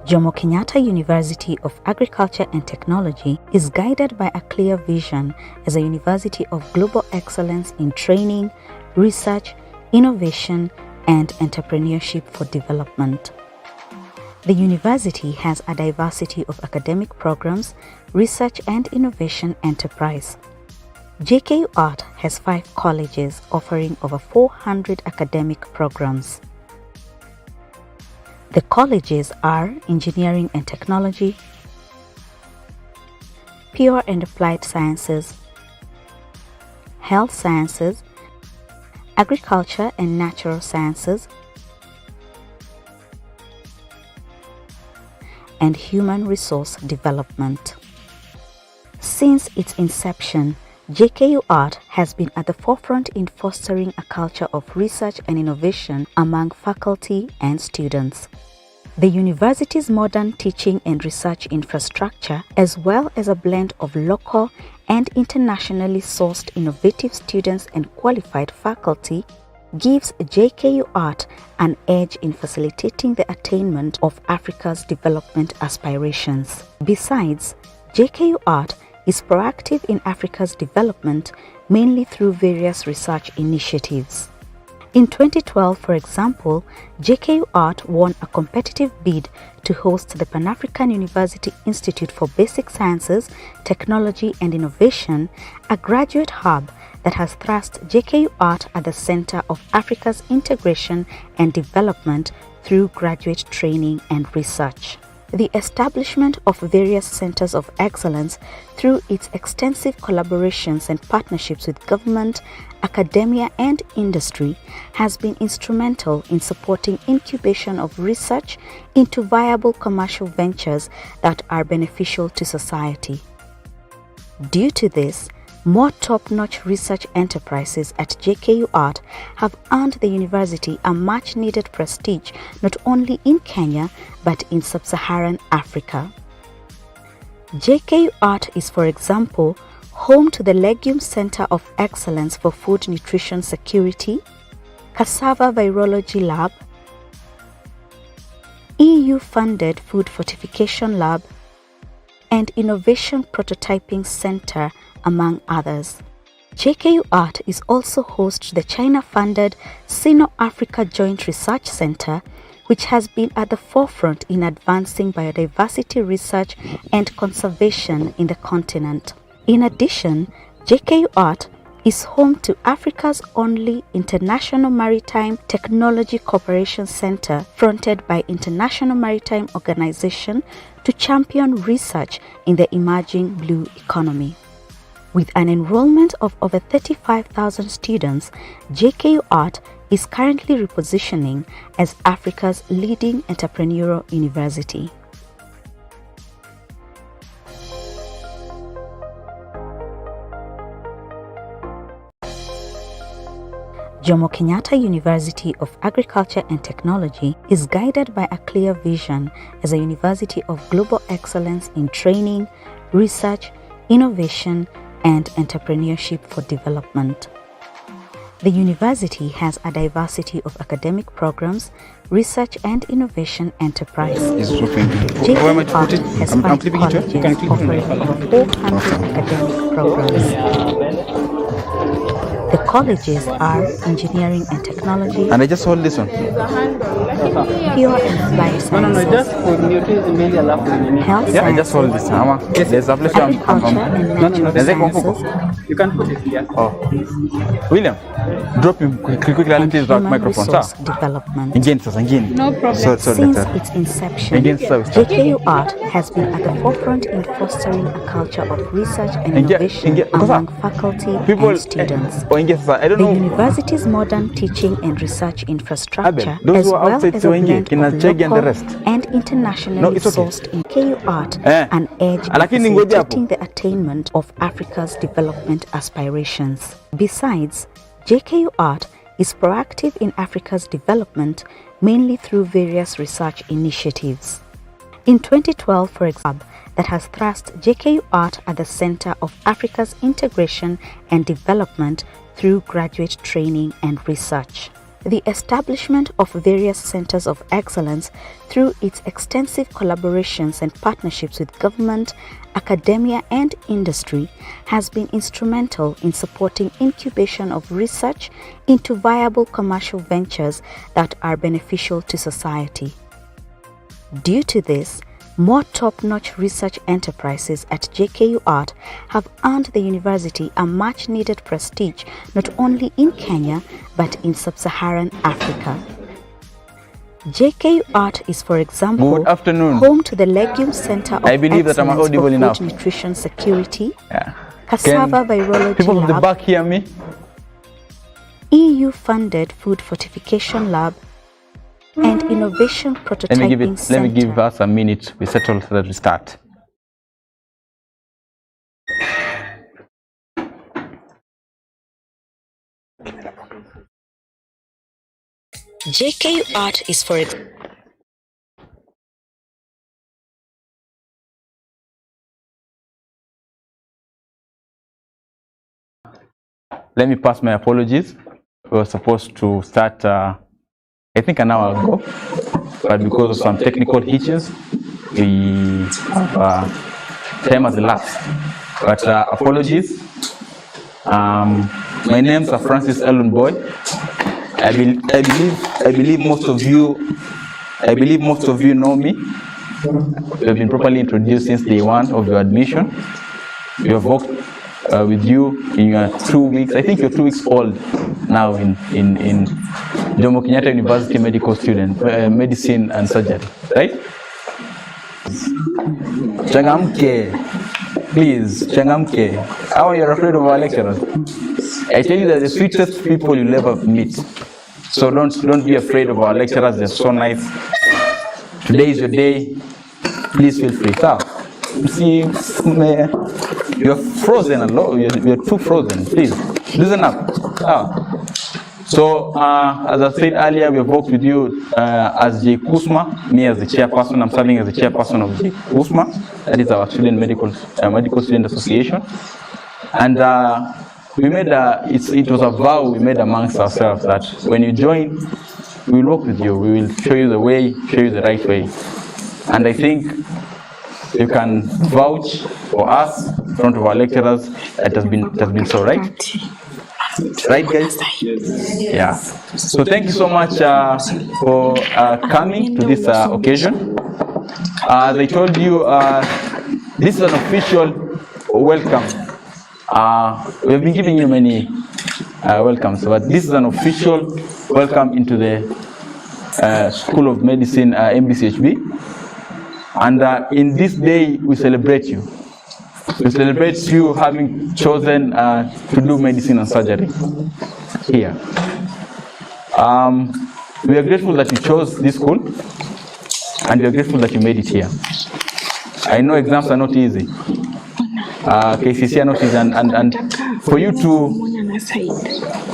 Jomo Kenyatta University of Agriculture and Technology is guided by a clear vision as a university of global excellence in training, research, innovation, and entrepreneurship for development. The university has a diversity of academic programs, research and innovation enterprise. JKU Art has 5 colleges offering over 400 academic programs. The colleges are Engineering and Technology, Pure and Applied Sciences, Health Sciences, Agriculture and Natural Sciences, and Human Resource Development. Since its inception, JKU Art has been at the forefront in fostering a culture of research and innovation among faculty and students. The university's modern teaching and research infrastructure, as well as a blend of local and internationally sourced innovative students and qualified faculty, gives JKU Art an edge in facilitating the attainment of Africa's development aspirations. Besides, JKU Art is proactive in Africa's development mainly through various research initiatives. In 2012, for example, JKU Art won a competitive bid to host the Pan-African University Institute for Basic Sciences, Technology and Innovation, a graduate hub that has thrust JKU Art at the center of Africa's integration and development through graduate training and research. The establishment of various centers of excellence through its extensive collaborations and partnerships with government, academia and industry has been instrumental in supporting incubation of research into viable commercial ventures that are beneficial to society. Due to this, more top-notch research enterprises at JKU Art have earned the university a much-needed prestige not only in Kenya but in sub-Saharan Africa. JKU Art is, for example, home to the Legume Center of Excellence for Food Nutrition Security, Cassava Virology Lab, EU-funded Food Fortification Lab, and Innovation Prototyping Center, among others. JKU Art is also host to the China-funded Sino-Africa Joint Research Center, which has been at the forefront in advancing biodiversity research and conservation in the continent. In addition, JKU Art is home to Africa's only International Maritime Technology Cooperation Center, fronted by International Maritime Organization to champion research in the emerging blue economy. With an enrollment of over 35,000 students, JKU Art is currently repositioning as Africa's leading entrepreneurial university. Jomo Kenyatta University of Agriculture and Technology is guided by a clear vision as a university of global excellence in training, research, innovation, and entrepreneurship for development. The university has a diversity of academic programs, research and innovation enterprise. JKU Art has 5 colleges offering over 400 academic programs. The colleges are Engineering and Technology, and I just hold this one. Pure and Applied Sciences, just for Health Yeah, I just hold this. Sciences, There's a place Agriculture and Natural Sciences, You can put it here. Oh, William, drop him quickly. and This Human microphone, Resource sir. Development. Again, sir, again. No problem. Since its inception, Again, sir. JKU Art has been at the forefront in fostering a culture of research and innovation among faculty and students. I don't The know. university's modern teaching and research infrastructure, Those as who are well outside as a blend kina of Chege and the local rest. and internationally No, it's okay. sourced in JKU Art, Eh. an edge in Lakini ngoja hapo. facilitating the attainment of Africa's development aspirations. Besides, JKU Art is proactive in Africa's development mainly through various research initiatives. In 2012, for example, that has thrust JKU Art at the center of Africa's integration and development through graduate training and research. The establishment of various centers of excellence through its extensive collaborations and partnerships with government, academia and industry has been instrumental in supporting incubation of research into viable commercial ventures that are beneficial to society. Due to this, more top-notch research enterprises at JKU Art have earned the university a much-needed prestige not only in Kenya but in sub-Saharan Africa. JKU Art is, for example, Good afternoon. home to the Legume Center of I believe that I'm Excellence audible for Food enough. Nutrition Security, Yeah. Cassava Can Virology people at the Lab, back hear me? EU-funded Food Fortification Lab, and Innovation Prototyping Center. Let me give us a minute. We settle so that we start. JKU Art is, for example, Let me pass my apologies. We were supposed to start, I think, an hour ago, but because of some technical hitches, time has elapsed. But apologies. My name's Francis Alumni. I believe most of you know me. We have been properly introduced since day one of your admission. We have worked with you in your 2 weeks. I think you're 2 weeks old now in Jomo Kenyatta University medical student, medicine and surgery, right? Changamke, please, changamke. How are you afraid of our lecturers? I tell you, they're the sweetest people you'll ever meet. So don't be afraid of our lecturers. They're so nice. Today is your day. Please feel free. See, you're frozen a lot. You're too frozen. Please listen up. So as I said earlier, we have worked with you as Jkusma, me as the chairperson. I'm serving as the chairperson of Jkusma. That is our student medical student association. And we made it was a vow we made amongst ourselves that when you join, we will work with you. We will show you the way, show you the right way. And I think you can vouch for us in front of our lecturers. It has been so, right? Right, guys? Yeah. So thank you so much for coming to this occasion. As I told you, this is an official welcome. We have been giving you many welcomes, but this is an official welcome into the School of Medicine, MBCHB. And in this day, we celebrate you. We celebrate you having chosen to do medicine and surgery here. We are grateful that you chose this school, and we are grateful that you made it here. I know exams are not easy. KCC are not easy, and for you to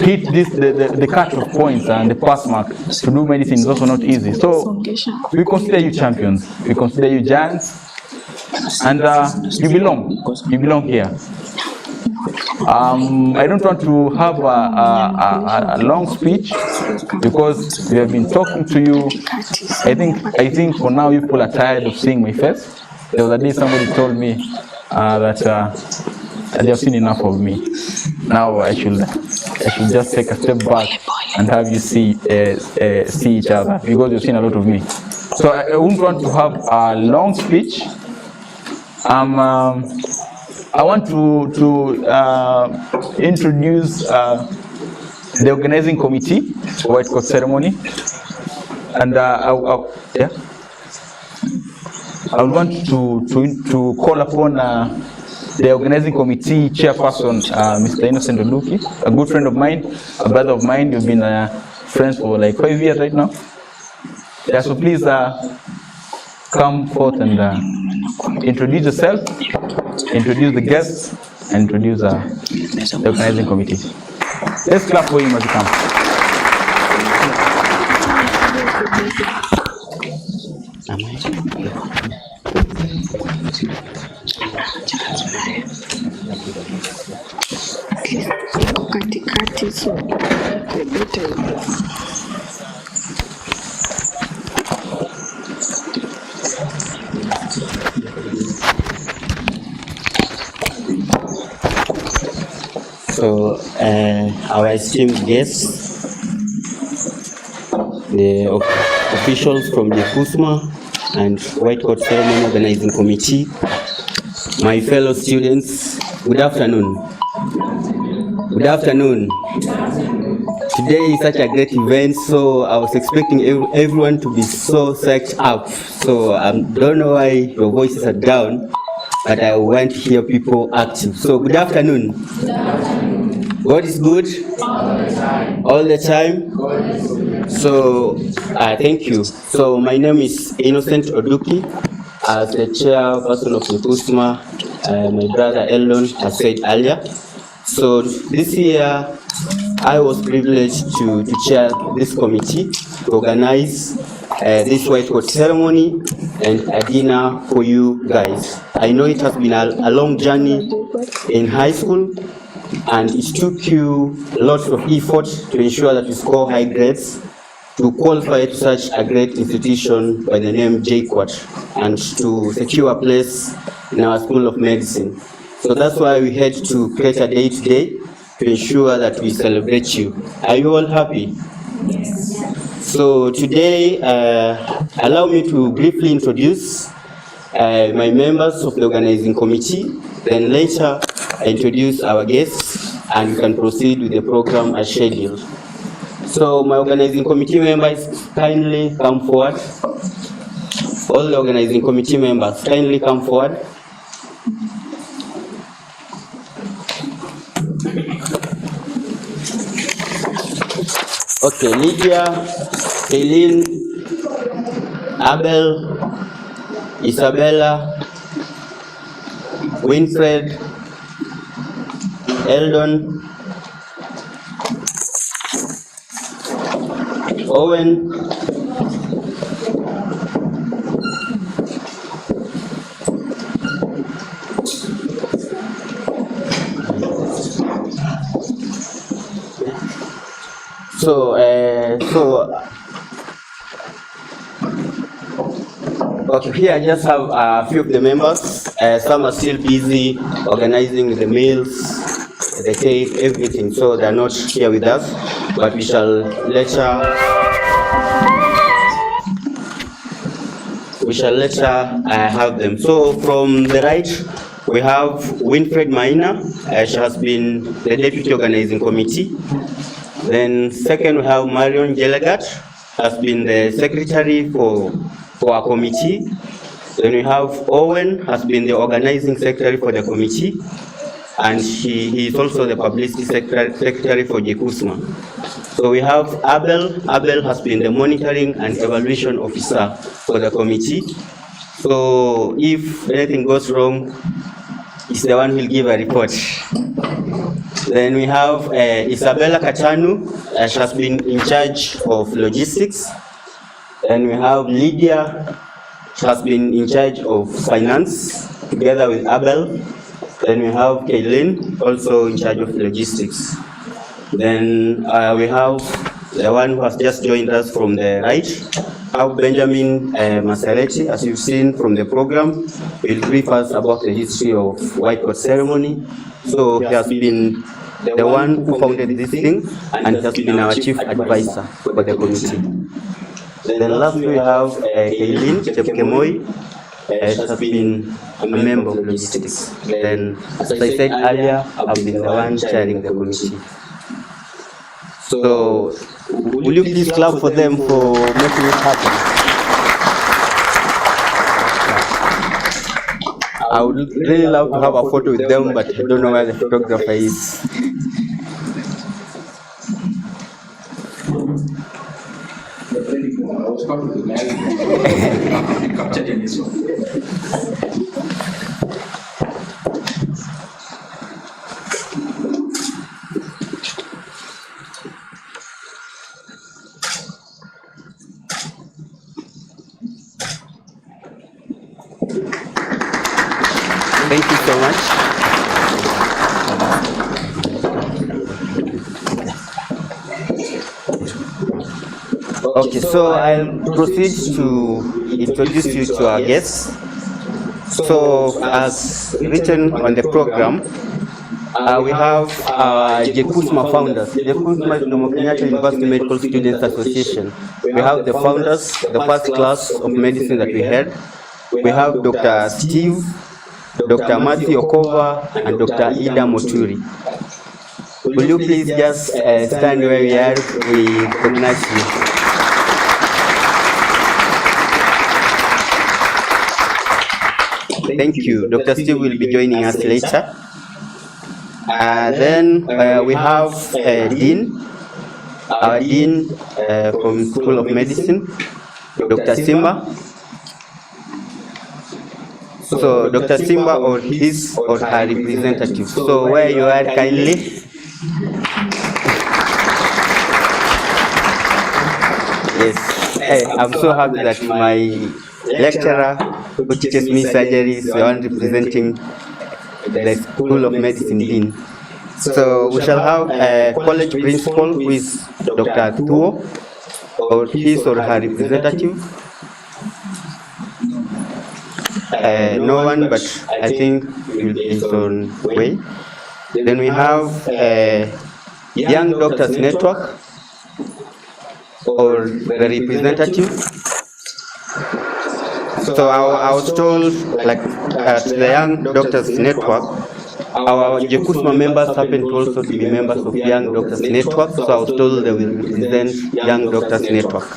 hit the cut-off points and the pass mark to do medicine is also not easy. So we consider you champions. We consider you giants, and you belong here. I don't want to have a long speech because we have been talking to you. I think for now you people are tired of seeing my face. The other day somebody told me that they have seen enough of me. Now I should just take a step back and have you see each other because you've seen a lot of me. So I wouldn't want to have a long speech. I want to introduce the organizing committee for White Coat ceremony, and I would want to call upon the organizing committee chairperson, Mr. Innocent Oluki, a good friend of mine, a brother of mine. You've been friends for like 5 years right now. Yeah, so please come forth and introduce yourself, introduce the guests, and introduce the organizing committee. Let's clap for him as he comes. So, our esteemed guests, the officials from Jkusma and White Coat Ceremony Organizing Committee, my fellow students, good afternoon. Good afternoon. Today is such a great event, so I was expecting everyone to be so psyched up. So I don't know why your voices are down, but I want to hear people active. So good afternoon. God is good all the time. So thank you. So my name is Innocent Oduki. As the chairperson of Jkusma, my brother Eldon has said earlier. So this year I was privileged to chair this committee to organize this white coat ceremony and a dinner for you guys. I know it has been a long journey in high school, and it took you lots of effort to ensure that you score high grades to qualify to such a great institution by the name JQuat and to secure a place in our School of Medicine. So that's why we had to create a day today to ensure that we celebrate you. Are you all happy? Yes. So today, allow me to briefly introduce my members of the organizing committee, then later I introduce our guests and we can proceed with the program as scheduled. So my organizing committee members, kindly come forward. All the organizing committee members, kindly come forward. Okay, Lydia, Eileen, Abel, Isabella, Winfred, Eldon, Owen, okay, here I just have a few of the members. Some are still busy organizing the meals, the cake, everything, so they're not here with us, but we shall later have them. So from the right, we have Winfred Maina. She has been the deputy organizing committee. Then second, we have Marion Gelagat, has been the secretary for our committee. Then we have Owen, has been the organizing secretary for the committee, and he is also the publicity secretary for Jkusma. So we have Abel. Abel has been the monitoring and evaluation officer for the committee. So if anything goes wrong, he's the one who will give a report. Then we have Isabella Katanu. She has been in charge of logistics. Then we have Lydia. She has been in charge of finance together with Abel. Then we have Kaylin, also in charge of logistics. Then we have the one who has just joined us from the right, have Benjamin Masaretti, as you've seen from the program. He'll brief us about the history of White Coat Ceremony. So he has been the one who founded this thing, and he has been our chief advisor for the committee. Then lastly we have Kaylin Chepkemoi. She has been a member of logistics. Then, as I said earlier, I've been the one chairing the committee. So, will you please clap for them for making it happen? I would really love to have a photo with them, but I don't know where the photographer is. Thank you so much. Okay, so I'll proceed to introduce you to our guests. So, as written on the program, we have Jkusma founders. Jkusma is Jomo Kenyatta University Medical Students Association. We have the founders, the first class of medicine that we had. We have Dr. Steve, Dr. Matthew Okova, and Dr. Ida Moturi. Will you please just stand where we are? We recognize you. Thank you. Dr. Steve will be joining us later. Then we have Dean, our Dean from School of Medicine, Dr. Simba. So Dr. Simba or his or her representative. So where you are kindly. Yes, I'm so happy that my lecturer who teaches me surgery is the one representing the School of Medicine Dean. So we shall have a college principal who is Dr. Tuo or his or her representative. No one, but I think it's on way. Then we have Young Doctors Network or the representative. So I was told, like at the Young Doctors Network, our Jkusma members happen to also be members of Young Doctors Network. So I was told they will represent Young Doctors Network.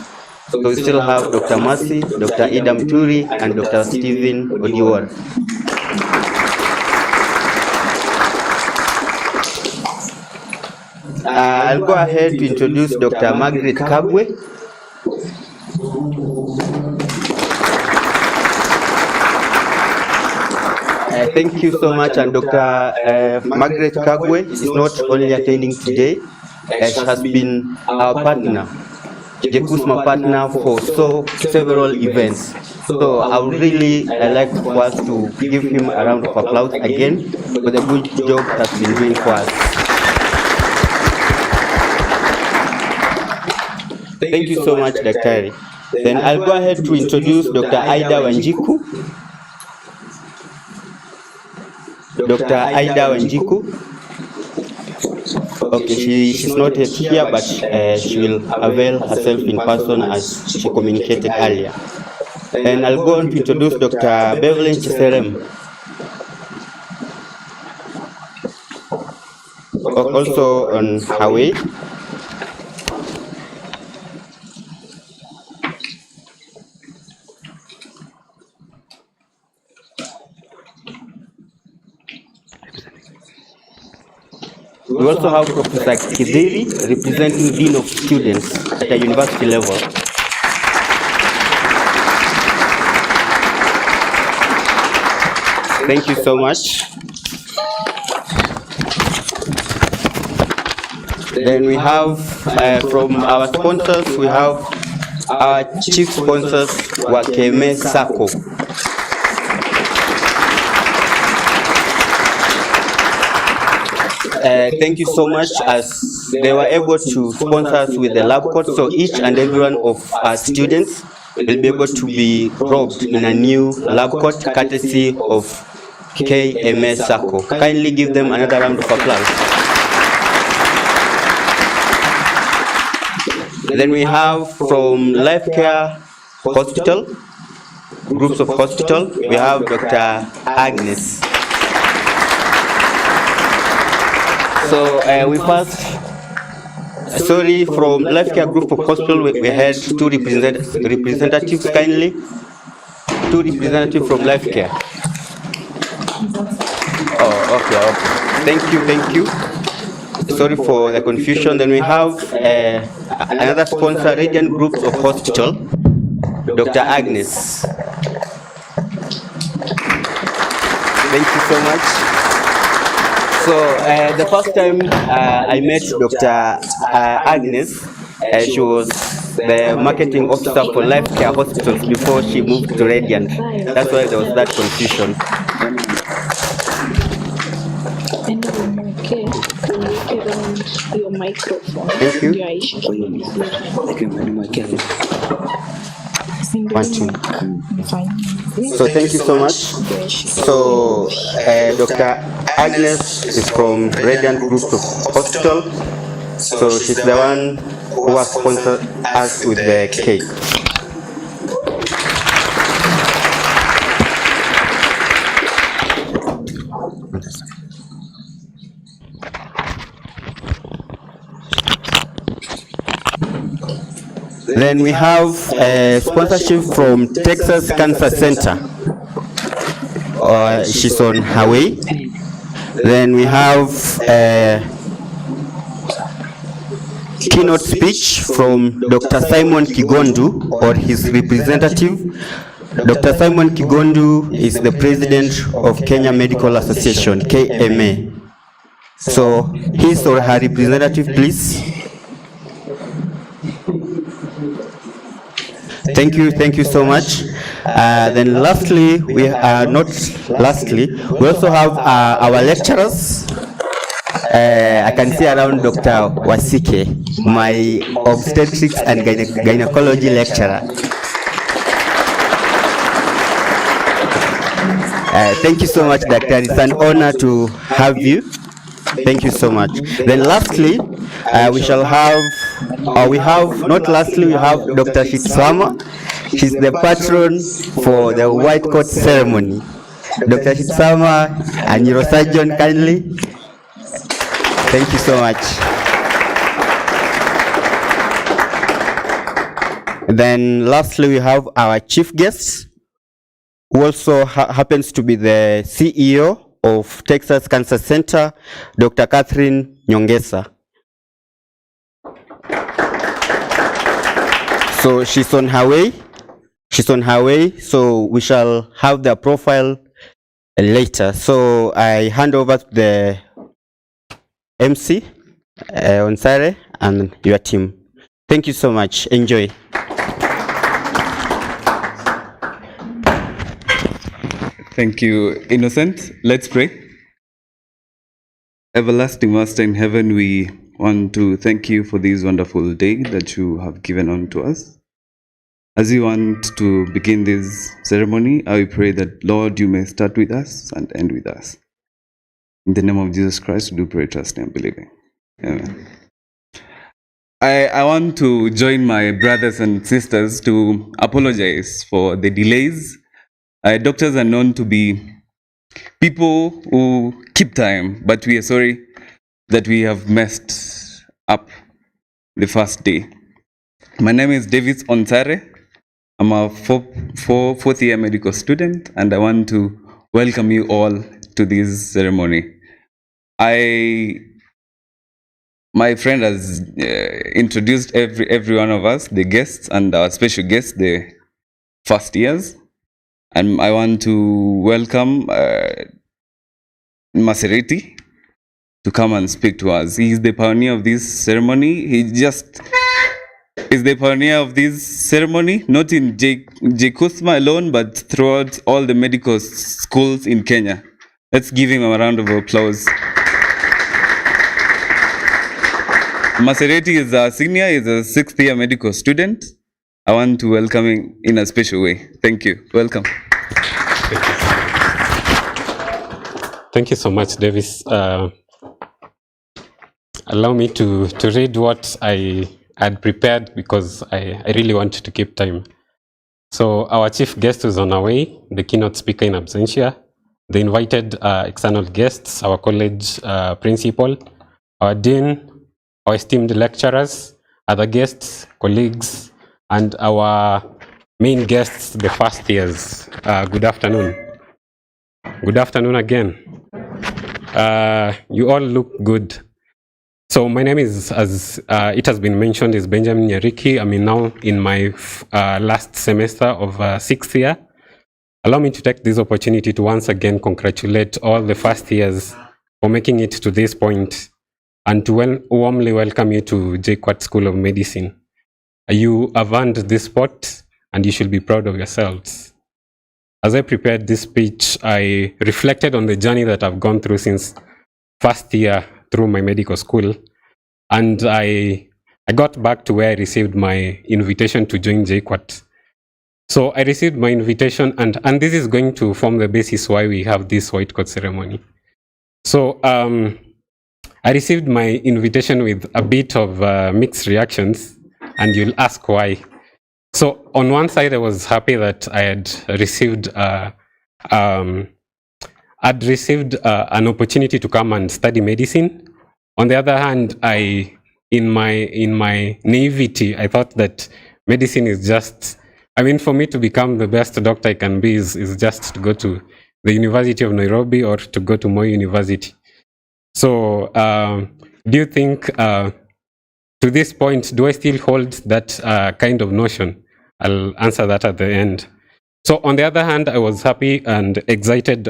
So we still have Dr. Mercy, Dr. Ida Mturi, and Dr. Stephen Odiwar. I'll go ahead to introduce Dr. Margaret Kagwe. Thank you so much, and Dr. Margaret Kagwe is not only attending today, she has been our partner, Jkusma partner for several events. So I would really like for us to give him a round of applause again for the good job he has been doing for us. Thank you so much, Dr. Then I'll go ahead to introduce Dr. Ida Wanjiku. Dr. Ida Wanjiku. Okay, she's not yet here, but she will avail herself in person as she communicated earlier. And I'll go on to introduce Dr. Beverly Chiserem. Also on her way. We also have Professor Kidiri, representing Dean of Students at a university level. Thank you so much. Then we have from our sponsors, we have our chief sponsors, Wakeme Sako. Thank you so much, as they were able to sponsor us with the lab coat, so each and every one of our students will be able to be robed in a new lab coat courtesy of KMS Sako. Kindly give them another round of applause. Then we have from Life Care Hospital, groups of hospital, we have Dr. Agnes. So we first, from Life Care Group of Hospital, we had two representatives kindly. Two representatives from Life Care. Oh, okay. Thank you. Sorry for the confusion. Then we have another sponsor, Radiant Group of Hospital, Dr. Agnes. Thank you so much. So the first time I met Dr. Agnes, she was the marketing officer for Life Care Hospitals before she moved to Radiant. That's why there was that confusion. Your microphone. Thank you. Fine. So thank you so much. So Dr. Agnes is from Radiant Group of Hospital. So she's the one who has sponsored us with the cake. Then we have a sponsorship from Texas Cancer Center. She's on her way. Then we have a keynote speech from Dr. Simon Kigondu or his representative. Dr. Simon Kigondu is the president of Kenya Medical Association, KMA. So his or her representative, please. Thank you so much. Then lastly, we also have our lecturers. I can see around Dr. Wasike, my obstetrics and gynecology lecturer. Thank you so much, Doctor. It's an honor to have you. Thank you so much. Then lastly, we have Dr. Jkusma. She's the patron for the white coat ceremony. Dr. Jkusma, a neurosurgeon, kindly. Thank you so much. Then lastly, we have our chief guest, who also happens to be the CEO of Texas Cancer Center, Dr. Catherine Nyongesa. So she's on her way. So we shall have the profile later. So I hand over to the MC, Onsare, and your team. Thank you so much. Enjoy. Thank you, Innocent. Let's pray. Everlasting Master in heaven, we want to thank you for this wonderful day that you have given unto us. As we want to begin this ceremony, I pray that, Lord, you may start with us and end with us. In the name of Jesus Christ, we do pray, trust, and believing. Amen. I want to join my brothers and sisters to apologize for the delays. Doctors are known to be people who keep time, but we are sorry that we have messed up the first day. My name is David Onsare. I'm a fourth year medical student, and I want to welcome you all to this ceremony. My friend has introduced every one of us, the guests and our special guests, the first years. And I want to welcome Maserati to come and speak to us. He is the pioneer of this ceremony. He just is the pioneer of this ceremony, not in Jkusma alone, but throughout all the medical schools in Kenya. Let's give him a round of applause. Maserati is a senior, is a 6th year medical student. I want to welcome him in a special way. Thank you. Welcome. Thank you so much, Davis. Allow me to read what I had prepared because I really want to keep time. So our chief guest is on our way, the keynote speaker in absentia, the invited external guests, our college principal, our dean, our esteemed lecturers, other guests, colleagues, and our main guests, the first years. Good afternoon. Good afternoon again. You all look good. So my name is, as it has been mentioned, is Benjamin Nyariki. I'm now in my last semester of 6th year. Allow me to take this opportunity to once again congratulate all the first years for making it to this point and to warmly welcome you to JKUAT School of Medicine. You have earned this spot and you should be proud of yourselves. As I prepared this speech, I reflected on the journey that I've gone through since first year through my medical school. And I got back to where I received my invitation to join JKUAT. So I received my invitation, and this is going to form the basis why we have this white coat ceremony. So I received my invitation with a bit of mixed reactions, and you'll ask why. So on one side, I was happy that I had received an opportunity to come and study medicine. On the other hand, in my naivety, I thought that medicine is just, for me to become the best doctor I can be is just to go to the University of Nairobi or to go to Moi University. So do you think, to this point, do I still hold that kind of notion? I'll answer that at the end. So on the other hand, I was happy and excited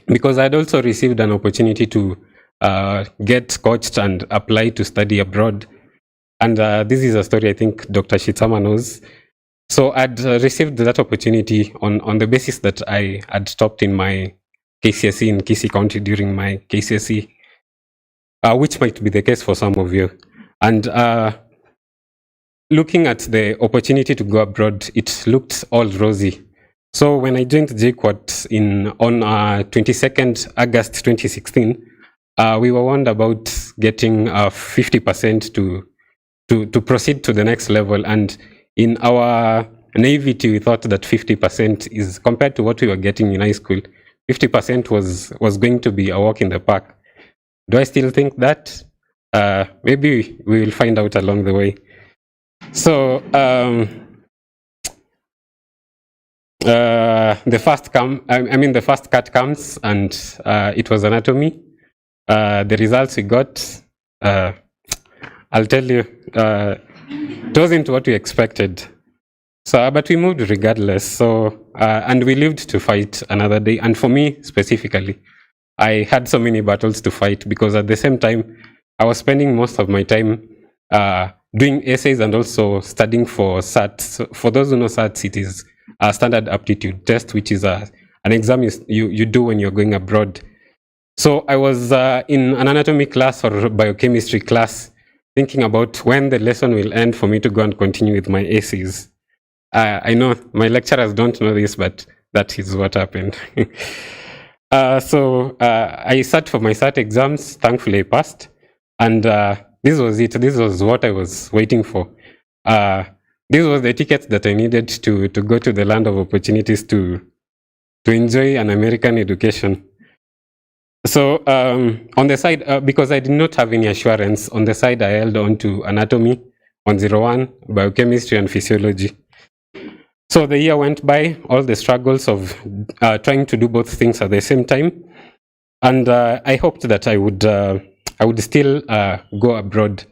because I'd also received an opportunity to get coached and apply to study abroad. And this is a story I think Dr. Jkusma knows. So I'd received that opportunity on the basis that I had stopped in my KCSE in Kisii County during my KCSE, which might be the case for some of you. And looking at the opportunity to go abroad, it looked all rosy. So when I joined JKUAT on 22nd August 2016, we were warned about getting 50% to proceed to the next level. And in our naivety, we thought that 50% is, compared to what we were getting in high school, 50% was going to be a walk in the park. Do I still think that? Maybe we will find out along the way. So the first cut comes, and it was anatomy. The results we got, I'll tell you, it wasn't what we expected. So, but we moved regardless. So, and we lived to fight another day. And for me specifically, I had so many battles to fight because at the same time, I was spending most of my time doing essays and also studying for SATs. For those who know SATs, it is a standard aptitude test, which is an exam you do when you're going abroad. So I was in an anatomy class or biochemistry class, thinking about when the lesson will end for me to go and continue with my essays. I know my lecturers don't know this, but that is what happened. So I sat for my SAT exams. Thankfully, I passed. And this was it. This was what I was waiting for. This was the ticket that I needed to go to the land of opportunities to enjoy an American education. So on the side, because I did not have any assurance, on the side I held on to anatomy, 101, biochemistry and physiology. So the year went by, all the struggles of trying to do both things at the same time. And I hoped that I would still go abroad.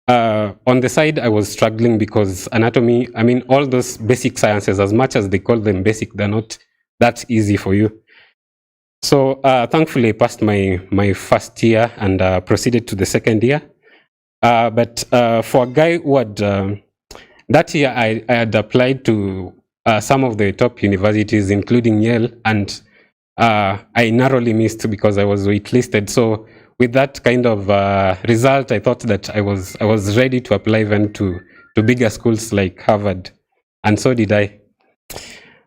On the side, I was struggling because anatomy, all those basic sciences, as much as they call them basic, they're not that easy for you. So thankfully, I passed my first year and proceeded to the second year. But for a guy who had, that year I had applied to some of the top universities, including Yale, and I narrowly missed because I was waitlisted. So with that kind of result, I thought that I was ready to apply even to bigger schools like Harvard, and so did I.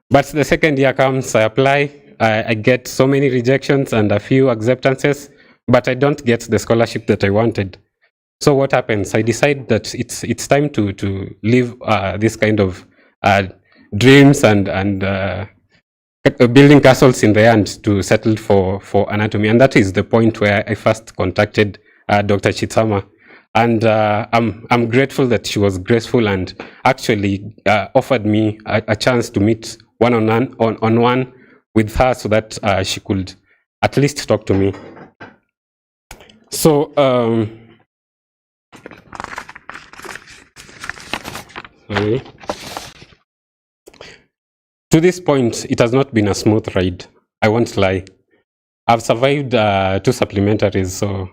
But the second year comes, I apply, I get so many rejections and a few acceptances, but I don't get the scholarship that I wanted. So what happens? I decide that it's time to leave this kind of dreams and building castles in the end to settle for anatomy. And that is the point where I first contacted Dr. Jkusma. And I'm grateful that she was graceful and actually offered me a chance to meet one-on-one with her so that she could at least talk to me. So, sorry. To this point, it has not been a smooth ride. I won't lie. I've survived 2 supplementaries, so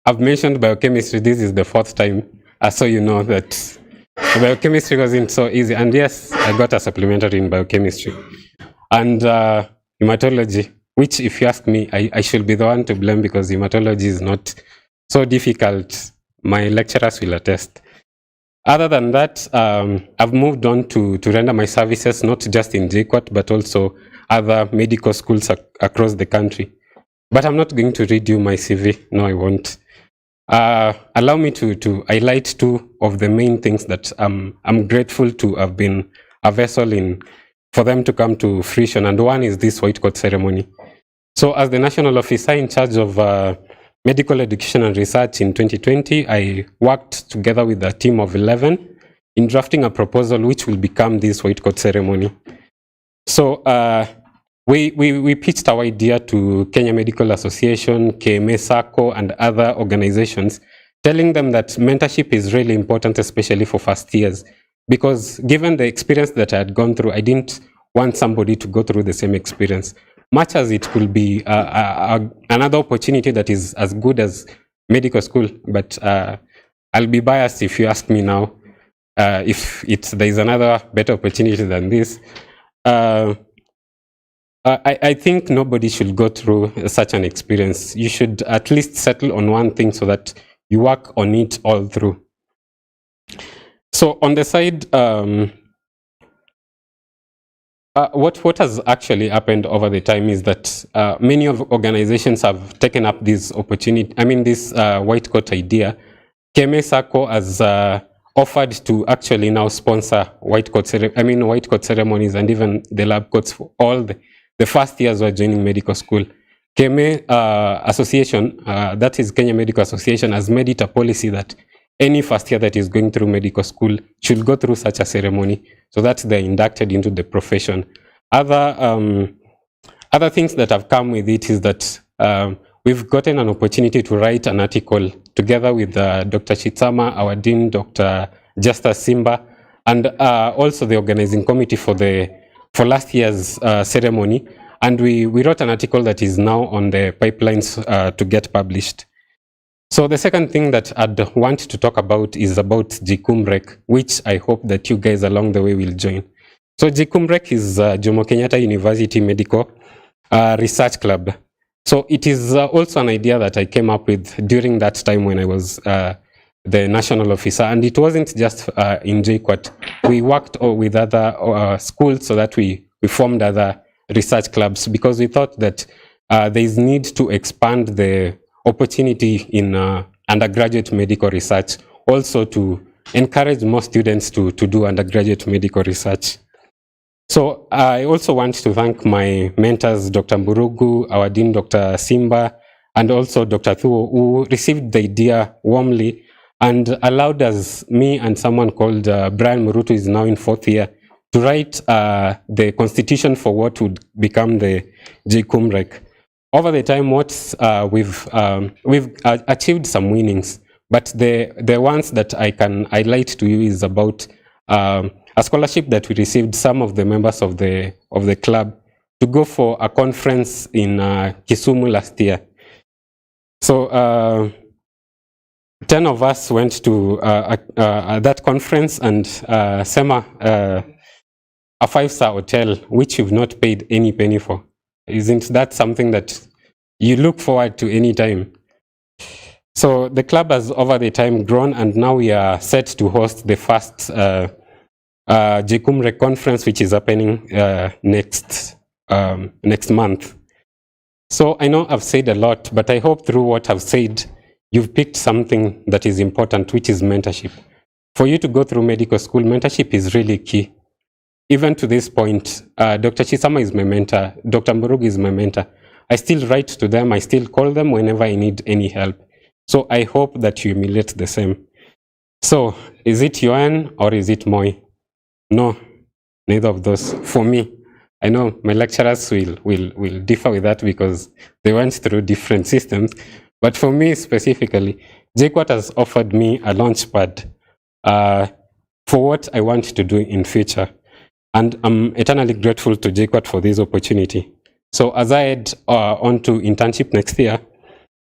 I've mentioned biochemistry. This is the 4th time, so you know that biochemistry wasn't so easy. And yes, I got a supplementary in biochemistry. And hematology, which if you ask me, I should be the one to blame because hematology is not so difficult. My lecturers will attest. Other than that, I've moved on to render my services, not just in JKUAT, but also other medical schools across the country. But I'm not going to read you my CV. No, I won't. Allow me to highlight two of the main things that I'm grateful to have been a vessel in for them to come to fruition. And one is this white coat ceremony. So as the national officer in charge of medical education and research in 2020, I worked together with a team of 11 in drafting a proposal which will become this white coat ceremony. So we pitched our idea to Kenya Medical Association, KMA SACCO, and other organizations, telling them that mentorship is really important, especially for first years. Because given the experience that I had gone through, I didn't want somebody to go through the same experience. Much as it could be another opportunity that is as good as medical school, but I'll be biased if you ask me now if there is another better opportunity than this. I think nobody should go through such an experience. You should at least settle on one thing so that you work on it all through. So on the side, what has actually happened over the time is that many of organizations have taken up this opportunity. I mean, this white coat idea. KMA SACCO has offered to actually now sponsor white coat ceremonies and even the lab coats for all the first years who are joining medical school. KMA Association, that is Kenya Medical Association, has made it a policy that any first year that is going through medical school should go through such a ceremony so that they're inducted into the profession. Other things that have come with it is that we've gotten an opportunity to write an article together with Dr. Jkusma, our dean, Dr. Justice Simba, and also the organizing committee for last year's ceremony. And we wrote an article that is now on the pipelines to get published. So the second thing that I'd want to talk about is about JKUMREC, which I hope that you guys along the way will join. So JKUMREC is Jomo Kenyatta University Medical Research Club. So it is also an idea that I came up with during that time when I was the national officer. And it wasn't just in JKUAT. We worked with other schools so that we formed other research clubs because we thought that there is need to expand the opportunity in undergraduate medical research, also to encourage more students to do undergraduate medical research. So I also want to thank my mentors, Dr. Mburugu, our dean, Dr. Simba, and also Dr. Thuo, who received the idea warmly and allowed us, me and someone called Brian Murutu, is now in 4th year, to write the constitution for what would become the JKUMREC. Over the time, we've achieved some winnings, but the ones that I can highlight to you is about a scholarship that we received, some of the members of the club, to go for a conference in Kisumu last year. So 10 of us went to that conference, and SEMA, a 5-star hotel, which you've not paid any penny for. Isn't that something that you look forward to any time? So the club has over the time grown, and now we are set to host the first JKUMREC conference, which is happening next month. So I know I've said a lot, but I hope through what I've said, you've picked something that is important, which is mentorship. For you to go through medical school, mentorship is really key. Even to this point, Dr. Jkusma is my mentor, Dr. Mburugu is my mentor. I still write to them, I still call them whenever I need any help. So I hope that you emulate the same. So, is it Yohan or is it Moi? No, neither of those. For me, I know my lecturers will differ with that because they went through different systems. But for me specifically, JKUAT has offered me a launch pad for what I want to do in future. And I'm eternally grateful to JKUAT for this opportunity. So as I head on to internship next year,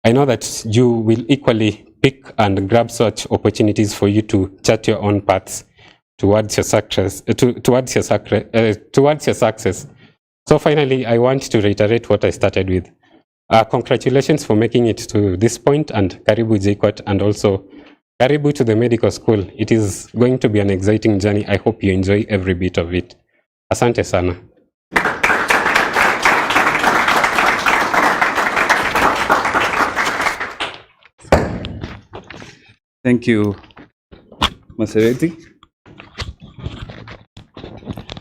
I know that you will equally pick and grab such opportunities for you to chart your own paths towards your success. So finally, I want to reiterate what I started with. Congratulations for making it to this point, and Karibu JKUAT, and also Karibu to the medical school. It is going to be an exciting journey. I hope you enjoy every bit of it. Asante sana. Thank you, Masereti.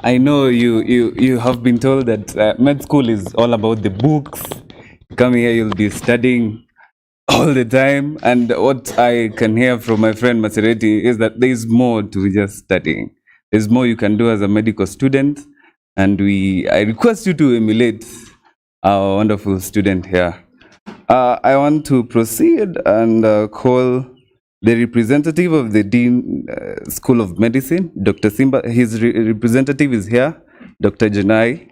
I know you have been told that med school is all about the books. Come here, you'll be studying all the time. And what I can hear from my friend Masereti is that there is more to just studying. There's more you can do as a medical student. And I request you to emulate our wonderful student here. I want to proceed and call the representative of the Dean School of Medicine, Dr. Simba. His representative is here, Dr. Janai.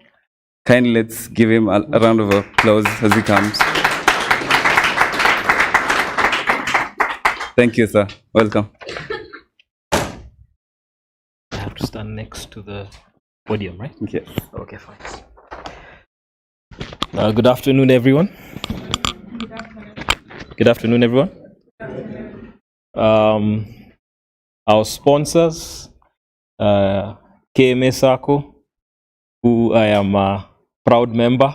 Kindly let's give him a round of applause as he comes. Thank you, sir. Welcome. I have to stand next to the podium, right? Yes. Okay, fine. Good afternoon, everyone. Good afternoon, everyone. Our sponsors, KMA Sacco, who I am a proud member.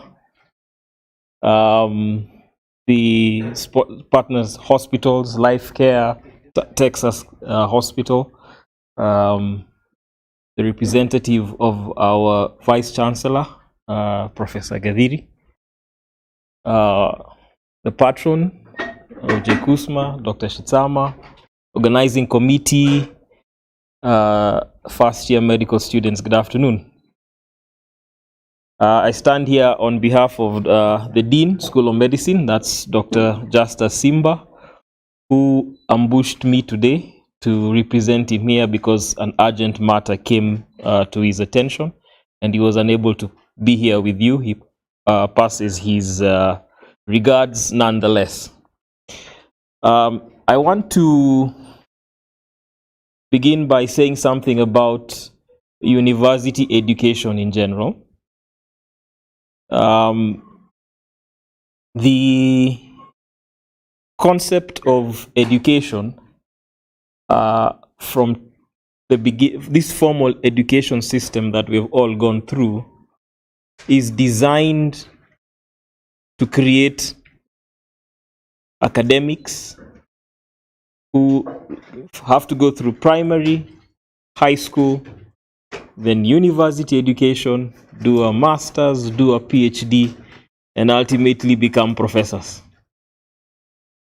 The partners hospitals, Life Care, Texas Hospital, the representative of our Vice Chancellor, Professor Gadhiri, the patron of Jkusma, Dr. Shitsama, organizing committee, first year medical students, good afternoon. I stand here on behalf of the Dean, School of Medicine, that's Dr. Justa Simba, who ambushed me today to represent him here because an urgent matter came to his attention and he was unable to be here with you. He passes his regards nonetheless. I want to begin by saying something about university education in general. The concept of education from this formal education system that we've all gone through is designed to create academics who have to go through primary, high school, then university education, do a master's, do a PhD, and ultimately become professors.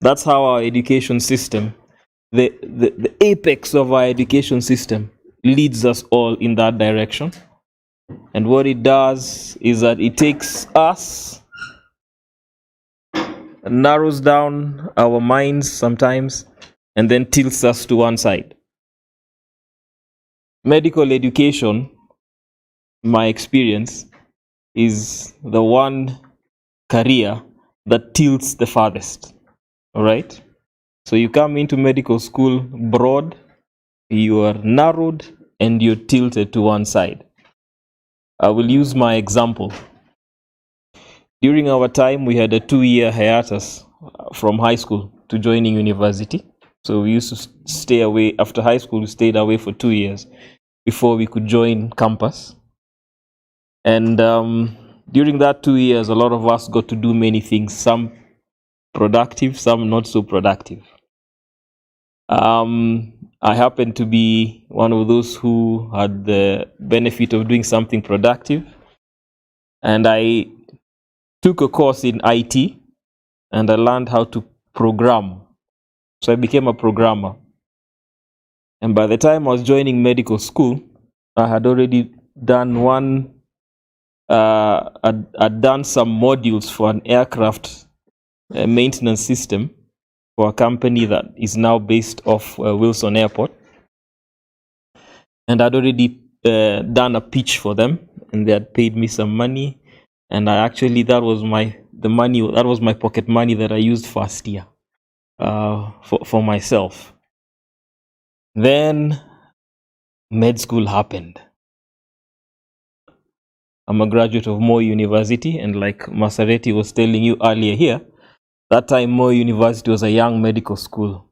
That's how our education system, the apex of our education system, leads us all in that direction. And what it does is that it takes us, narrows down our minds sometimes, and then tilts us to one side. Medical education, my experience, is the one career that tilts the farthest. All right? So you come into medical school broad, you are narrowed, and you're tilted to one side. I will use my example. During our time, we had a 2-year hiatus from high school to joining university. So we used to stay away. After high school, we stayed away for 2 years before we could join campus. And during that 2 years, a lot of us got to do many things, some productive, some not so productive. I happened to be one of those who had the benefit of doing something productive. And I took a course in IT, and I learned how to program. So I became a programmer. And by the time I was joining medical school, I had already done I'd done some modules for an aircraft maintenance system for a company that is now based off Wilson Airport. And I'd already done a pitch for them, and they had paid me some money. And that was my pocket money that I used first year for myself. Then med school happened. I'm a graduate of Moi University, and like Masereti was telling you earlier here, that time Moi University was a young medical school.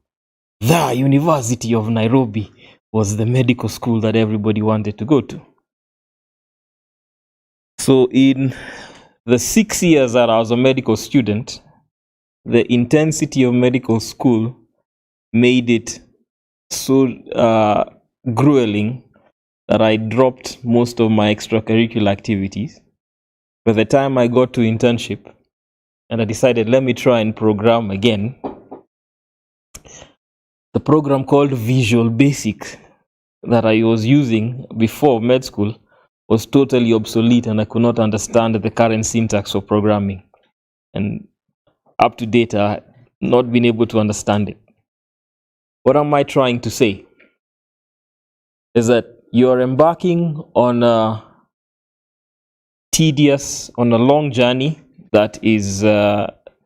the University of Nairobi was the medical school that everybody wanted to go to. So in the 6 years that I was a medical student, the intensity of medical school made it so grueling that I dropped most of my extracurricular activities. By the time I got to internship, and I decided, let me try and program again, the program called Visual Basic that I was using before med school was totally obsolete, and I could not understand the current syntax of programming. And up to date, I had not been able to understand it. What am I trying to say? Is that you're embarking on a long journey that is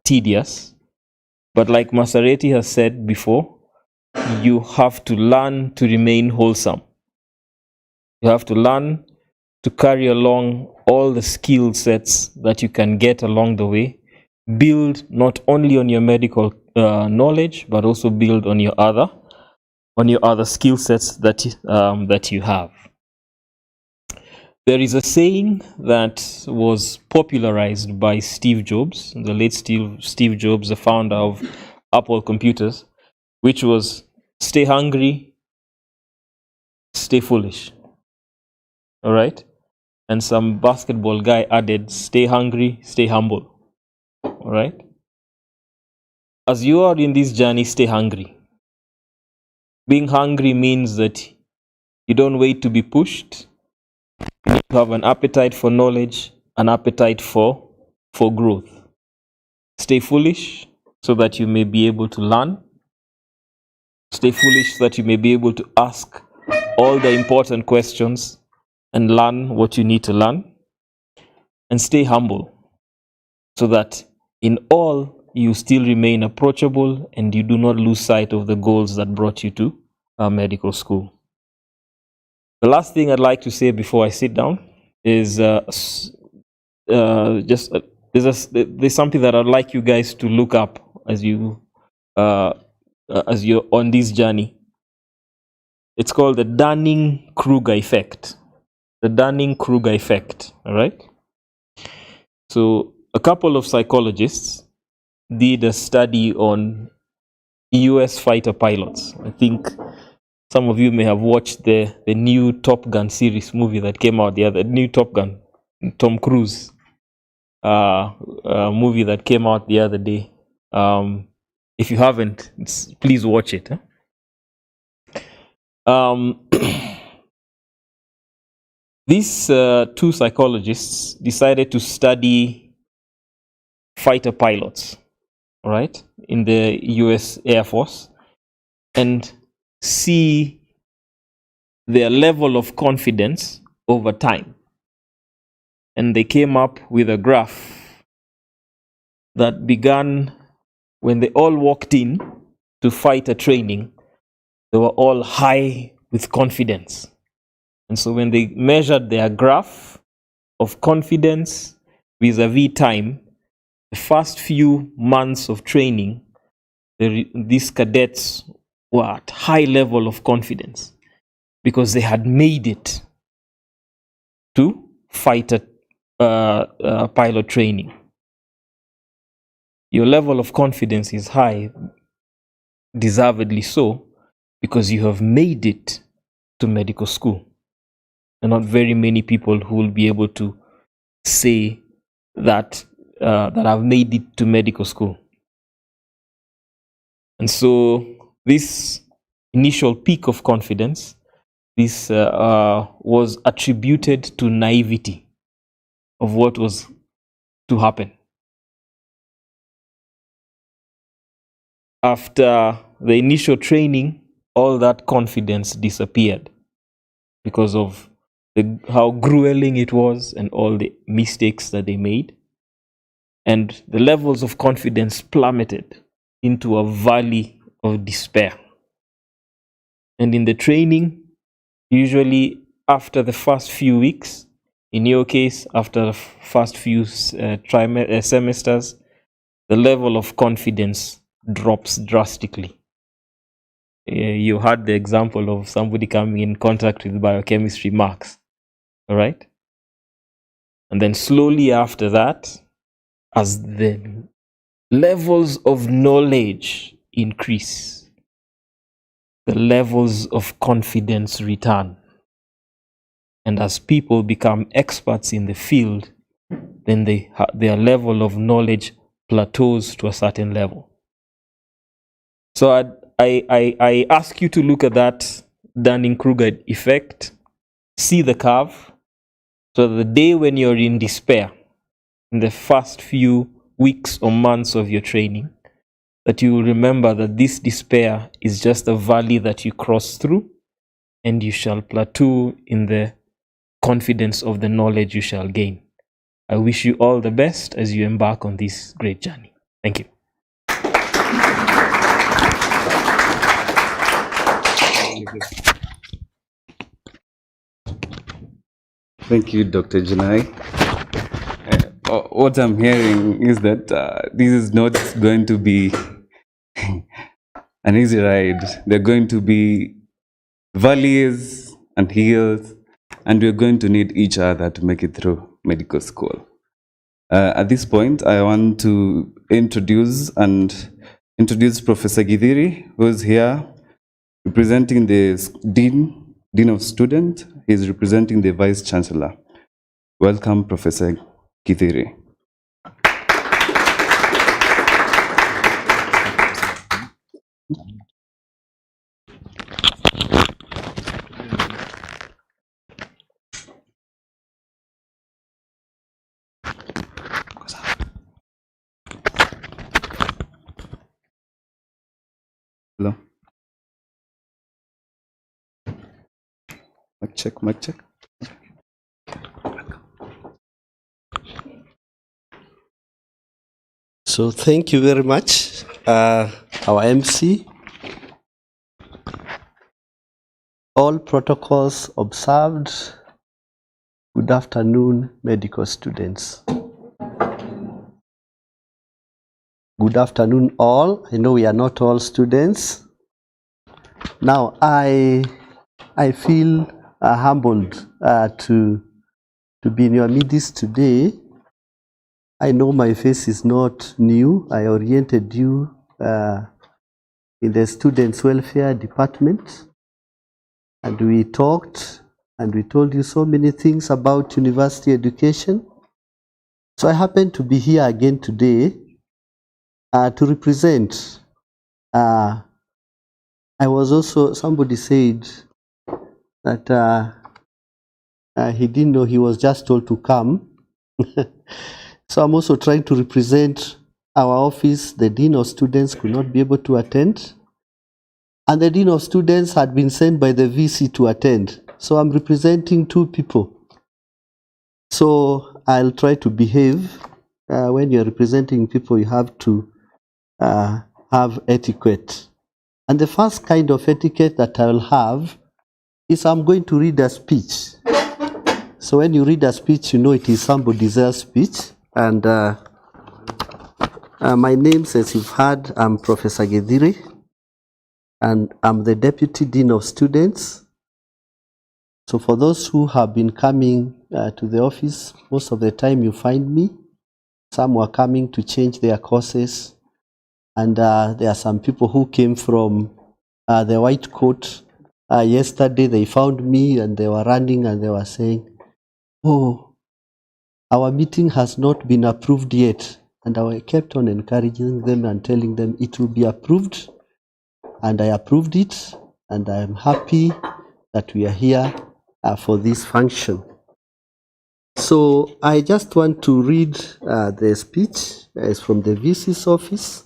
tedious. But like Masareti has said before, you have to learn to remain wholesome. You have to learn to carry along all the skill sets that you can get along the way. Build not only on your medical knowledge, but also build on your other skill sets that you have. There is a saying that was popularized by Steve Jobs, the late Steve Jobs, the founder of Apple Computers, which was stay hungry, stay foolish. All right? And some basketball guy added, stay hungry, stay humble. All right? As you are in this journey, stay hungry. Being hungry means that you don't wait to be pushed. You need to have an appetite for knowledge, an appetite for growth. Stay foolish so that you may be able to learn. Stay foolish so that you may be able to ask all the important questions and learn what you need to learn. And stay humble so that in all you still remain approachable and you do not lose sight of the goals that brought you to medical school. The last thing I'd like to say before I sit down is there's something that I'd like you guys to look up as you're on this journey. It's called the Dunning-Kruger effect. The Dunning-Kruger effect. All right. So a couple of psychologists did a study on US fighter pilots. I think some of you may have watched the new Top Gun series movie that came out new Top Gun, Tom Cruise movie that came out the other day. If you haven't, please watch it. These two psychologists decided to study fighter pilots, right, in the US Air Force and see their level of confidence over time. And they came up with a graph that began when they all walked in to fighter training. They were all high with confidence. And so when they measured their graph of confidence vis-a-vis time, the first few months of training, these cadets were at high level of confidence because they had made it to fighter pilot training. Your level of confidence is high, deservedly so, because you have made it to medical school. And not very many people who will be able to say that I've made it to medical school. And so this initial peak of confidence, this was attributed to naivety of what was to happen. After the initial training, all that confidence disappeared because of how grueling it was and all the mistakes that they made. And the levels of confidence plummeted into a valley of despair. And in the training, usually after the first few weeks, in your case, after the first few semesters, the level of confidence drops drastically. You had the example of somebody coming in contact with biochemistry marks, all right? And then slowly after that, as the levels of knowledge increase, the levels of confidence return. And as people become experts in the field, then their level of knowledge plateaus to a certain level. So I ask you to look at that Dunning-Kruger effect, see the curve, so the day when you're in despair, in the first few weeks or months of your training, that you will remember that this despair is just a valley that you cross through, and you shall plateau in the confidence of the knowledge you shall gain. I wish you all the best as you embark on this great journey. Thank you. Thank you, Dr. Janai. What I'm hearing is that this is not going to be an easy ride. There are going to be valleys and hills, and we're going to need each other to make it through medical school. At this point, I want to introduce Professor Githiri, who is here representing the Dean of Students. He is representing the Vice Chancellor. Welcome, Professor Githiri. Hello. Mic check, mic check. So thank you very much, our MC. All protocols observed. Good afternoon, medical students. Good afternoon, all. I know we are not all students. Now, I feel humbled to be in your midst today. I know my face is not new. I oriented you in the Students' Welfare Department, and we talked and we told you so many things about university education. So I happen to be here again today to represent. I was also, somebody said that he didn't know, he was just told to come. So I'm also trying to represent our office. The Dean of Students could not be able to attend, and the Dean of Students had been sent by the VC to attend. So I'm representing two people. So I'll try to behave. When you're representing people, you have to have etiquette. And the first kind of etiquette that I will have is I'm going to read a speech. So when you read a speech, you know it is somebody else's speech. And my name, as you've heard, I'm Professor Githiri, and I'm the Deputy Dean of Students. So for those who have been coming to the office, most of the time you find me. Some were coming to change their courses, and there are some people who came from the White Coat. Yesterday they found me and they were running and they were saying, "Oh, our meeting has not been approved yet." And I kept on encouraging them and telling them it will be approved. And I approved it, and I am happy that we are here for this function. So I just want to read the speech. It's from the VC's office.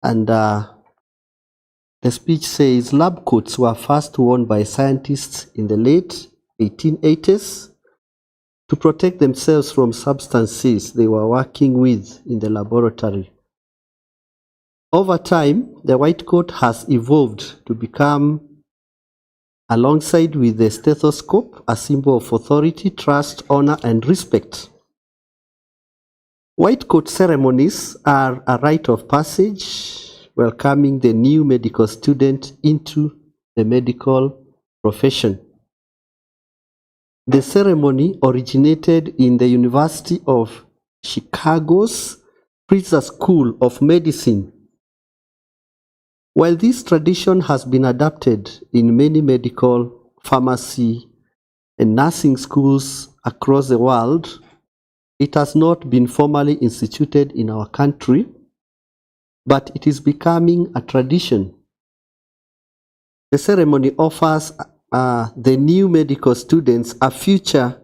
And the speech says, lab coats were first worn by scientists in the late 1880s to protect themselves from substances they were working with in the laboratory. Over time, the white coat has evolved to become, alongside with the stethoscope, a symbol of authority, trust, honor, and respect. White coat ceremonies are a rite of passage welcoming the new medical student into the medical profession. The ceremony originated in the University of Chicago's Pritzker School of Medicine. While this tradition has been adopted in many medical, pharmacy, and nursing schools across the world, it has not been formally instituted in our country, but it is becoming a tradition. The ceremony offers the new medical students a future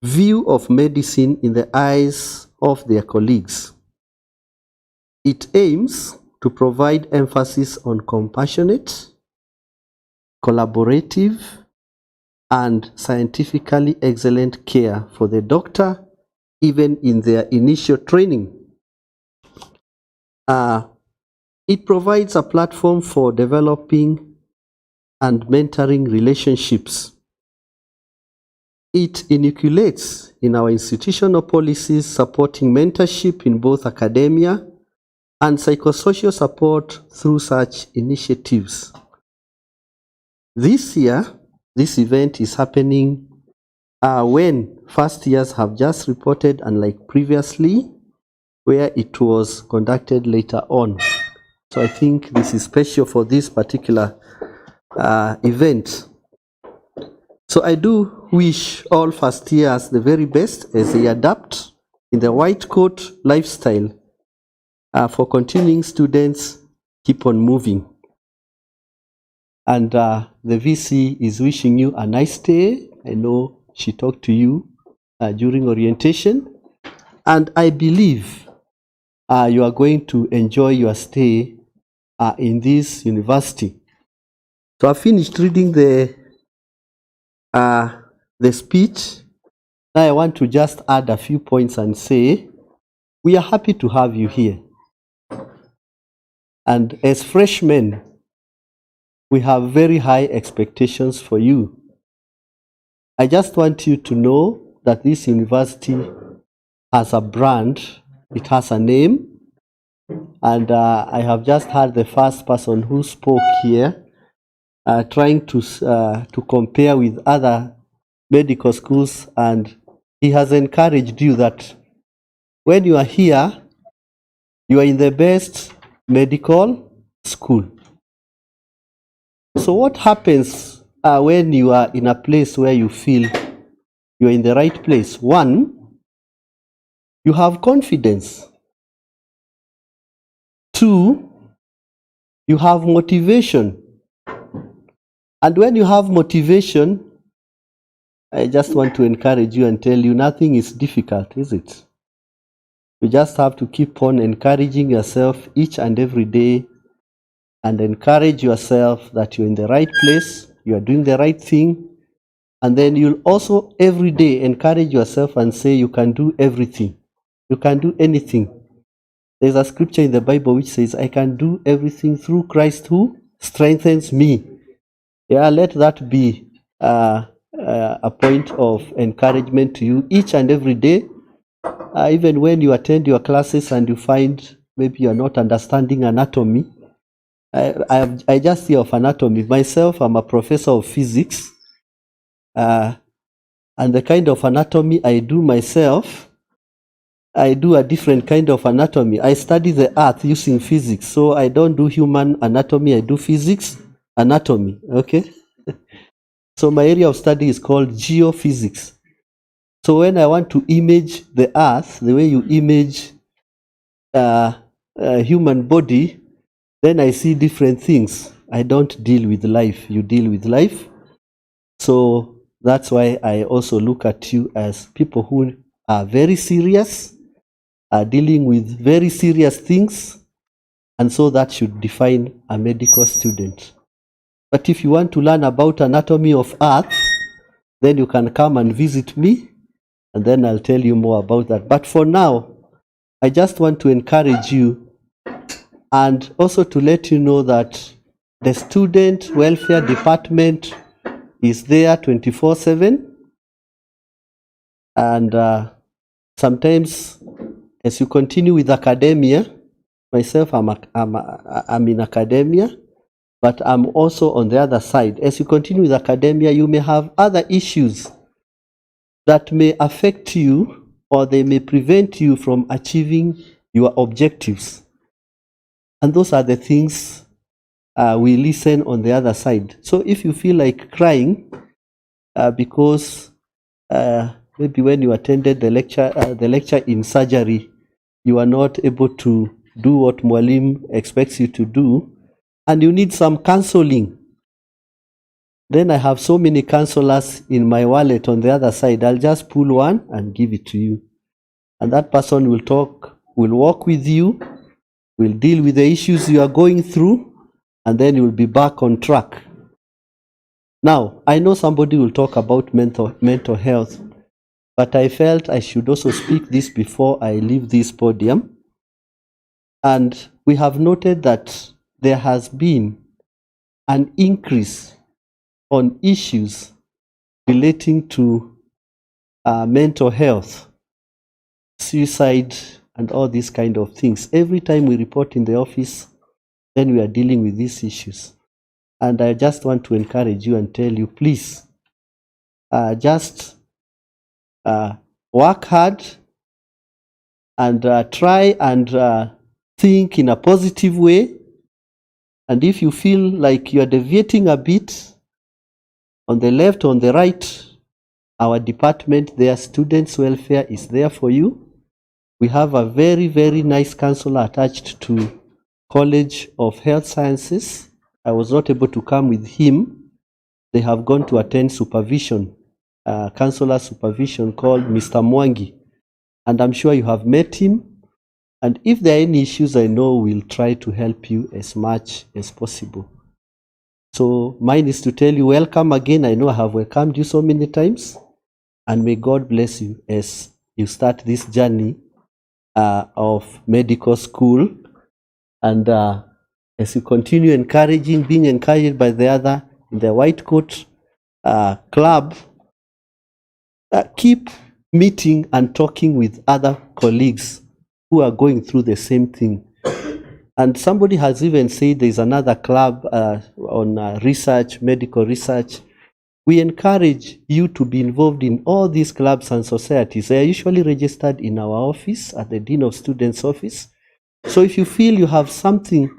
view of medicine in the eyes of their colleagues. It aims to provide emphasis on compassionate, collaborative, and scientifically excellent care for the doctor, even in their initial training. It provides a platform for developing and mentoring relationships. It inculcates in our institutional policies supporting mentorship in both academia and psychosocial support through such initiatives. This year, this event is happening when first years have just reported, unlike previously, where it was conducted later on. So I think this is special for this particular event. So I do wish all first years the very best as they adapt in the white coat lifestyle. For continuing students, keep on moving. And the VC is wishing you a nice day. I know she talked to you during orientation, and I believe you are going to enjoy your stay in this university. So I finished reading the speech. Now I want to just add a few points and say, we are happy to have you here. And as freshmen, we have very high expectations for you. I just want you to know that this university has a brand, it has a name, and I have just heard the first person who spoke here trying to compare with other medical schools, and he has encouraged you that when you are here, you are in the best medical school. So what happens when you are in a place where you feel you are in the right place? One, you have confidence. Two, you have motivation. And when you have motivation, I just want to encourage you and tell you nothing is difficult, is it? You just have to keep on encouraging yourself each and every day, and encourage yourself that you're in the right place, you are doing the right thing, and then you'll also every day encourage yourself and say you can do everything. You can do anything. There's a scripture in the Bible which says, I can do everything through Christ who strengthens me. Yeah, let that be a point of encouragement to you each and every day. Even when you attend your classes and you find maybe you are not understanding anatomy. I just hear of anatomy. Myself, I'm a professor of physics. And the kind of anatomy I do myself, I do a different kind of anatomy. I study the earth using physics. So I don't do human anatomy, I do physics anatomy. Okay? So my area of study is called geophysics. So when I want to image the earth, the way you image a human body, then I see different things. I don't deal with life, you deal with life. So that's why I also look at you as people who are very serious, are dealing with very serious things, and so that should define a medical student. But if you want to learn about anatomy of earth, then you can come and visit me, and then I'll tell you more about that. But for now, I just want to encourage you and also to let you know that the student welfare department is there 24/7. And sometimes as you continue with academia, myself, I'm in academia, but I'm also on the other side. As you continue with academia, you may have other issues that may affect you, or they may prevent you from achieving your objectives. And those are the things we listen on the other side. So if you feel like crying because maybe when you attended the lecture in surgery, you are not able to do what Mwalim expects you to do, and you need some counseling, then I have so many counselors in my wallet on the other side. I'll just pull one and give it to you. And that person will talk, will walk with you, will deal with the issues you are going through, and then you will be back on track. Now, I know somebody will talk about mental health, but I felt I should also speak this before I leave this podium. And we have noted that there has been an increase on issues relating to mental health, suicide, and all these kind of things. Every time we report in the office, then we are dealing with these issues. And I just want to encourage you and tell you, please, just work hard and try and think in a positive way. And if you feel like you are deviating a bit, on the left, on the right, our department, their students' welfare is there for you. We have a very, very nice counselor attached to College of Health Sciences. I was not able to come with him. They have gone to attend supervision, counselor supervision called Mr. Mwangi. And I'm sure you have met him. And if there are any issues, I know we'll try to help you as much as possible. So mine is to tell you welcome again. I know I have welcomed you so many times, and may God bless you as you start this journey of medical school, and as you continue being encouraged by the other in the White Coat Club, keep meeting and talking with other colleagues who are going through the same thing. And somebody has even said there's another club on research, medical research. We encourage you to be involved in all these clubs and societies. They are usually registered in our office, at the Dean of Students' office. So if you feel you have something,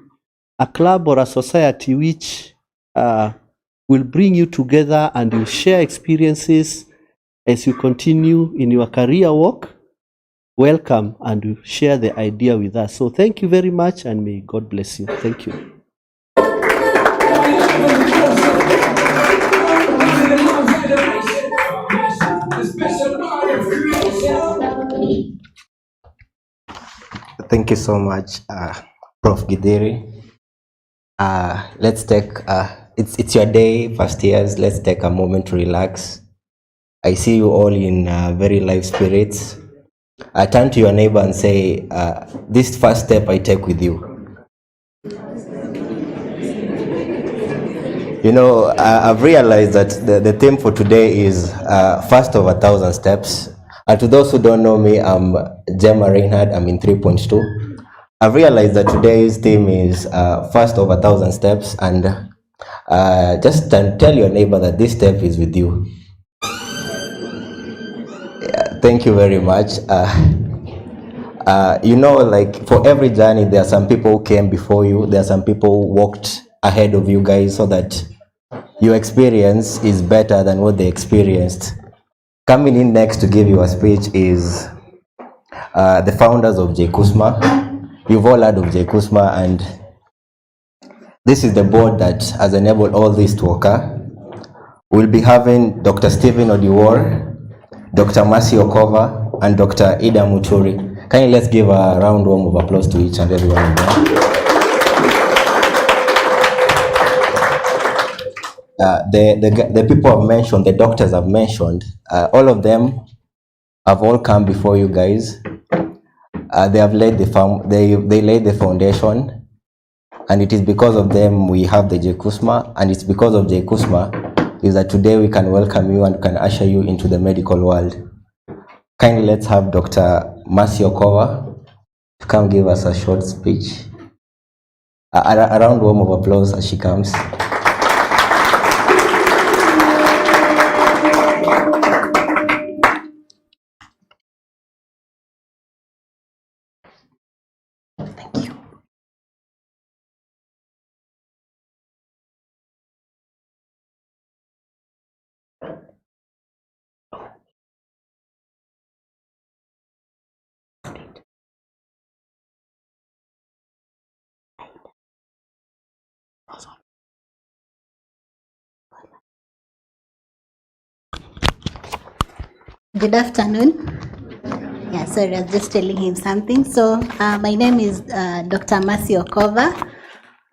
a club or a society which will bring you together and you share experiences as you continue in your career walk, welcome, and you share the idea with us. So thank you very much, and may God bless you. Thank you. Thank you so much, Prof. Gideri. Let's take, it's your day, first years. Let's take a moment to relax. I see you all in very live spirits. Turn to your neighbor and say, this first step I take with you. You know, I've realized that the theme for today is first of 1,000 steps. And to those who don't know me, I'm Gemma Reinhardt, I'm in 3.2. I've realized that today's theme is first of 1,000 steps, and just tell your neighbor that this step is with you. Thank you very much. You know, like for every journey, there are some people who came before you. There are some people who walked ahead of you guys so that your experience is better than what they experienced. Coming in next to give you a speech is the founders of Jkusma. You've all heard of Jkusma, and this is the board that has enabled all this to occur. We'll be having Dr. Stephen Odiwar, Dr. Mercy Okova, and Dr. Ida Muturi. Can you let's give a round warm of applause to each and every one of them. The people I've mentioned, the doctors I've mentioned, all of them have all come before you guys. They have laid they laid the foundation, and it is because of them we have the Jkusma, and it's because of Jkusma is that today we can welcome you and can usher you into the medical world. Kindly let's have Dr. Mercy Okova. to come give us a short speech. A round warm of applause as she comes. Good afternoon. Yeah, sorry, I was just telling him something. So my name is Dr. Mercy Okova.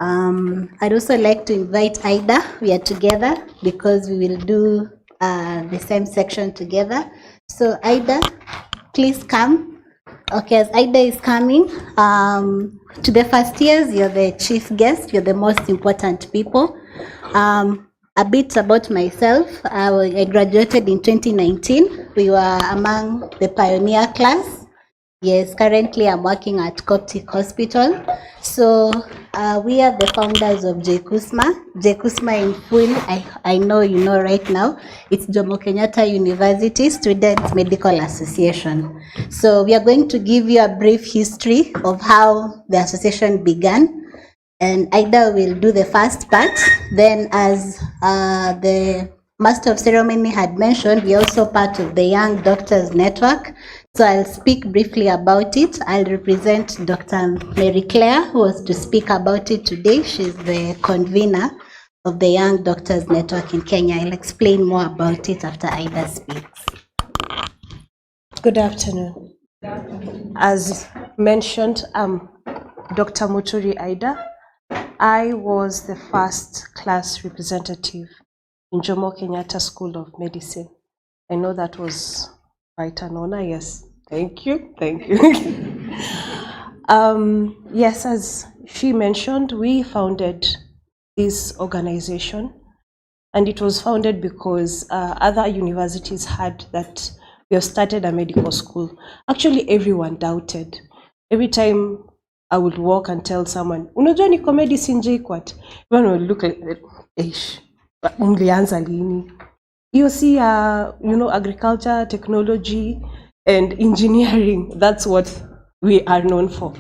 I'd also like to invite Ida. We are together because we will do the same section together. So Ida, please come. Okay, as Ida is coming, to the first years, you're the chief guest. You're the most important people. A bit about myself. I graduated in 2019. We were among the pioneer class. Yes, currently I'm working at Coptic Hospital. So we are the founders of Jkusma. Jkusma in full, I know you know right now, it's Jomo Kenyatta University Students Medical Association. So we are going to give you a brief history of how the association began. And Ida will do the first part. Then as the Master of Ceremony had mentioned, we are also part of the Young Doctors Network. So I'll speak briefly about it. I'll represent Dr. Mary Claire, who was to speak about it today. She's the convener of the Young Doctors Network in Kenya. I'll explain more about it after Ida speaks. Good afternoon. As mentioned, I'm Dr. Muturi Ida. I was the first class representative in Jomo Kenyatta School of Medicine. I know that was quite an honor. Yes, thank you, thank you. Yes, as she mentioned, we founded this organization, and it was founded because other universities had that we have started a medical school. Actually, everyone doubted. Every time I would walk and tell someone, unajua niko medicine JKUAT, everyone would look like, ish, mlianza lini? You see, agriculture, technology, and engineering. That's what we are known for.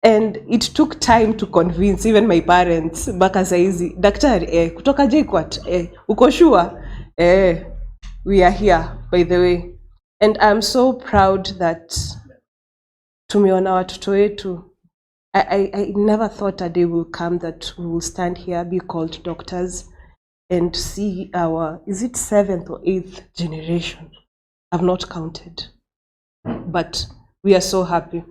And it took time to convince even my parents, mpaka saizi, daktari, kutoka JKUAT, uko sure? We are here, by the way. And I'm so proud that tumeona watoto wetu. I never thought a day will come that we will stand here, be called doctors, and see our, is it 7th or 8th generation? I've not counted, but we are so happy.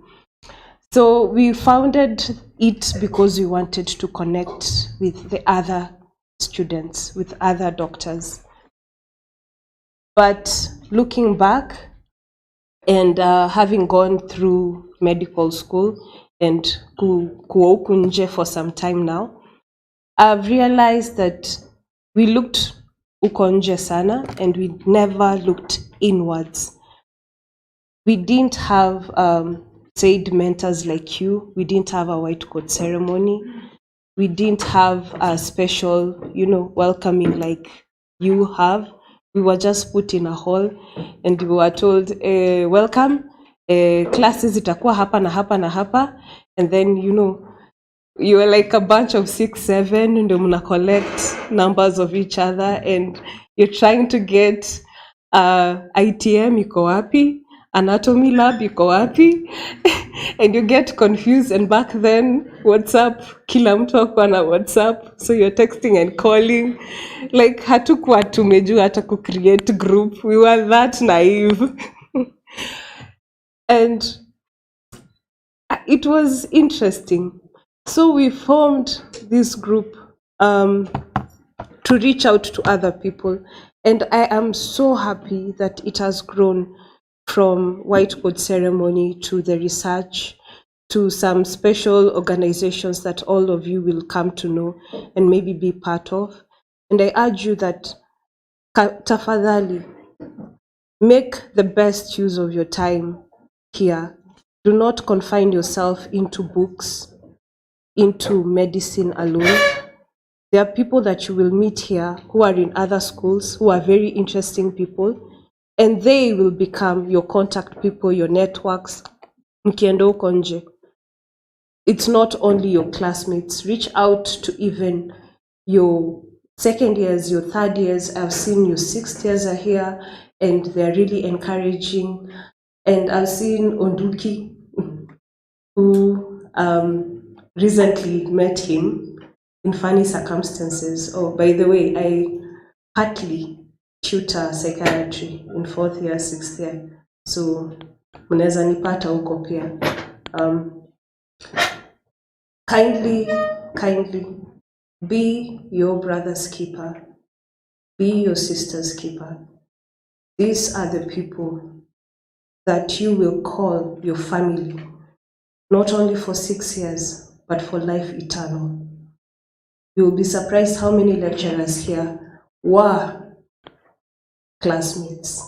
So we founded it because we wanted to connect with the other students, with other doctors. But looking back and having gone through medical school and kuwa huku nje for some time now, I've realized that we looked uko nje sana and we never looked inwards. We didn't have said mentors like you. We didn't have a white coat ceremony. We didn't have a special, welcoming like you have. We were just put in a hall and we were told, welcome, classes itakuwa hapa na hapa na hapa. And then, you were like a bunch of 6, 7, and you collect numbers of each other, and you're trying to get ITM iko wapi, anatomy lab iko wapi, and you get confused. And back then, WhatsApp, kila mtu hakuwa na WhatsApp, so you're texting and calling. Like hatukuwa tumejua hata ku create group. We were that naive. And it was interesting. So we formed this group to reach out to other people. And I am so happy that it has grown from white coat ceremony to the research to some special organizations that all of you will come to know and maybe be part of. And I urge you that tafadhali, make the best use of your time here. Do not confine yourself into books, into medicine alone. There are people that you will meet here who are in other schools, who are very interesting people, and they will become your contact people, your networks. Mkienda huko nje. It's not only your classmates. Reach out to even your second years, your third years. I've seen your sixth years are here, and they're really encouraging. And I've seen Onduki, who recently met him in funny circumstances. Oh, by the way, I partly tutor psychiatry in 4th year, 6th year. So, mnaweza nipata huko pia. Kindly be your brother's keeper. Be your sister's keeper. These are the people that you will call your family, not only for 6 years, but for life eternal. You will be surprised how many lecturers here were classmates,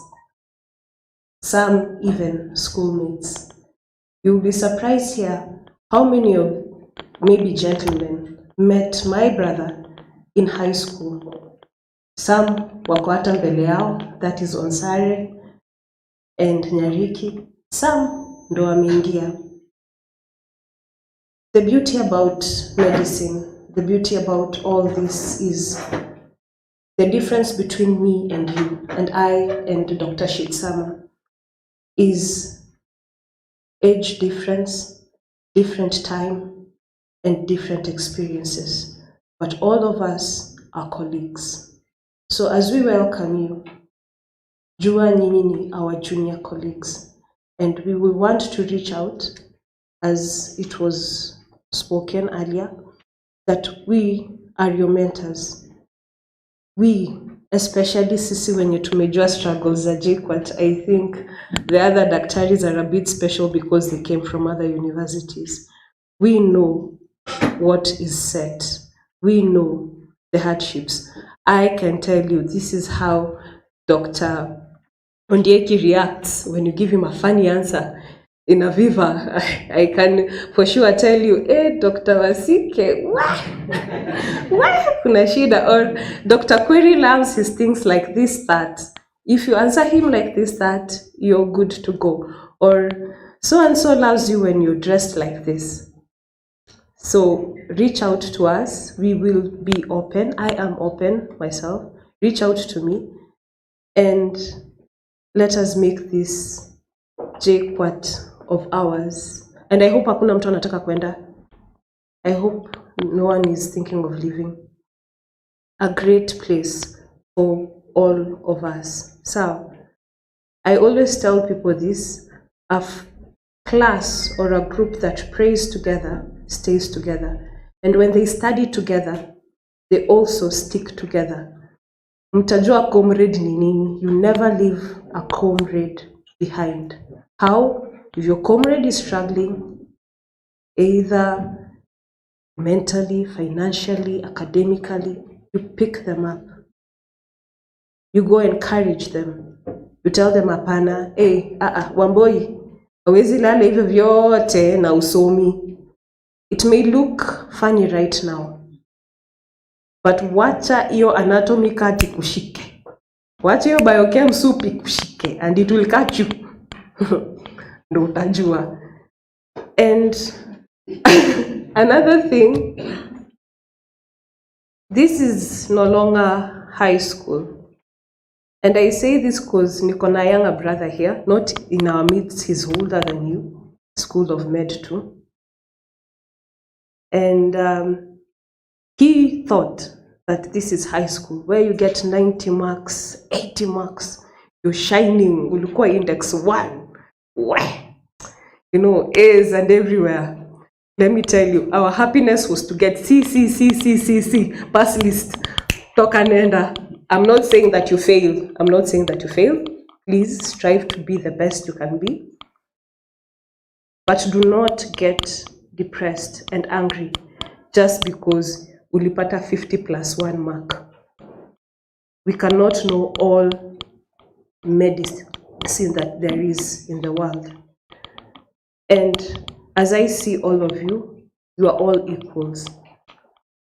some even schoolmates. You will be surprised here how many of maybe gentlemen met my brother in high school. Some wako hata mbele yao, that is Onsare and Nyariki. Some ndo wameingia. The beauty about medicine, the beauty about all this is the difference between me and you, and I and Dr. Jkusma, is age difference, different time, and different experiences. But all of us are colleagues. So as we welcome you, jua nyinyi ni our junior colleagues, and we will want to reach out, as it was spoken earlier, that we are your mentors. We, especially sisi wenye tumejua struggles za JKUAT, I think the other daktaris are a bit special because they came from other universities. We know what is set. We know the hardships. I can tell you, this is how Dr. Ondieki reacts when you give him a funny answer. In Aviva, I can for sure tell you, Dr. Wasike, why kuna shida? Or Dr. Query loves his things like this, that. If you answer him like this, that, you're good to go. Or so-and-so loves you when you're dressed like this. So reach out to us. We will be open. I am open myself. Reach out to me. And let us make this JKUAT of ours. And I hope hakuna mtu anataka kwenda. I hope no one is thinking of leaving. A great place for all of us. So, I always tell people this, a class or a group that prays together stays together. And when they study together, they also stick together. Mtajua comrade ni nini. You never leave a comrade behind. How? If your comrade is struggling, either mentally, financially, academically, you pick them up. You go encourage them. You tell them hapana, Wamboi, hawezi lala hivyo vyote na usomi. It may look funny right now, but wacha iyo anatomy card ikushike. Wacha iyo biochem soup ikushike, and it will catch you. Ndo utajua. And another thing, this is no longer high school. And I say this because niko na younger brother here, not in our midst, he's older than you, School of Med too. And he thought that this is high school, where you get 90 marks, 80 marks, you're shining, ulikuwa index 1. You know, A's and everywhere. Let me tell you, our happiness was to get C, pass list, toka nenda. I'm not saying that you fail. I'm not saying that you fail. Please strive to be the best you can be. But do not get depressed and angry just because ulipata 50+1 mark. We cannot know all medicine that there is in the world. And as I see all of you, you are all equals.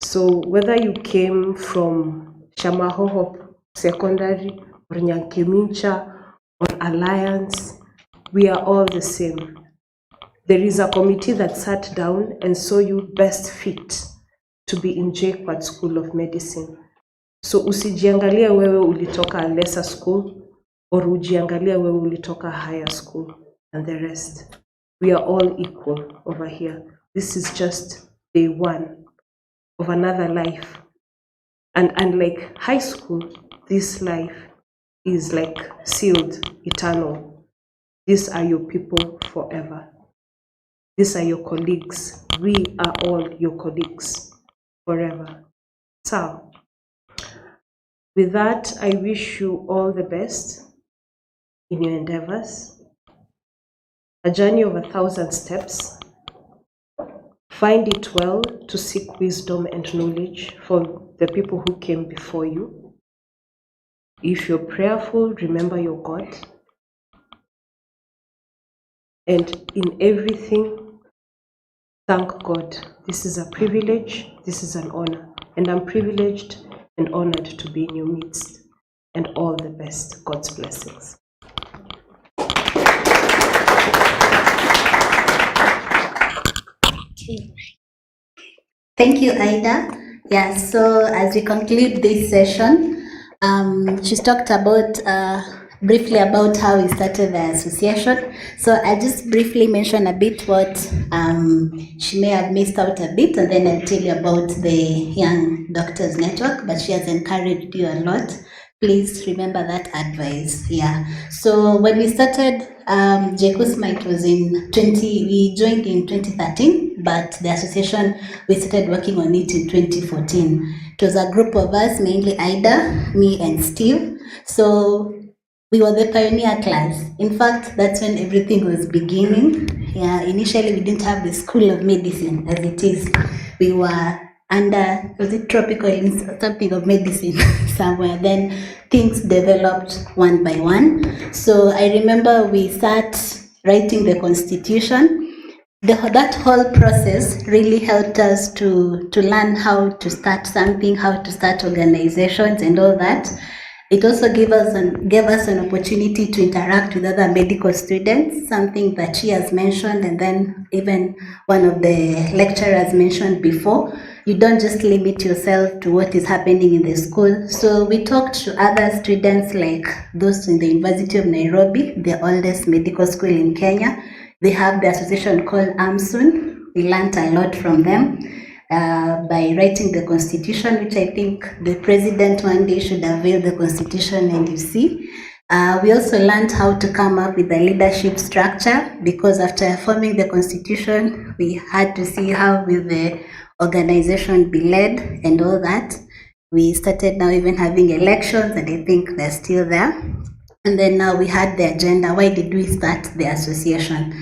So whether you came from Shamahoho Secondary or Nyankemincha or Alliance, we are all the same. There is a committee that sat down and saw you best fit to be in JKUAT School of Medicine. So usijiangalia wewe ulitoka a lesser school or ujiangalia wewe ulitoka higher school and the rest. We are all equal over here. This is just day one of another life. And unlike high school, this life is like sealed, eternal. These are your people forever. These are your colleagues. We are all your colleagues forever. So, with that, I wish you all the best in your endeavors. A journey of 1,000 steps. Find it well to seek wisdom and knowledge from the people who came before you. If you're prayerful, remember your God. And in everything, thank God. This is a privilege, this is an honor. And I'm privileged and honored to be in your midst. And all the best. God's blessings. Thank you, Ida. Yeah, so as we conclude this session, she's talked about briefly about how we started the association. So I'll just briefly mention a bit what she may have missed out a bit, and then I'll tell you about the Young Doctors Network, but she has encouraged you a lot. Please remember that advice. Yeah. So when we started Jkusma, it was we joined in 2013, but the association, we started working on it in 2014. It was a group of us, mainly Ida, me and Steve. So we were the pioneer class. In fact, that's when everything was beginning. Yeah, initially we didn't have the School of Medicine as it is. We were under, was it tropical, something of medicine somewhere. Then things developed one by one. So I remember we sat writing the constitution. That whole process really helped us to learn how to start something, how to start organizations and all that. It also gave us an opportunity to interact with other medical students, something that she has mentioned, and then even one of the lecturers mentioned before. You don't just limit yourself to what is happening in the school. So we talked to other students like those in the University of Nairobi, the oldest medical school in Kenya. They have the association called AMSUN. We learned a lot from them. By writing the constitution, which I think the president one day should avail the constitution and you see. We also learned how to come up with a leadership structure, because after forming the constitution, we had to see how will the organization be led and all that. We started now even having elections, and I think they're still there. And then now we had the agenda. Why did we start the association?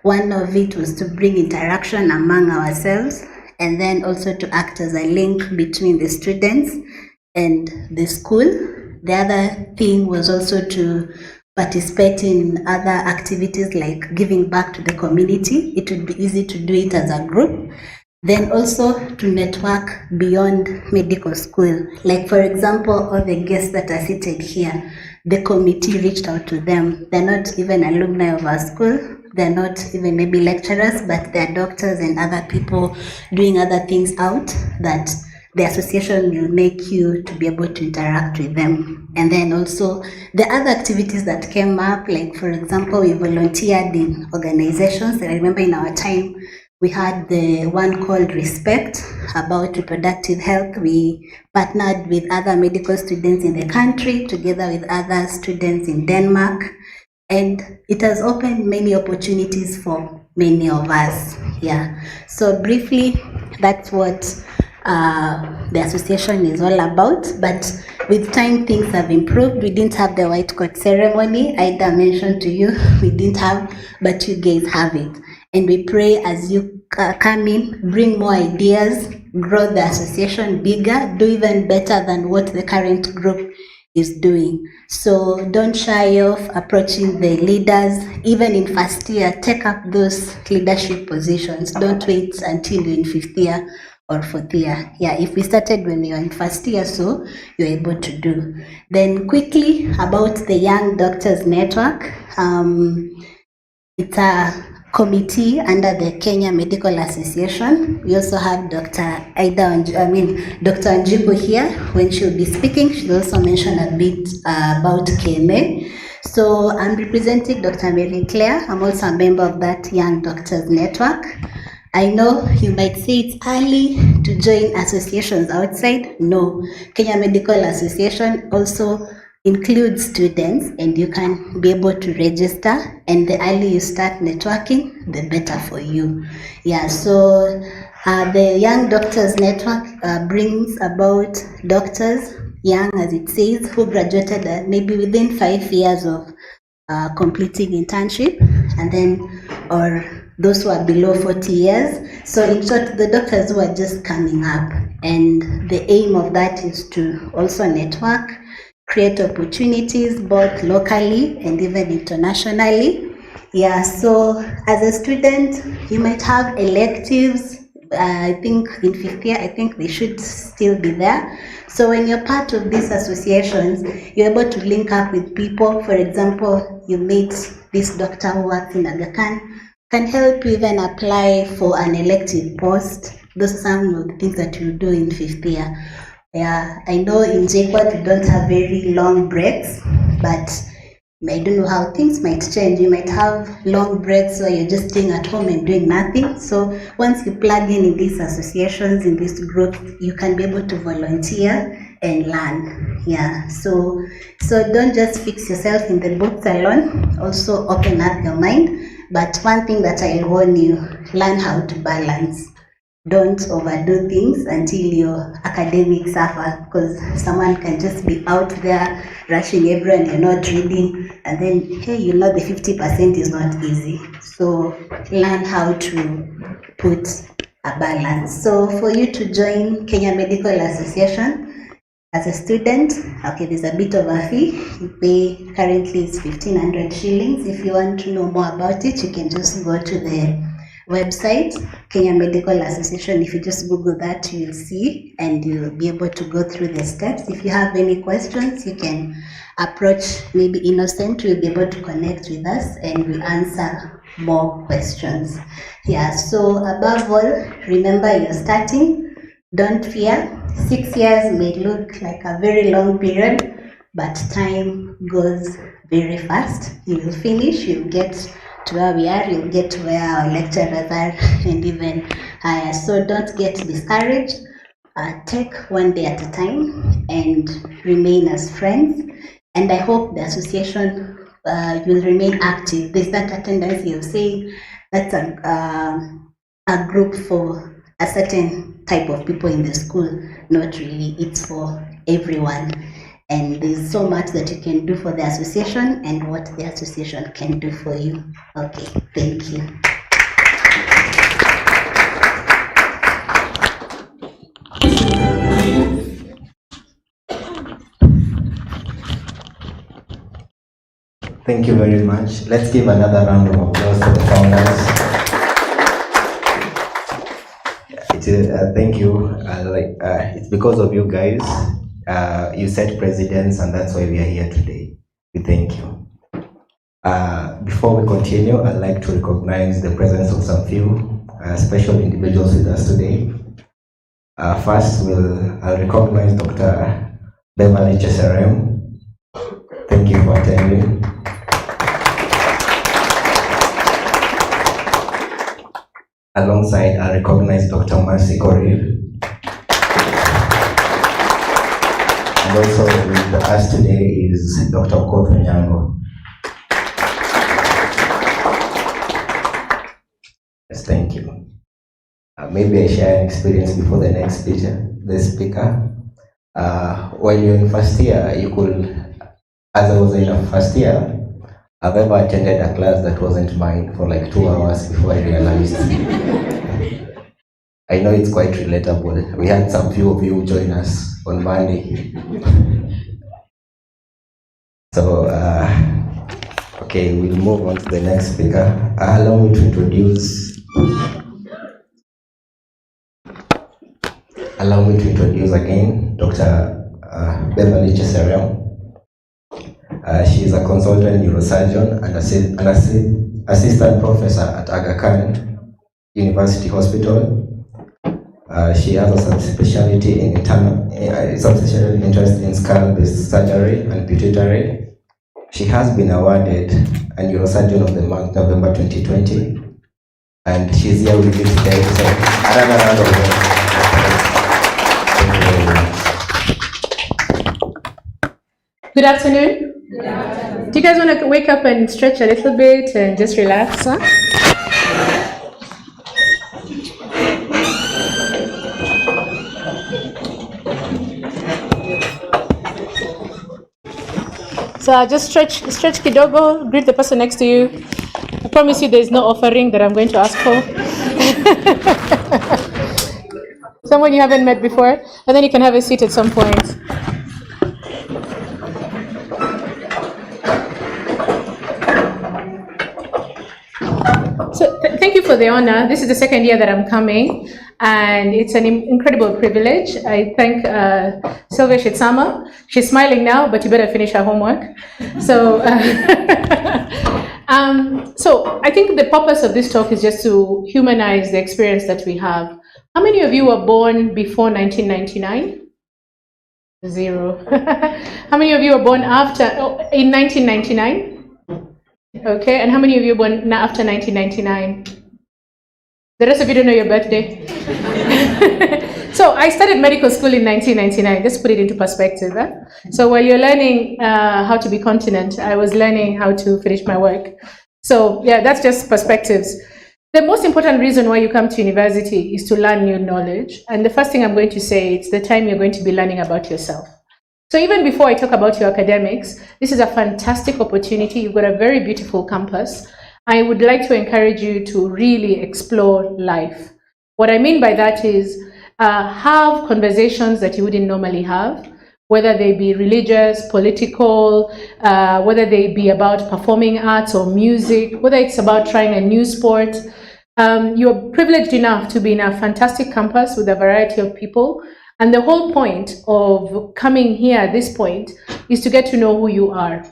One of it was to bring interaction among ourselves, and then also to act as a link between the students and the school. The other thing was also to participate in other activities like giving back to the community. It would be easy to do it as a group. Then also to network beyond medical school. Like for example, all the guests that are seated here, the committee reached out to them. They're not even alumni of our school. They're not even maybe lecturers, but they're doctors and other people doing other things out that the association will make you to be able to interact with them. And then also the other activities that came up, like for example, we volunteered in organizations. I remember in our time, we had the one called Respect about reproductive health. We partnered with other medical students in the country together with other students in Denmark. And it has opened many opportunities for many of us. Yeah. So briefly, that's what the association is all about. But with time, things have improved. We didn't have the white coat ceremony. Ida mentioned to you, we didn't have, but you guys have it. And we pray as you come in, bring more ideas, grow the association bigger, do even better than what the current group is doing. So don't shy off approaching the leaders. Even in first year, take up those leadership positions. Don't wait until you're in fifth year or fourth year. Yeah, if we started when you're in first year, so you're able to do. Then quickly about the Young Doctors Network. It's a committee under the Kenya Medical Association. We also have Dr. Dr. Njibu here. When she'll be speaking, she'll also mention a bit about KMA. So I'm representing Dr. Mary Claire. I'm also a member of that Young Doctors Network. I know you might say it's early to join associations outside. No, Kenya Medical Association also includes students, and you can be able to register, and the earlier you start networking, the better for you. Yeah, so the Young Doctors Network brings about doctors, young as it says, who graduated maybe within 5 years of completing internship, and then, or those who are below 40 years. So in short, the doctors who are just coming up, and the aim of that is to also network, create opportunities both locally and even internationally. Yeah, so as a student, you might have electives. I think in fifth year, I think they should still be there. So when you're part of these associations, you're able to link up with people. For example, you meet this doctor who works in Aga Khan, can help you even apply for an elective post. Those are some of the things that you do in fifth year. Yeah, I know in JKUAT we don't have very long breaks, but I don't know how things might change. You might have long breaks where you're just staying at home and doing nothing. So once you plug in these associations, in this group, you can be able to volunteer and learn. Yeah, so don't just fix yourself in the books alone. Also open up your mind. But one thing that I'll warn you, learn how to balance. Don't overdo things until your academics suffer, because someone can just be out there rushing everyone, you're not reading, and then, hey, you know the 50% is not easy. So learn how to put a balance. So for you to join Kenya Medical Association, as a student, okay, there's a bit of a fee. You pay, currently it's 1,500 shillings. If you want to know more about it, you can just go to the website, Kenya Medical Association. If you just Google that, you'll see, and you'll be able to go through the steps. If you have any questions, you can approach maybe Innocent. We'll be able to connect with us and we'll answer more questions. Yeah, so above all, remember you're starting. Don't fear. 6 years may look like a very long period, but time goes very fast. You will finish, you'll get to where we are, you'll get to where our lecturers are, and even higher. So don't get discouraged. Take one day at a time and remain as friends. And I hope the association will remain active. There's that tendency of saying that's a group for a certain type of people in the school. Not really, it's for everyone. And there's so much that you can do for the association and what the association can do for you. Okay, thank you. Thank you very much. Let's give another round of applause to the founders. Thank you. It's because of you guys. You set precedents, and that's why we are here today. We thank you. Before we continue, I'd like to recognize the presence of some few special individuals with us today. First, I'll recognize Dr. Beverly Cheserem. Thank you for attending. Alongside, I recognize Dr. Mercy Korir. And also with us today is Dr. Okoth Nyango. Yes, thank you. Maybe I share an experience before the next speaker. While you're in first year, you could, as I was in a first year, I've ever attended a class that wasn't mine for like 2 hours before I realized. I know it's quite relatable. We had some few of you join us on Monday. So, okay, we'll move on to the next speaker. Allow me to introduce again Dr. Beverly Jkusma. She is a consultant neurosurgeon and assistant professor at Aga Khan University Hospital. She has a subspecialty in subspecialty interest in skull-based surgery and pituitary. She has been awarded a Neurosurgeon of the Month, November 2020, and she's here with you today. So, another round of applause. Thank you very much. Good afternoon. Good afternoon. Do you guys want to wake up and stretch a little bit and just relax? Huh? So just stretch kidogo, greet the person next to you. I promise you there's no offering that I'm going to ask for. Someone you haven't met before, and then you can have a seat at some point. So thank you for the honor. This is the second year that I'm coming, and it's an incredible privilege. I thank Sylvia Jkusma. She's smiling now, but you better finish her homework. So, so I think the purpose of this talk is just to humanize the experience that we have. How many of you were born before 1999? Zero. How many of you were born after, in 1999? Okay, and how many of you were born after 1999? The rest of you don't know your birthday. So I started medical school in 1999. Let's put it into perspective. So while you're learning how to be continent, I was learning how to finish my work. So yeah, that's just perspectives. The most important reason why you come to university is to learn new knowledge. And the first thing I'm going to say, it's the time you're going to be learning about yourself. So even before I talk about your academics, this is a fantastic opportunity. You've got a very beautiful campus. I would like to encourage you to really explore life. What I mean by that is have conversations that you wouldn't normally have, whether they be religious, political, whether they be about performing arts or music, whether it's about trying a new sport. You're privileged enough to be in a fantastic campus with a variety of people. And the whole point of coming here at this point is to get to know who you are.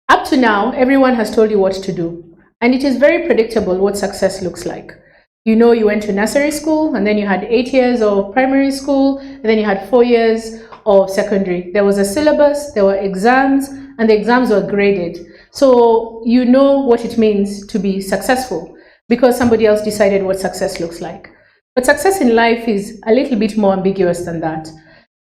Up to now, everyone has told you what to do. And it is very predictable what success looks like. You know, you went to nursery school, and then you had 8 years of primary school, and then you had 4 years of secondary. There was a syllabus, there were exams, and the exams were graded. So you know what it means to be successful because somebody else decided what success looks like. But success in life is a little bit more ambiguous than that.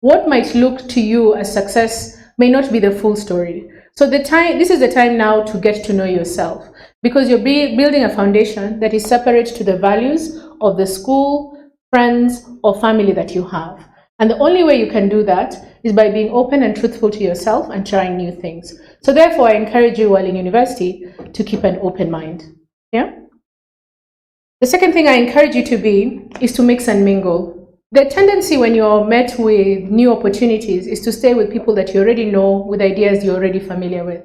What might look to you as success may not be the full story. So this is the time now to get to know yourself, because you're building a foundation that is separate to the values of the school, friends, or family that you have. And the only way you can do that is by being open and truthful to yourself and trying new things. So therefore, I encourage you while in university to keep an open mind. Yeah? The second thing I encourage you to be is to mix and mingle. The tendency when you're met with new opportunities is to stay with people that you already know, with ideas you're already familiar with.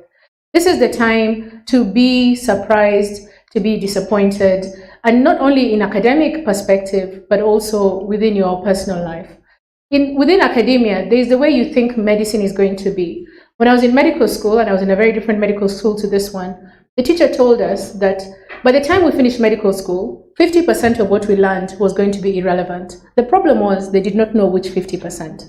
This is the time to be surprised, to be disappointed, and not only in academic perspective, but also within your personal life. Within academia, there's the way you think medicine is going to be. When I was in medical school, and I was in a very different medical school to this one, the teacher told us that by the time we finished medical school, 50% of what we learned was going to be irrelevant. The problem was they did not know which 50%.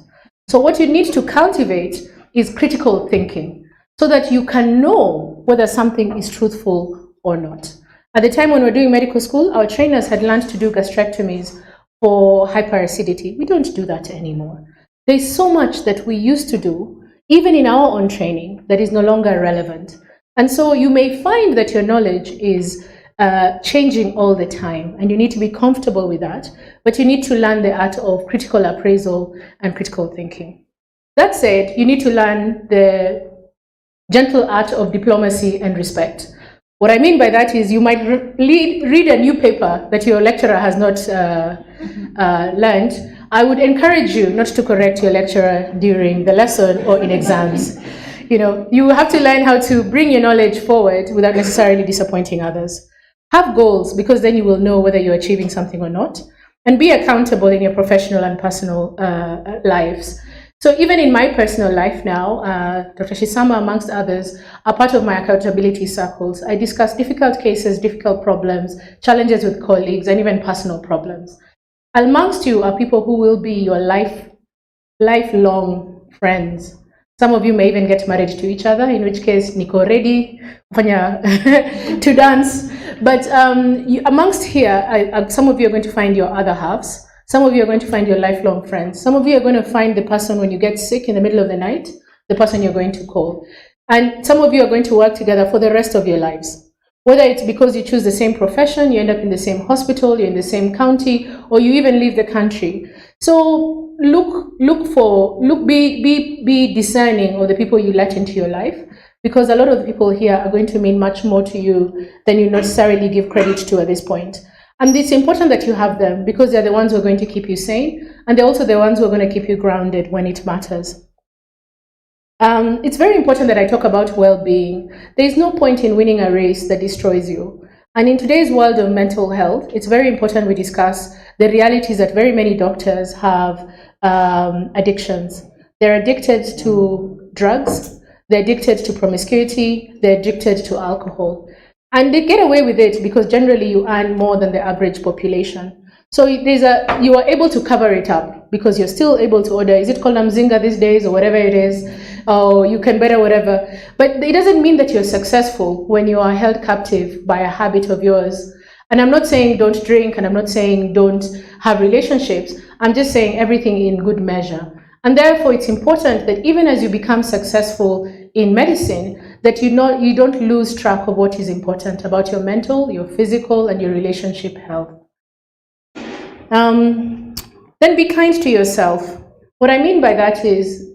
So what you need to cultivate is critical thinking so that you can know whether something is truthful or not. At the time when we were doing medical school, our trainers had learned to do gastrectomies for hyperacidity. We don't do that anymore. There's so much that we used to do, even in our own training, that is no longer relevant. And so you may find that your knowledge is changing all the time, and you need to be comfortable with that, but you need to learn the art of critical appraisal and critical thinking. That said, you need to learn the gentle art of diplomacy and respect. What I mean by that is you might read a new paper that your lecturer has not learned. I would encourage you not to correct your lecturer during the lesson or in exams. you have to learn how to bring your knowledge forward without necessarily disappointing others. Have goals, because then you will know whether you're achieving something or not, and be accountable in your professional and personal lives. So even in my personal life now, Dr. Jkusma, amongst others, are part of my accountability circles. I discuss difficult cases, difficult problems, challenges with colleagues, and even personal problems. Amongst you are people who will be your lifelong friends. Some of you may even get married to each other, in which case, Nico ready to dance. But amongst here, some of you are going to find your other halves. Some of you are going to find your lifelong friends. Some of you are going to find the person when you get sick in the middle of the night, the person you're going to call. And some of you are going to work together for the rest of your lives. Whether it's because you choose the same profession, you end up in the same hospital, you're in the same county, or you even leave the country. So be discerning of the people you let into your life, because a lot of the people here are going to mean much more to you than you necessarily give credit to at this point. And it's important that you have them, because they're the ones who are going to keep you sane, and they're also the ones who are going to keep you grounded when it matters. It's very important that I talk about well-being. There is no point in winning a race that destroys you. And in today's world of mental health, it's very important we discuss the realities that very many doctors have addictions. They're addicted to drugs, they're addicted to promiscuity, they're addicted to alcohol. And they get away with it because generally you earn more than the average population. So you are able to cover it up because you're still able to order, is it called Mzinga these days or whatever it is, or you can better whatever. But it doesn't mean that you're successful when you are held captive by a habit of yours. And I'm not saying don't drink, and I'm not saying don't have relationships. I'm just saying everything in good measure. And therefore, it's important that even as you become successful in medicine, that you don't lose track of what is important about your mental, your physical, and your relationship health. Then be kind to yourself. What I mean by that is,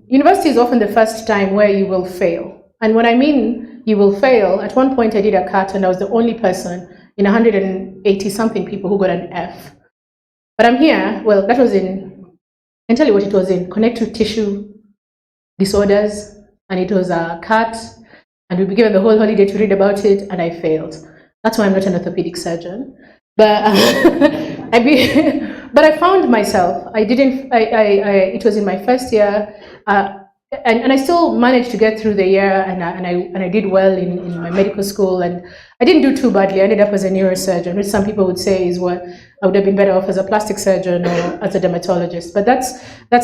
university is often the first time where you will fail. And when I mean you will fail, at one point I did a cut and I was the only person in 180 something people who got an F. But I'm here, well, that was in, I can tell you what it was in, connective tissue disorders, and it was a cut, and we'd be given the whole holiday to read about it, and I failed. That's why I'm not an orthopedic surgeon. But but I found myself. It was in my first year, and I still managed to get through the year, and I did well in my medical school, and I didn't do too badly. I ended up as a neurosurgeon, which some people would say is what I would have been better off as a plastic surgeon or as a dermatologist. But that's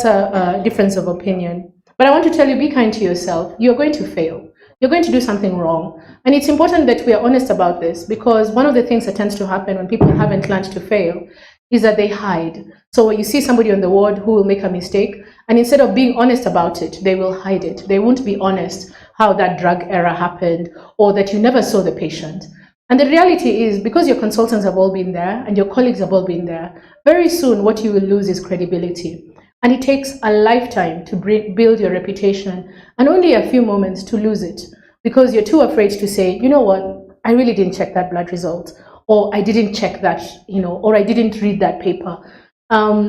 a difference of opinion. But I want to tell you, be kind to yourself. You're going to fail. You're going to do something wrong. And it's important that we are honest about this, because one of the things that tends to happen when people haven't learned to fail is that they hide. So you see somebody on the ward who will make a mistake, and instead of being honest about it, they will hide it. They won't be honest how that drug error happened, or that you never saw the patient. And the reality is, because your consultants have all been there and your colleagues have all been there, very soon what you will lose is credibility. And it takes a lifetime to build your reputation, and only a few moments to lose it, because you're too afraid to say, you know what, I really didn't check that blood result, or I didn't check that, or I didn't read that paper.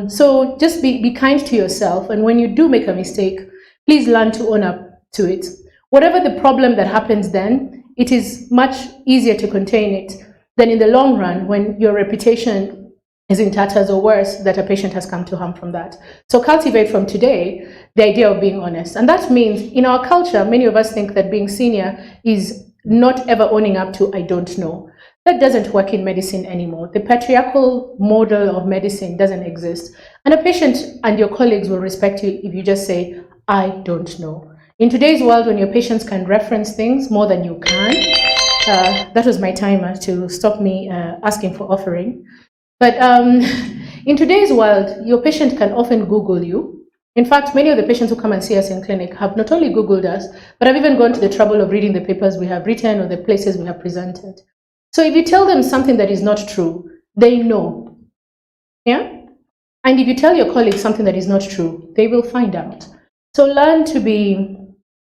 So just be kind to yourself, and when you do make a mistake, please learn to own up to it. Whatever the problem that happens then, it is much easier to contain it than in the long run when your reputation is in tatters, or worse, that a patient has come to harm from that. So cultivate from today the idea of being honest. And that means in our culture, many of us think that being senior is not ever owning up to I don't know. That doesn't work in medicine anymore. The patriarchal model of medicine doesn't exist. And a patient and your colleagues will respect you if you just say, I don't know. In today's world, when your patients can reference things more than you can, that was my timer to stop me asking for offering. But in today's world, your patient can often Google you. In fact, many of the patients who come and see us in clinic have not only Googled us, but have even gone to the trouble of reading the papers we have written or the places we have presented. So if you tell them something that is not true, they know. Yeah? And if you tell your colleagues something that is not true, they will find out. So learn to be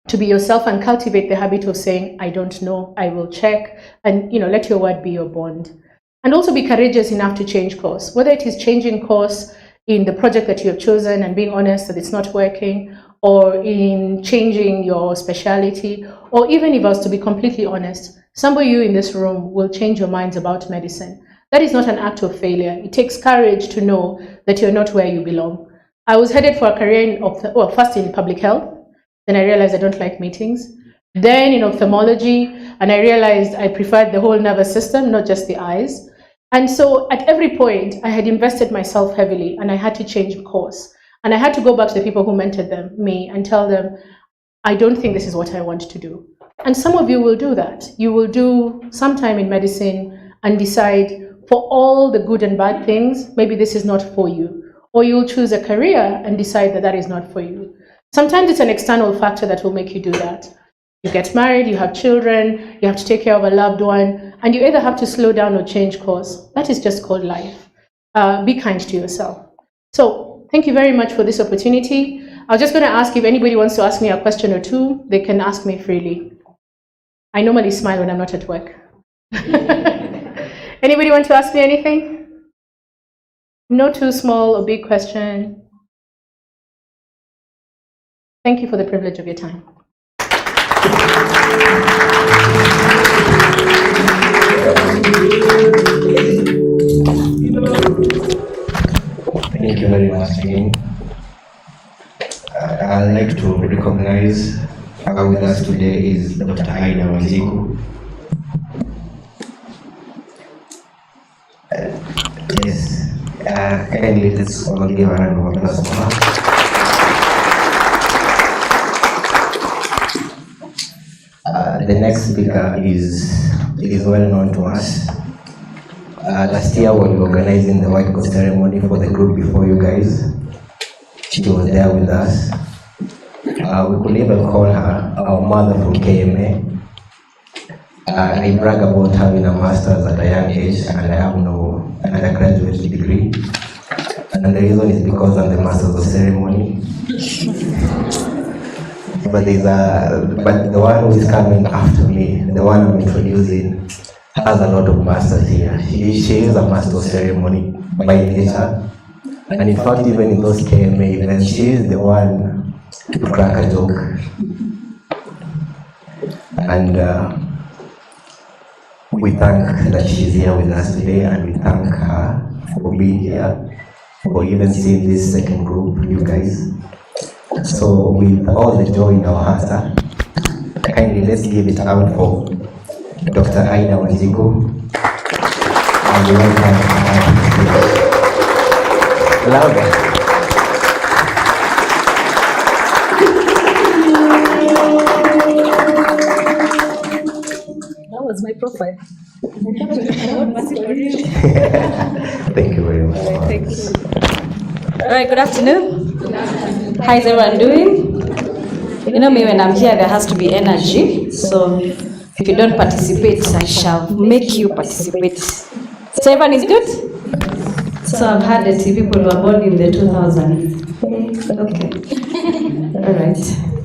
yourself and cultivate the habit of saying, I don't know, I will check, and let your word be your bond. And also be courageous enough to change course, whether it is changing course in the project that you have chosen and being honest that it's not working, or in changing your specialty, or even if I was to be completely honest, some of you in this room will change your minds about medicine. That is not an act of failure. It takes courage to know that you're not where you belong. I was headed for a career in, first in public health, then I realized I don't like meetings. Then in ophthalmology, and I realized I preferred the whole nervous system, not just the eyes. And so at every point, I had invested myself heavily and I had to change course. And I had to go back to the people who mentored me and tell them, I don't think this is what I want to do. And some of you will do that. You will do some time in medicine and decide for all the good and bad things, maybe this is not for you. Or you'll choose a career and decide that that is not for you. Sometimes it's an external factor that will make you do that. You get married, you have children, you have to take care of a loved one, and you either have to slow down or change course. That is just called life. Be kind to yourself. So thank you very much for this opportunity. I was just going to ask if anybody wants to ask me a question or two, they can ask me freely. I normally smile when I'm not at work. Anybody want to ask me anything? No too small or big question. Thank you for the privilege of your time. Thank you very much again. I'd like to recognize with us today is Dr. Aida Wanjiku. Yes, kindly let's all give a round of applause for her. The next speaker is well known to us. Last year when we were organizing the white coat ceremony for the group before you guys, she was there with us. We could even call her our mother from KMA. I brag about having a master's at a young age and I have no undergraduate degree. And the reason is because I'm the master of ceremony. But the one who is coming after me, the one I'm introducing, has a lot of masters here. She is a master of ceremony by nature. And in fact, even in those KMA events, she is the one to crack a joke. And we thank that she's here with us today, and we thank her for being here, for even seeing this second group, you guys. So with all the joy in our hearts, kindly let's give it out for Dr. Aida Wanjiku. And we welcome her. Louder. That was my profile. Thank you very much. Thank you. All right, good afternoon. How is everyone doing? You know me, when I'm here, there has to be energy. So if you don't participate, I shall make you participate. So everyone is good? So I've heard that people were born in the 2000s. Okay. All right.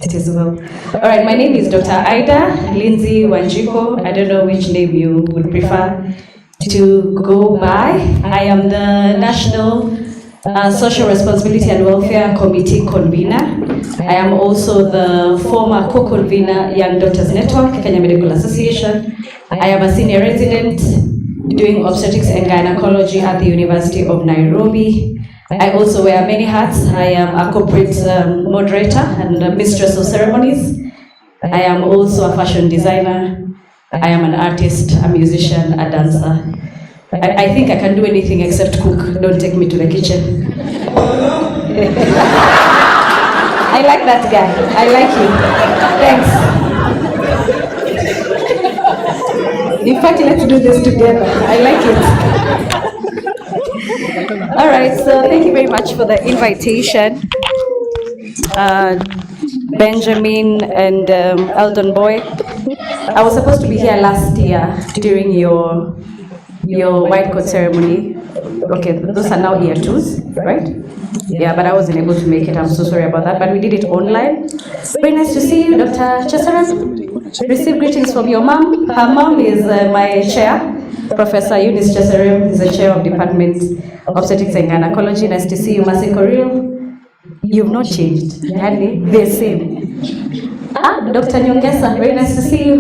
It is well. All right, my name is Dr. Aida Lindsay Wanjiku. I don't know which name you would prefer to go by. I am the National Social Responsibility and Welfare Committee convener. I am also the former co-convener Young Doctors Network, Kenya Medical Association. I am a senior resident doing obstetrics and gynecology at the University of Nairobi. I also wear many hats. I am a corporate moderator and a mistress of ceremonies. I am also a fashion designer. I am an artist, a musician, a dancer. I think I can do anything except cook. Don't take me to the kitchen. I like that guy. I like you. Thanks. In fact, let's do this together. I like it. All right, so thank you very much for the invitation. Benjamin and Eldon Boy. I was supposed to be here last year during your white coat ceremony. Okay, those are now year twos, right? Yeah, but I wasn't able to make it. I'm so sorry about that, but we did it online. Very nice to see you, Dr. Chesaran. Receive greetings from your mom. Her mom is my chair. Professor Eunice Chesaran is the chair of Department of Obstetrics and Gynecology. Nice to see you, Masiko Real. You've not changed. Yani, the same. Dr. Nyongesa, very nice to see you.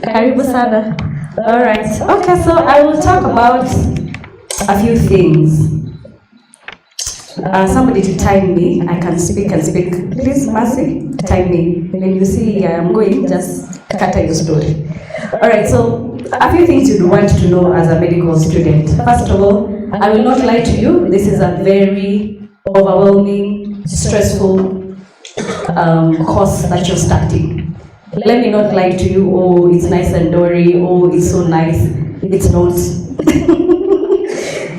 Karibu sana. All right. Okay, so I will talk about a few things. Somebody to time me. I can speak and speak. Please, Mercy, time me. When you see I'm going, just cut your story. All right, so a few things you'd want to know as a medical student. First of all, I will not lie to you. This is a very overwhelming, stressful course that you're starting. Let me not lie to you, oh, it's nice and dory, oh, it's so nice. It's not.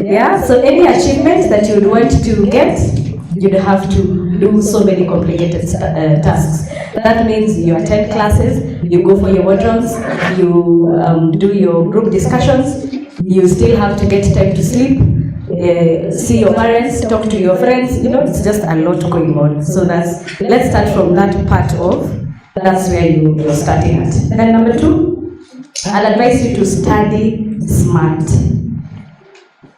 Yeah, so any achievement that you'd want to get, you'd have to do so many complicated tasks. That means you attend classes, you go for your wardrobes, you do your group discussions, you still have to get time to sleep, see your parents, talk to your friends, it's just a lot going on. So let's start from that part of, that's where you're starting at. Then number 2, I'll advise you to study smart.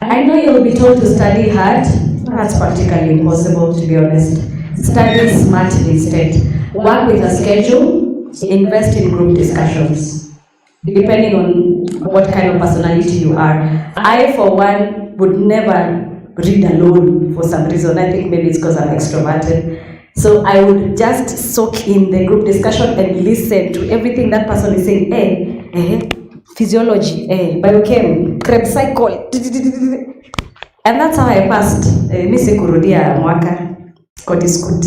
I know you'll be told to study hard. That's practically impossible, to be honest. Study smart instead. Work with a schedule, invest in group discussions, depending on what kind of personality you are. I, for one, would never read alone for some reason. I think maybe it's because I'm extroverted. So I would just soak in the group discussion and listen to everything that person is saying. Physiology, biochem, Krebs cycle, and that's how I passed. Nisikurudia mwaka, God is good.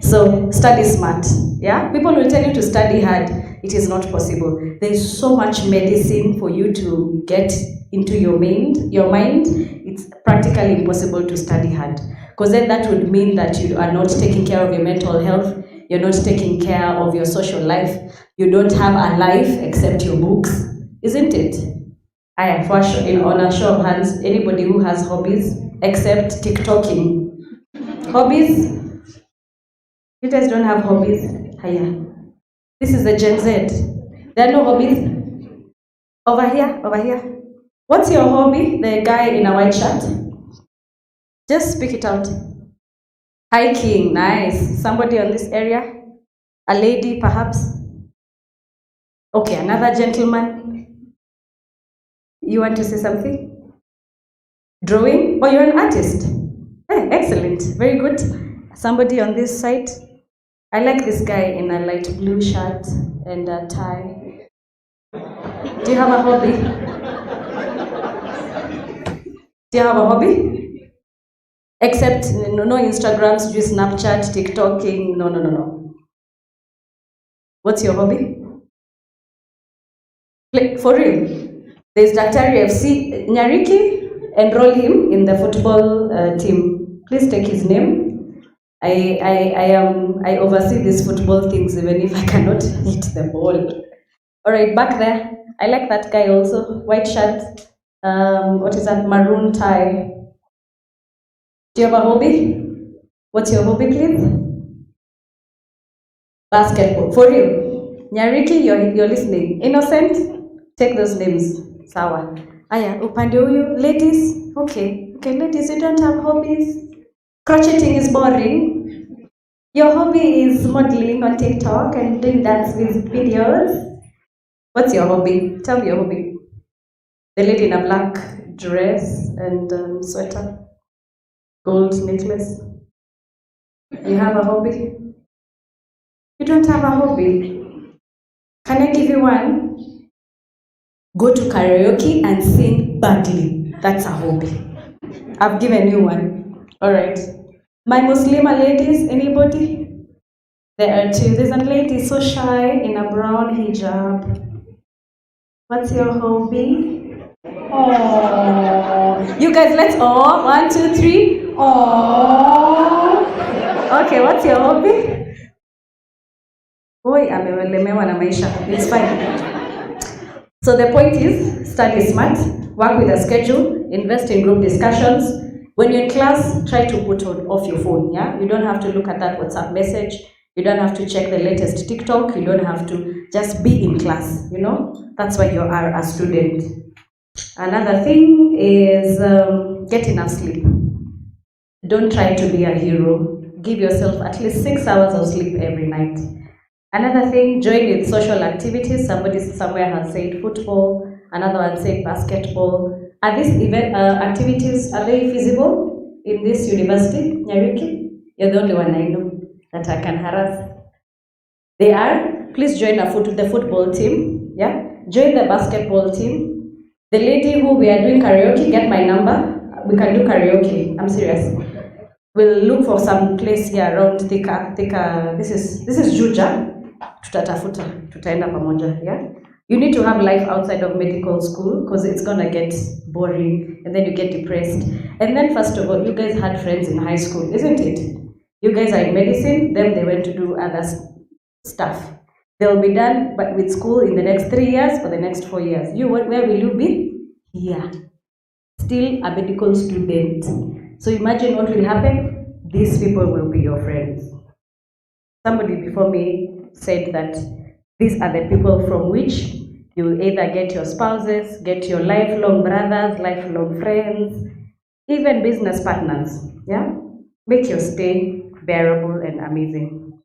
So study smart. Yeah, people will tell you to study hard. It is not possible. There is so much medicine for you to get into your mind. It's practically impossible to study hard, because then that would mean that you are not taking care of your mental health. You're not taking care of your social life. You don't have a life except your books. Isn't it? For sure, on a show of hands, anybody who has hobbies except TikToking. Hobbies? You guys don't have hobbies? Hiya. This is the Gen Z. There are no hobbies? Over here. What's your hobby? The guy in a white shirt? Just speak it out. Hiking, nice. Somebody on this area? A lady, perhaps? Okay, another gentleman. You want to say something? Drawing? Oh, you're an artist. Excellent. Very good. Somebody on this side? I like this guy in a light blue shirt and a tie. Do you have a hobby? Do you have a hobby? Except no Instagrams, just Snapchat, TikToking. No. What's your hobby? For real? There's Daktari FC Nyariki. Enroll him in the football team. Please take his name. I oversee these football things even if I cannot hit the ball. All right, back there. I like that guy also. White shirt. What is that? Maroon tie. Do you have a hobby? What's your hobby, please? Basketball. For real. Nyariki, you're listening. Innocent? Take those names. Sawa. Aya, upande huyu. Ladies? Okay, ladies, you don't have hobbies? Crocheting is boring. Your hobby is modeling on TikTok and doing dance with videos. What's your hobby? Tell me your hobby. The lady in a black dress and sweater. Gold necklace. You have a hobby? You don't have a hobby? Can I give you one? Go to karaoke and sing badly. That's a hobby. I've given you one. All right. My Muslima ladies, anybody? There are 2. There's a lady so shy in a brown hijab. What's your hobby? Oh. You guys, let's 1, 2, 3. Oh. Okay, what's your hobby? Boy, amelemewa na maisha. It's fine. So the point is, study smart, work with a schedule, invest in group discussions. When you're in class, try to put off your phone, yeah? You don't have to look at that WhatsApp message. You don't have to check the latest TikTok. You don't have to just be in class, That's why you are a student. Another thing is get enough sleep. Don't try to be a hero. give yourself at least 6 hours of sleep every night. Another thing, join in social activities. Somebody somewhere has said football, another one said basketball. Are these event activities, are they feasible in this university, Nyariki? You're the only one I know that I can harass. They are. Please join the football team. Yeah, join the basketball team. The lady who we are doing karaoke, get my number. We can do karaoke. I'm serious. We'll look for some place here around Thika. This is Juja. Tutatafuta. Tutaenda pamoja. Yeah. You need to have life outside of medical school because it's gonna get boring and then you get depressed. And then first of all, you guys had friends in high school, isn't it? You guys are in medicine, then they went to do other stuff. They'll be done but with school in the next 3 years or the next 4 years. Where will you be? Here. Still a medical student. So imagine what will happen. These people will be your friends. Somebody before me said that these are the people from which you will either get your spouses, get your lifelong brothers, lifelong friends, even business partners. Yeah? Make your stay bearable and amazing.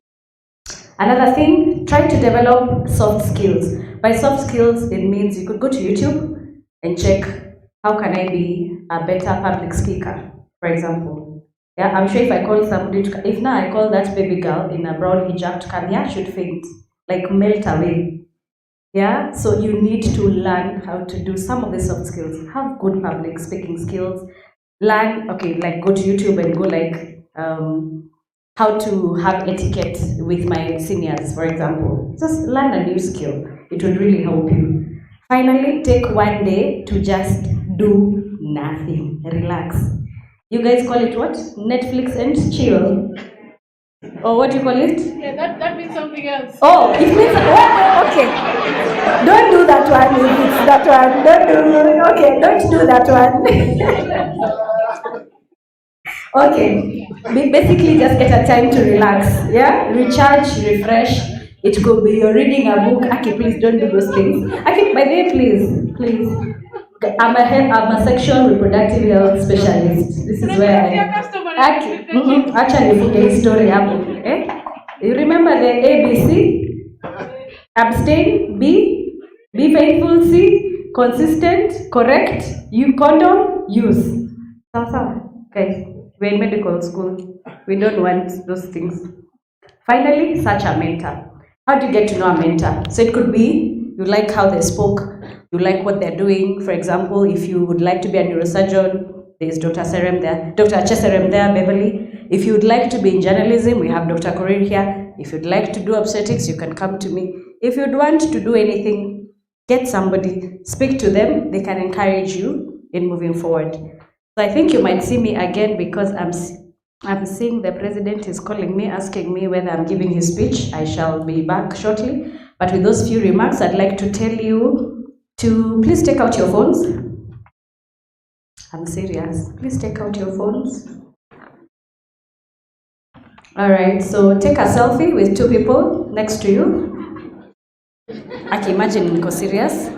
Another thing, try to develop soft skills. By soft skills, it means you could go to YouTube and check, how can I be a better public speaker, for example. Yeah, I'm sure if I call somebody, if now I call that baby girl in a brown hijab to come here, she'd faint, like melt away. Yeah, so you need to learn how to do some of the soft skills. Have good public speaking skills. Learn, okay, like go to YouTube and go like, how to have etiquette with my seniors, for example. Just learn a new skill. It will really help you. Finally, take one day to just do nothing. Relax. You guys call it what? Netflix and chill. Or what do you call it? Yeah, that means something else. Oh, it means, okay. Don't do that one if it's that one. Don't do that one. Okay, basically just get a time to relax, yeah? Recharge, refresh. It could be you're reading a book. Aki, please don't do those things. Aki, by the way, please. I'm a sexual reproductive health specialist. This is where Aki, actually put a story up. You remember the ABC? Abstain, be faithful, C, consistent, correct, you condom, use. Okay. We're in medical school. We don't want those things. Finally, search a mentor. How do you get to know a mentor? So it could be you like how they spoke, you like what they're doing. For example, if you would like to be a neurosurgeon, there's Dr. Serem there, Dr. Cheserem there, Beverly. If you would like to be in journalism, we have Dr. Korir here. If you'd like to do obstetrics, you can come to me. If you'd want to do anything, get somebody, speak to them. They can encourage you in moving forward. So I think you might see me again because I'm seeing the president is calling me, asking me whether I'm giving his speech. I shall be back shortly. But with those few remarks, I'd like to tell you to please take out your phones. I'm serious. Please take out your phones. All right, so take a selfie with 2 people next to you. I can imagine niko serious.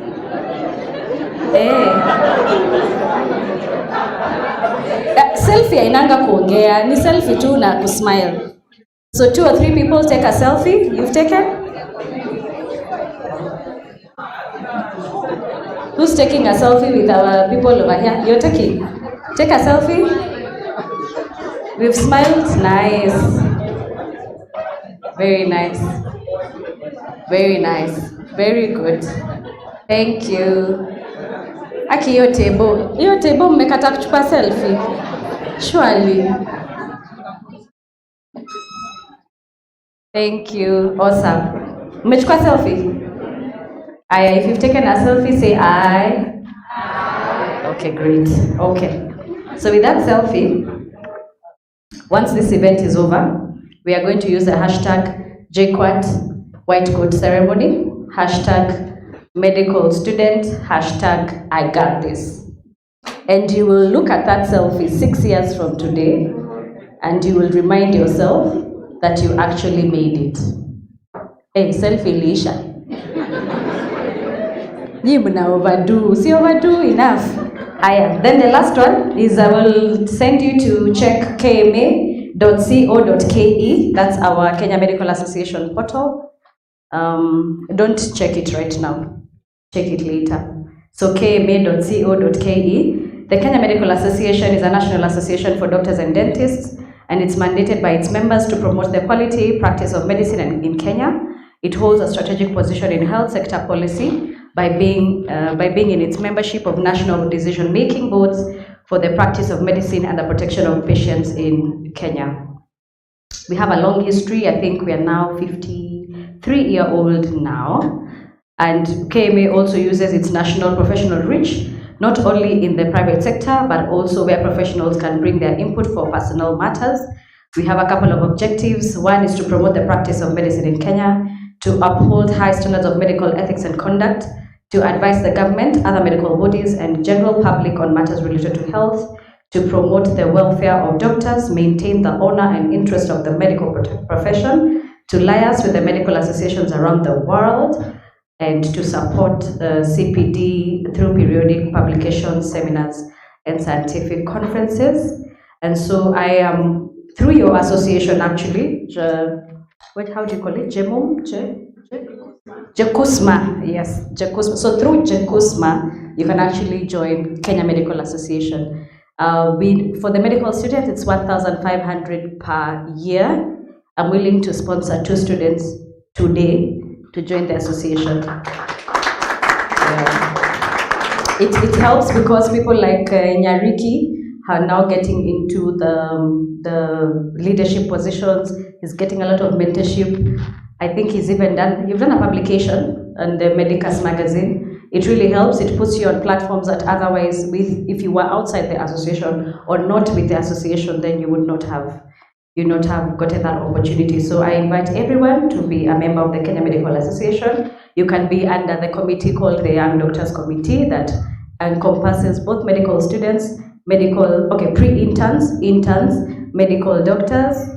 Selfie hainanga kuongea, ni selfie tu na kusmile. So 2 or 3 people take a selfie. You've taken? Who's taking a selfie with our people over here? You're taking? Take a selfie. We've smiled. Nice. Very nice. Very nice. Very good. Thank you. Aki, your table mmekata kuchukua selfie. Surely. Thank you. Awesome. Mmechukua selfie? If you've taken a selfie, say I. Okay, great. Okay. So with that selfie, once this event is over, we are going to use the hashtag JQuat White Coat Ceremony, hashtag medical student, hashtag I got this. And you will look at that selfie 6 years from today, and you will remind yourself that you actually made it. Hey, selfie Lisha. overdo. See, overdo enough. Then the last one is I will send you to check KMA kma.co.ke. That's our Kenya Medical Association portal. Don't check it right now. Check it later. So kma.co.ke. The Kenya Medical Association is a national association for doctors and dentists, and it's mandated by its members to promote the quality practice of medicine in Kenya. It holds a strategic position in health sector policy by being in its membership of national decision-making boards for the practice of medicine and the protection of patients in Kenya. We have a long history. I think we are now 53-year-old now. And KMA also uses its national professional reach, not only in the private sector, but also where professionals can bring their input for personal matters. We have a couple of objectives. One is to promote the practice of medicine in Kenya, to uphold high standards of medical ethics and conduct, to advise the government, other medical bodies, and general public on matters related to health, to promote the welfare of doctors, maintain the honor and interest of the medical profession, to liaise with the medical associations around the world, and to support CPD through periodic publications, seminars, and scientific conferences. And so I am, through your association actually, how do you call it? Jkusma, yes, Jkusma. So through Jkusma, you can actually join Kenya Medical Association. For the medical students, it's 1,500 per year. I'm willing to sponsor 2 students today to join the association. It helps because people like Nyariki are now getting into the leadership positions. He's getting a lot of mentorship. I think you've done a publication on the Medicus magazine. It really helps. It puts you on platforms that otherwise, if you were outside the association or not with the association, then you would not have gotten that opportunity. So I invite everyone to be a member of the Kenya Medical Association. You can be under the committee called the Young Doctors Committee that encompasses both medical students, pre-interns, interns, medical doctors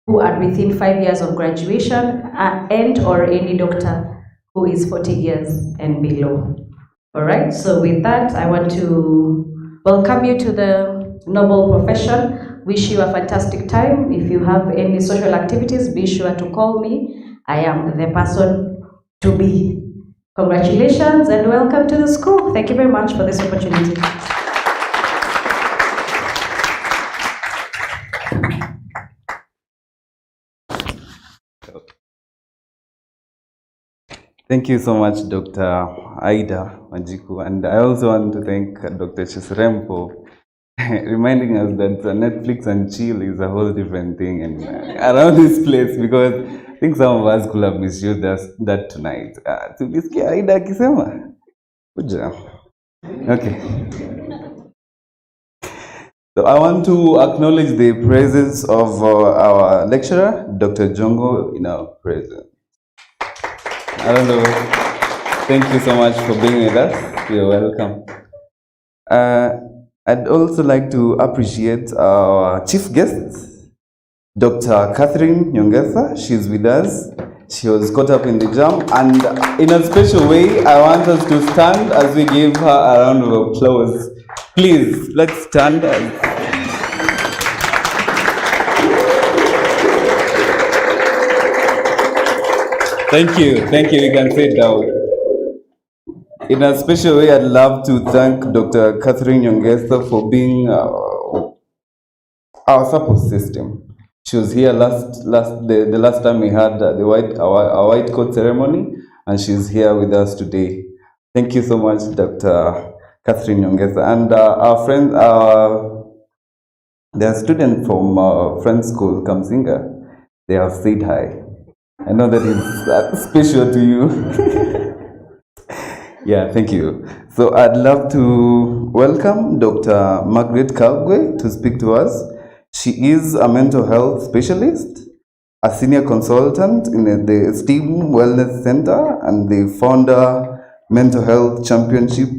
who are within 5 years of graduation, and or any doctor who is 40 years and below. All right, so with that, I want to welcome you to the noble profession. Wish you a fantastic time. If you have any social activities, be sure to call me. I am the person to be. Congratulations and welcome to the school. Thank you very much for this opportunity. Thank you so much, Dr. Aida Wanjiku. And I also want to thank Dr. Chisrem for reminding us that Netflix and chill is a whole different thing and around this place, because I think some of us could have misused that tonight. Tulisikia Aida akisema. Good job. Okay. So I want to acknowledge the presence of our lecturer, Dr. Jongo, in our presence. I don't know. Thank you so much for being with us. You're welcome. I'd also like to appreciate our chief guest, Dr. Catherine Nyongesa. She's with us. She was caught up in the jam, and in a special way, I want us to stand as we give her a round of applause. Please, let's stand. Thank you, you can sit down. In a special way, I'd love to thank Dr. Catherine Nyongesa for being our support system. She was here the last time we had our white coat ceremony, and she's here with us today. Thank you so much, Dr. Catherine Nyongesa. And our friend, their student from Friends School, Kamsinga, they have said hi. I know that is special to you. Yeah, thank you. So I'd love to welcome Dr. Margaret Kalgwe to speak to us. She is a mental health specialist, a senior consultant in the STEAM Wellness Center, and the founder Mental Health Championship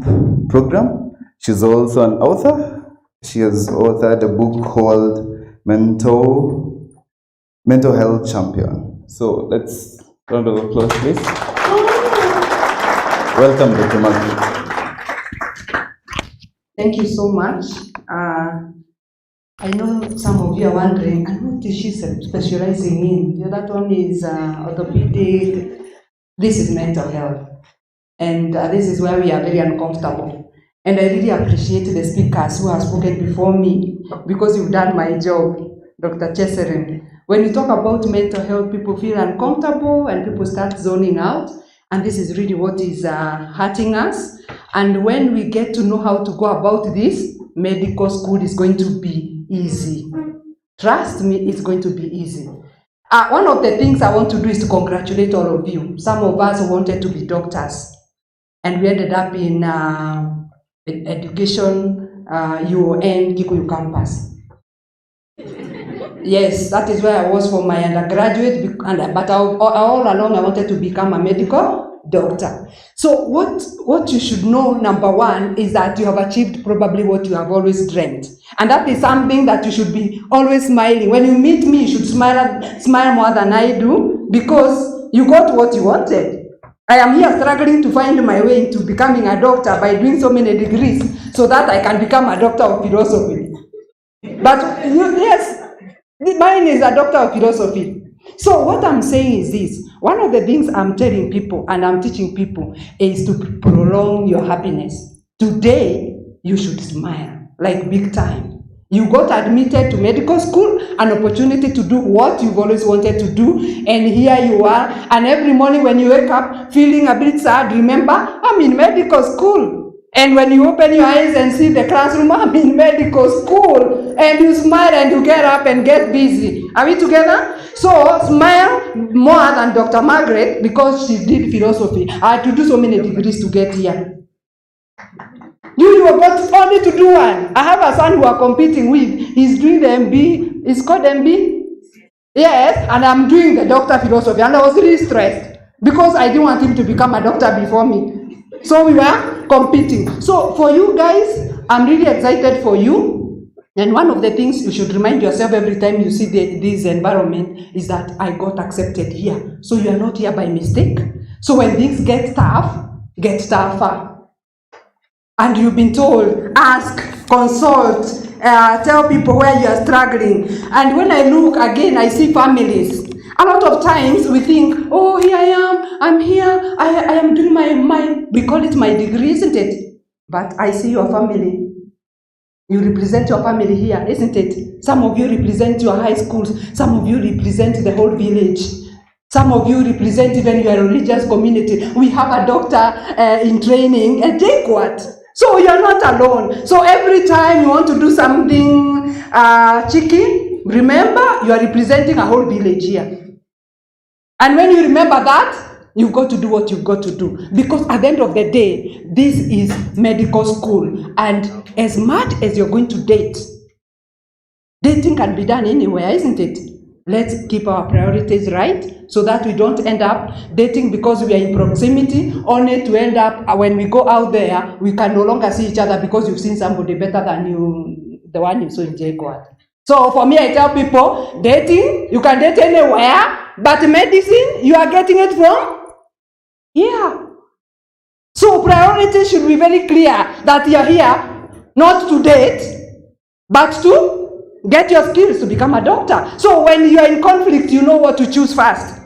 Program. She's also an author. She has authored a book called Mental Health Champion. So let's round of applause, please. Welcome, Dr. Margaret. Thank you so much. I know some of you are wondering, and what is she specializing in? The other one is orthopedic. This is mental health. And this is where we are very uncomfortable. And I really appreciate the speakers who have spoken before me because you've done my job, Dr. Cheserem. When you talk about mental health, people feel uncomfortable and people start zoning out. And this is really what is hurting us. And when we get to know how to go about this, medical school is going to be easy. Trust me, it's going to be easy. One of the things I want to do is to congratulate all of you. Some of us wanted to be doctors, and we ended up in education, UON, Kikuyu campus. Yes, that is where I was for my undergraduate, but all along I wanted to become a medical doctor. So what you should know, number one, is that you have achieved probably what you have always dreamt. And that is something that you should be always smiling. When you meet me, you should smile more than I do, because you got what you wanted. I am here struggling to find my way into becoming a doctor by doing so many degrees so that I can become a doctor of philosophy. But yes, mine is a doctor of philosophy. So what I'm saying is this. One of the things I'm telling people and I'm teaching people is to prolong your happiness. Today, you should smile, like big time. You got admitted to medical school, an opportunity to do what you've always wanted to do, and here you are. And every morning when you wake up feeling a bit sad, remember, I'm in medical school. And when you open your eyes and see the classroom, I'm in medical school. And you smile and you get up and get busy. Are we together? So smile more than Dr. Margaret, because she did philosophy. I had to do so many degrees to get here. You were got only to do one. I have a son who I'm competing with. He's doing the MB. It's called MB? Yes, and I'm doing the doctor philosophy. And I was really stressed because I didn't want him to become a doctor before me. So we were competing. So for you guys, I'm really excited for you. And one of the things you should remind yourself every time you see this environment is that I got accepted here. So you are not here by mistake. So when things get tougher. And you've been told, ask, consult, tell people where you are struggling. And when I look again, I see families. A lot of times we think, oh, here I am, I'm here, I am doing my, we call it my degree, isn't it? But I see your family. You represent your family here, isn't it? Some of you represent your high schools. Some of you represent the whole village. Some of you represent even your religious community. We have a doctor in training, and take what? So you're not alone. So every time you want to do something cheeky, remember you are representing a whole village here. And when you remember that, you've got to do what you've got to do. Because at the end of the day, this is medical school. And as much as you're going to date, dating can be done anywhere, isn't it? Let's keep our priorities right so that we don't end up dating because we are in proximity, only to end up when we go out there, we can no longer see each other because you've seen somebody better than you, the one you saw in JKUAT. So for me, I tell people, dating, you can date anywhere, but medicine, you are getting it from here. So priorities should be very clear that you're here not to date, but to get your skills to become a doctor. So when you are in conflict, you know what to choose first.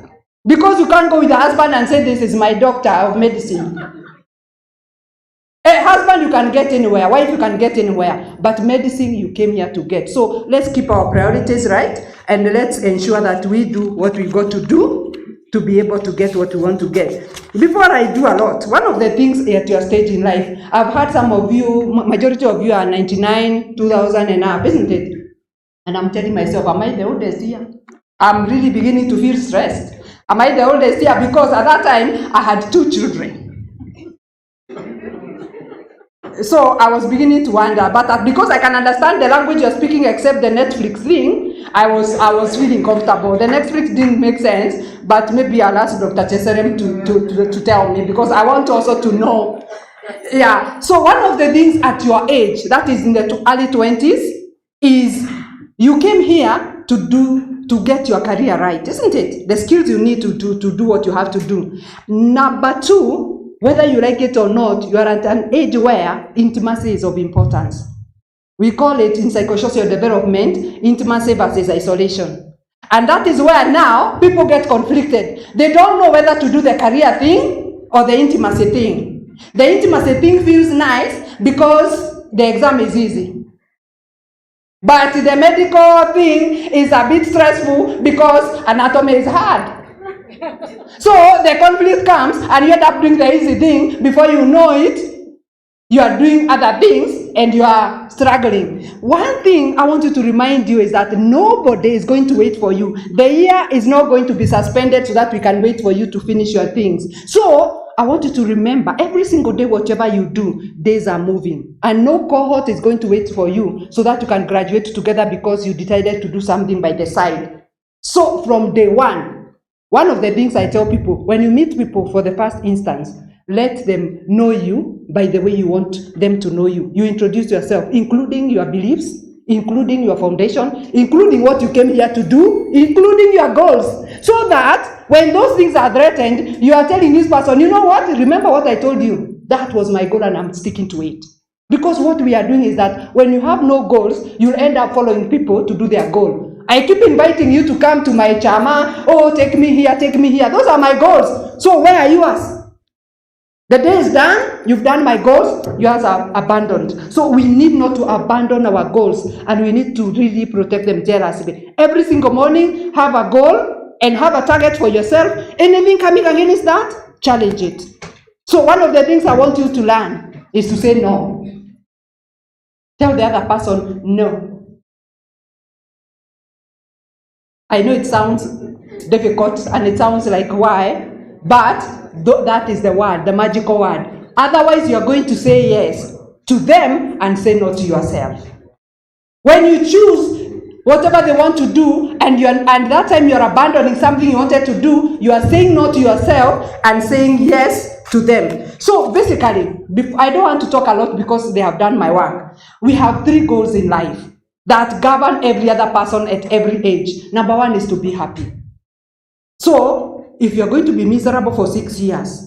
Because you can't go with the husband and say, this is my doctor of medicine. A husband you can get anywhere, wife you can get anywhere, but medicine you came here to get. So let's keep our priorities right, and let's ensure that we do what we got to do to be able to get what we want to get. Before I do a lot, one of the things at your stage in life, I've heard some of you, majority of you are 99, 2000 and up, isn't it? And I'm telling myself, am I the oldest here? I'm really beginning to feel stressed. Am I the oldest here? Because at that time, I had 2 children. So I was beginning to wonder, but because I can understand the language you're speaking except the Netflix thing, I was feeling comfortable. The Netflix didn't make sense, but maybe I'll ask Dr. Cheserem to tell me, because I want also to know. Yeah, so one of the things at your age, that is in the early 20s, is you came here to get your career right, isn't it? The skills you need to do what you have to do. Number 2, whether you like it or not, you are at an age where intimacy is of importance. We call it in psychosocial development, intimacy versus isolation. And that is where now people get conflicted. They don't know whether to do the career thing or the intimacy thing. The intimacy thing feels nice because the exam is easy. But the medical thing is a bit stressful because anatomy is hard. So the conflict comes and you end up doing the easy thing. Before you know it, you are doing other things and you are struggling. One thing I want you to remind you is that nobody is going to wait for you. The year is not going to be suspended so that we can wait for you to finish your things. So I want you to remember, every single day, whatever you do, days are moving. And no cohort is going to wait for you so that you can graduate together because you decided to do something by the side. So from day one of the things I tell people, when you meet people for the first instance, let them know you by the way you want them to know you. You introduce yourself, including your beliefs, including your foundation, including what you came here to do, including your goals. So that when those things are threatened, you are telling this person, you know what? Remember what I told you. That was my goal and I'm sticking to it. Because what we are doing is that when you have no goals, you'll end up following people to do their goal. I keep inviting you to come to my chama. Oh, take me here, take me here. Those are my goals. So where are yours? The day is done, you've done my goals, yours are abandoned. So we need not to abandon our goals and we need to really protect them jealously. Every single morning, have a goal and have a target for yourself. Anything coming against that, challenge it. So one of the things I want you to learn is to say no. Tell the other person no. I know it sounds difficult and it sounds like why, but that is the word, the magical word. Otherwise, you are going to say yes to them and say no to yourself. When you choose whatever they want to do, and that time you are abandoning something you wanted to do, you are saying no to yourself and saying yes to them. So basically, I don't want to talk a lot because they have done my work. We have 3 goals in life that govern every other person at every age. Number 1 is to be happy. So if you're going to be miserable for 6 years,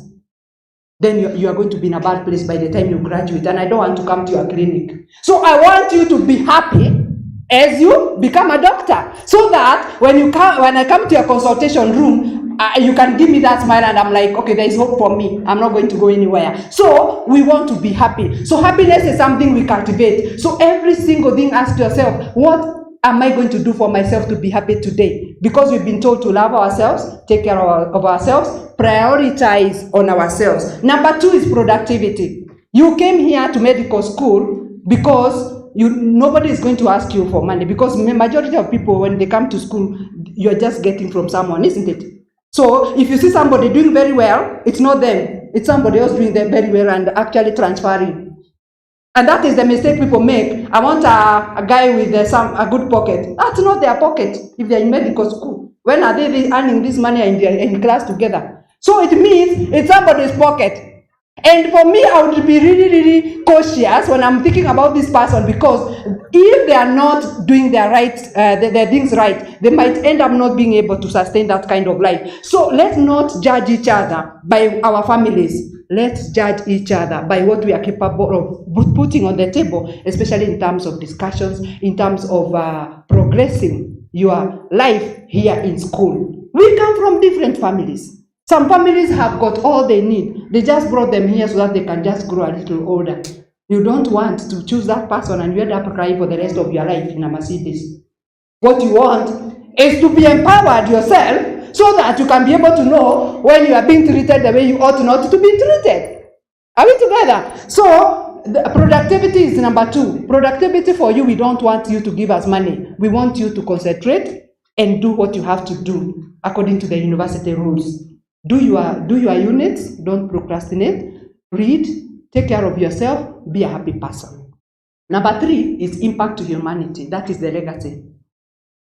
then you are going to be in a bad place by the time you graduate, and I don't want to come to your clinic. So I want you to be happy as you become a doctor, so that when I come to your consultation room, you can give me that smile and I'm like, okay, there is hope for me. I'm not going to go anywhere. So we want to be happy. So happiness is something we cultivate. So every single thing, ask yourself, what am I going to do for myself to be happy today? Because we've been told to love ourselves, take care of ourselves, prioritize on ourselves. Number 2 is productivity. You came here to medical school because nobody is going to ask you for money, because the majority of people, when they come to school, you're just getting from someone, isn't it? So if you see somebody doing very well, it's not them, it's somebody else doing them very well and actually transferring. And that is the mistake people make. I want a guy with a good pocket. That's not their pocket if they're in medical school. When are they earning this money in class together? So it means it's somebody's pocket. And for me, I would be really, really cautious when I'm thinking about this person, because if they are not doing their things right, they might end up not being able to sustain that kind of life. So let's not judge each other by our families. Let's judge each other by what we are capable of putting on the table, especially in terms of discussions, in terms of progressing your life here in school. We come from different families. Some families have got all they need. They just brought them here so that they can just grow a little older. You don't want to choose that person and you end up crying for the rest of your life in a Mercedes. What you want is to be empowered yourself so that you can be able to know when you are being treated the way you ought not to be treated. Are we together? So the productivity is number 2. Productivity for you, we don't want you to give us money. We want you to concentrate and do what you have to do according to the university rules. Do your units, don't procrastinate, read, take care of yourself, be a happy person. Number 3 is impact to humanity. That is the legacy.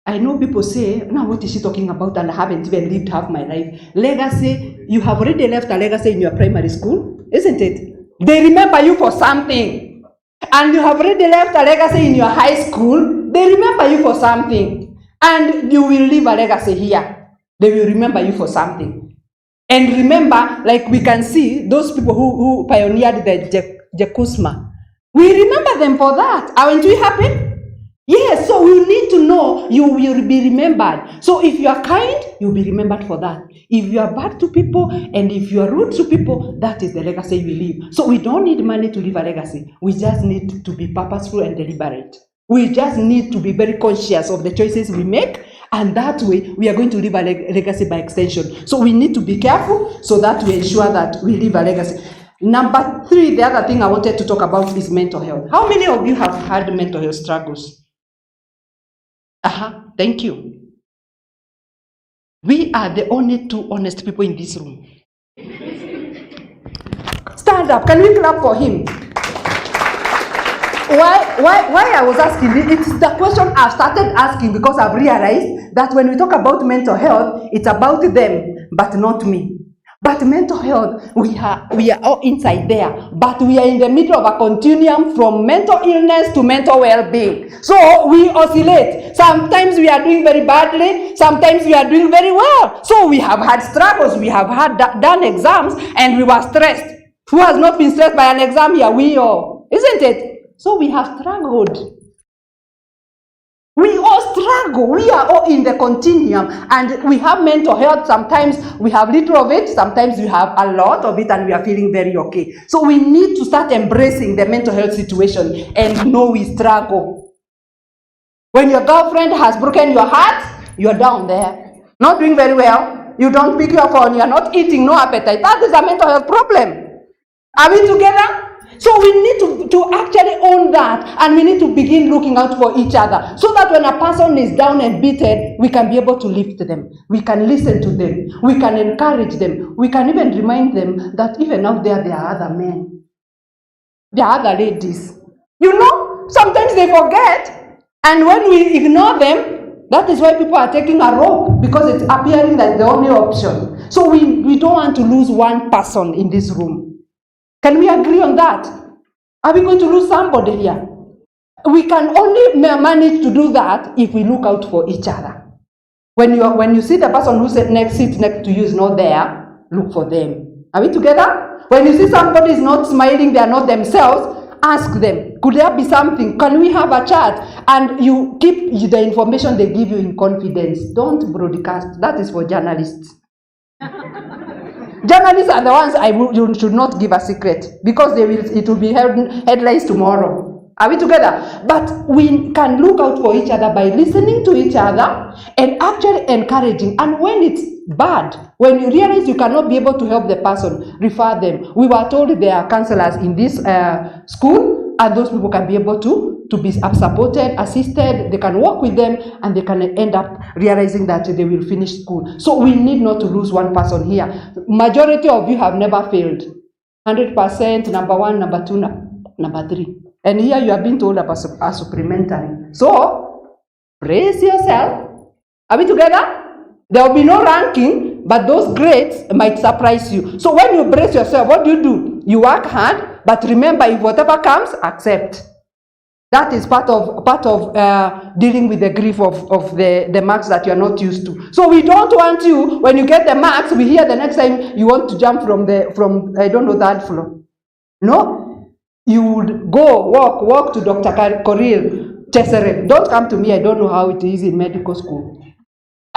I know people say, now what is she talking about, and I haven't even lived half my life. Legacy, you have already left a legacy in your primary school, isn't it? They remember you for something. And you have already left a legacy in your high school, they remember you for something. And you will leave a legacy here. They will remember you for something. And remember, like we can see, those people who pioneered the Jkusma, We remember them for that. Aren't we happy? Yes, so we need to know you will be remembered. So if you are kind, you'll be remembered for that. If you are bad to people and if you are rude to people, that is the legacy you leave. So we don't need money to leave a legacy. We just need to be purposeful and deliberate. We just need to be very conscious of the choices we make, and that way we are going to leave a legacy by extension. So we need to be careful so that we ensure that we leave a legacy. Number 3, the other thing I wanted to talk about is mental health. How many of you have had mental health struggles? Thank you. We are the only 2 honest people in this room. Stand up. Can we clap for him? Why I was asking, it's the question I've started asking because I've realized that when we talk about mental health, it's about them, but not me. But mental health, we are all inside there, but we are in the middle of a continuum from mental illness to mental well-being. So we oscillate. Sometimes we are doing very badly, sometimes we are doing very well. So we have had struggles, we have had done exams, and we were stressed. Who has not been stressed by an exam here? We all, isn't it? So we have struggled. We all struggle. We are all in the continuum, and we have mental health. Sometimes we have little of it, sometimes we have a lot of it, and we are feeling very okay. So we need to start embracing the mental health situation and know we struggle. When your girlfriend has broken your heart, you're down there, not doing very well. You don't pick your phone, you're not eating, no appetite. That is a mental health problem. Are we together? So we need to actually own that, and we need to begin looking out for each other so that when a person is down and beaten, we can be able to lift them. We can listen to them. We can encourage them. We can even remind them that even out there are other men. There are other ladies. You know, sometimes they forget, and when we ignore them, that is why people are taking a rope, because it's appearing like the only option. So we don't want to lose one person in this room. Can we agree on that? Are we going to lose somebody here? We can only manage to do that if we look out for each other. When you see the person who sits next to you is not there, look for them. Are we together? When you see somebody is not smiling, they are not themselves, ask them, could there be something? Can we have a chat? And you keep the information they give you in confidence. Don't broadcast. That is for journalists. Journalists are the ones you should not give a secret, because it will be headlines tomorrow. Are we together? But we can look out for each other by listening to each other and actually encouraging. And when it's bad, when you realize you cannot be able to help the person, refer them. We were told there are counselors in this school, and those people can be able to be supported, assisted. They can work with them, and they can end up realizing that they will finish school. So we need not to lose one person here. Majority of you have never failed. 100%, number 1, number 2, number 3. And here you are being told about a supplementary. So, brace yourself. Are we together? There will be no ranking, but those grades might surprise you. So when you brace yourself, what do? You work hard, but remember, if whatever comes, accept. That is part of dealing with the grief of the marks that you are not used to. So we don't want you, when you get the marks, we hear the next time you want to jump from I don't know, that floor. No. You would go walk to Dr. Korir Tesere. Don't come to me, I don't know how it is in medical school.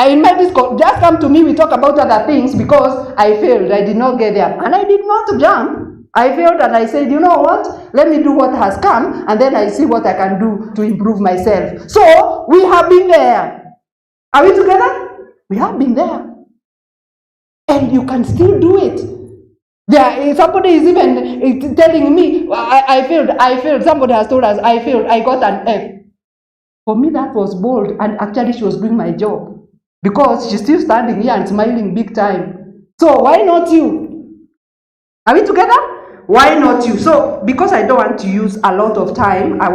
In medical, just come to me, we talk about other things, because I failed, I did not get there. And I did not jump. I failed, and I said, you know what? Let me do what has come, and then I see what I can do to improve myself. So, we have been there. Are we together? We have been there. And you can still do it. If somebody is even telling me, I failed. Somebody has told us, I failed, I got an F. For me, that was bold, and actually she was doing my job, because she's still standing here and smiling big time. So why not you? Are we together? Why not you? So because I don't want to use a lot of time, I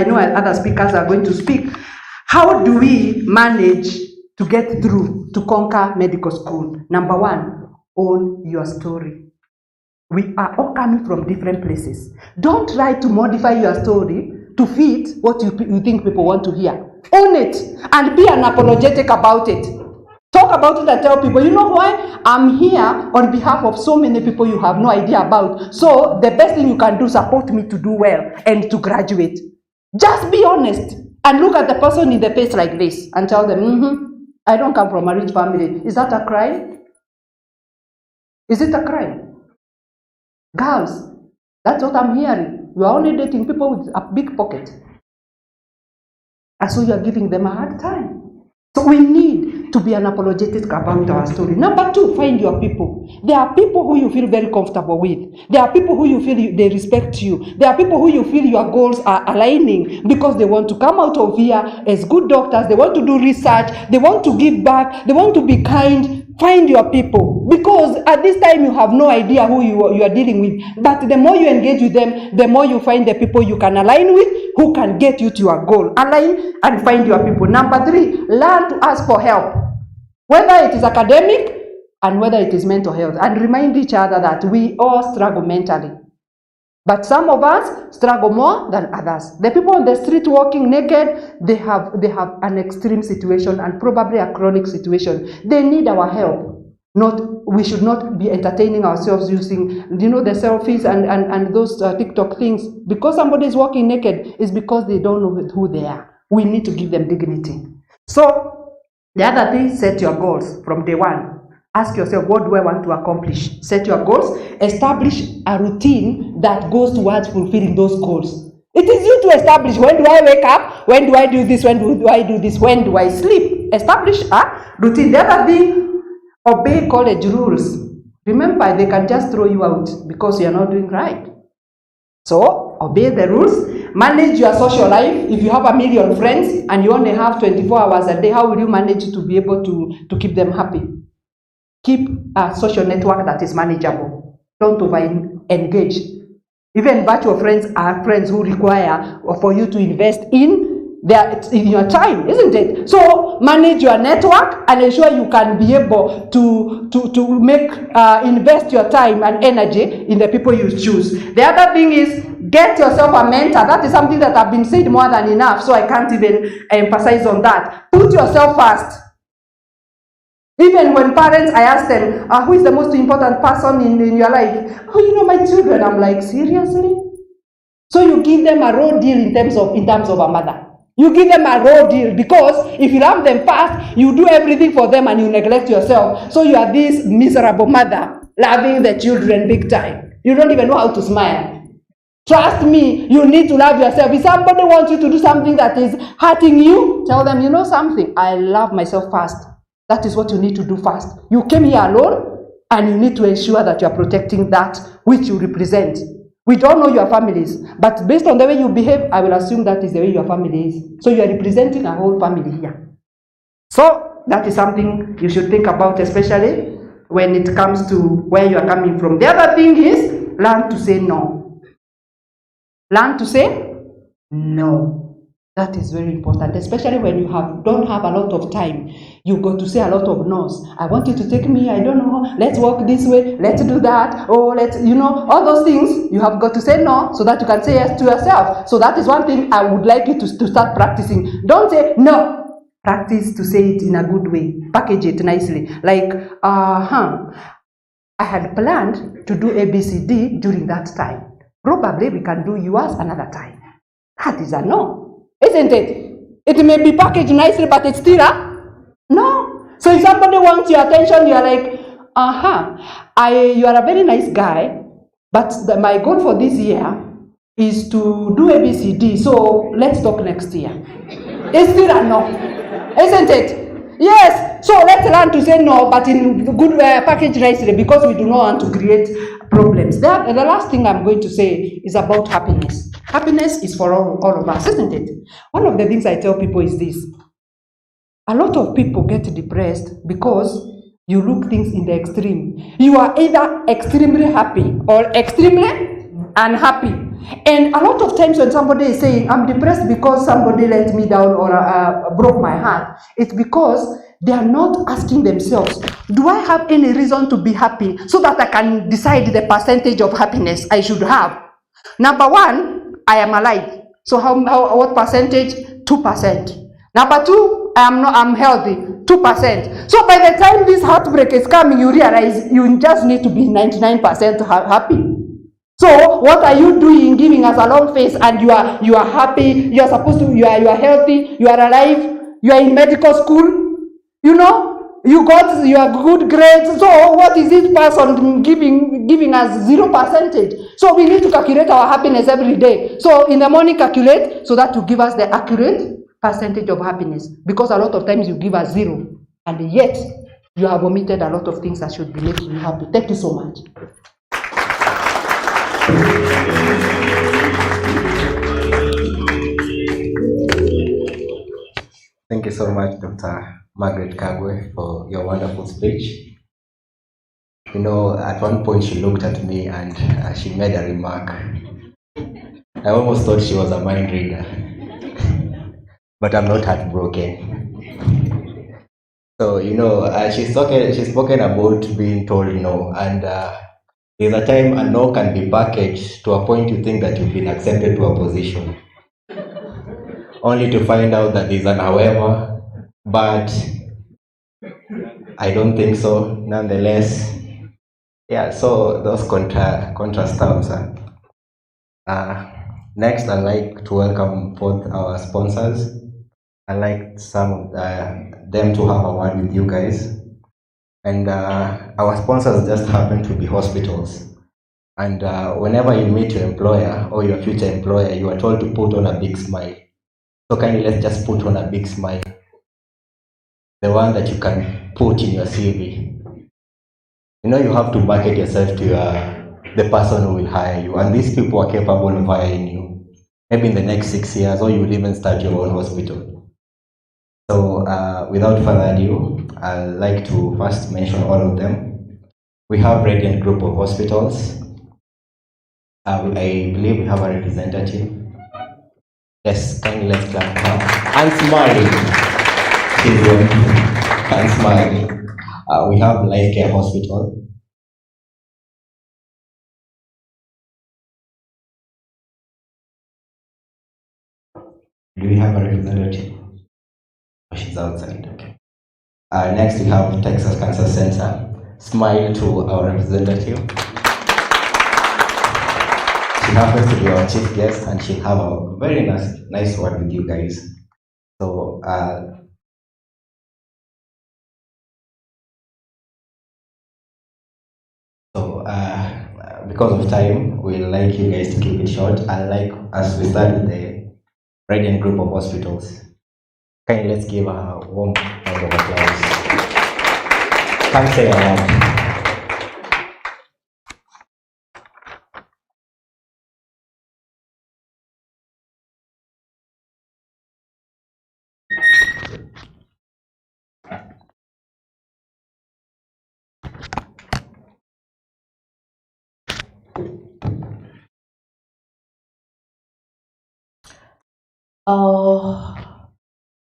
know other speakers are going to speak. How do we manage to get through, to conquer medical school? Number 1, own your story. We are all coming from different places. Don't try to modify your story to fit what you think people want to hear. Own it and be unapologetic about it. Talk about it and tell people, you know why? I'm here on behalf of so many people you have no idea about. So the best thing you can do, support me to do well and to graduate. Just be honest and look at the person in the face like this and tell them, I don't come from a rich family. Is that a crime? Is it a crime? Girls, that's what I'm hearing. You are only dating people with a big pocket. And so you are giving them a hard time. So we need to be unapologetic about our story. Number 2, find your people. There are people who you feel very comfortable with. There are people who you feel they respect you. There are people who you feel your goals are aligning because they want to come out of here as good doctors. They want to do research. They want to give back. They want to be kind. Find your people, because at this time you have no idea who you are dealing with. But the more you engage with them, the more you find the people you can align with, who can get you to your goal. Align and find your people. Number 3, learn to ask for help, whether it is academic and whether it is mental health. And remind each other that we all struggle mentally. But some of us struggle more than others. The people on the street walking naked, they have an extreme situation and probably a chronic situation. They need our help. We should not be entertaining ourselves using, the selfies and those TikTok things. Because somebody is walking naked is because they don't know who they are. We need to give them dignity. So the other thing, set your goals from day one. Ask yourself, what do I want to accomplish? Set your goals. Establish a routine that goes towards fulfilling those goals. It is you to establish, when do I wake up? When do I do this? When do I do this? When do I sleep? Establish a routine. The other thing, obey college rules. Remember, they can just throw you out because you are not doing right. So, obey the rules. Manage your social life. If you have 1 million friends and you only have 24 hours a day, how will you manage to be able to keep them happy? Keep a social network that is manageable. Don't over-engage. Even virtual friends are friends who require for you to invest in your time, isn't it? So manage your network and ensure you can be able to make invest your time and energy in the people you choose. The other thing is, get yourself a mentor. That is something that I've been said more than enough, so I can't even emphasize on that. Put yourself first. Even when parents, I ask them, who is the most important person in your life? Oh, my children. I'm like, seriously? So you give them a raw deal in terms of a mother. You give them a raw deal, because if you love them fast, you do everything for them and you neglect yourself. So you are this miserable mother, loving the children big time. You don't even know how to smile. Trust me, you need to love yourself. If somebody wants you to do something that is hurting you, tell them, you know something, I love myself first. That is what you need to do first. You came here alone, and you need to ensure that you are protecting that which you represent. We don't know your families, but based on the way you behave, I will assume that is the way your family is. So you are representing a whole family here. So that is something you should think about, especially when it comes to where you are coming from. The other thing is, learn to say no. Learn to say no. That is very important, especially when you don't have a lot of time. You got to say a lot of no's. I want you to take me, I don't know, let's walk this way, let's do that, all those things. You have got to say no so that you can say yes to yourself. So that is one thing I would like you to start practicing. Don't say no. Practice to say it in a good way. Package it nicely. Like, I had planned to do ABCD during that time. Probably we can do yours another time. That is a no. Isn't it? It may be packaged nicely, but it's still a no. So if somebody wants your attention, you are like, you are a very nice guy, but my goal for this year is to do ABCD, so let's talk next year. It's still a no. Isn't it? Yes. So let's learn to say no, but in good way, package nicely, because we do not want to create problems. The last thing I'm going to say is about happiness. Happiness is for all of us, isn't it? One of the things I tell people is this. A lot of people get depressed because you look things in the extreme. You are either extremely happy or extremely unhappy. And a lot of times when somebody is saying, I'm depressed because somebody let me down or broke my heart, it's because they are not asking themselves, do I have any reason to be happy so that I can decide the percentage of happiness I should have? Number one, I am alive. So what percentage? 2%. Number two, I'm healthy. 2%. So by the time this heartbreak is coming, you realize you just need to be 99% happy. So what are you doing giving us a long face and you are happy, you are supposed to, you are healthy, you are alive, you are in medical school, you know, you got your good grades. So what is this person giving us 0%? So we need to calculate our happiness every day. So in the morning calculate so that to give us the accurate percentage of happiness, because a lot of times you give us 0 and yet you have omitted a lot of things that should be making you happy. Thank you so much. Thank you so much, Dr. Margaret Kagwe, for your wonderful speech. You know, at one point she looked at me and she made a remark. I almost thought she was a mind reader, but I'm not heartbroken. So, you know, she's spoken about being told no, and there's a time a no can be packaged to a point you think that you've been accepted to a position, only to find out that there's an however, but I don't think so, nonetheless. Yeah, so those contrast terms. Next, I'd like to welcome both our sponsors. I'd like some of them to have a word with you guys. And our sponsors just happen to be hospitals. And whenever you meet your employer or your future employer, you are told to put on a big smile. So kindly let's just put on a big smile. The one that you can put in your CV. You know, you have to market yourself to the person who will hire you. And these people are capable of hiring you. Maybe in the next 6 years, or you will even start your own hospital. So without further ado, I'd like to first mention all of them. We have Radiant Group of Hospitals. I believe we have a representative. Yes, kindly let's clap for her. And smiling. And smiling. We have Life Care Hospital. Do we have a representative? Oh, she's outside. Okay. Next, we have Texas Cancer Center. Smile to our representative. She happens to be our chief guest, and she'll have a very nice word with you guys. So, because of time, we'd like you guys to keep it short. I'd like us to start with the Radiant Group of Hospitals. Kindly let's give a warm round of applause. Can't say a lot.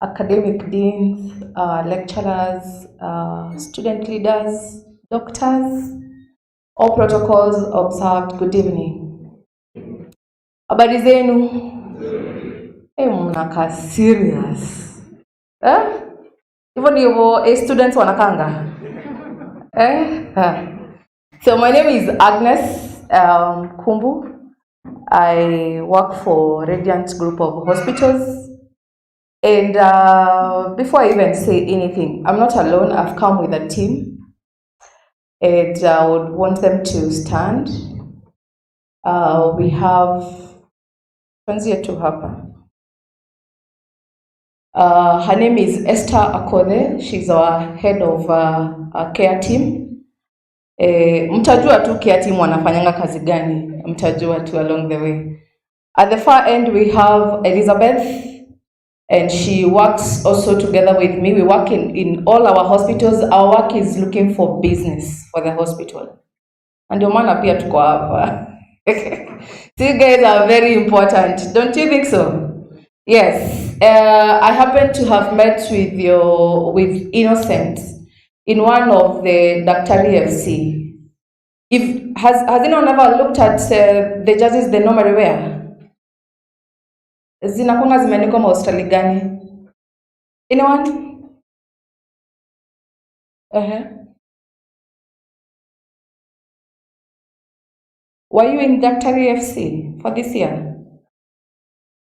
Academic deans, lecturers, student leaders, doctors, all protocols observed. Good evening. Habari zenu? Mnakaa serious. Hivyo ndivyo students wanakanga. So my name is Agnes Kumbu. I work for Radiant Group of Hospitals. And before I even say anything, I'm not alone. I've come with a team. And I would want them to stand. We have Tanzia to happen. Her name is Esther Akode. She's our head of our care team. Mtajua tu care team wanafanyanga kazi gani. Mtajua tu along the way. At the far end, we have Elizabeth. And she works also together with me. We work in all our hospitals. Our work is looking for business for the hospital. And your man pia tuko hapa. So you guys are very important. Don't you think so? Yes. I happen to have met with Innocent in one of the Daktari FC. Has anyone ever looked at the judges they normally wear? Zinakuanga zimeandikwa hospitali gani? Anyone? Were you in Daktari FC for this year?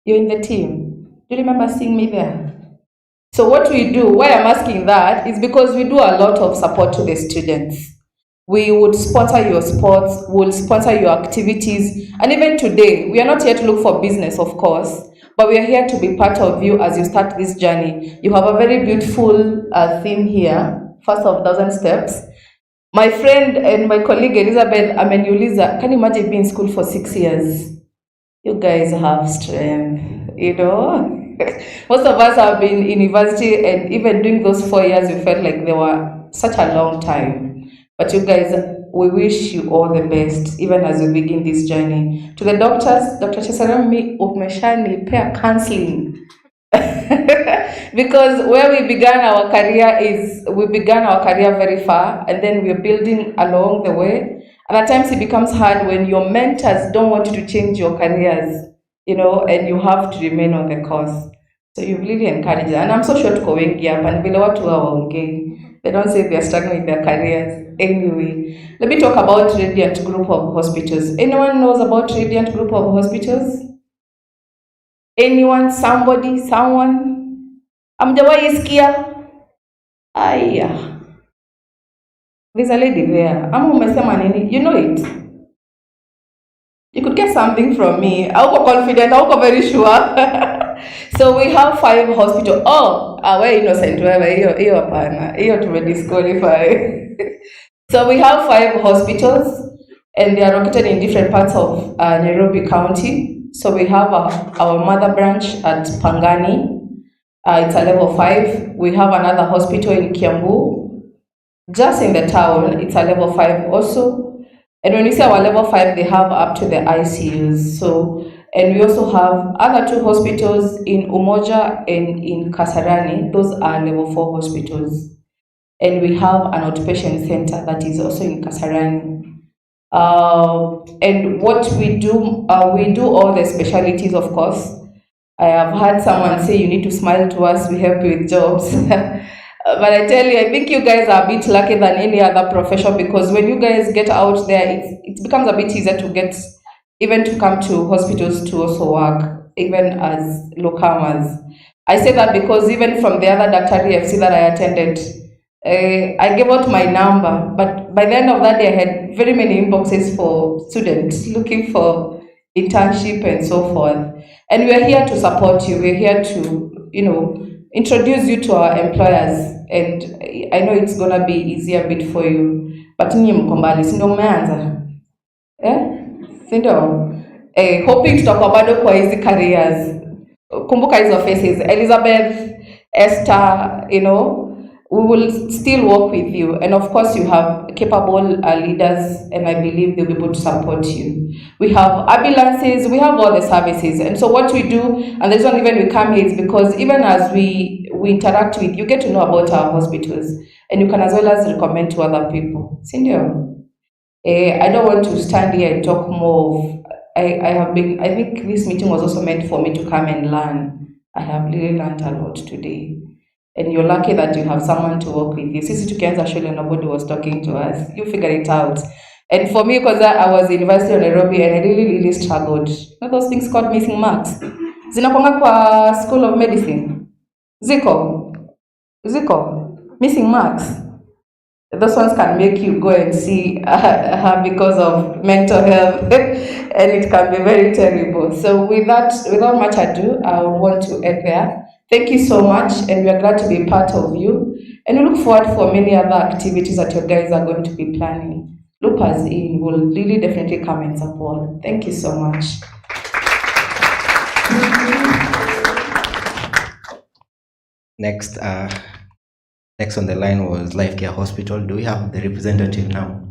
You're in the team. Do you remember seeing me there? So what we do, why I'm asking that, is because we do a lot of support to the students. We would sponsor your sports, we'll sponsor your activities, and even today, we are not here to look for business, of course, but we are here to be part of you as you start this journey. You have a very beautiful theme here, first of 1,000 steps. My friend and my colleague Elizabeth Amenuliza, can you imagine being in school for 6 years? You guys have strength, you know. Most of us have been in university, and even doing those 4 years, we felt like they were such a long time. But you guys, we wish you all the best, even as you begin this journey. To the doctors, Dr. Chesarami Umeshani, pair counseling. Because where we began our career very far, and then we're building along the way. And at times it becomes hard when your mentors don't want you to change your careers, you know, and you have to remain on the course. So you really encourage that. And I'm so sure to going up and below to our okay. They don't say they're struggling with their careers. Anyway, let me talk about Radiant Group of Hospitals. Anyone knows about Radiant Group of Hospitals? Anyone? Somebody? Someone? Amjawahi sikia? Aya. There's a lady there. You know it. You could get something from me. I'll be confident. I'll be very sure. So we have 5 hospitals. Oh, we're innocent. You're to be disqualified. So we have 5 hospitals, and they are located in different parts of Nairobi County. So we have our mother branch at Pangani. It's a level 5. We have another hospital in Kiambu. Just in the town, it's a level 5 also. And when we say our level 5, they have up to the ICUs. So, and we also have other 2 hospitals in Umoja and in Kasarani. Those are level 4 hospitals. And we have an outpatient center that is also in Kasarani. And what we do all the specialties, of course. I have had someone say, you need to smile to us, we help you with jobs. But I tell you, I think you guys are a bit lucky than any other profession, because when you guys get out there, it becomes a bit easier to get, even to come to hospitals to also work, even as locumers. I say that because even from the other Daktari FC that I attended, I gave out my number, but by the end of that day, I had very many inboxes for students looking for internship and so forth. And we're here to support you. We're here to, you know, introduce you to our employers. And I know it's gonna be easier bit for you. But nyinyi mko mbali, si ndio mmeanza? Si ndio? Hoping tutakuwa bado kwa hizi careers. Kumbuka hizo faces. Elizabeth, Esther, you know, we will still work with you. And of course, you have capable leaders, and I believe they'll be able to support you. We have ambulances, we have all the services. And so what we do, and there's one even we come here, is because even as we interact with, you get to know about our hospitals, and you can as well as recommend to other people. Sindio? I don't want to stand here and talk more of, I think this meeting was also meant for me to come and learn. I have really learned a lot today. And you're lucky that you have someone to work with you. Sisi tukianza shule, nobody was talking to us. You figure it out. And for me, because I was in University of Nairobi, and I really struggled. You know those things called missing marks? Zinakwanga kwa School of Medicine. Ziko. Missing marks. Those ones can make you go and see her because of mental health, and it can be very terrible. So without much ado, I want to end there. Thank you so much, and we are glad to be part of you. And we look forward for many other activities that you guys are going to be planning. Loop us in. We'll really definitely come and support. Thank you so much. Next on the line was Life Care Hospital. Do we have the representative now?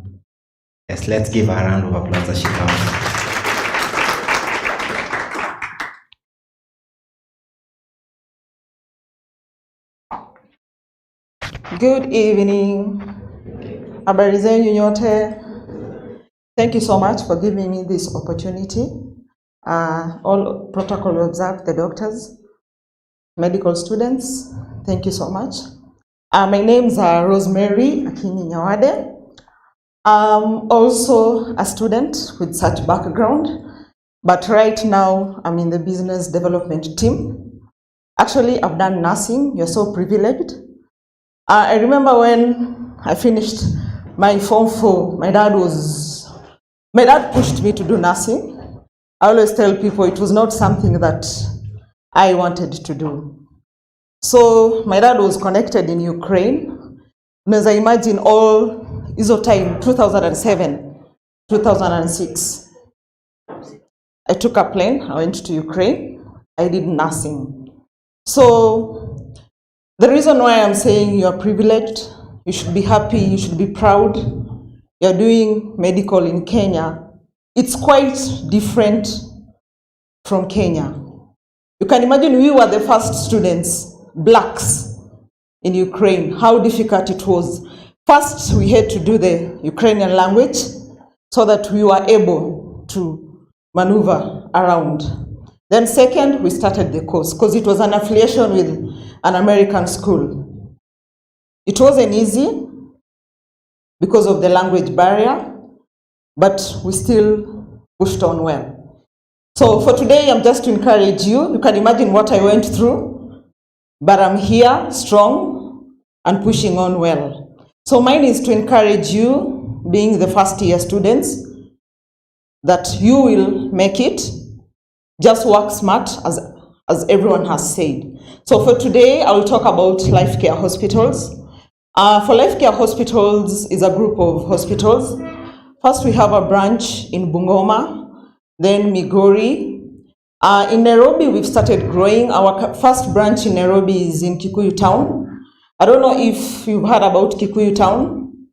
Yes, let's give her a round of applause as she comes. Good evening. Habari zenu nyote. Thank you so much for giving me this opportunity. All protocol observed, the doctors, medical students, thank you so much. My name's Rosemary Akinyi Nyawade. I'm also a student with such background, but right now I'm in the business development team. Actually, I've done nursing. You're so privileged. I remember when I finished my Form 4, my dad pushed me to do nursing. I always tell people it was not something that I wanted to do. So my dad was connected in Ukraine. And as I imagine all hizo time, 2007, 2006, I took a plane, I went to Ukraine, I did nursing. So the reason why I'm saying you're privileged, you should be happy, you should be proud, you're doing medical in Kenya, it's quite different from Kenya. You can imagine we were the first students, blacks, in Ukraine, how difficult it was. First, we had to do the Ukrainian language so that we were able to maneuver around. Then second, we started the course because it was an affiliation with an American school. It wasn't easy because of the language barrier, but we still pushed on well. So for today, I'm just to encourage you. You can imagine what I went through, but I'm here, strong, and pushing on well. So mine is to encourage you, being the first year students, that you will make it. Just work smart, as everyone has said. So for today, I will talk about Life Care Hospitals. For Life Care Hospitals is a group of hospitals. First, we have a branch in Bungoma, then Migori. In Nairobi, we've started growing. Our first branch in Nairobi is in Kikuyu Town. I don't know if you've heard about Kikuyu Town.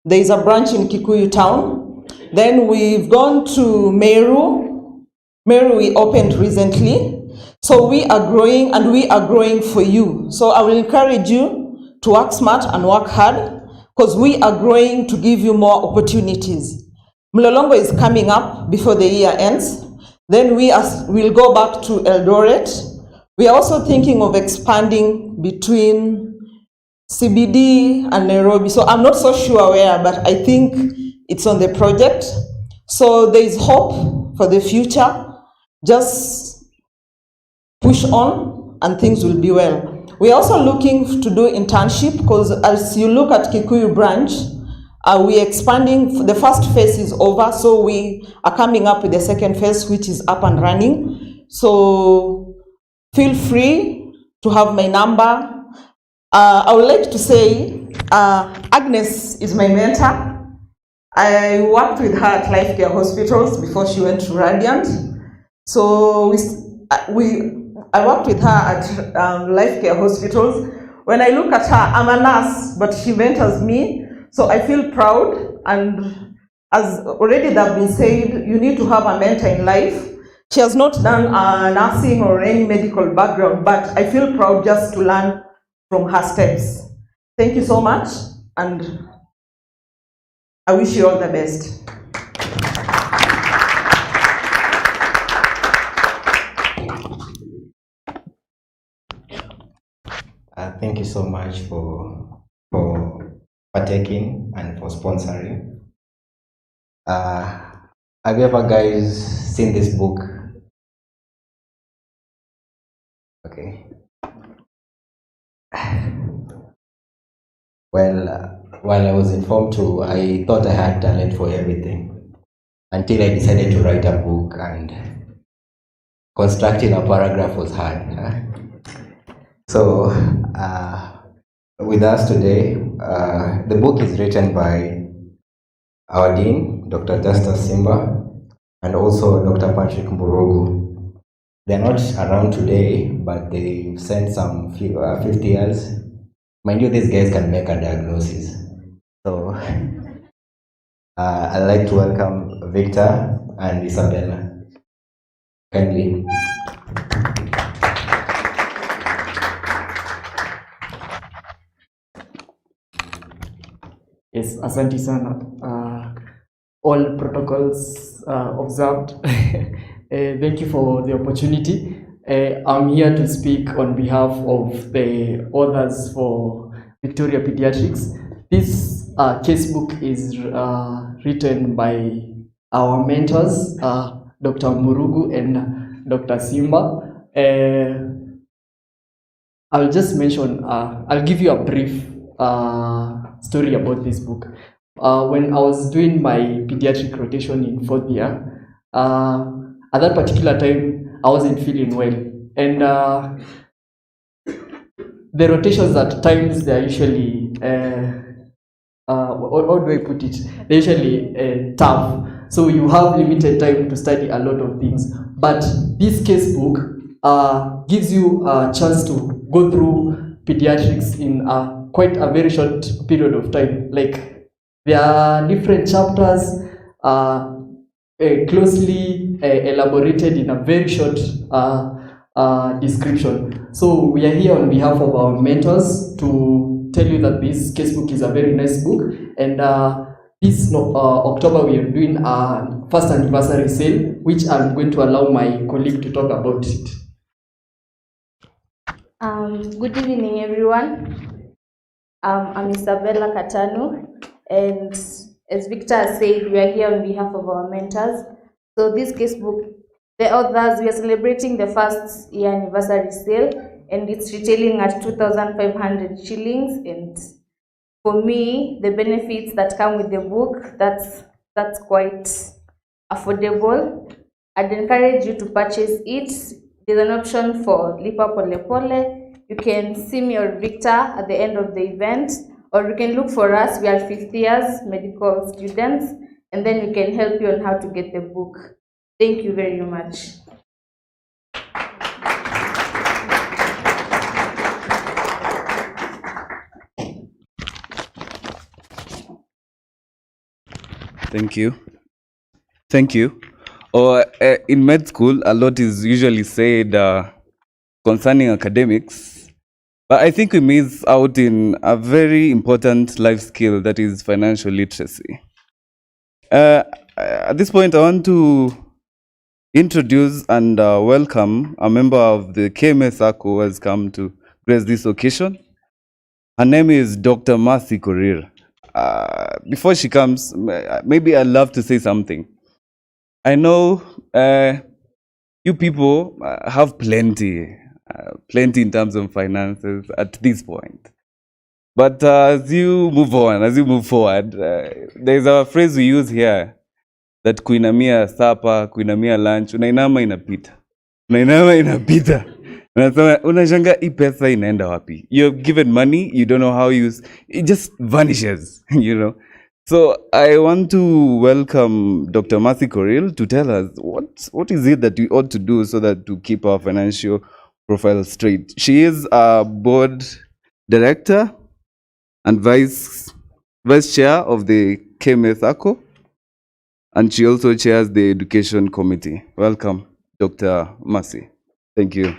There is a branch in Kikuyu Town. Then we've gone to Meru. Meru we opened recently. So we are growing, and we are growing for you. So I will encourage you to work smart and work hard, because we are growing to give you more opportunities. Mlolongo is coming up before the year ends. Then we'll go back to Eldoret. We are also thinking of expanding between CBD and Nairobi. So I'm not so sure where, but I think it's on the project. So there is hope for the future. Just push on and things will be well. We're also looking to do internship, because as you look at Kikuyu branch, we're expanding. The first phase is over, so we are coming up with the second phase, which is up and running. So feel free to have my number. I would like to say Agnes is my mentor. I worked with her at Life Care Hospitals before she went to Radiant. So I worked with her at Life Care Hospitals. When I look at her, I'm a nurse, but she mentors me. So I feel proud, and as already that been said, you need to have a mentor in life. She has not done nursing or any medical background, but I feel proud just to learn from her steps. Thank you so much, and I wish you all the best. Thank you so much for partaking and for sponsoring. Have you ever guys seen this book? Okay. Well, while I was in Form 2, I thought I had talent for everything until I decided to write a book, and constructing a paragraph was hard. So, with us today, the book is written by our Dean, Dr. Justus Simba, and also Dr. Patrick Mburogu. They're not around today, but they sent some 50 years. Mind you, these guys can make a diagnosis. So, I'd like to welcome Victor and Isabella. Kindly. Yes, asante sana. All protocols observed. Thank you for the opportunity. I'm here to speak on behalf of the authors for Victoria Pediatrics. This casebook is written by our mentors, Dr. Murugu and Dr. Simba. I'll just mention, I'll give you a brief story about this book. When I was doing my pediatric rotation in 4th year, at that particular time, I wasn't feeling well. And the rotations at times, they're usually, how do I put it? They're usually tough. So you have limited time to study a lot of things. But this casebook gives you a chance to go through pediatrics in quite a very short period of time. Like, there are different chapters closely elaborated in a very short description. So we are here on behalf of our mentors to tell you that this casebook is a very nice book, and this October we are doing a first anniversary sale, which I'm going to allow my colleague to talk about it. Good evening, everyone. I'm Isabella Katano, and as Victor said, we are here on behalf of our mentors. So this casebook, the authors, we are celebrating the first year anniversary sale, and it's retailing at 2,500 shillings. And for me, the benefits that come with the book, that's quite affordable. I'd encourage you to purchase it. There's an option for Lipa Pole Pole. You can see me or Victor at the end of the event, or you can look for us. We are 5th years medical students, and then we can help you on how to get the book. Thank you very much. Thank you. Thank you. Or in med school, a lot is usually said concerning academics, but I think we miss out in a very important life skill, that is financial literacy. At this point, I want to introduce and welcome a member of the KMS ACO who has come to grace this occasion. Her name is Dr. Mercy Korir. Before she comes, maybe I'd love to say something. I know you people have plenty in terms of finances at this point. But as you move on, as you move forward, there's a phrase we use here that kuinamia supper, kuinamia lunch, unainama inapita. Unainama inapita. Unashanga hii pesa inaenda wapi? You're given money, you don't know how you use it, just vanishes, you know. So I want to welcome Dr. Mercy Korir to tell us what is it that we ought to do so that to keep our financial profile straight. She is a board director and vice chair of the KMS ACO, and she also chairs the education committee. Welcome, Dr. Mercy. Thank you.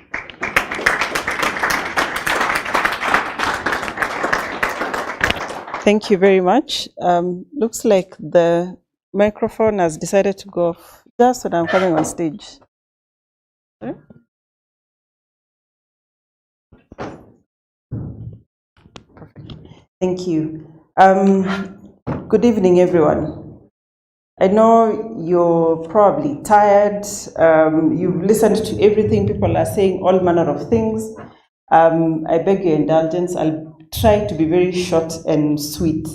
Thank you very much. Looks like the microphone has decided to go off just when I'm coming on stage. Sorry? Perfect. Thank you. Good evening, everyone. I know you're probably tired. You've listened to everything. People are saying all manner of things. I beg your indulgence. I'll try to be very short and sweet.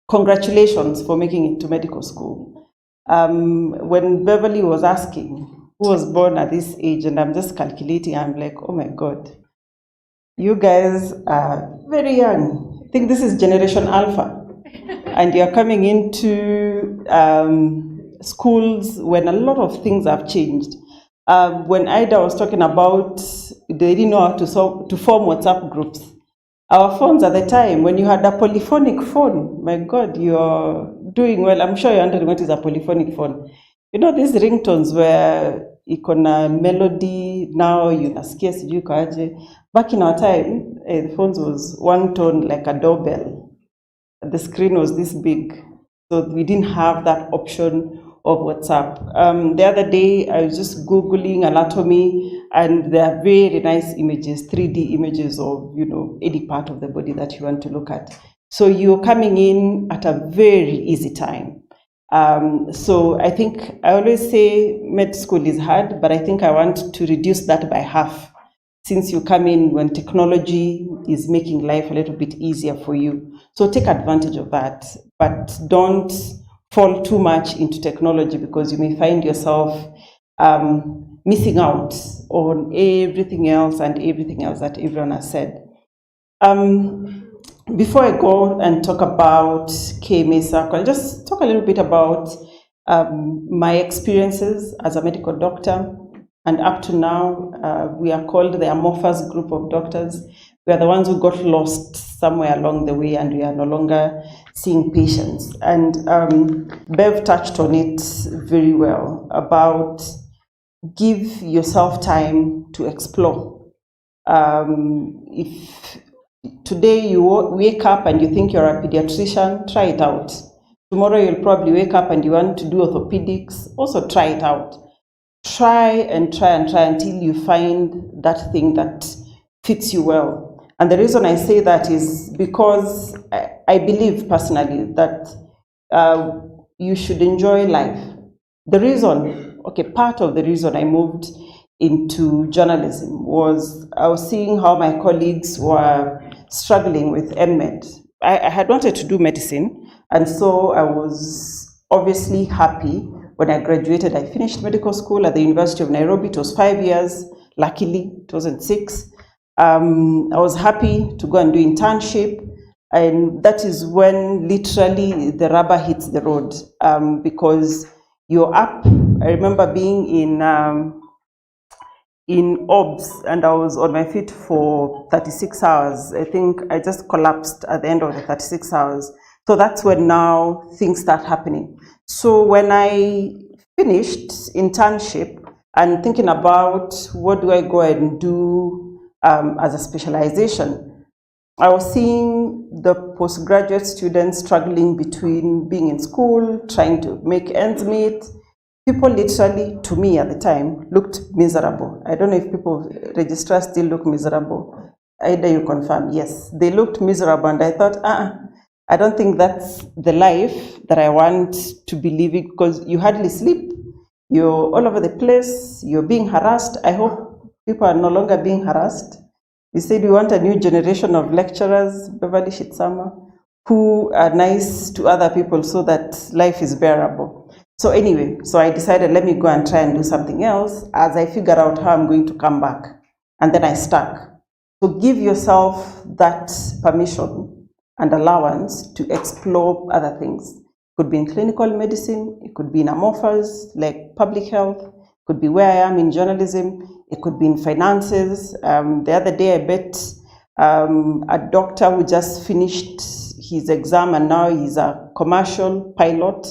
Congratulations for making it to medical school. When Beverly was asking who was born at this age, and I'm just calculating, I'm like, oh my God, you guys are very young. I think this is Generation Alpha. And you're coming into schools when a lot of things have changed. When Ida was talking about they didn't know how to form WhatsApp groups. Our phones at the time, when you had a polyphonic phone, my God, you're doing well. I'm sure you're wondering what is a polyphonic phone. You know, these ringtones where ikona melody, now you nasikia sijui kaje. Back in our time, the phones was one tone like a doorbell. The screen was this big, so we didn't have that option of WhatsApp. The other day, I was just Googling anatomy, and there are very nice images, 3D images of, you know, any part of the body that you want to look at. So you're coming in at a very easy time. So I think I always say med school is hard, but I think I want to reduce that by half, since you come in when technology is making life a little bit easier for you. So take advantage of that, but don't fall too much into technology, because you may find yourself missing out on everything else and everything else that everyone has said. Before I go and talk about KMA Circle, I'll just talk a little bit about my experiences as a medical doctor. And up to now, we are called the amorphous group of doctors. We are the ones who got lost somewhere along the way, and we are no longer seeing patients. And Bev touched on it very well about give yourself time to explore. If today you wake up and you think you're a pediatrician, try it out. Tomorrow you'll probably wake up and you want to do orthopedics, also try it out. Try and try and try until you find that thing that fits you well. And the reason I say that is because I believe personally that you should enjoy life. The reason, part of the reason I moved into journalism was I was seeing how my colleagues were struggling with MMed. I had wanted to do medicine, and so I was obviously happy when I graduated. I finished medical school at the University of Nairobi. It was 5 years, luckily, it wasn't 6. I was happy to go and do internship, and that is when literally the rubber hits the road, because you're up. I remember being in OBS, and I was on my feet for 36 hours. I think I just collapsed at the end of the 36 hours. So that's when now things start happening. So when I finished internship and thinking about what do I go and do as a specialization, I was seeing the postgraduate students struggling between being in school, trying to make ends meet. People literally, to me at the time, looked miserable. I don't know if people, registrars still look miserable. Either you confirm, yes, they looked miserable, and I thought, I don't think that's the life that I want to be living, because you hardly sleep. You're all over the place. You're being harassed. I hope people are no longer being harassed. We said we want a new generation of lecturers, Beverly Shitsama, who are nice to other people so that life is bearable. So anyway, so I decided, let me go and try and do something else as I figure out how I'm going to come back. And then I stuck. So give yourself that permission and allowance to explore other things. It could be in clinical medicine, it could be in amorphous, like public health, it could be where I am in journalism, it could be in finances. The other day I met a doctor who just finished his exam, and now he's a commercial pilot,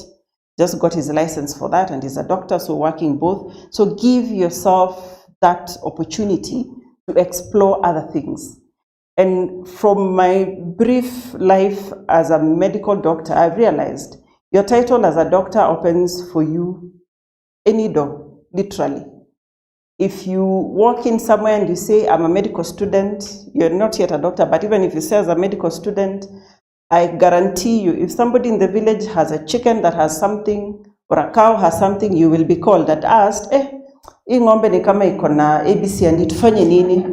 just got his license for that, and he's a doctor, so working both. So give yourself that opportunity to explore other things. And from my brief life as a medical doctor, I've realized your title as a doctor opens for you any door, literally. If you walk in somewhere and you say, I'm a medical student, you're not yet a doctor, but even if you say as a medical student, I guarantee you, if somebody in the village has a chicken that has something, or a cow has something, you will be called and asked, hii ng'ombe ni kama iko na ABC and itufanye nini?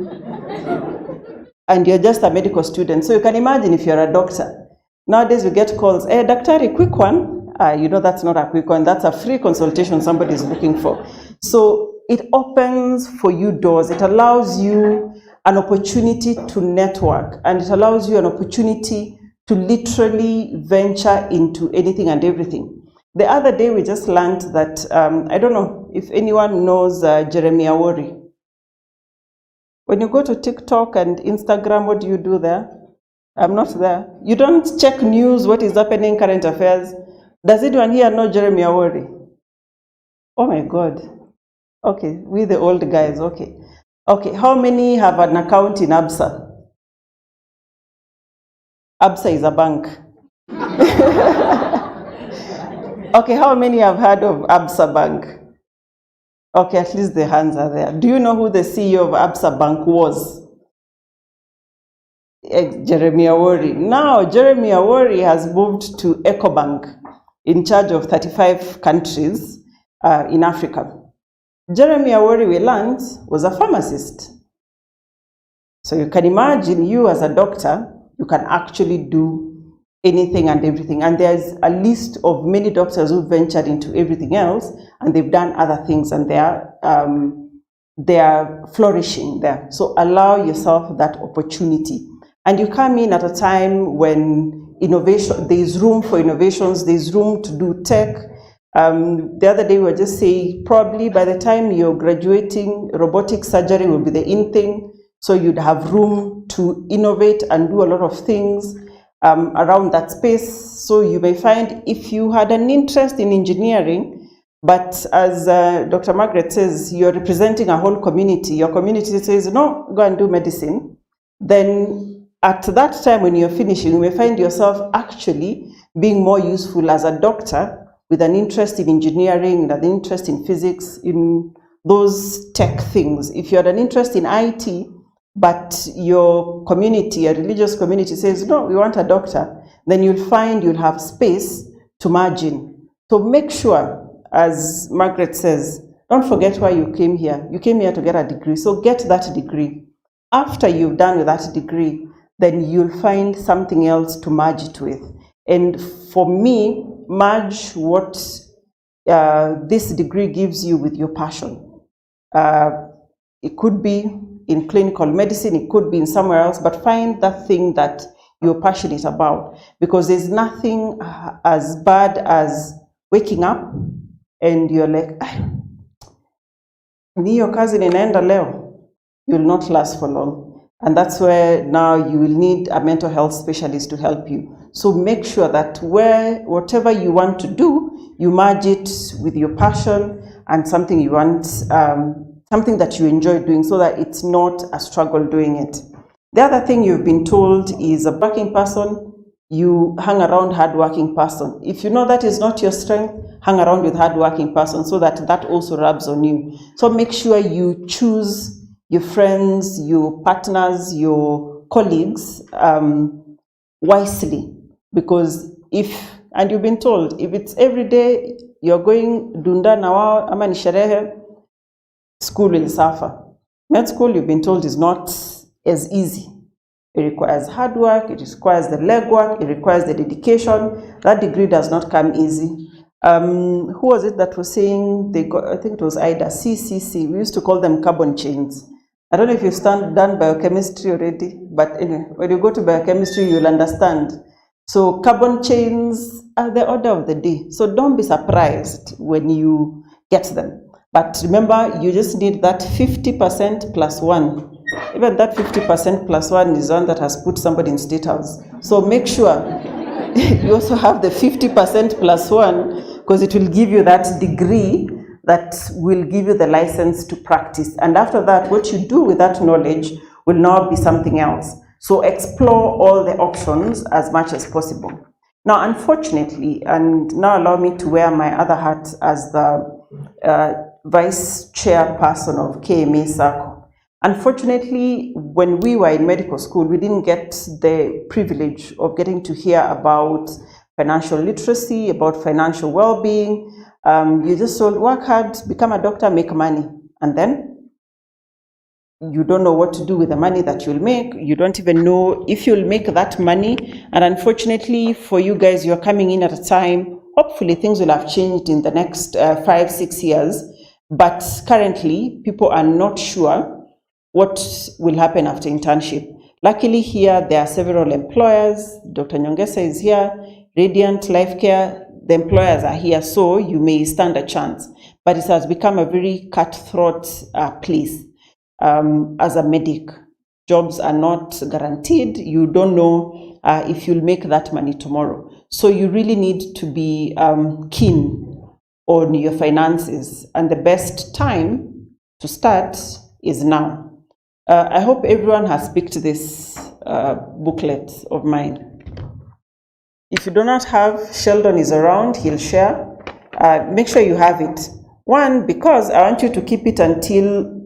And you're just a medical student. So you can imagine if you're a doctor. Nowadays we get calls, daktari, quick one. You know that's not a quick one, that's a free consultation somebody is looking for. So it opens for you doors. It allows you an opportunity to network, and it allows you an opportunity to literally venture into anything and everything. The other day we just learned that, I don't know if anyone knows Jeremy Awori. When you go to TikTok and Instagram, what do you do there? I'm not there. You don't check news, what is happening, current affairs. Does anyone here know Jeremy Awori? Oh my God. Okay, we the old guys, okay. Okay, how many have an account in ABSA? ABSA is a bank. Okay, how many have heard of ABSA Bank? Okay, at least the hands are there. Do you know who the CEO of Absa Bank was? Jeremy Awori. Now, Jeremy Awori has moved to EcoBank in charge of 35 countries in Africa. Jeremy Awori, we learned, was a pharmacist. So you can imagine you as a doctor, you can actually do anything and everything. And there's a list of many doctors who ventured into everything else, and they've done other things, and they are flourishing there. So allow yourself that opportunity. And you come in at a time when innovation, there's room for innovations, there's room to do tech. The other day we were just saying, probably by the time you're graduating, robotic surgery will be the in thing. So you'd have room to innovate and do a lot of things around that space. So you may find if you had an interest in engineering, but as Dr. Margaret says, you're representing a whole community, your community says, no, go and do medicine, then at that time when you're finishing, you may find yourself actually being more useful as a doctor with an interest in engineering, an interest in physics, in those tech things. If you had an interest in IT, but your community, your religious community says, no, we want a doctor, then you'll find you'll have space to margin. So make sure, as Margaret says, don't forget why you came here. You came here to get a degree, so get that degree. After you've done with that degree, then you'll find something else to merge it with. And for me, merge what this degree gives you with your passion. It could be in clinical medicine, it could be in somewhere else, but find that thing that you're passionate about, because there's nothing as bad as waking up and you're like, niyo kazi ninaenda leo. You'll not last for long. And that's where now you will need a mental health specialist to help you. So make sure that whatever you want to do, you merge it with your passion and something you want, something that you enjoy doing, so that it's not a struggle doing it. The other thing you've been told is a working person, you hang around hardworking person. If you know that is not your strength, hang around with hardworking person so that that also rubs on you. So make sure you choose your friends, your partners, your colleagues wisely. Because and you've been told, if it's every day you're going dunda na wao ama ni sherehe, school will suffer. Med school, you've been told, is not as easy. It requires hard work, it requires the legwork, it requires the dedication. That degree does not come easy. Who was it that was saying they got, I think it was Ida, CCC, we used to call them carbon chains. I don't know if you've done biochemistry already, but anyway, when you go to biochemistry, you'll understand. So carbon chains are the order of the day. So don't be surprised when you get them. But remember, you just need that 50% plus one. Even that 50% plus one is one that has put somebody in State House. So make sure you also have the 50% plus one, because it will give you that degree that will give you the license to practice. And after that, what you do with that knowledge will now be something else. So explore all the options as much as possible. Now, unfortunately, and now allow me to wear my other hat as the vice chairperson of KMA Circle. Unfortunately, when we were in medical school, we didn't get the privilege of getting to hear about financial literacy, about financial well-being. You just told, work hard, become a doctor, make money. And then you don't know what to do with the money that you'll make. You don't even know if you'll make that money. And unfortunately for you guys, you're coming in at a time, hopefully things will have changed in the next 5-6 years. But currently, people are not sure what will happen after internship. Luckily here, there are several employers. Dr. Nyongesa is here, Radiant Life Care, the employers are here, so you may stand a chance. But it has become a very cutthroat place. As a medic, jobs are not guaranteed. You don't know if you'll make that money tomorrow. So you really need to be keen on your finances, and the best time to start is now. I hope everyone has picked this booklet of mine. If you do not have, Sheldon is around, he'll share. Make sure you have it. One, because I want you to keep it until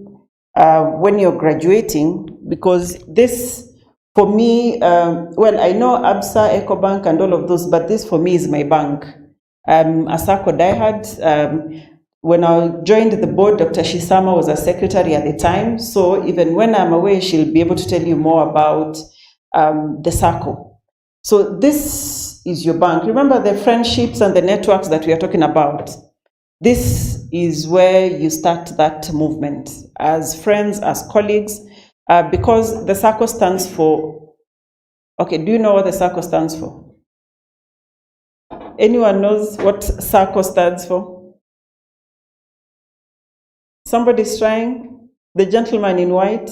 when you're graduating, because this, for me, well, I know ABSA, EcoBank, and all of those, but this for me is my bank. A SACCO diehard. When I joined the board, Dr. Shisama was a secretary at the time, so even when I'm away, she'll be able to tell you more about the SACCO. So this is your bank. Remember the friendships and the networks that we are talking about. This is where you start that movement as friends, as colleagues, because the SACCO stands for, okay, do you know what the SACCO stands for? Anyone knows what SACCO stands for? Somebody's trying? The gentleman in white?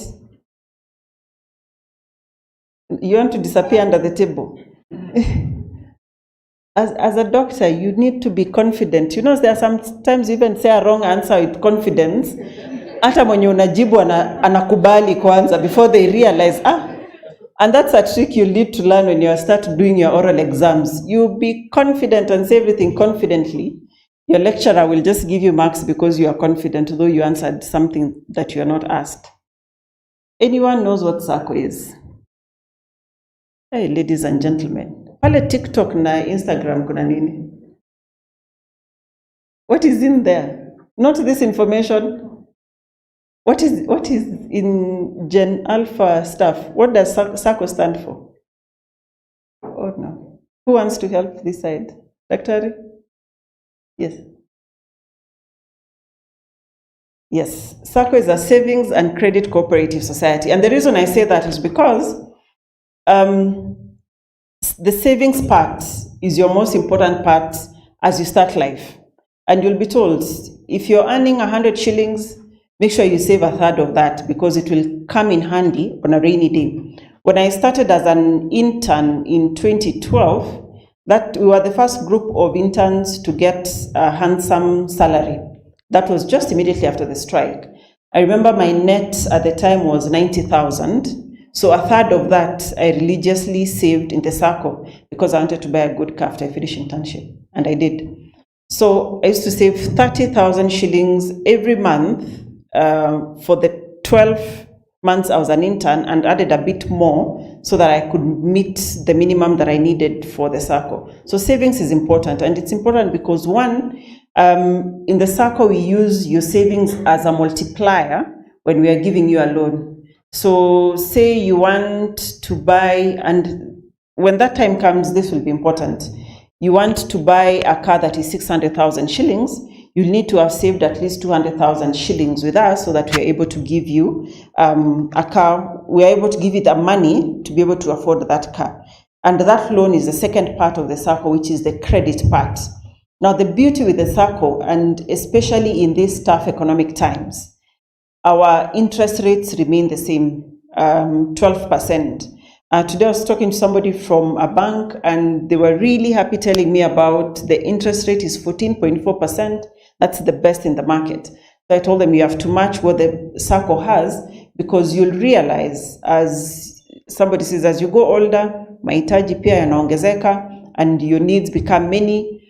You want to disappear under the table? As a doctor, you need to be confident. You know, there are sometimes you even say a wrong answer with confidence. Hata mwenye unajibu anakubali kwanza before they realize, and that's a trick you need to learn when you start doing your oral exams. You be confident and say everything confidently. Your lecturer will just give you marks because you are confident, though you answered something that you are not asked. Anyone knows what SACCO is? Hey, ladies and gentlemen. Pale TikTok na Instagram kuna nini? What is in there? Not this information. What is in Gen Alpha stuff? What does SACCO stand for? Oh no. Who wants to help this side? Dr. Yes. Yes. SACCO is a savings and credit cooperative society. And the reason I say that is because the savings part is your most important part as you start life. And you'll be told, if you're earning 100 shillings, make sure you save a third of that because it will come in handy on a rainy day. When I started as an intern in 2012, that we were the first group of interns to get a handsome salary. That was just immediately after the strike. I remember my net at the time was 90,000. So a third of that I religiously saved in the SACCO because I wanted to buy a good car after I finished internship, and I did. So I used to save 30,000 shillings every month for the 12 months I was an intern, and added a bit more so that I could meet the minimum that I needed for the SACCO. So savings is important, and it's important because one, in the SACCO we use your savings as a multiplier when we are giving you a loan. So say you want to buy, and when that time comes, this will be important. You want to buy a car that is 600,000 shillings, you'll need to have saved at least 200,000 shillings with us so that we're able to give you a car. We're able to give you the money to be able to afford that car. And that loan is the second part of the SACCO, which is the credit part. Now, the beauty with the SACCO, and especially in these tough economic times, our interest rates remain the same, 12%. Today I was talking to somebody from a bank, and they were really happy telling me about the interest rate is 14.4%. That's the best in the market. So I told them you have to match what the SACCO has, because you'll realize, as somebody says, as you go older, mahitaji pia yanaongezeka and your needs become many.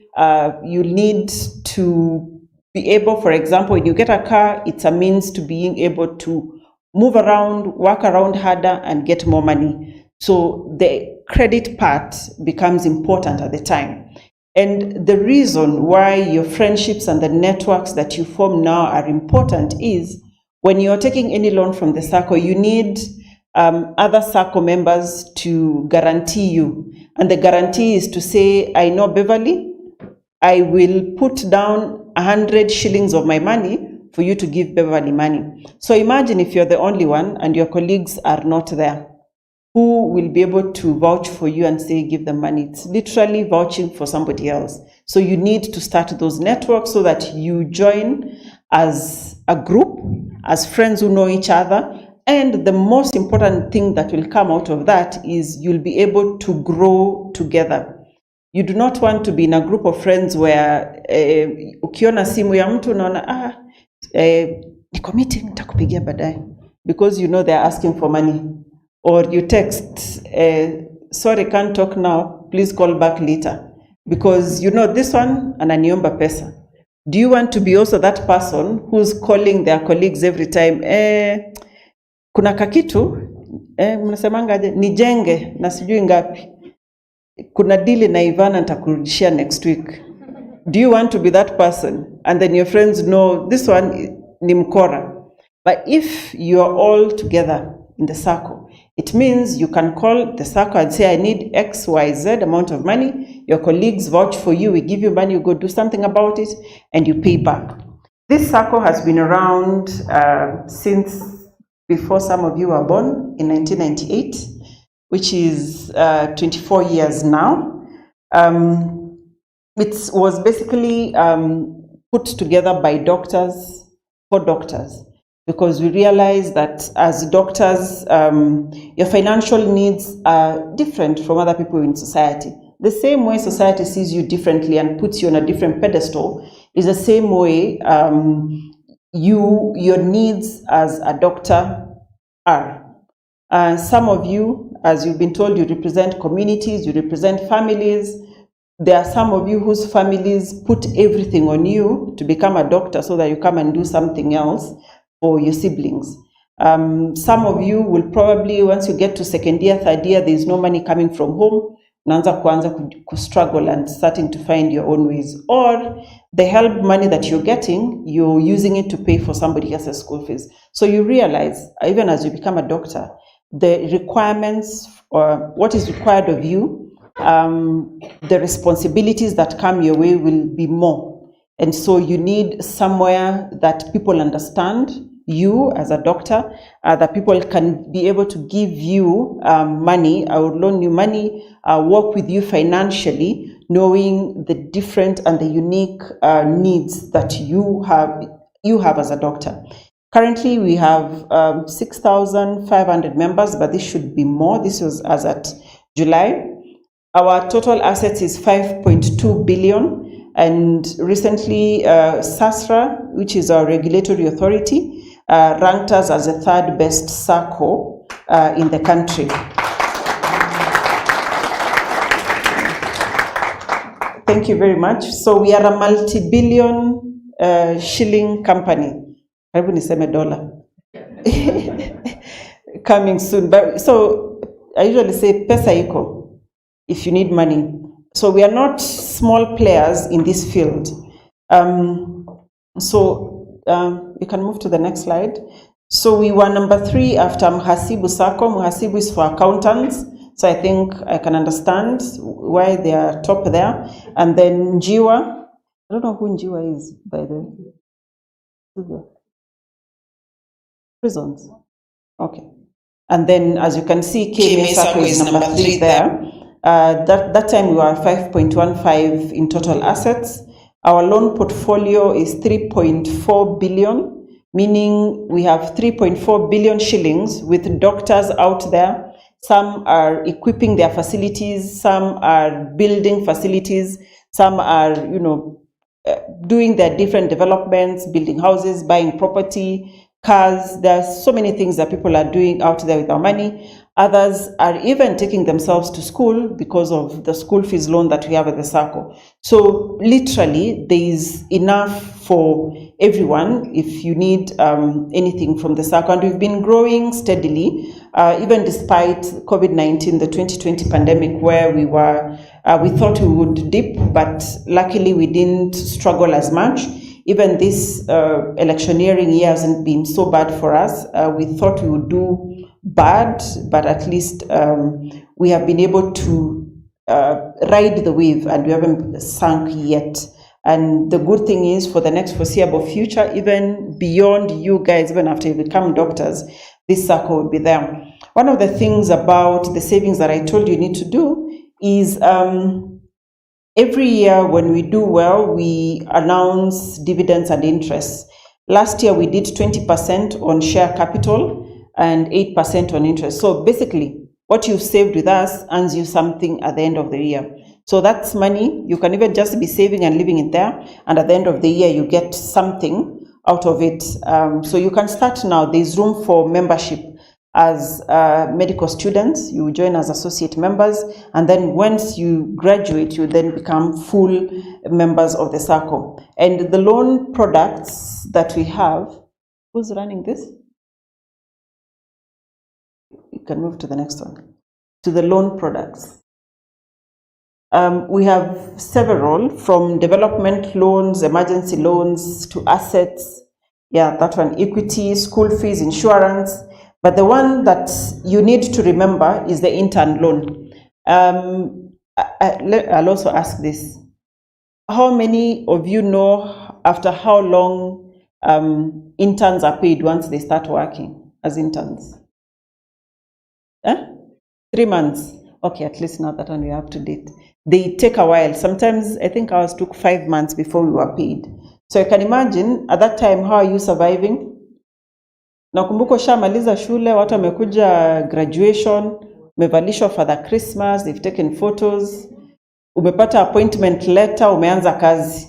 You need to be able, for example, when you get a car, it's a means to being able to move around, work around harder, and get more money. So the credit part becomes important at the time. And the reason why your friendships and the networks that you form now are important is when you're taking any loan from the SACCO, you need other SACCO members to guarantee you. And the guarantee is to say, I know Beverly, I will put down 100 shillings of my money for you to give Beverly money. So imagine if you're the only one and your colleagues are not there. Who will be able to vouch for you and say, give them money? It's literally vouching for somebody else. So you need to start those networks so that you join as a group, as friends who know each other. And the most important thing that will come out of that is you'll be able to grow together. You do not want to be in a group of friends where ukiona simu ya mtu unaona niko meeting nitakupigia baadaye, because you know they're asking for money. Or you text, sorry, can't talk now, please call back later. Because you know this one ananiomba pesa. Do you want to be also that person who's calling their colleagues every time, kuna kakitu, mnasemangaje, nijenge na sijui ngapi. Kuna dili na Ivana nitakurudishia next week. Do you want to be that person? And then your friends know this one ni mkora. But if you are all together in the circle, it means you can call the circle and say, I need X, Y, Z amount of money. Your colleagues vouch for you. We give you money, you go do something about it, and you pay back. This circle has been around since before some of you were born in 1998, which is 24 years now. It was basically put together by doctors, for doctors, because we realized that as doctors, your financial needs are different from other people in society. The same way society sees you differently and puts you on a different pedestal is the same way your needs as a doctor are. Some of you, as you've been told, you represent communities, you represent families. There are some of you whose families put everything on you to become a doctor so that you come and do something else for your siblings. Some of you will probably, once you get to second year, third year, there's no money coming from home, naanza kuanza struggle and starting to find your own ways. Or the help money that you're getting, you're using it to pay for somebody else's school fees. So you realize, even as you become a doctor, the requirements or what is required of you, the responsibilities that come your way will be more. And so you need somewhere that people understand you as a doctor, that people can be able to give you money, or loan you money, work with you financially, knowing the different and the unique needs that you have as a doctor. Currently, we have 6,500 members, but this should be more. This was as at July. Our total assets is 5.2 billion. And recently, SASRA, which is our regulatory authority, ranked us as the third best SACCO in the country. Thank you very much. So we are a multi-billion shilling company. Karibu niseme dollar. Coming soon. But so I usually say pesa iko if you need money. So we are not small players in this field. You can move to the next slide. So we were number 3 after Mhasibu Sacco. Mhasibu is for accountants. So I think I can understand why they are top there. And then Njiwa. I don't know who Njiwa is, by the way. Prisons. Okay. And then, as you can see, KMA Sacco is number 3 there. That time we were 5.15 in total assets. Our loan portfolio is 3.4 billion, meaning we have 3.4 billion shillings with doctors out there. Some are equipping their facilities, some are building facilities, some are, doing their different developments, building houses, buying property, cars. There's so many things that people are doing out there with our money. Others are even taking themselves to school because of the school fees loan that we have at the SACCO. So literally, there is enough for everyone if you need anything from the SACCO. And we've been growing steadily, even despite COVID-19, the 2020 pandemic, where we thought we would dip, but luckily we didn't struggle as much. Even this electioneering year hasn't been so bad for us. We thought we would do bad, but at least we have been able to ride the wave and we haven't sunk yet. And the good thing is, for the next foreseeable future, even beyond you guys, even after you become doctors, this circle will be there. One of the things about the savings that I told you need to do is every year when we do well, we announce dividends and interest. Last year we did 20% on share capital and 8% on interest. So basically, what you've saved with us earns you something at the end of the year. So that's money. You can even just be saving and leaving it there, and at the end of the year, you get something out of it. So you can start now. There's room for membership. as medical students, you join as associate members, and then once you graduate, you then become full members of the circle. And the loan products that we have, who's running this? You can move to the next one, to the loan products. We have several, from development loans, emergency loans, to assets. Yeah, that one, equity, school fees, insurance. But the one that you need to remember is the intern loan. I'll also ask this. How many of you know after how long interns are paid once they start working as interns? 3 months. Okay, at least now that one we are up to date. They take a while. Sometimes I think ours took 5 months before we were paid. So you can imagine at that time, how are you surviving? Nakumbuka ushamaliza shule, watu wamekuja graduation, umevalishwa for the Christmas, they've taken photos, umepata appointment letter, umeanza kazi.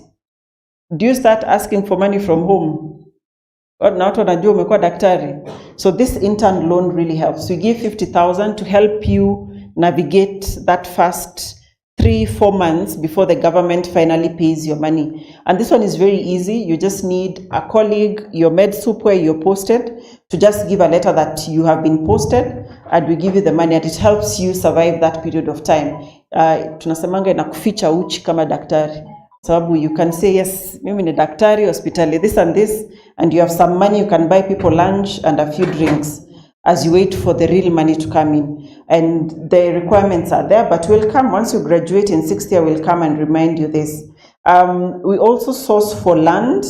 Do you start asking for money from home? Na watu wanajua umekuwa daktari. So this intern loan really helps. We give 50,000 to help you navigate that first 3-4 months before the government finally pays your money. And this one is very easy. You just need a colleague, your med soup where you're posted, to just give a letter that you have been posted, and we give you the money, and it helps you survive that period of time. Tunasemanga inakuficha uchi kama daktari. Sababu you can say, yes, mimi ni daktari, hospitali, this and this, and you have some money, you can buy people lunch and a few drinks as you wait for the real money to come in. And the requirements are there, but we'll come, once you graduate in 6th year, we'll come and remind you this. We also source for land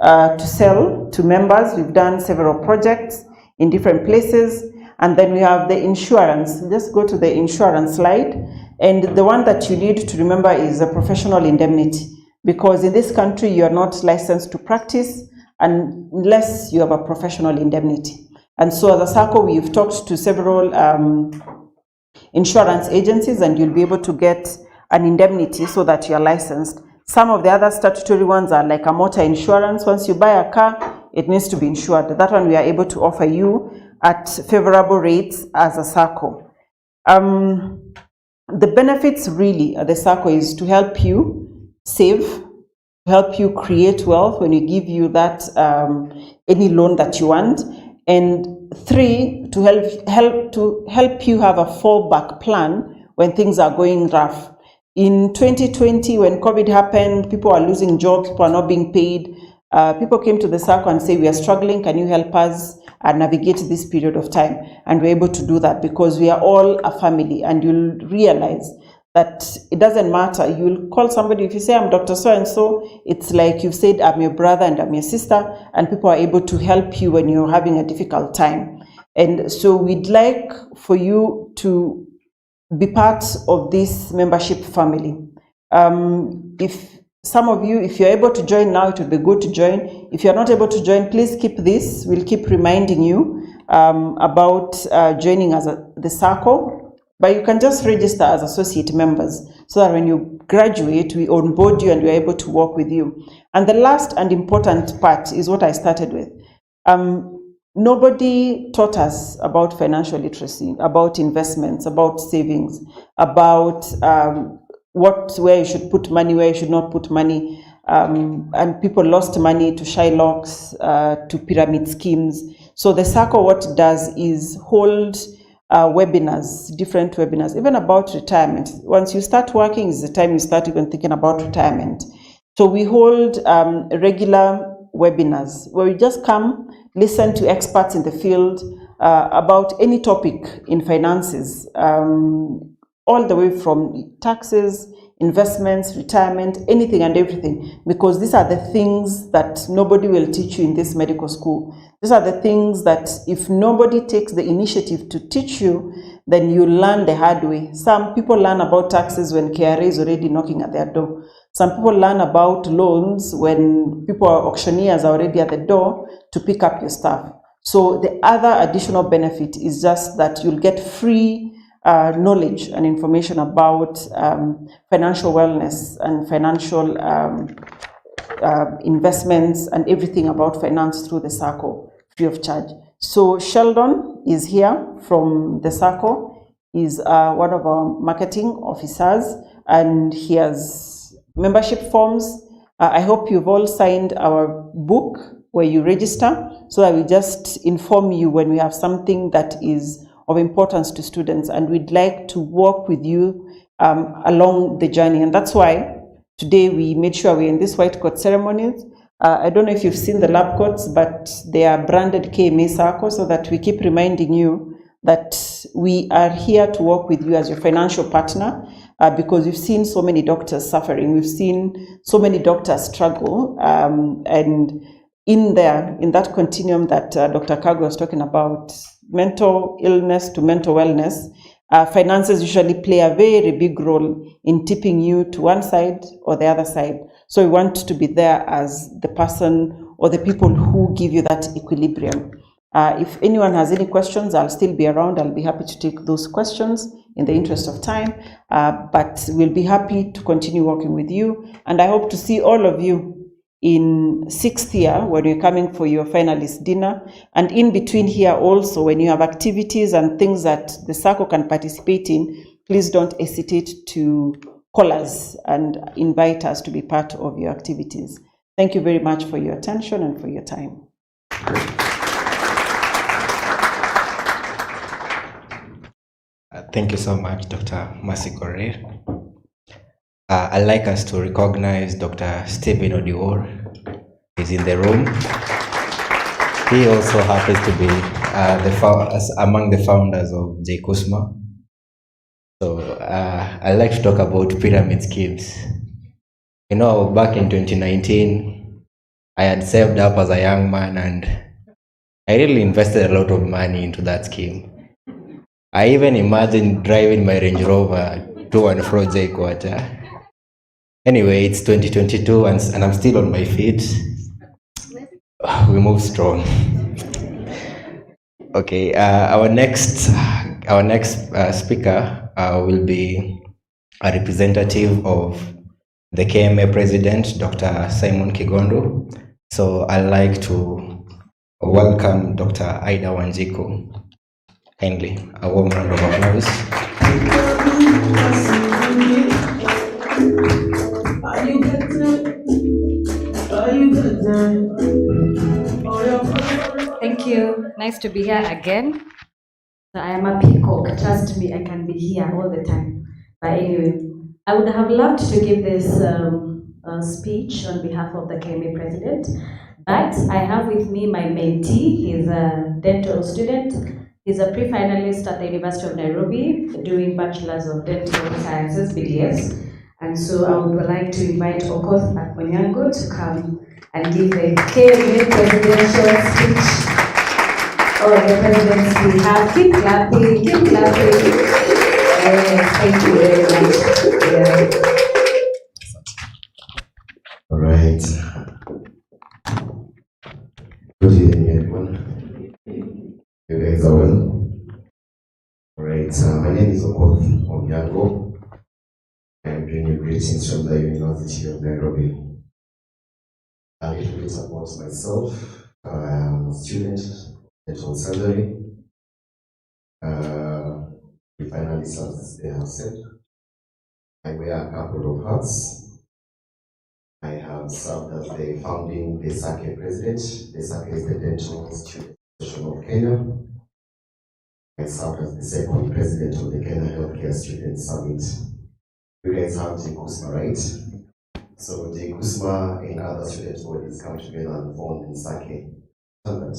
to sell to members. We've done several projects in different places. And then we have the insurance. Just go to the insurance slide. And the one that you need to remember is a professional indemnity, because in this country, you are not licensed to practice unless you have a professional indemnity. And so as a circle, we've talked to several insurance agencies, and you'll be able to get an indemnity so that you're licensed. Some of the other statutory ones are like a motor insurance. Once you buy a car, it needs to be insured. That one we are able to offer you at favorable rates as a circle. The benefits really at the circle is to help you save, to help you create wealth when we give you that any loan that you want. And 3, to help you have a fallback plan when things are going rough. In 2020, when COVID happened, people are losing jobs, people are not being paid. People came to the circle and say, we are struggling, can you help us navigate this period of time? And we're able to do that because we are all a family, and you'll realize that it doesn't matter. You'll call somebody, if you say, I'm Dr. So-and-so, it's like you've said, I'm your brother and I'm your sister, and people are able to help you when you're having a difficult time. And so we'd like for you to be part of this membership family. If some of you, if you're able to join now, it would be good to join. If you're not able to join, please keep this. We'll keep reminding you about joining as the circle. But you can just register as associate members so that when you graduate, we onboard you and we're able to work with you. And the last and important part is what I started with. Nobody taught us about financial literacy, about investments, about savings, about where you should put money, where you should not put money. And people lost money to Shylocks, to pyramid schemes. So the circle, what it does is hold webinars, different webinars, even about retirement. Once you start working is the time you start even thinking about retirement. So we hold regular webinars where we just come, listen to experts in the field about any topic in finances, all the way from taxes, investments, retirement, anything and everything, because these are the things that nobody will teach you in this medical school. These are the things that if nobody takes the initiative to teach you, then you learn the hard way. Some people learn about taxes when KRA is already knocking at their door. Some people learn about loans when people are auctioneers are already at the door to pick up your stuff. So the other additional benefit is just that you'll get free knowledge and information about financial wellness and financial investments and everything about finance through the circle, free of charge. So Sheldon is here from the SACCO. He's one of our marketing officers, and he has membership forms. I hope you've all signed our book where you register, so I will just inform you when we have something that is of importance to students, and we'd like to work with you along the journey. And that's why today we made sure we're in this white coat ceremonies. I don't know if you've seen the lab coats, but they are branded KMA SACCO, so that we keep reminding you that we are here to work with you as your financial partner, because we've seen so many doctors suffering. We've seen so many doctors struggle. And in that continuum that Dr. Kago was talking about, mental illness to mental wellness, finances usually play a very big role in tipping you to one side or the other side. So we want to be there as the person or the people who give you that equilibrium. If anyone has any questions, I'll still be around. I'll be happy to take those questions in the interest of time. But we'll be happy to continue working with you. And I hope to see all of you in 6th year when you're coming for your finalist dinner. And in between here also, when you have activities and things that the SACCO can participate in, please don't hesitate to call us and invite us to be part of your activities. Thank you very much for your attention and for your time. Thank you so much, Dr. Mercy Correa. I'd like us to recognize Dr. Stephen Odiwar. He's in the room. He also happens to be among the founders of Jkusma. So I'd like to talk about pyramid schemes. You know, back in 2019, I had saved up as a young man, and I really invested a lot of money into that scheme. I even imagined driving my Range Rover to and fro JKUAT. Anyway, it's 2022 and I'm still on my feet. We move strong. Okay, our next speaker will be a representative of the KMA president, Dr. Simon Kigondo. So I'd like to welcome Dr. Ida Wanjiku. Kindly, a warm round of applause. Thank you. Nice to be here again. So I am a peacock. Trust me, I can be here all the time. But anyway, I would have loved to give this speech on behalf of the KMA president, but I have with me my mentee. He's a dental student. He's a pre-finalist at the University of Nairobi doing Bachelor's of Dental Sciences, BDS. And so I would like to invite Okoth Akponyango to come and give a KMA presidential speech. Oh, the presidents we have. Keep clapping, keep clapping. Yes, thank you very much. Yeah. All right. Good evening, everyone. You guys are well? All right. My name is Okoth Akponyango. I'm bringing you greetings from the University of Nairobi. A little bit about myself. I'm a student at surgery. We finally, as they have said, I wear a couple of hats. I have served as the founding DESAKE president. DESAKE is the Dental Student Association of Kenya. I served as the second president of the Kenya Healthcare Student Summit. You guys have Jkusma, right? So Jkusma and other student bodies come together and form the SAKE standard.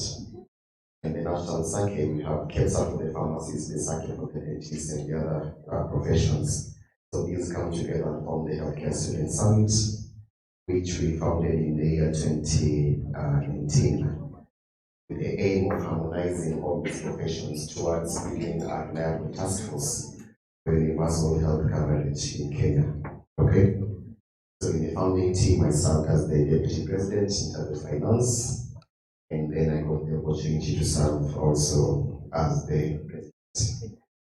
And then after SAKE, we have KEPSA for the pharmacists, the SAKE for the dentists and the other professions. So these come together and form the Healthcare Student Summit, which we founded in the year 2019 with the aim of harmonizing all these professions towards building a reliable task force for universal health coverage in Kenya. Okay? So in the founding team, I served as the deputy president in terms of finance, and then I got the opportunity to serve also as the president,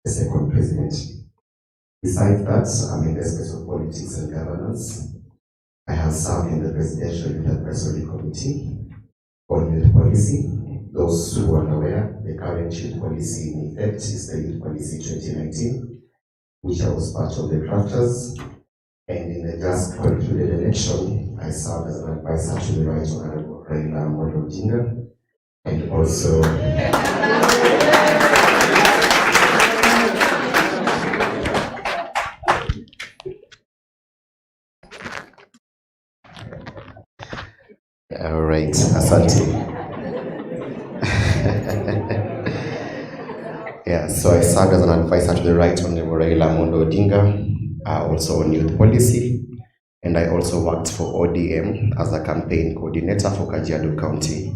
the second president. Besides that, I'm in the space of politics and governance. I have served in the Presidential Youth Advisory Committee on Youth Policy, those who are aware, the current youth policy in effect is the Youth Policy 2019, which I was part of the crafters. And in the just concluded election, I served as an advisor to the Right Honorable Raila Amolo Odinga, and also all right, asante. Yeah, so I served as an advisor to the Right Honorable Raila Amolo Odinga, also on youth policy, and I also worked for ODM as a campaign coordinator for Kajiado County.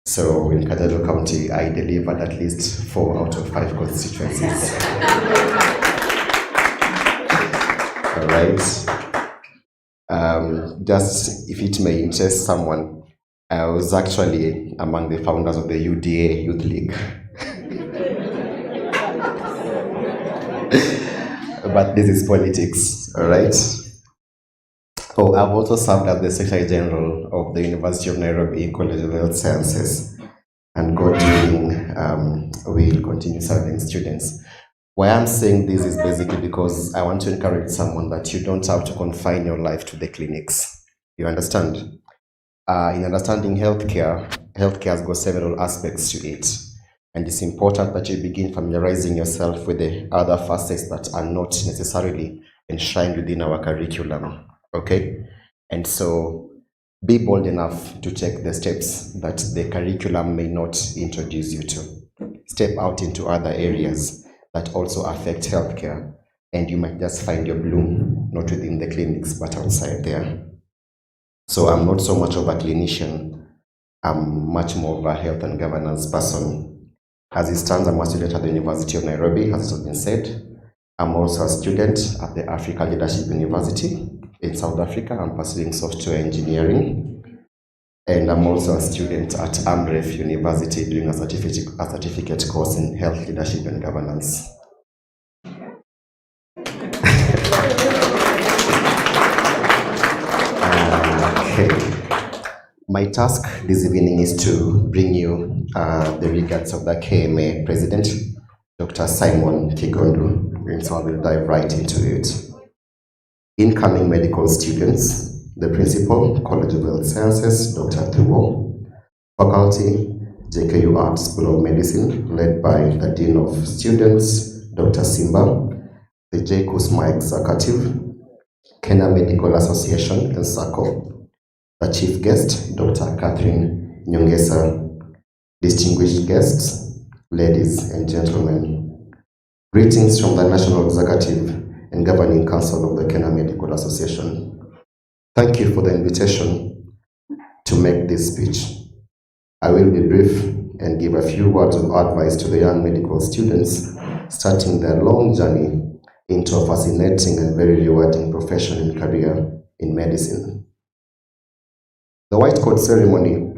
So in Kajiado County, I delivered at least 4 out of 5 constituencies. All right. Just if it may interest someone, I was actually among the founders of the UDA Youth League. But this is politics, all right? Oh, I've also served as the Secretary General of the University of Nairobi College of Health Sciences, and God willing, we'll continue serving students. Why I'm saying this is basically because I want to encourage someone that you don't have to confine your life to the clinics. You understand? In understanding healthcare has got several aspects to it. And it's important that you begin familiarizing yourself with the other facets that are not necessarily enshrined within our curriculum, okay? And so be bold enough to take the steps that the curriculum may not introduce you to. Step out into other areas that also affect healthcare, and you might just find your bloom, not within the clinics, but outside there. So I'm not so much of a clinician, I'm much more of a health and governance person. As it stands, I'm a student at the University of Nairobi, as it has been said. I'm also a student at the Africa Leadership University in South Africa. I'm pursuing software engineering. And I'm also a student at Amref University doing a certificate course in health leadership and governance. Okay. My task this evening is to bring you the regards of the KMA President, Dr. Simon Kigondu, and so I will dive right into it. Incoming medical students, the Principal, College of Health Sciences, Dr. Thuo, Faculty, JKU Art School of Medicine, led by the Dean of Students, Dr. Simba, the Jkusma Executive, Kenya Medical Association, and SACCO, the Chief Guest, Dr. Catherine Nyongesa, distinguished guests, ladies and gentlemen. Greetings from the National Executive and Governing Council of the Kenya Medical Association. Thank you for the invitation to make this speech. I will be brief and give a few words of advice to the young medical students starting their long journey into a fascinating and very rewarding profession and career in medicine. The white coat ceremony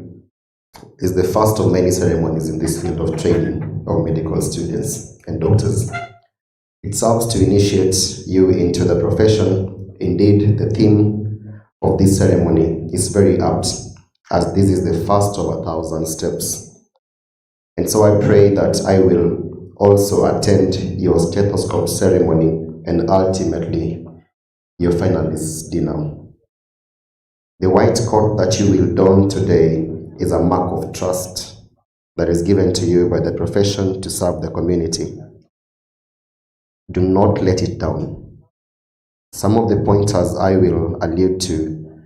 is the first of many ceremonies in this field of training of medical students and doctors. It serves to initiate you into the profession. Indeed, the theme of this ceremony is very apt, as this is the first of 1,000 steps. And so I pray that I will also attend your stethoscope ceremony and ultimately your finalist dinner. The white coat that you will don today is a mark of trust that is given to you by the profession to serve the community. Do not let it down. Some of the pointers I will allude to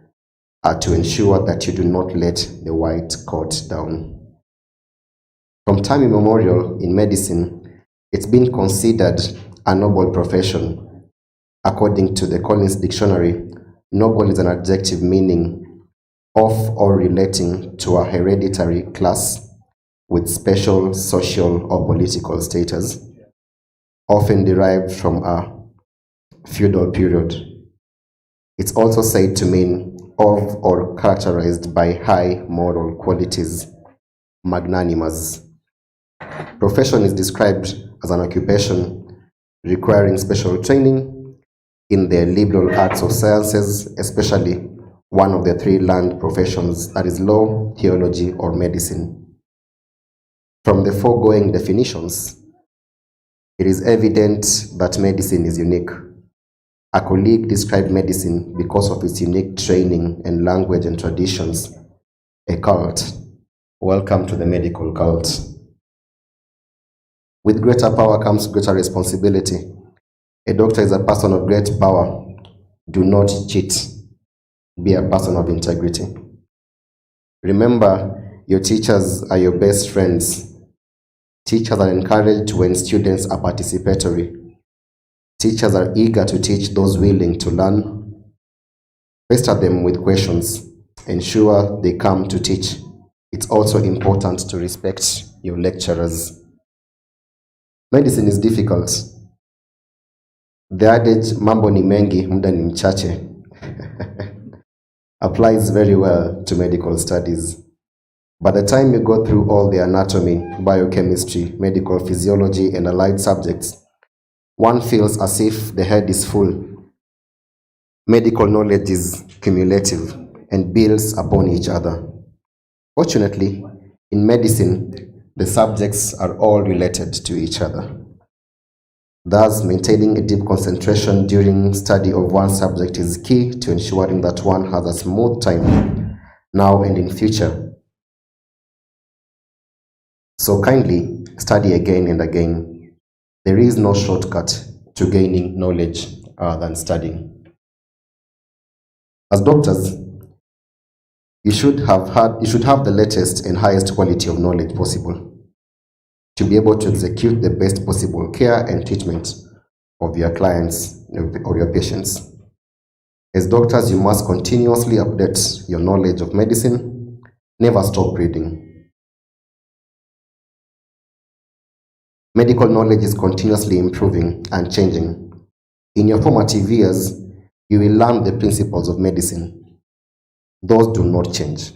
are to ensure that you do not let the white coat down. From time immemorial in medicine, it's been considered a noble profession. According to the Collins Dictionary, noble is an adjective meaning of or relating to a hereditary class with special social or political status, often derived from a feudal period. It's also said to mean of or characterized by high moral qualities, magnanimous. Profession is described as an occupation requiring special training in the liberal arts of sciences, especially one of the 3 learned professions, that is law, theology, or medicine. From the foregoing definitions, it is evident that medicine is unique. A colleague described medicine because of its unique training and language and traditions. A cult. Welcome to the medical cult. With greater power comes greater responsibility. A doctor is a person of great power. Do not cheat. Be a person of integrity. Remember, your teachers are your best friends. Teachers are encouraged when students are participatory. Teachers are eager to teach those willing to learn. Pester them with questions. Ensure they come to teach. It's also important to respect your lecturers. Medicine is difficult. The adage, mambo ni mengi, muda ni mchache, applies very well to medical studies. By the time you go through all the anatomy, biochemistry, medical physiology, and allied subjects, one feels as if the head is full. Medical knowledge is cumulative and builds upon each other. Fortunately, in medicine, the subjects are all related to each other. Thus, maintaining a deep concentration during study of one subject is key to ensuring that one has a smooth time now and in future. So kindly study again and again. There is no shortcut to gaining knowledge other than studying. As doctors, you should have the latest and highest quality of knowledge possible to be able to execute the best possible care and treatment of your clients or your patients. As doctors, you must continuously update your knowledge of medicine. Never stop reading. Medical knowledge is continuously improving and changing. In your formative years, you will learn the principles of medicine. Those do not change.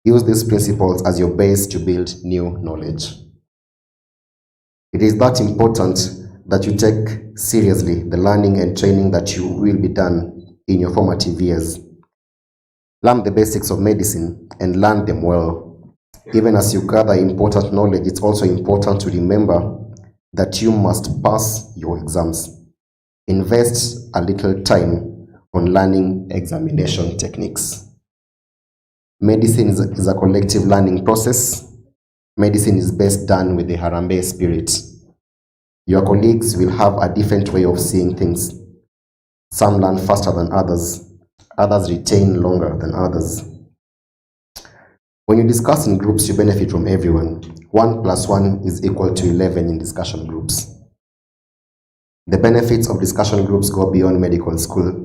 Use these principles as your base to build new knowledge. It is that important that you take seriously the learning and training that you will be done in your formative years. Learn the basics of medicine and learn them well. Even as you gather important knowledge, it's also important to remember that you must pass your exams. Invest a little time on learning examination techniques. Medicine is a collective learning process. Medicine is best done with the Harambee spirit. Your colleagues will have a different way of seeing things. Some learn faster than others. Others retain longer than others. When you discuss in groups, you benefit from everyone. 1 + 1 is equal to 11 in discussion groups. The benefits of discussion groups go beyond medical school.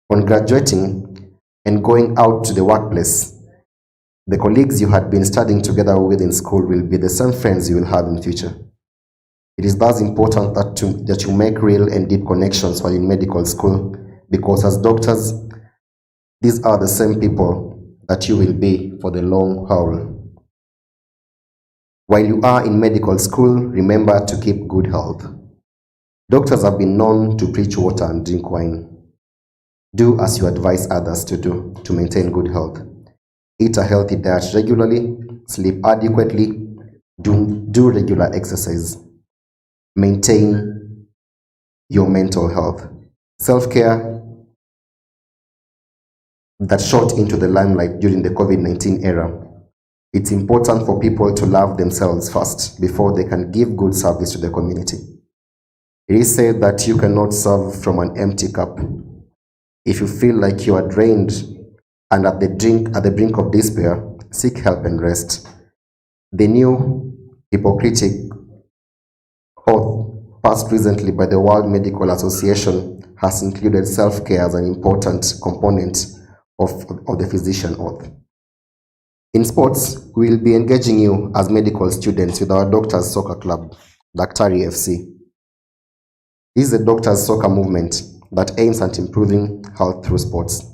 On graduating and going out to the workplace, the colleagues you had been studying together with in school will be the same friends you will have in future. It is thus important that you make real and deep connections while in medical school, because as doctors, these are the same people that you will be for the long haul. While you are in medical school, remember to keep good health. Doctors have been known to preach water and drink wine. Do as you advise others to do to maintain good health. Eat a healthy diet regularly, sleep adequately, do regular exercise. Maintain your mental health. Self-care that shot into the limelight during the COVID-19 era. It's important for people to love themselves first before they can give good service to the community. It is said that you cannot serve from an empty cup. If you feel like you are drained and at the brink of despair, seek help and rest. The new Hippocratic oath passed recently by the World Medical Association has included self-care as an important component of the physician oath. In sports, we will be engaging you as medical students with our Doctors Soccer Club, Daktari FC. This is a doctors' soccer movement that aims at improving health through sports.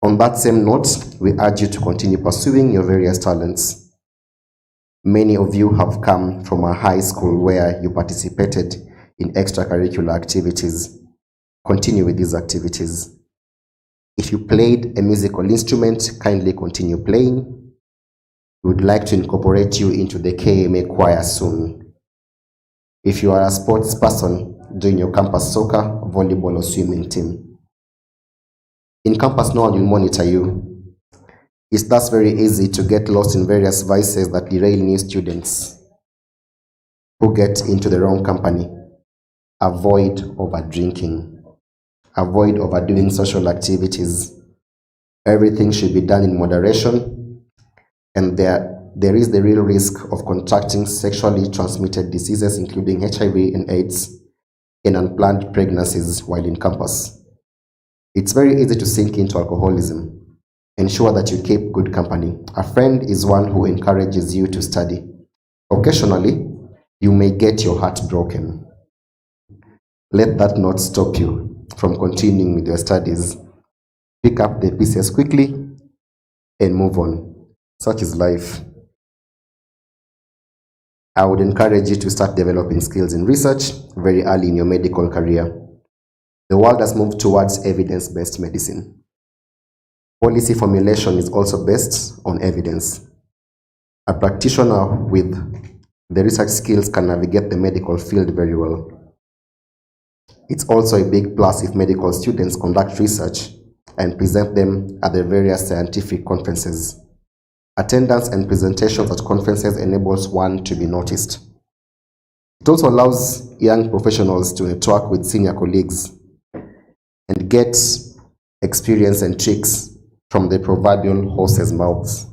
On that same note, we urge you to continue pursuing your various talents. Many of you have come from a high school where you participated in extracurricular activities. Continue with these activities. If you played a musical instrument, kindly continue playing. We would like to incorporate you into the KMA choir soon. If you are a sports person, join your campus soccer, volleyball, or swimming team. In campus, no one will monitor you. It's thus very easy to get lost in various vices that derail new students who get into the wrong company. Avoid over-drinking. Avoid overdoing social activities. Everything should be done in moderation, and there is the real risk of contracting sexually transmitted diseases, including HIV and AIDS, and unplanned pregnancies while in campus. It's very easy to sink into alcoholism. Ensure that you keep good company. A friend is one who encourages you to study. Occasionally, you may get your heart broken. Let that not stop you from continuing with your studies. Pick up the pieces quickly and move on. Such is life. I would encourage you to start developing skills in research very early in your medical career. The world has moved towards evidence-based medicine. Policy formulation is also based on evidence. A practitioner with the research skills can navigate the medical field very well. It's also a big plus if medical students conduct research and present them at the various scientific conferences. Attendance and presentations at conferences enables one to be noticed. It also allows young professionals to network with senior colleagues and get experience and tricks from the proverbial horse's mouths.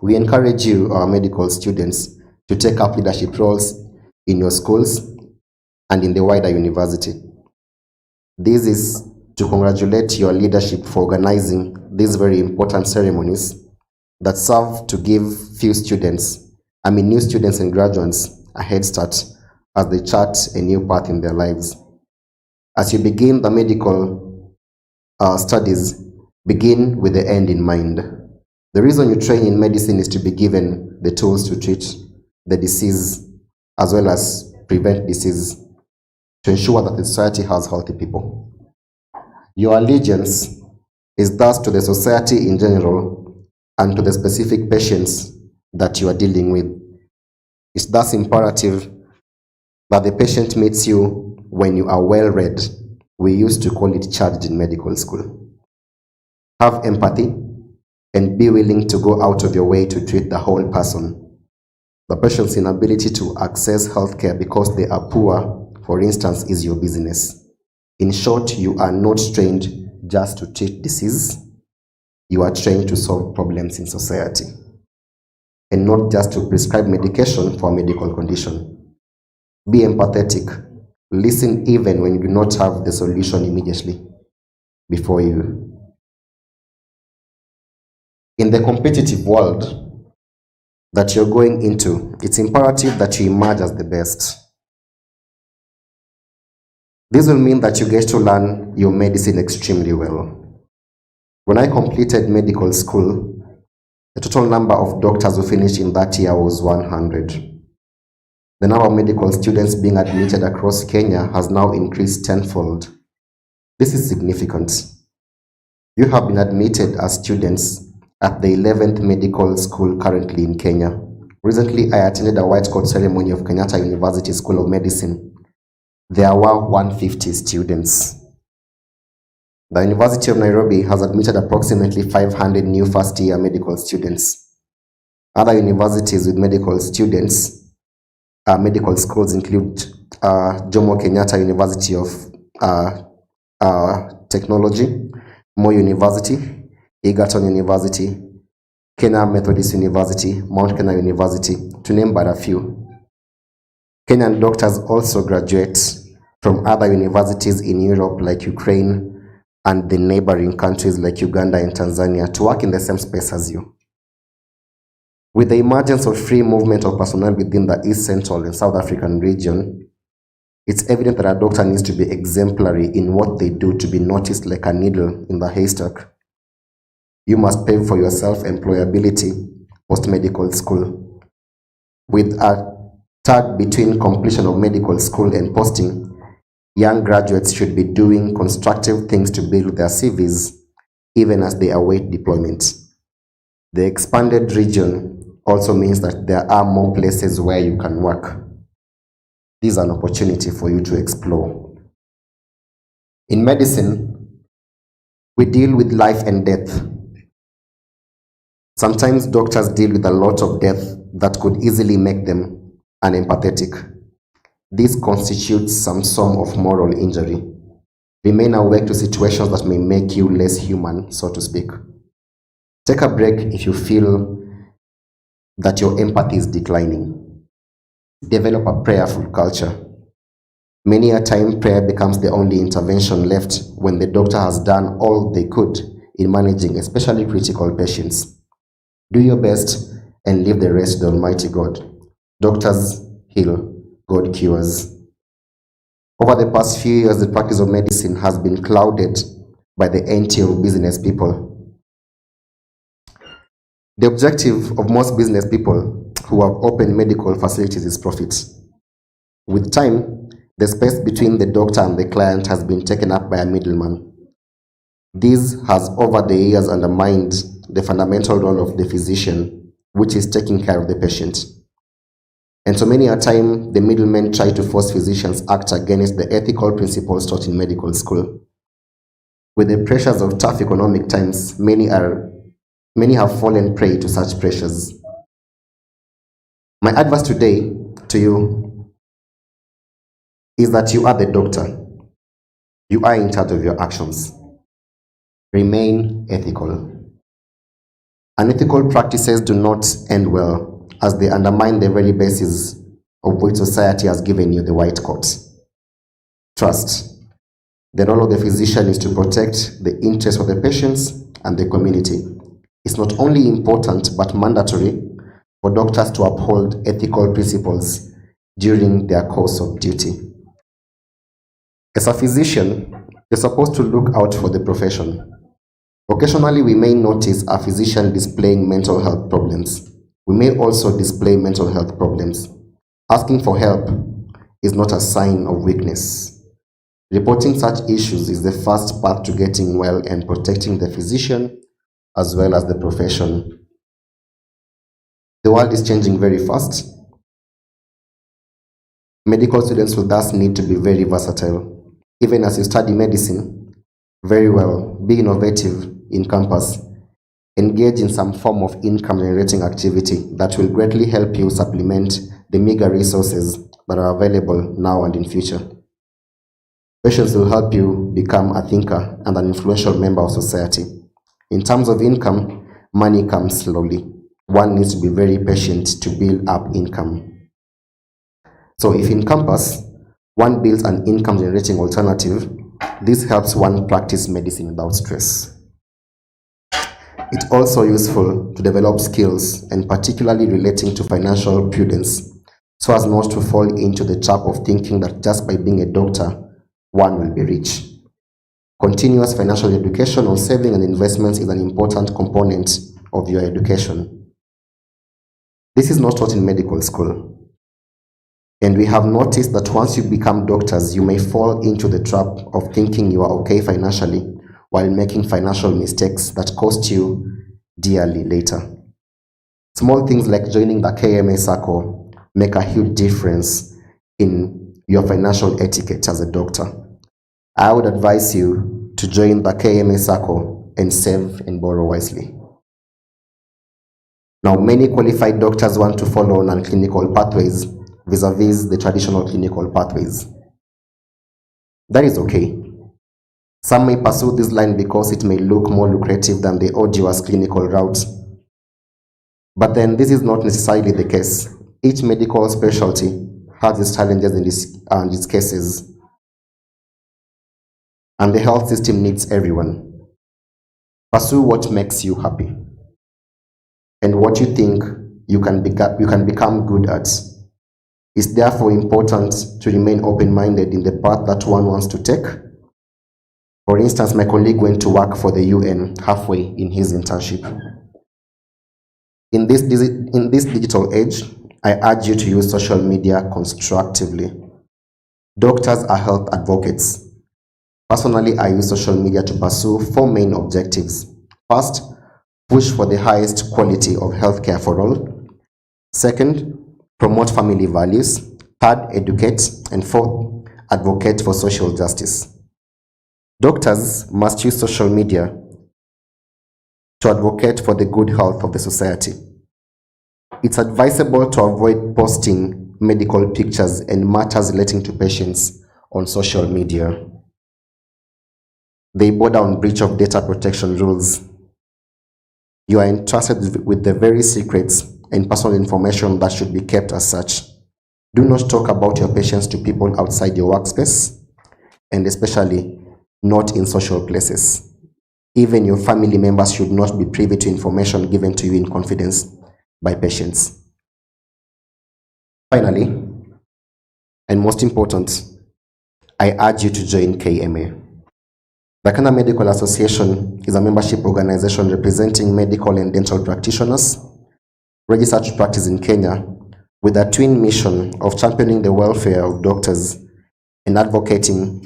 We encourage you, our medical students, to take up leadership roles in your schools and in the wider university. This is to congratulate your leadership for organizing these very important ceremonies that serve to give new students and graduates a head start as they chart a new path in their lives. As you begin the medical studies, begin with the end in mind. The reason you train in medicine is to be given the tools to treat the disease as well as prevent disease, to ensure that the society has healthy people. Your allegiance is thus to the society in general and to the specific patients that you are dealing with. It's thus imperative that the patient meets you when you are well read. We used to call it charged in medical school. Have empathy and be willing to go out of your way to treat the whole person. The patient's inability to access healthcare because they are poor, for instance, is your business. In short, you are not trained just to treat disease. You are trained to solve problems in society, and not just to prescribe medication for a medical condition. Be empathetic. Listen even when you do not have the solution immediately before you. In the competitive world that you're going into, it's imperative that you emerge as the best. This will mean that you get to learn your medicine extremely well. When I completed medical school, the total number of doctors who finished in that year was 100. The number of medical students being admitted across Kenya has now increased tenfold. This is significant. You have been admitted as students at the 11th medical school currently in Kenya. Recently, I attended a white coat ceremony of Kenyatta University School of Medicine. There were 150 students. The University of Nairobi has admitted approximately 500 new first-year medical students. Other universities with medical students, medical schools include Jomo Kenyatta University of Technology, Moi University, Egerton University, Kenya Methodist University, Mount Kenya University, to name but a few. Kenyan doctors also graduate from other universities in Europe like Ukraine and the neighboring countries like Uganda and Tanzania to work in the same space as you. With the emergence of free movement of personnel within the East Central and South African region, it's evident that a doctor needs to be exemplary in what they do to be noticed like a needle in the haystack. You must pay for your self-employability post-medical school. With a tag between completion of medical school and posting, young graduates should be doing constructive things to build their CVs even as they await deployment. The expanded region also means that there are more places where you can work. This is an opportunity for you to explore. In medicine, we deal with life and death. Sometimes doctors deal with a lot of death that could easily make them unempathetic. This constitutes some form of moral injury. Remain awake to situations that may make you less human, so to speak. Take a break if you feel that your empathy is declining. Develop a prayerful culture. Many a time, prayer becomes the only intervention left when the doctor has done all they could in managing especially critical patients. Do your best and leave the rest to the Almighty God. Doctors heal, God cures. Over the past few years, the practice of medicine has been clouded by the entry of business people. The objective of most business people who have opened medical facilities is profit. With time, the space between the doctor and the client has been taken up by a middleman. This has over the years undermined the fundamental role of the physician, which is taking care of the patient. And so many a time, the middlemen try to force physicians act against the ethical principles taught in medical school. With the pressures of tough economic times, many have fallen prey to such pressures. My advice today to you is that you are the doctor. You are in charge of your actions. Remain ethical. Unethical practices do not end well, as they undermine the very basis of which society has given you the white coat. Trust. The role of the physician is to protect the interests of the patients and the community. It's not only important but mandatory for doctors to uphold ethical principles during their course of duty. As a physician, you're supposed to look out for the profession. Occasionally, we may notice a physician displaying mental health problems. We may also display mental health problems. Asking for help is not a sign of weakness. Reporting such issues is the first path to getting well and protecting the physician as well as the profession. The world is changing very fast. Medical students will thus need to be very versatile. Even as you study medicine, very well, be innovative in campus. Engage in some form of income-generating activity that will greatly help you supplement the meager resources that are available now and in future. Patience will help you become a thinker and an influential member of society. In terms of income, money comes slowly. One needs to be very patient to build up income. So if in campus, one builds an income-generating alternative, this helps one practice medicine without stress. It's also useful to develop skills, and particularly relating to financial prudence, so as not to fall into the trap of thinking that just by being a doctor, one will be rich. Continuous financial education on saving and investments is an important component of your education. This is not taught in medical school. And we have noticed that once you become doctors, you may fall into the trap of thinking you are okay financially while making financial mistakes that cost you dearly later. Small things like joining the KMA circle make a huge difference in your financial etiquette as a doctor. I would advise you to join the KMA circle and save and borrow wisely. Now, many qualified doctors want to follow non-clinical pathways vis-a-vis the traditional clinical pathways. That is okay. Some may pursue this line because it may look more lucrative than the arduous clinical route. But then this is not necessarily the case. Each medical specialty has its challenges in these cases. And the health system needs everyone. Pursue what makes you happy and what you think you can become good at. It's therefore important to remain open-minded in the path that one wants to take. For instance, my colleague went to work for the UN halfway in his internship. In this digital age, I urge you to use social media constructively. Doctors are health advocates. Personally, I use social media to pursue 4 main objectives. First, push for the highest quality of healthcare for all. Second, promote family values. Third, educate. And fourth, advocate for social justice. Doctors must use social media to advocate for the good health of the society. It's advisable to avoid posting medical pictures and matters relating to patients on social media. They border on breach of data protection rules. You are entrusted with the very secrets and personal information that should be kept as such. Do not talk about your patients to people outside your workspace, and especially not in social places. Even your family members should not be privy to information given to you in confidence by patients. Finally, and most important, I urge you to join KMA. The Kenya Medical Association is a membership organization representing medical and dental practitioners registered to practice in Kenya with a twin mission of championing the welfare of doctors and advocating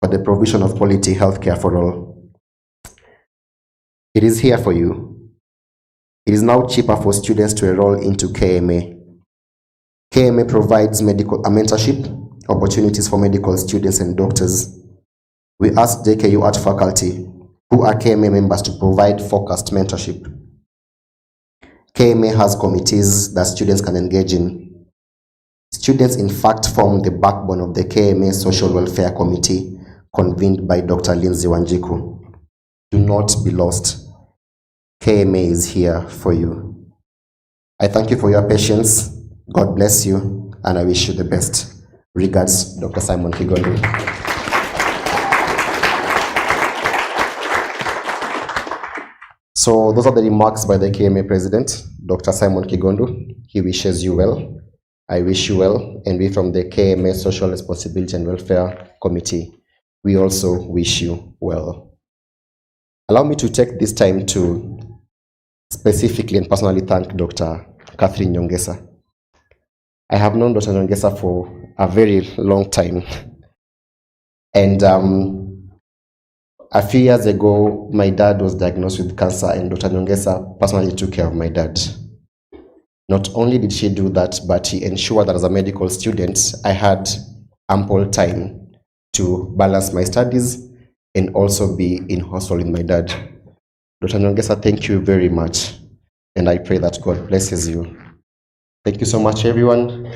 for the provision of quality healthcare for all. It is here for you. It is now cheaper for students to enroll into KMA. KMA provides mentorship opportunities for medical students and doctors. We ask JKU Art faculty who are KMA members to provide focused mentorship. KMA has committees that students can engage in. Students in fact form the backbone of the KMA Social Welfare Committee convened by Dr. Lindsay Wanjiku. Do not be lost. KMA is here for you. I thank you for your patience. God bless you, and I wish you the best. Regards, Dr. Simon Kigondu. So those are the remarks by the KMA president, Dr. Simon Kigondu. He wishes you well. I wish you well, and we from the KMA Social Responsibility and Welfare Committee, we also wish you well. Allow me to take this time to specifically and personally thank Dr. Catherine Nyongesa. I have known Dr. Nyongesa for a very long time. And a few years ago, my dad was diagnosed with cancer, and Dr. Nyongesa personally took care of my dad. Not only did she do that, but she ensured that as a medical student, I had ample time to balance my studies and also be in hospital with my dad. Dr. Nyongesa, thank you very much, and I pray that God blesses you. Thank you so much, everyone,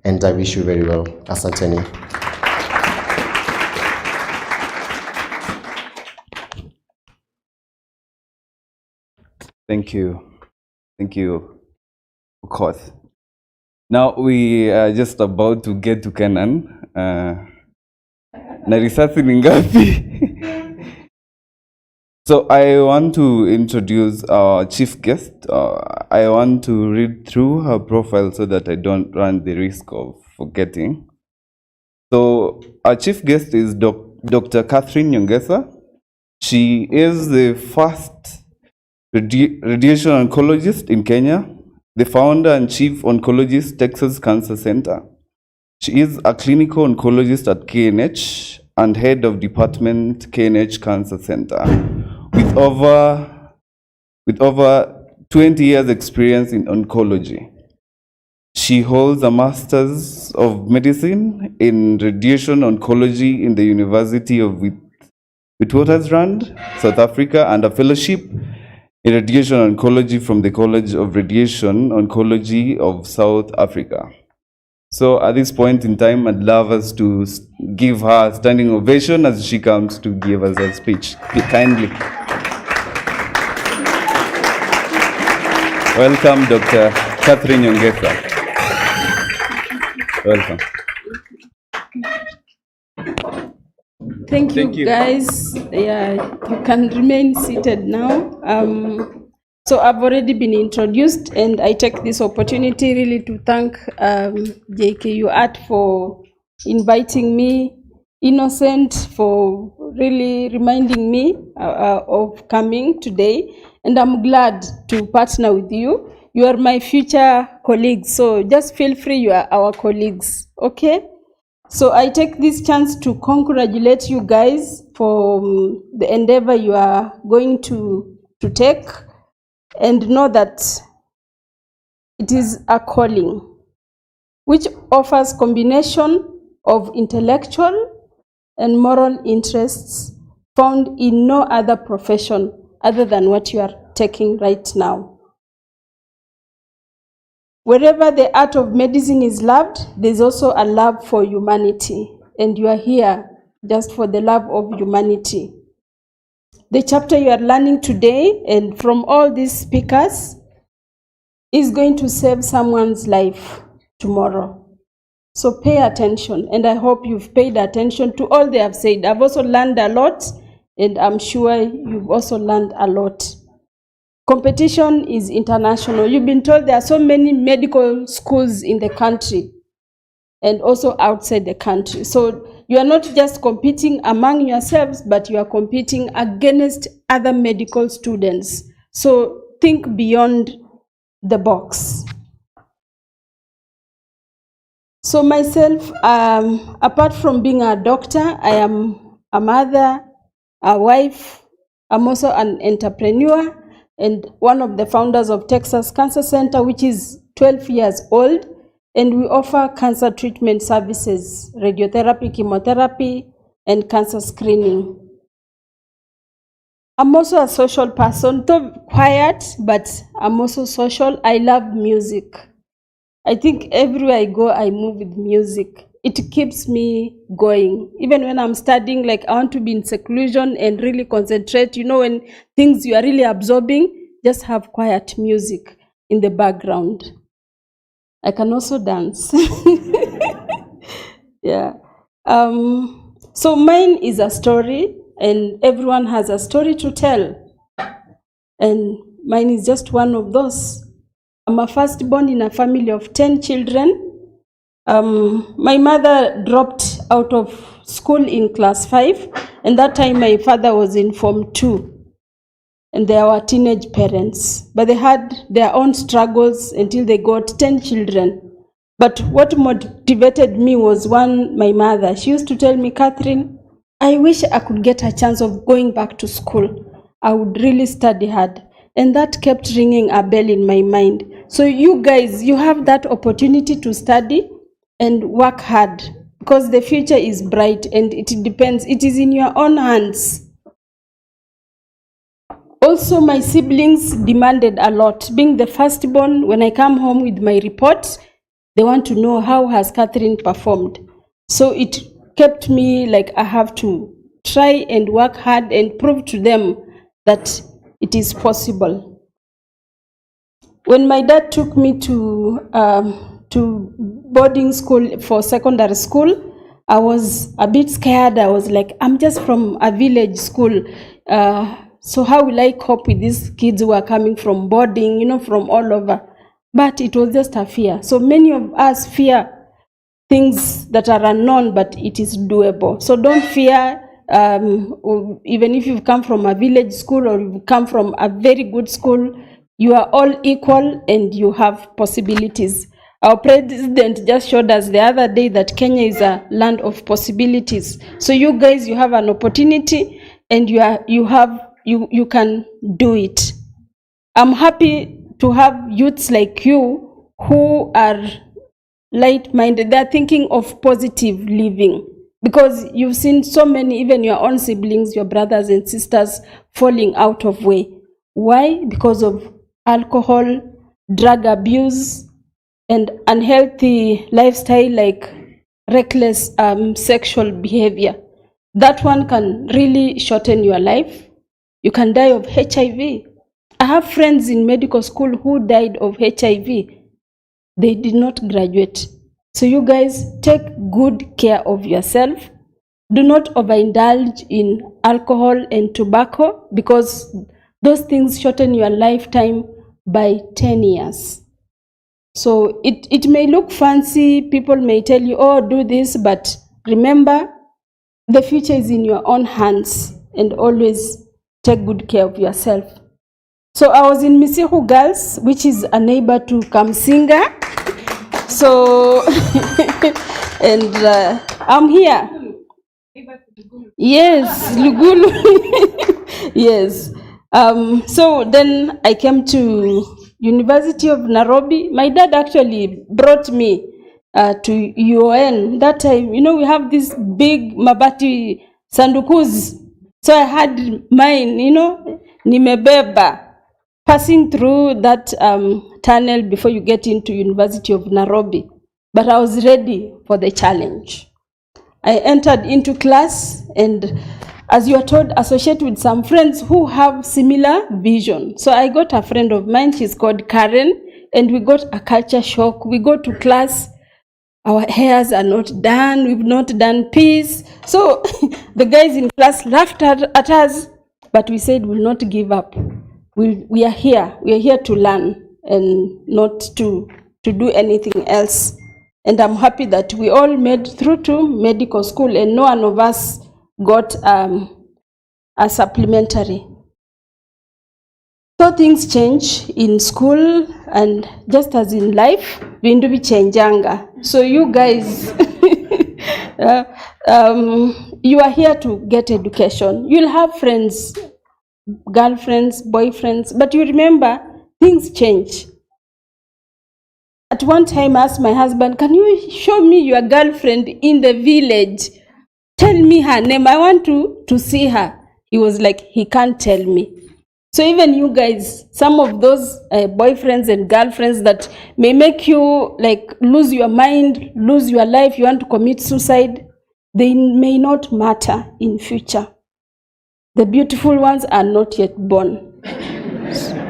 and I wish you very well. Asanteni. Thank you. Thank you. Of course. Now we are just about to get to Canaan. Na risasi ni ngapi? So I want to introduce our chief guest. I want to read through her profile so that I don't run the risk of forgetting. So our chief guest is Dr. Catherine Nyongesa. She is the first radiation oncologist in Kenya, the founder and chief oncologist, Texas Cancer Center. She is a clinical oncologist at KNH and head of department KNH Cancer Center, with over 20 years experience in oncology. She holds a Master's of Medicine in Radiation Oncology in the University of Witwatersrand, South Africa, and a fellowship in Radiation Oncology from the College of Radiation Oncology of South Africa. So at this point in time, I'd love us to give her a standing ovation as she comes to give us a speech. Kindly. Welcome, Dr. Catherine Nyongesa. Welcome. Thank you, guys. Yeah, you can remain seated now. So I've already been introduced, and I take this opportunity really to thank JKU Art for inviting me, Innocent for really reminding me of coming today, and I'm glad to partner with you. You are my future colleagues, so just feel free, you are our colleagues, okay? So I take this chance to congratulate you guys for the endeavor you are going to take. and know that it is a calling which offers combination of intellectual and moral interests found in no other profession other than what you are taking right now. Wherever the art of medicine is loved, there's also a love for humanity, and you are here just for the love of humanity. The chapter you are learning today, and from all these speakers, is going to save someone's life tomorrow. So pay attention, and I hope you've paid attention to all they have said. I've also learned a lot, and I'm sure you've also learned a lot. Competition is international. You've been told there are so many medical schools in the country and also outside the country. So you are not just competing among yourselves, but you are competing against other medical students. So think beyond the box. So myself, apart from being a doctor, I am a mother, a wife. I'm also an entrepreneur and one of the founders of Texas Cancer Center, which is 12 years old. And we offer cancer treatment services, radiotherapy, chemotherapy, and cancer screening. I'm also a social person, though quiet, but I'm also social. I love music. I think everywhere I go, I move with music. It keeps me going. Even when I'm studying, like I want to be in seclusion and really concentrate. You know, when things you are really absorbing, just have quiet music in the background. I can also dance. Yeah. So mine is a story, and everyone has a story to tell. And mine is just one of those. I'm a firstborn in a family of 10 children. My mother dropped out of school in class 5, and that time my father was in Form 2. And they were teenage parents, but they had their own struggles until they got 10 children. But what motivated me was my mother. She used to tell me, Catherine, I wish I could get a chance of going back to school. I would really study hard. And that kept ringing a bell in my mind. So you guys, you have that opportunity to study and work hard because the future is bright and it depends. It is in your own hands. Also, my siblings demanded a lot. Being the firstborn, when I come home with my report, they want to know how has Catherine performed. So it kept me like I have to try and work hard and prove to them that it is possible. When my dad took me to boarding school for secondary school, I was a bit scared. I was like, I'm just from a village school. So how will I cope with these kids who are coming from boarding, you know, from all over? But it was just a fear. So many of us fear things that are unknown, but it is doable. So don't fear, even if you've come from a village school or you've come from a very good school, you are all equal and you have possibilities. Our president just showed us the other day that Kenya is a land of possibilities. So you guys, you have an opportunity and you can do it. I'm happy to have youths like you who are light-minded. They're thinking of positive living because you've seen so many, even your own siblings, your brothers and sisters falling out of way. Why? Because of alcohol, drug abuse, and unhealthy lifestyle like reckless sexual behavior. That one can really shorten your life. You can die of HIV. I have friends in medical school who died of HIV. They did not graduate. So you guys take good care of yourself. Do not overindulge in alcohol and tobacco because those things shorten your lifetime by 10 years. So it may look fancy. People may tell you, oh, do this, but remember, the future is in your own hands and always take good care of yourself. So I was in Misihu Girls, which is a neighbor to Kamsinga. So, and I'm here. Yes, Lugulu. Yes. So then I came to University of Nairobi. My dad actually brought me to UON. That time, we have these big mabati sandukus. So I had mine, nimebeba, passing through that tunnel before you get into University of Nairobi. But I was ready for the challenge. I entered into class, and as you are told, associate with some friends who have similar vision. So I got a friend of mine, she's called Karen, and we got a culture shock. We go to class, our hairs are not done, we've not done peace. So the guys in class laughed at us, but we said we'll not give up. We are here to learn and not to do anything else. And I'm happy that we all made through to medical school, and no one of us got a supplementary. So things change in school, and just as in life, vindu vichenjanga. So you guys, you are here to get education. You'll have friends, girlfriends, boyfriends, but you remember, things change. At one time, I asked my husband, can you show me your girlfriend in the village? Tell me her name. I want to see her. He was like, he can't tell me. So even you guys, some of those boyfriends and girlfriends that may make you like lose your mind, lose your life, you want to commit suicide, they may not matter in future. The beautiful ones are not yet born.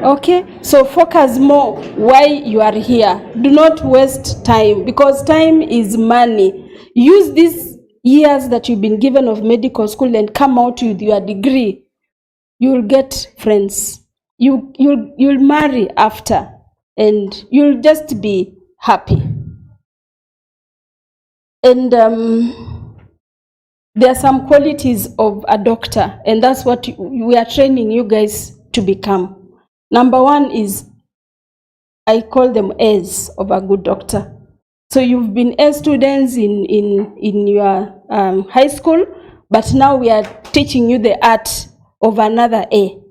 Okay, so focus more why you are here. Do not waste time, because time is money. Use these years that you've been given of medical school and come out with your degree. You'll get friends. You'll marry after, and you'll just be happy. And there are some qualities of a doctor, and that's what we are training you guys to become. Number one is, I call them A's of a good doctor. So you've been A students in your high school, but now we are teaching you the art of another A.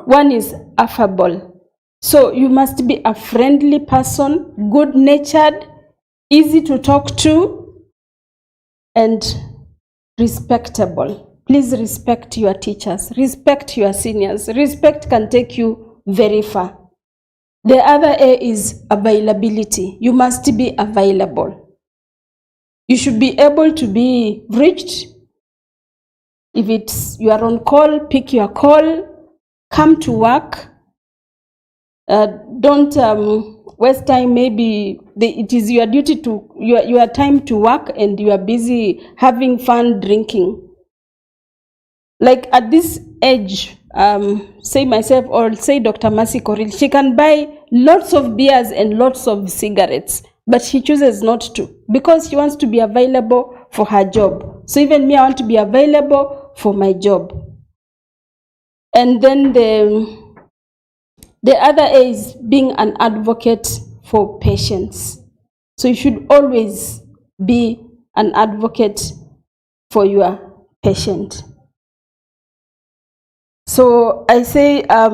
One is affable. So you must be a friendly person, good-natured, easy to talk to, and respectable. Please respect your teachers, respect your seniors. Respect can take you very far. The other A is availability. You must be available. You should be able to be reached. If it's you are on call, pick your call, come to work. Don't waste time. Maybe it is your duty to your time to work, and you are busy having fun drinking. Like at this age, say myself or say Dr. Mercy Koril, she can buy lots of beers and lots of cigarettes, but she chooses not to because she wants to be available for her job. So even me, I want to be available for my job. And then the other is being an advocate for patients. So you should always be an advocate for your patient. So I say, I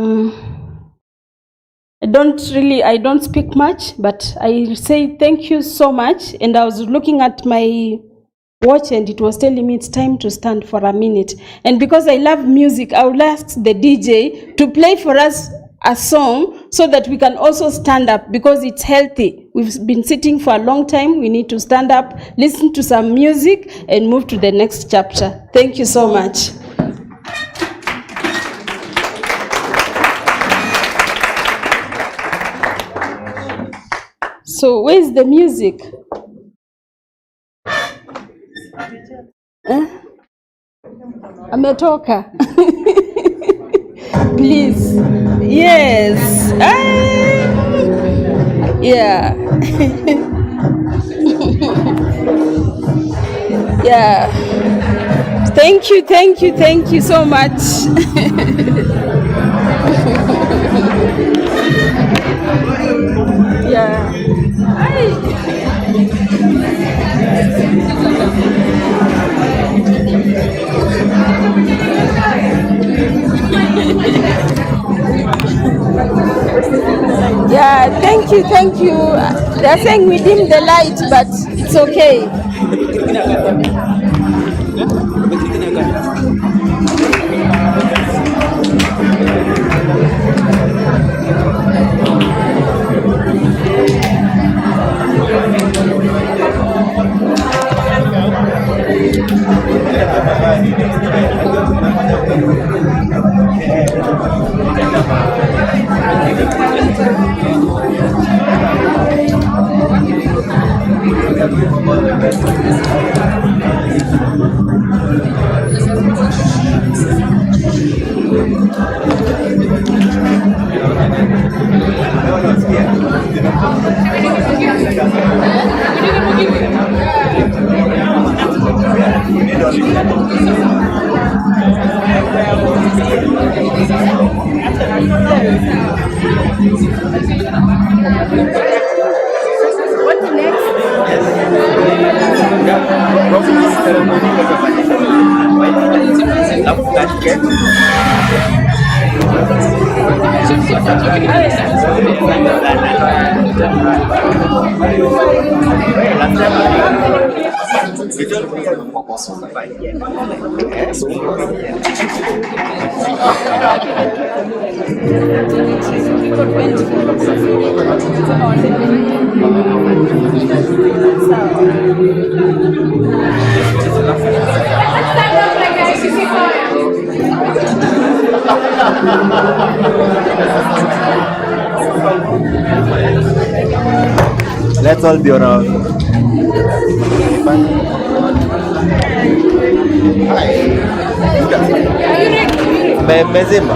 don't speak much, but I say thank you so much. And I was looking at my watch and it was telling me it's time to stand for a minute. And because I love music, I would ask the DJ to play for us a song so that we can also stand up, because it's healthy. We've been sitting for a long time. We need to stand up, listen to some music, and move to the next chapter. Thank you so much. So where's the music? Ametoka. Please. Yes. Yeah. Yeah. Thank you so much. Yeah. you, thank you. They're saying we dim the light, but it's okay. Let's all be around. Mezima.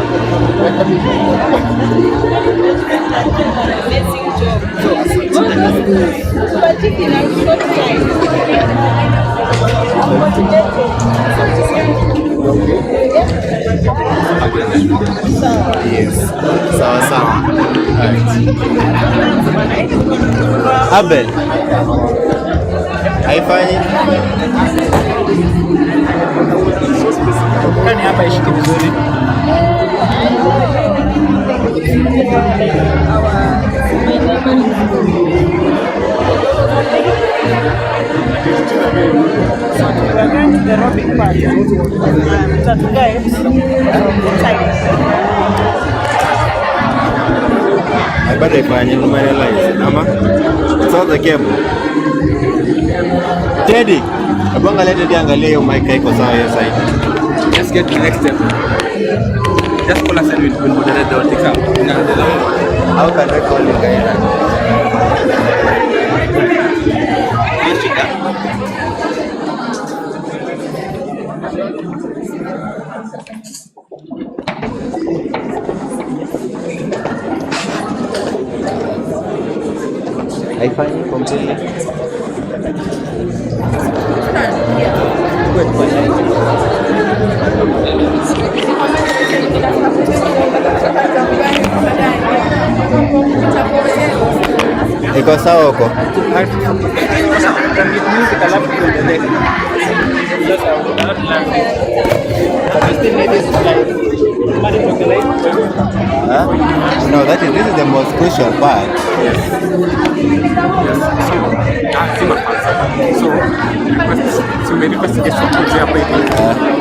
Yes. Sawa. Abel. Haifanyi. Kani hapa ishike vizuri. I better find you my life. Ama? It's all the cable. Teddy, abanga let Teddy angalia hiyo mic iko sawa hiyo side. Let's get to the next step. Just call us and we'll moderate the take. How can I call you guys? I find it completely. Iko sawa huko? No, this is the most crucial part. So we request to get some food here,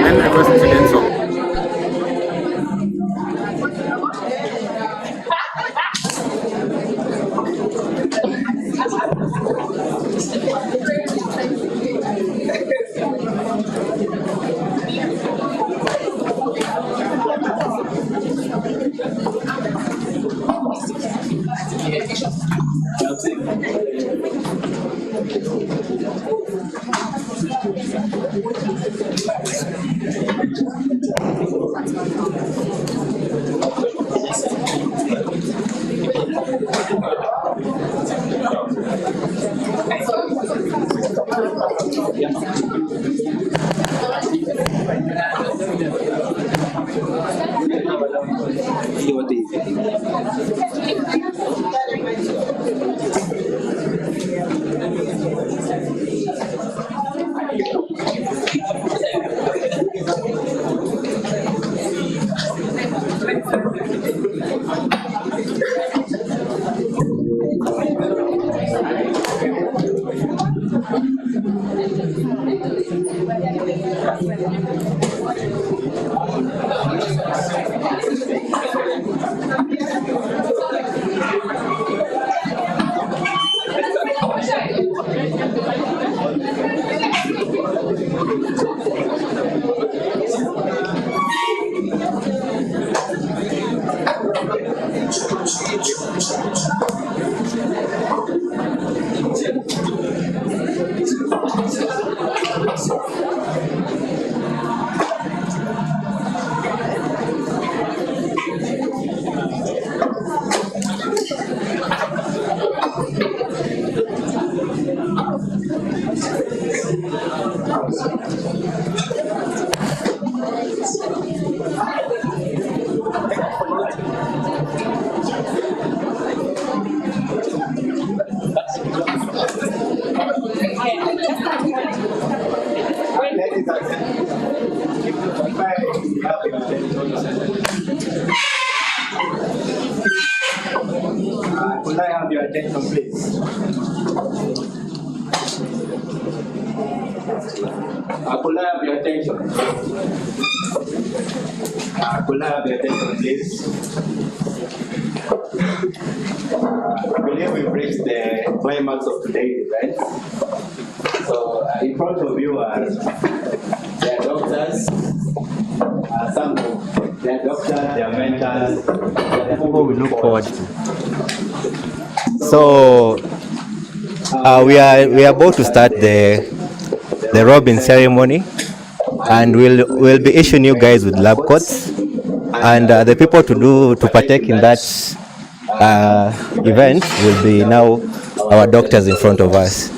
and request to get some. Could I have your attention, please? Could I have your attention? Could I have your attention, please? I believe we've reached the climax of today's event. So, in front of you are their doctors, some of their doctors, their mentors, the people we look forward to. So we are about to start the robin ceremony, and we'll be issuing you guys with lab coats, and the people to partake in that event will be now our doctors in front of us.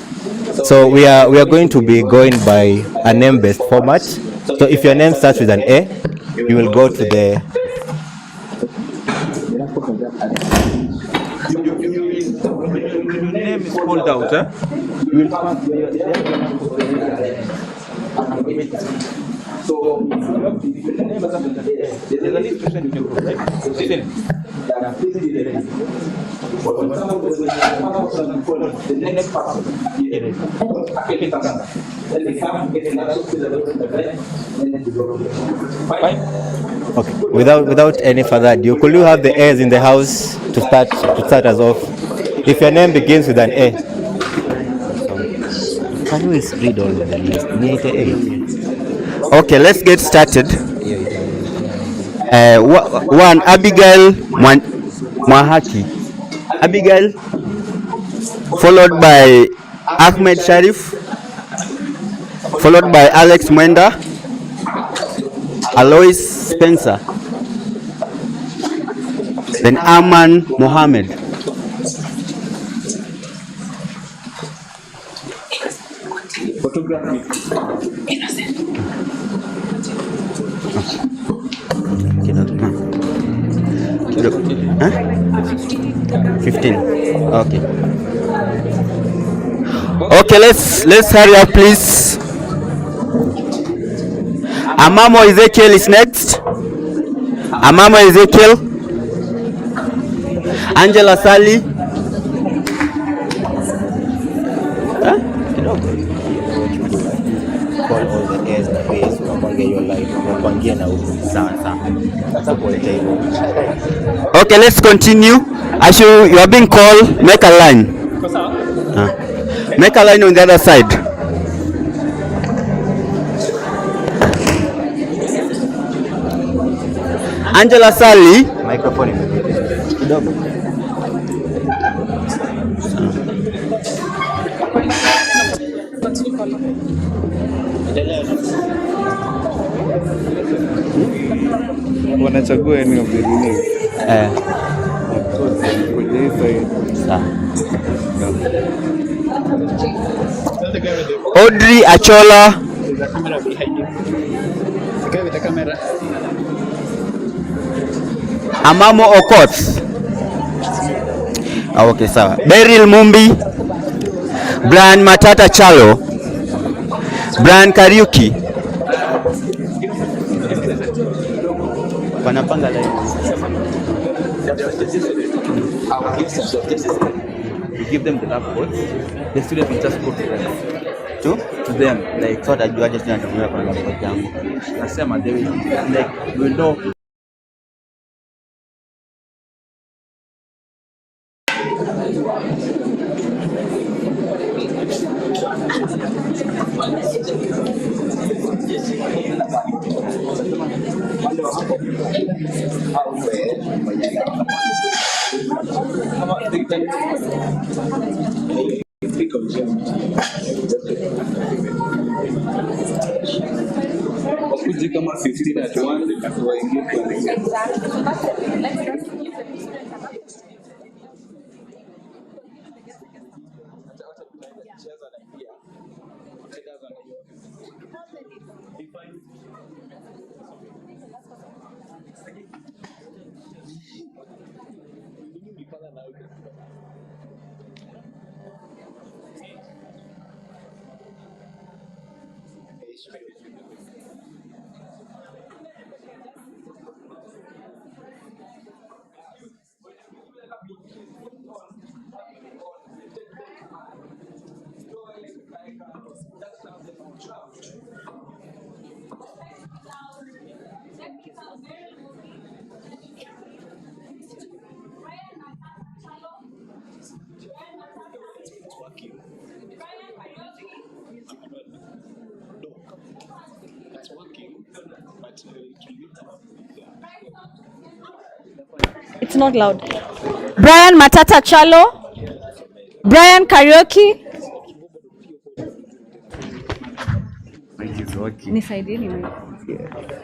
So we are going to be going by a name-based format. So if your name starts with an A, you will go to the Your name is called out, you will pass so there's an instruction you can provide. Okay. Without any further ado, could you have the A's in the house to start us off? If your name begins with an A. Can you read all of the list? Okay, let's get started. One, Abigail Mahaki. Abigail, followed by Ahmed Sharif, followed by Alex Mwenda, Alois Spencer, then Aman Mohammed. Huh? 15. Okay. Okay, let's hurry up, please. Amamo Ezekiel is next. Amamo Ezekiel. Angela Sally. Huh? Call all the A's na B's, unapangia your life, unapangia na huko. Sawa. Okay, let's continue. As you are being called, make a line. Make a line on the other side. Angela Sally. Microphone kidogo. Wanachagua any of the release. Audrey Achola. Amamo Okot. Okay, sawa. Beryl Mumbi. Brian Matata Chalo. Brian Kariuki. Wanapanga line. We give them the lab coats. The students will just go to them. to them, like So watajuaje sisi Entrepreneurial kuna support yangu? nasema they will, like we know. Wakuji kama 15 at once waingie It's not loud. Brian Matata Chalo. Brian Karaoke. Nisaidieni mimi.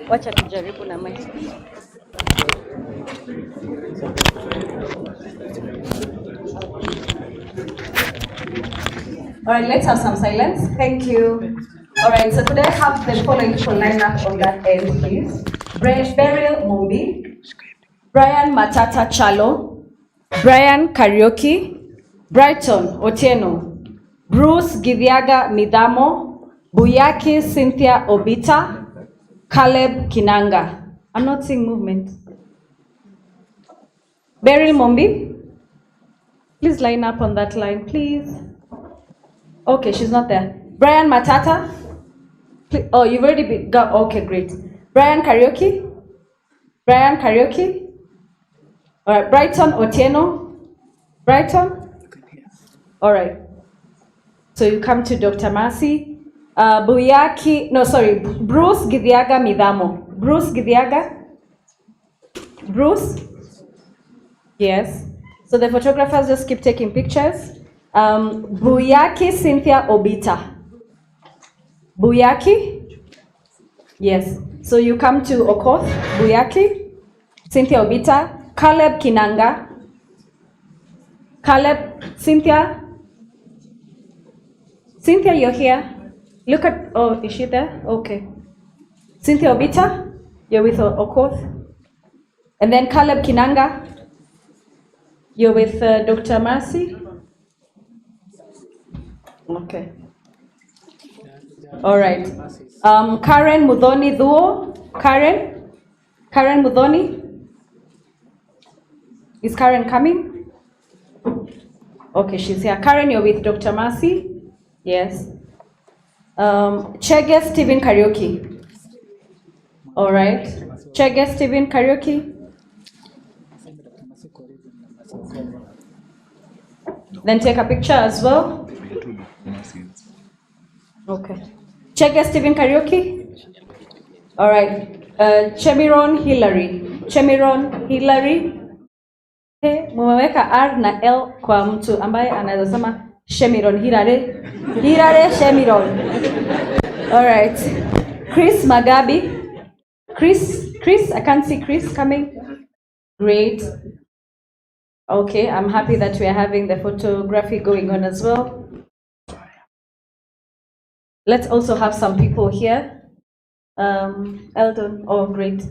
Wacha tujaribu na mic. All right, let's have some silence. Thank you. All right, so today I have the following lineup on that end, please. Beryl Mumbi, Brian Matata Chalo, Brian Karaoke, Brighton Otieno, Bruce Githiaga Midamo, Buyaki Cynthia Obita, Caleb Kinanga. I'm not seeing movement. Beryl Mumbi, please line up on that line, please. Okay, she's not there. Brian Matata. Please, oh, you've already been. Okay, great. Brian Karaoke. Brian Karaoke. All right, Brighton Otieno. Brighton. All right. So you come to Dr. Mercy. Buyaki. No, sorry. Bruce Githiaga Midamo. Bruce Githiaga. Bruce. Yes. So the photographers just keep taking pictures. Buyaki Cynthia Obita. Buyaki? Yes. So you come to Okoth, Buyaki, Cynthia Obita, Caleb Kinanga. Caleb, Cynthia? Cynthia, you're here. Look at, oh, is she there? Okay. Cynthia Obita, you're with Okoth. And then Caleb Kinanga, you're with Dr. Mercy. Okay. All right. Karen Mudhoni Duo. Karen? Karen Mudhoni? Is Karen coming? Okay, she's here. Karen, you're with Dr. Mercy? Yes. Chege Stephen Karaoke. All right. Chege Stephen Karaoke. Then take a picture as well. Okay. Chege Stephen Karaoke. All right. Chemiron Hillary. Chemiron Hillary. Hey, mumeweka R na L kwa mtu ambaye anaweza sema Chemiron Hillary. Hillary Chemiron. All right. Chris Magabi. Chris, I can't see Chris coming. Great. Okay, I'm happy that we are having the photography going on as well. Let's also have some people here. Eldon, oh great.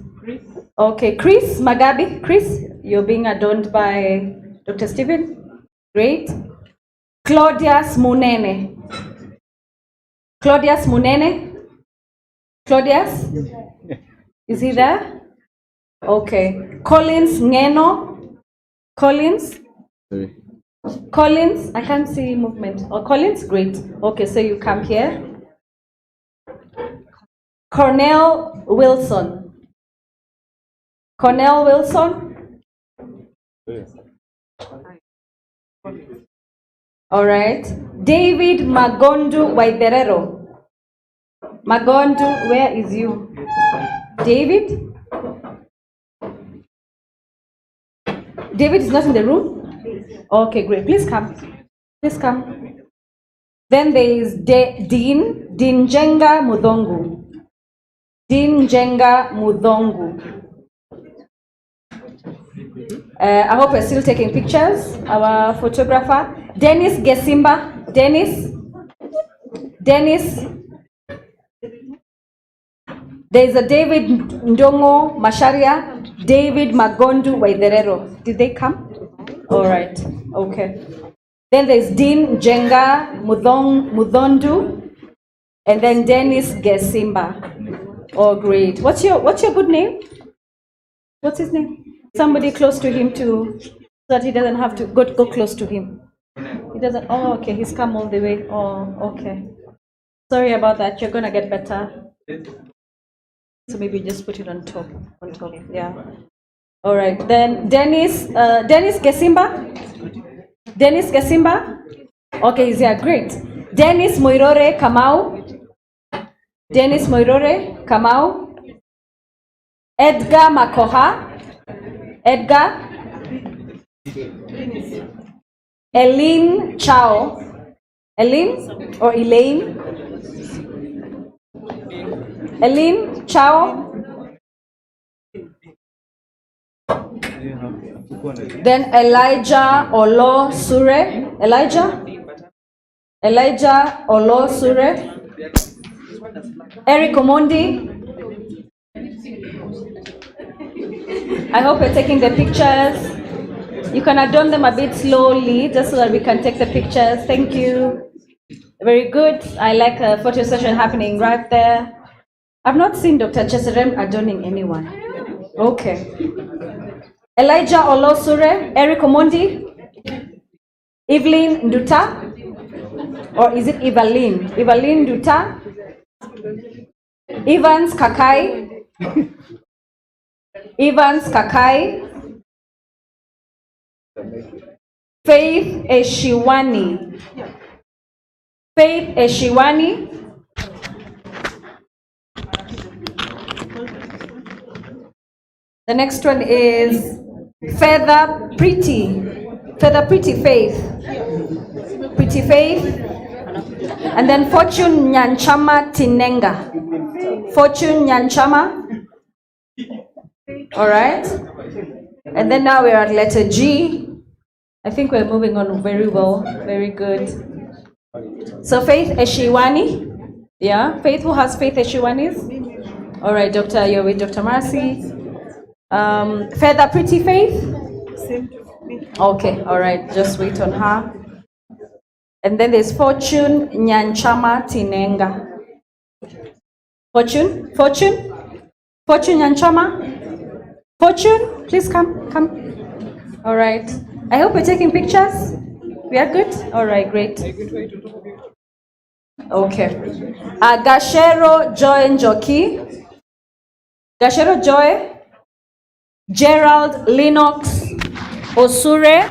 Okay, Chris Magabi. Chris, you're being adorned by Dr. Stephen. Great. Claudius Munene. Claudius Munene. Claudius? Is he there? Okay. Collins Ngeno. Collins? Sorry. Collins, I can't see movement. Oh, Collins, great. Okay, so you come here. Cornell Wilson. Cornell Wilson. All right. David Magondu Waiterero. Magondu, where is you? David? David is not in the room? Okay, great. Please come. Please come. Then there is Dean Njenga Mudongu. Dean Njenga Mudongu. I hope you're still taking pictures. Our photographer. Dennis Gesimba. Dennis. There's a David Ndongo Masharia. David Magondu Waiterero. Did they come? All right. Okay. Then there's Dean Njenga Mudondu. And then Dennis Gesimba. Oh, great. What's your good name? What's his name? Somebody close to him too, so that he doesn't have to go close to him. He doesn't. Oh, okay. He's come all the way. Oh, okay. Sorry about that. You're gonna get better. So maybe just put it on top. Yeah. All right. Then Dennis Gesimba. Dennis Gesimba. Okay, he's here. Great. Dennis Moirore Kamau. Dennis Moirore Kamau. Edgar Makoha. Edgar. Eileen Chao. Eileen or Elaine? Eileen Chao. Then Elijah Olo Sure. Elijah Olo Sure. Eric Omondi. I hope you're taking the pictures. You can adorn them a bit slowly just so that we can take the pictures. Thank you. Very good. I like a photo session happening right there. I've not seen Dr. Cheserem adorning anyone. Okay. Elijah Olosure, Eric Omondi, Evelyn Nduta, or is it Evelyn? Evelyn Nduta, Evans Kakai, Faith Eshiwani, The next one is Feather Pretty Faith. And then Fortune Nyanchama Tinenga. All right. And then now we're at letter G. I think we're moving on very well. Very good. So Faith Eshiwani. Yeah, Faith, who has Faith Eshiwanis? All right, Doctor, you're with Dr. Marcy. Feather Pretty Faith? Okay, all right, just wait on her. And then there's Fortune Nyanchama Tinenga. Fortune Nyanchama? Fortune, please come. All right. I hope we're taking pictures. We are good? All right, great. Okay. Gashero Joy Njoki. Gashero Joy. Gerald Lennox Osure.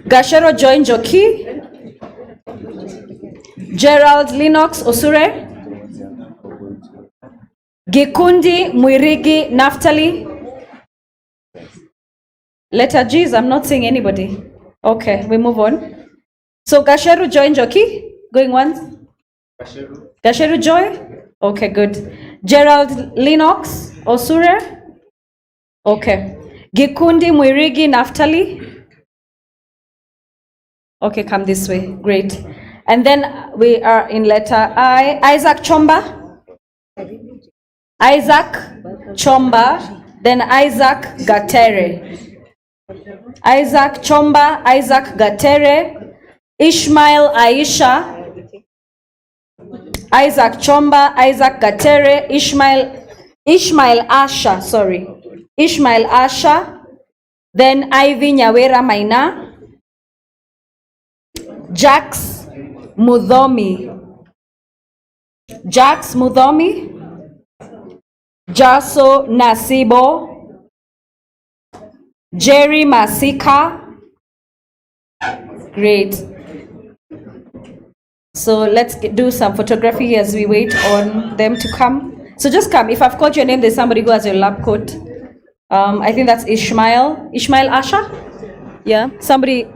Gashero Joy Njoki. Gerald Lennox Osure. Gikundi Mwirigi Naftali. Letter G's, I'm not seeing anybody. Okay, we move on. So Gasheru Joy Njoki, going once. Gasheru Joy? Okay, good. Gerald Lennox Osure? Okay. Gikundi Mwirigi Naftali? Okay, come this way. Great. And then we are in letter I. Isaac Chomba? Then Isaac Gatere. Isaac Gatere. Ishmael Aisha. Isaac Chomba, Isaac Gatere, Ishmael Asha, Ishmael Asha. Then Ivy Nyawera Maina. Jax Mudhomi. Jax Mudhomi. Jaso Nasibo. Jerry Masika. Great. So let's do some photography as we wait on them to come. So just come. If I've called your name, there's somebody who has your lab coat. I think that's Ishmael. Ishmael Asha? Yeah. Somebody.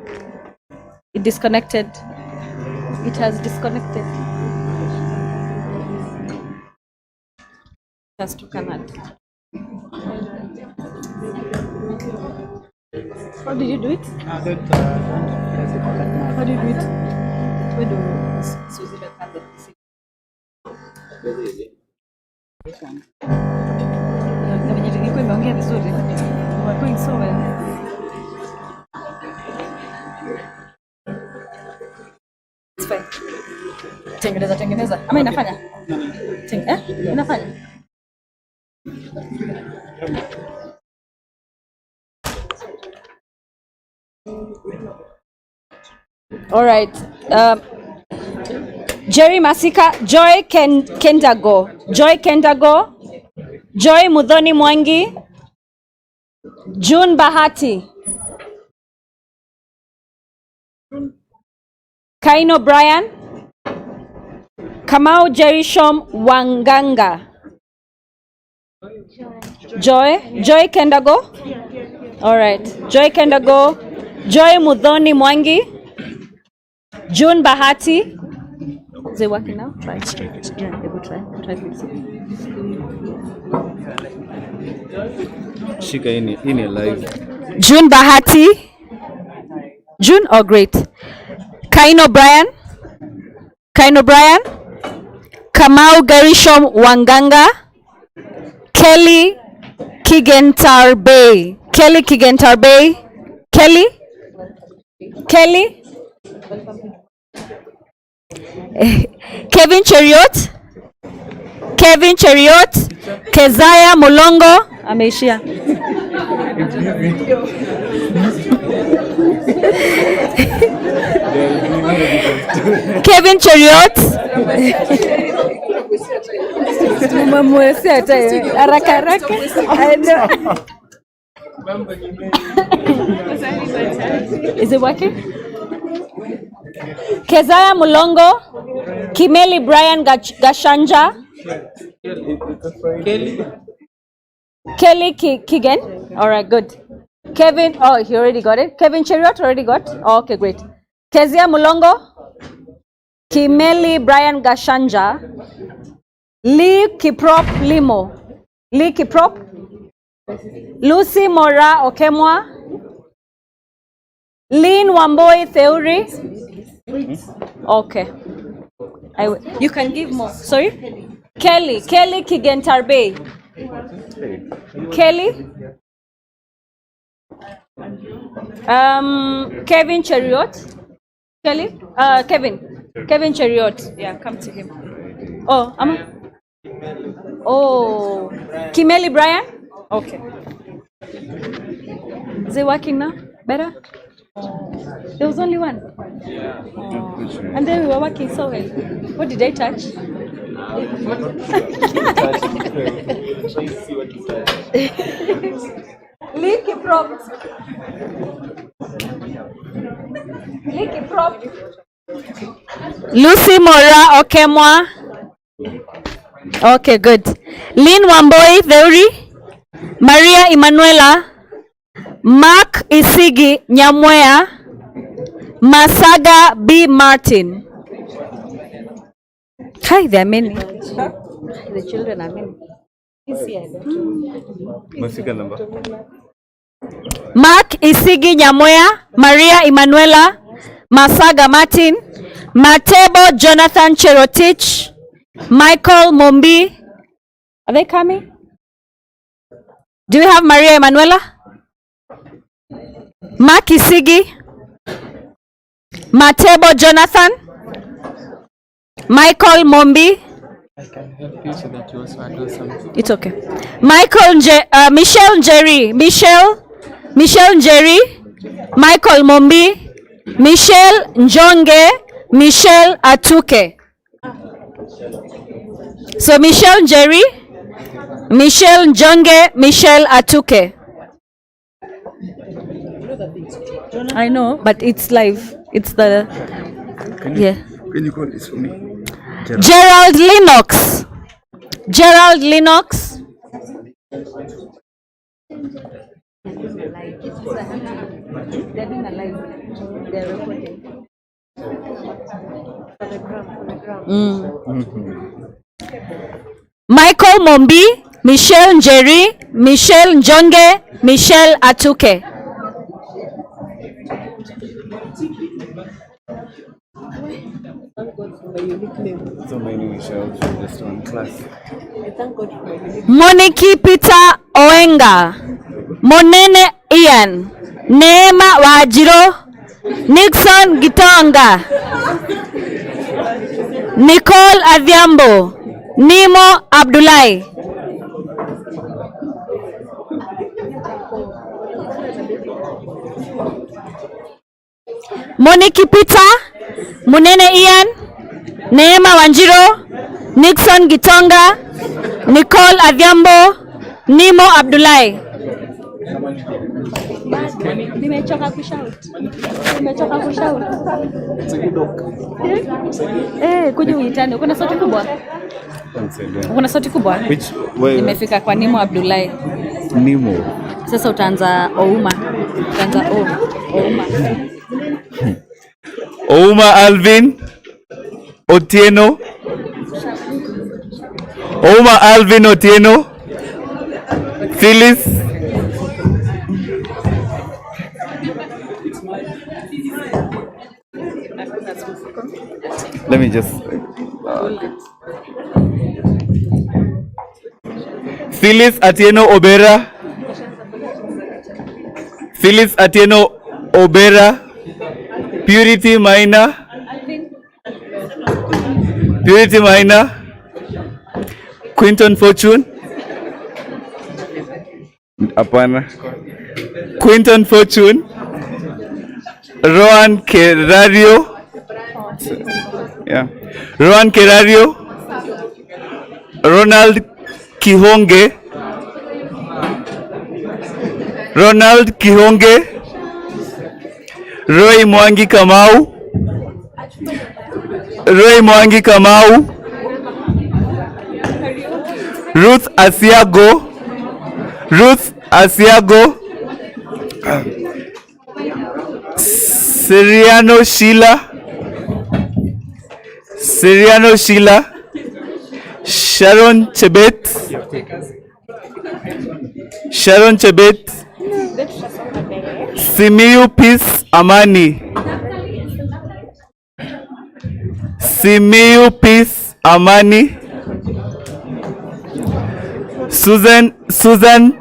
It disconnected. It has disconnected. That's to Canada. How did you do it? How did you do it? It's fine. Tengeneza. Ama inafanya? Inafanya? All right. Jerry Masika, Joy Kendago. Joy Kendago. Joy Mudhoni Mwangi. June Bahati. Kaino Brian. Kamau Jerishom Wanganga. Joy Kendago. All right. Joy Kendago. Joy Mudhoni Mwangi. June Bahati. Is it working now? Try. Yeah, they will try. Try please. Shika in a live. June Bahati. June, oh great. Kaino Brian. Kamau Gerishom Wanganga. Kelly Kigentar Bay. Kelly. Kevin Cheriot. Kezaya Mulongo. Ameishia. Kevin Cheriot. Haraka. I know. Is it working? Kezaya Mulongo. Kimeli Brian Gashanja. Kelly Kigen. All right, good. Kevin, oh, he already got it. Kevin Cheriot already got. Oh, okay, great. Kezia Mulongo. Kimeli Brian Gashanja. Lee Kiprop Limo. Lee Kiprop. Lucy Mora Okemwa. Lynn Wamboi Theory. Okay. You can give more. Sorry? Kelly Kigentarbe. Kelly. Kevin Cheriot. Kelly? Kevin Cheriot. Yeah, come to him. Oh, Kimeli Brian? Okay. Is it working now? Better? There was only one. And then we were working so well. What did I touch? Leaky prop. Lucy Mora Okemwa. Okay, good. Lynn Wamboi Theory. Maria Emanuela. Mark Isigi Nyamwea. Masaga B. Martin. Hi, there are many. The children are many. Mark Isigi Nyamwea. Maria Emanuela. Masaga Martin. Matebo Jonathan Cherotich. Michael Mombi. Are they coming? Do you have Maria Emanuela? Mark Isigi. Matebo Jonathan. Michael Mombi. I can help you so that you also do something. It's okay. Michelle Jerry. Michelle Michelle Njeri, Michael Mombi, Michelle Njonge, Michelle Atuke. So Michelle Njeri, Michelle Njonge, Michelle Atuke. I know, but it's live. It's the Can you call this for me? Gerald Lennox. Gerald Lennox. Michael Mombi, Michelle Njeri, Michelle Njonge, Michelle Atuke. So many Michelle's from just one class. Moniki Peter Oenga, Monene Ian, Neema Wajiro, Nixon Gitonga, Nicole Adhiambo, Nimo Abdullahi. Moniki Peter, Munene Ian, Neema Wanjiro, Nixon Gitonga, Nicole Adhiambo, Nimo Abdullahi. Nimechoka kushout. Nimechoka kushout. Kuja uitane. Uko na sauti kubwa? Uko na sauti kubwa? Nimefika kwa Nimo Abdullahi. Nimo. Sasa utaanza Ouma. Utaanza Ouma. Ouma Alvin Otieno. Ouma Alvin Otieno. Phyllis. Let me just Phyllis Atieno Obera. Phyllis Atieno Obera. Purity Maina. Purity Maina. Quinton Fortune. Apana. Quinton Fortune. Rohan Kerario. Yeah. Rohan Kerario. Ronald Kihonge. Ronald Kihonge. Roy Mwangi Kamau. Roy Mwangi Kamau. Ruth Asiago. Ruth Asiago. Siriano Sheila. Siriano Sheila. Sharon Chebet. Sharon Chebet. Simiyu Peace Amani. Simiyu Peace Amani. Susan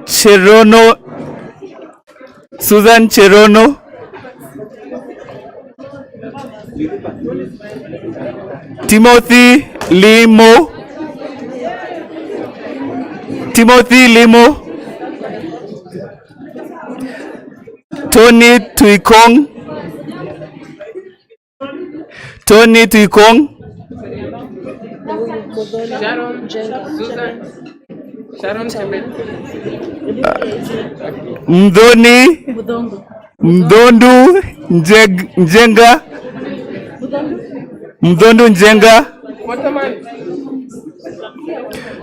Cherono. Susan Cherono. Timothy Limo. Timothy Limo. Tony Tuikong. Tony Tuikong. Sharon Chebet. Mdondu Njenga. Mdondu Njenga.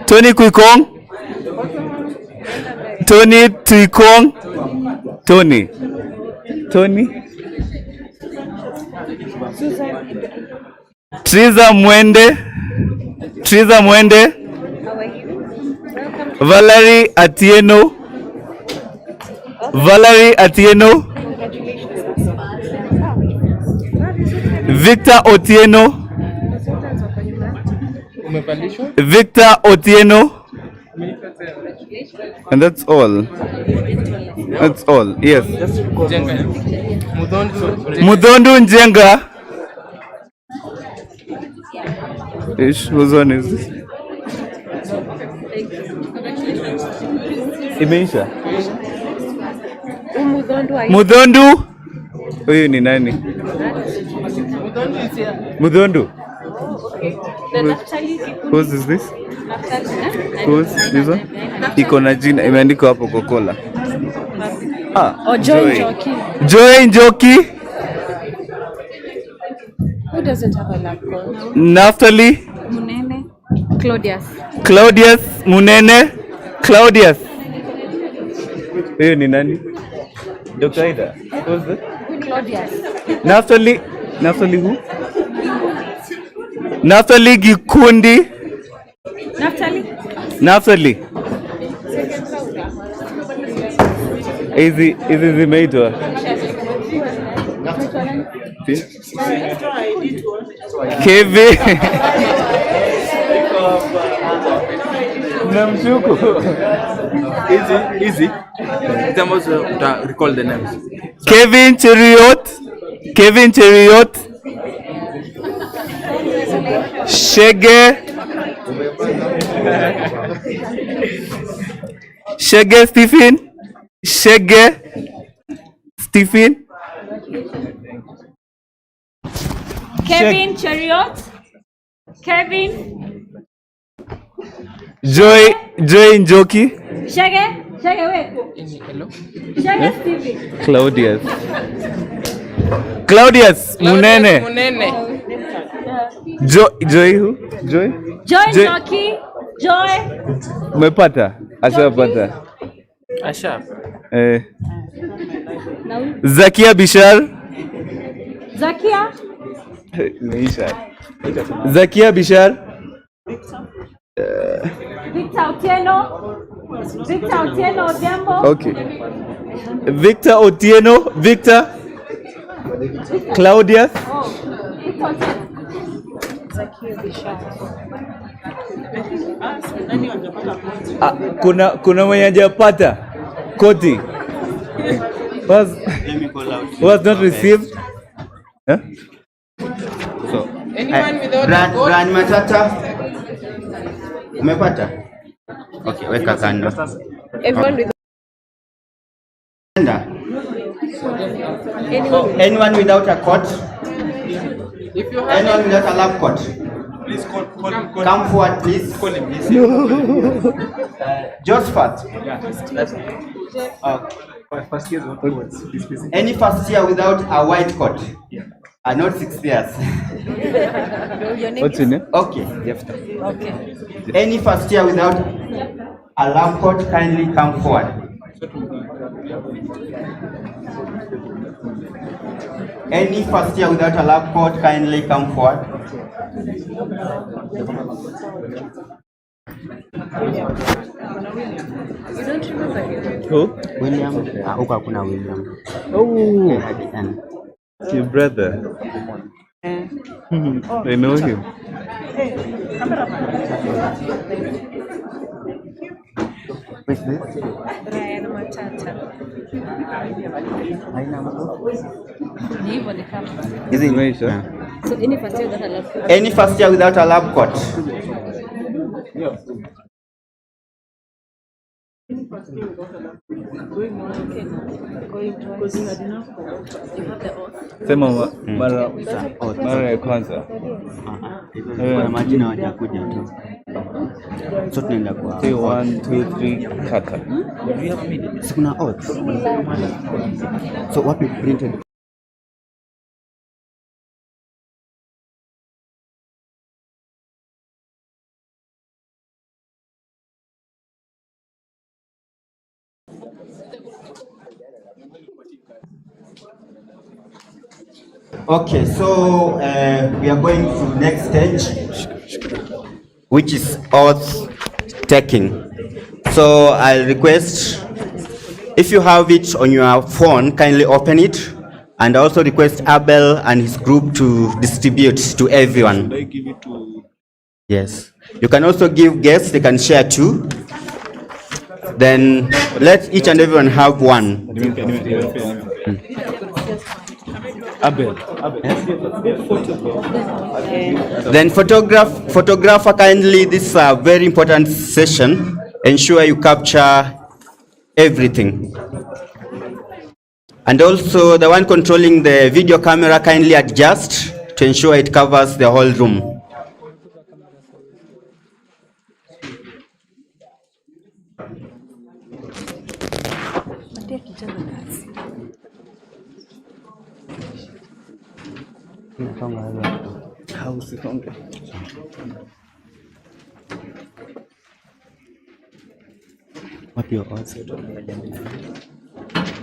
Tony Kuikong. Tony Tuikong. Tony. Triza Mwende. Valerie Atieno. Victor Otieno. And that's all. Yes. Mudondu Njenga. Whose one is this? Imeisha. Mudhondu. Huyu ni nani? Mudhondu. Whose is this? Whose this one? Iko na jina imeandikwa hapo Coca-Cola. Joy Njoki. Joy Njoki. Who doesn't have a lab coat? Naftali. Munene. Claudius. Claudius Munene. Claudius. Huyu ni nani? Dr. Ida. Who's that? Claudius. Naftali. Naftali who? Naftali Gikundi. Naftali. Naftali. Hizi zimeitwa Kevin. Namshuku. Easy. Almost recall the names. Kevin Cheriot. Kevin Cheriot. Shege. Shege Stephen. Shege Stephen. Kevin Cheriot. Kevin. Joy Njoki. Shege wait. Shege Stephen. Claudius Munene. Joy who? Joy Njoki. Joy. Umepata? Ashapata. Zakia Bishar. Zakia. Zakia Bishar. Victor Otieno. Victor Otieno Odembo. Okay. Victor Otieno. Victor. Claudius. Victor Otieno. Zakia Bishar. Kuna mwenye hajapata koti. Was not received. Huh? So, anyone without Brand Matata? Umepata? Okay, weka kando. Everyone with anyone without a coat? Anyone without a lab coat? Please come forward, please. Call him, please. Josephat. First year onwards. Any first year without a white coat? Not 6 years. What's your name? Okay. Okay. Any first year without a lab coat, kindly come forward. Any first year without a lab coat, kindly come forward. You don't remember him? Who? William. Huko hakuna William. Oh. Your brother. I know him. Who's this? Brian Matata. Ni hivyo ni kama. Is it? So any first year without a lab coat? Any first year without a lab coat? Sema mara ya kwanza. Majina hawajakuja tu. So tunaenda kwa 1 2 3 kata. Sikuna odds. So wapi printed? Okay, so we are going to next stage, which is oath taking. So I'll request, if you have it on your phone, kindly open it, and also request Abel and his group to distribute to everyone. Should I give it to? Yes, you can also give guests, they can share too. Then let each and everyone have one. Abel. Then photographer, kindly, this is a very important session. Ensure you capture everything. And also the one controlling the video camera, kindly adjust to ensure it covers the whole room.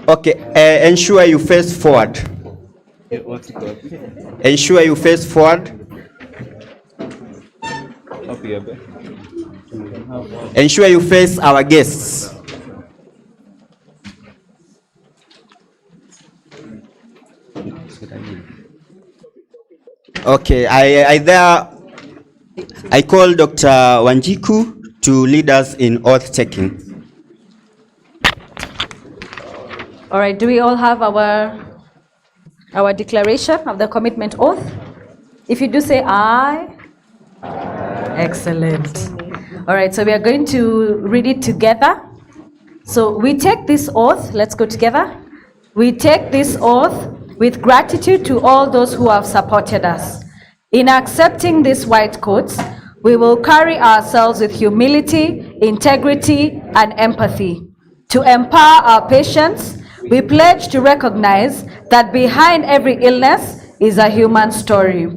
Okay, ensure you face forward. Ensure you face forward. Ensure you face our guests. Okay, I call Dr. Wanjiku to lead us in oath taking. All right, do we all have our declaration of the commitment oath? If you do say aye. Excellent. All right, so we are going to read it together. So we take this oath, let's go together. We take this oath with gratitude to all those who have supported us. In accepting these white coats, we will carry ourselves with humility, integrity, and empathy. To empower our patients, we pledge to recognize that behind every illness is a human story,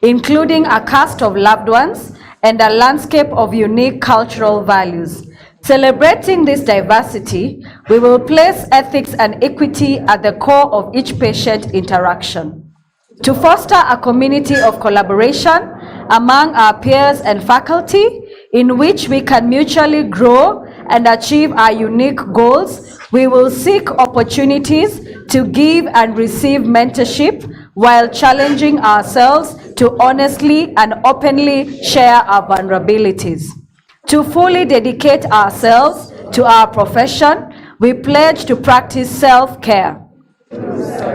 including a cast of loved ones and a landscape of unique cultural values. Celebrating this diversity, we will place ethics and equity at the core of each patient interaction. To foster a community of collaboration among our peers and faculty, in which we can mutually grow and achieve our unique goals, we will seek opportunities to give and receive mentorship while challenging ourselves to honestly and openly share our vulnerabilities. To fully dedicate ourselves to our profession, we pledge to practice self-care,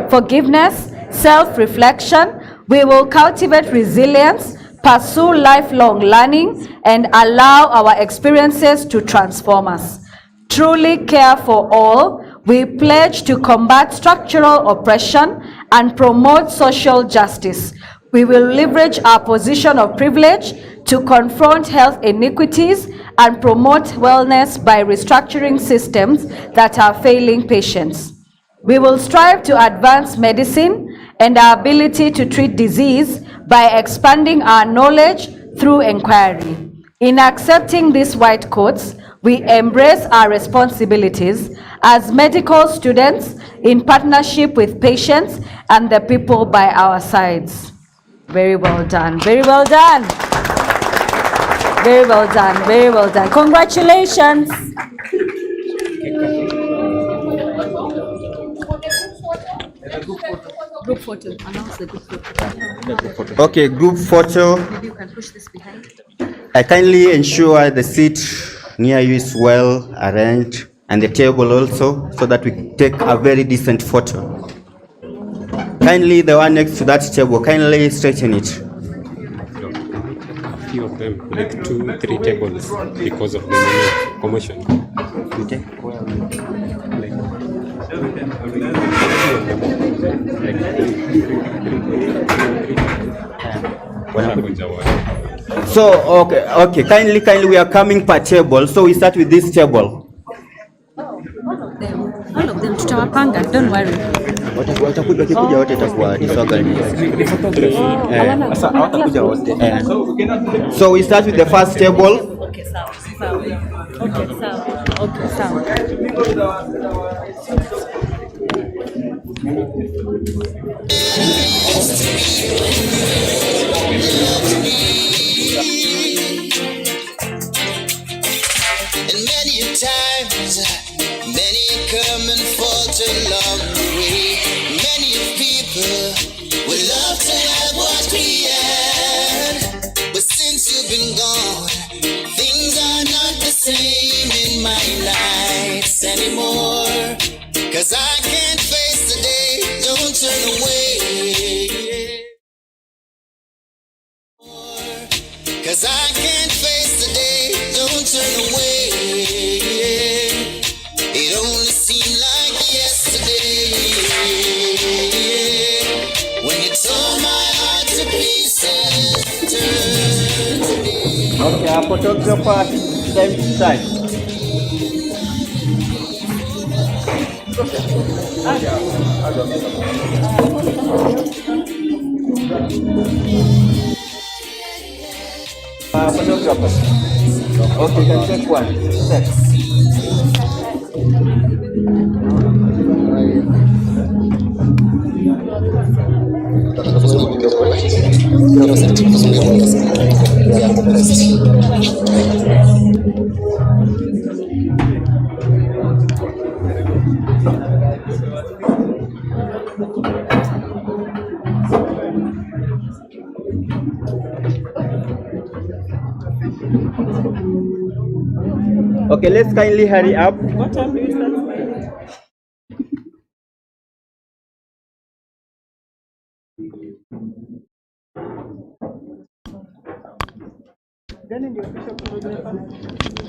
forgiveness, self-reflection. We will cultivate resilience, pursue lifelong learning, and allow our experiences to transform us. Truly care for all, we pledge to combat structural oppression and promote social justice. We will leverage our position of privilege to confront health inequities and promote wellness by restructuring systems that are failing patients. We will strive to advance medicine and our ability to treat disease by expanding our knowledge through inquiry. In accepting these white coats, we embrace our responsibilities as medical students in partnership with patients and the people by our sides. Very well done. Very well done. Very well done. Very well done. Congratulations. Group photo. Announce the group photo. Okay, group photo. Maybe you can push this behind. I kindly ensure the seat near you is well arranged and the table also, so that we take a very decent photo. Kindly, the one next to that table, kindly straighten it. A few of them, like 2-3 tables, because of the commotion. You take So, okay, kindly, we are coming per table, so we start with this table. All of them tutawapanga, don't worry. Wakikuja wote itakuwa disorganized. So we start with the first table. Okay, sawa. Okay, sawa. Okay, sawa. And many times, many come and falter along the way. Many people would love to have what we had, but since you've been gone, things are not the same in my life anymore. 'Cause I can't face the day, don't turn away. 'Cause I can't face the day, don't turn away. It only seemed like yesterday. Okay, our photographer, time to start. Photographer. Okay, can take one. Set. Okay, let's kindly hurry up. What time do you start?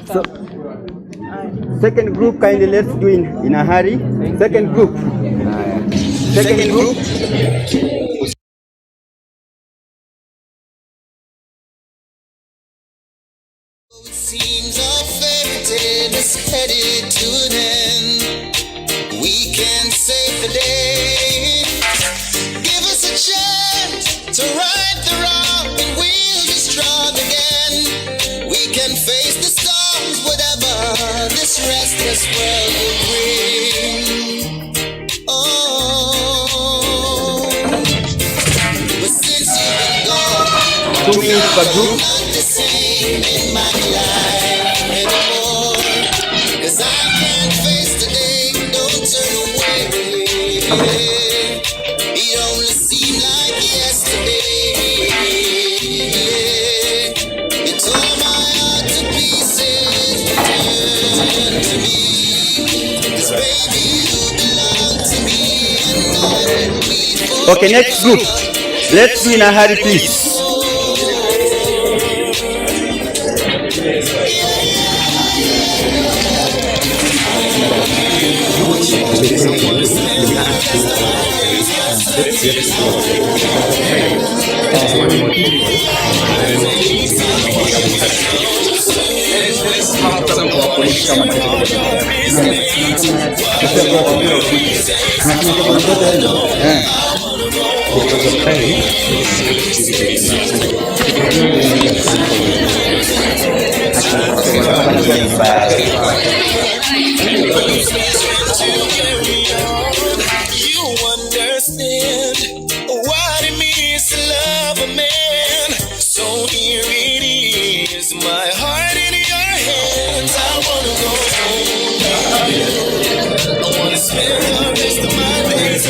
So, second group, kindly let's do in a hurry. Second group. Second group. Seems our fairy tale is headed to an end. We can save the day. Give us a chance to right the wrong, and we'll be strong again. We can face the storms, whatever this restless world will bring. Oh, but since you've been gone, 2 minutes per group. not the same in my life anymore. 'Cause I can't face today, don't turn away. It only seemed like yesterday. You tore my heart to pieces, return to me. 'Cause baby, you belong to me, and I will be Okay, next group. Let's do in a hurry, please. You understand what it means to love a man. So here it is, my heart in your hands. I wanna go home, darling. I wanna spend the rest of my days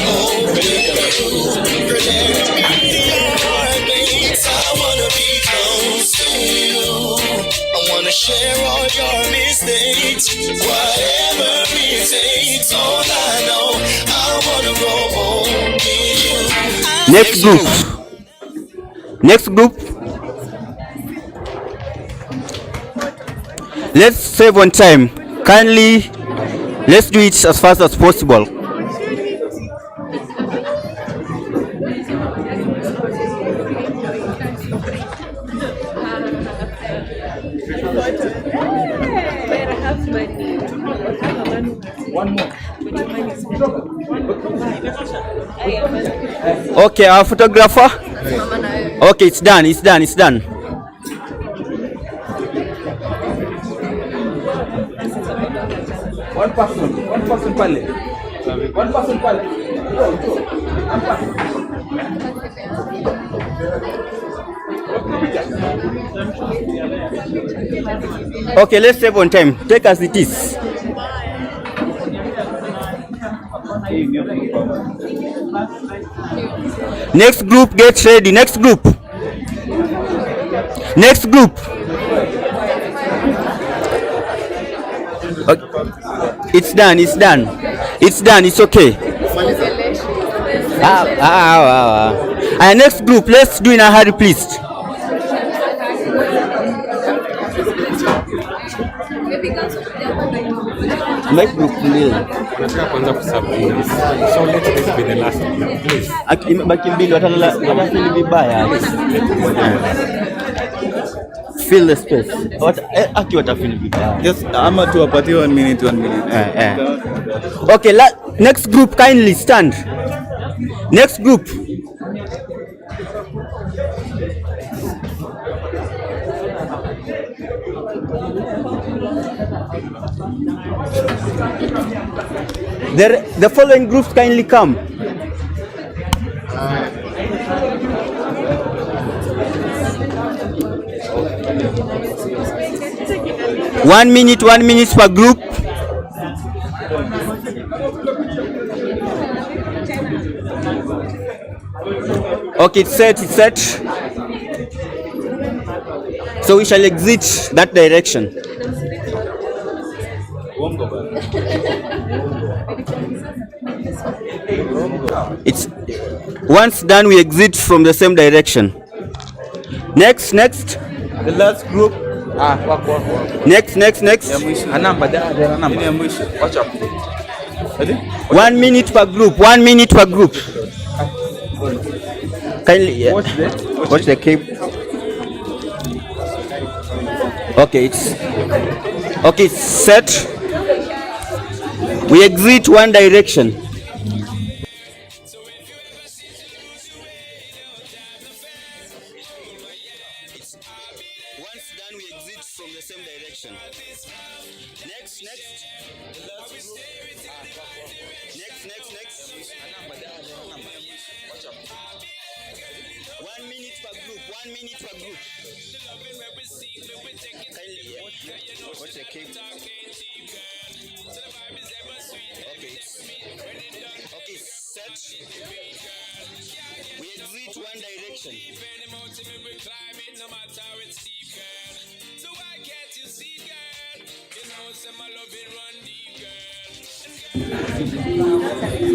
home with you. Protect me your heartbeats. I wanna be close to you. I wanna share all your mistakes, whatever it takes. All I know, I wanna go home with you. Next group. Next group. Let's save on time. Kindly, let's do it as fast as possible. Okay, our photographer. Okay, it's done. It's done. It's done. One person pale. One person pale. Okay, let's save on time. Take as it is. Next group, get ready. Next group. Next group. Okay. It's done. It's done. It's done. It's okay. Next group, let's do in a hurry, please. Next group, please. So let this be the last one, please. Baki mbili watalala vibaya. fill the space. Aki watafill vibaya. Just ama tuwapatie 1 minute, 1 minute. Okay, next group kindly stand. Next group. The following groups kindly come. One minute per group. Okay, it's set. So we shall exit that direction. It's once done, we exit from the same direction. Next. The last group. Next. Watch up. 1 minute per group. 1 minute per group. Kindly watch the cape. Okay, it's set. We exit one direction. Once done, we exit from the same direction. Next. Next. 1 minute per group. 1 minute per group. What's the cape? Okay, set. We exit one direction.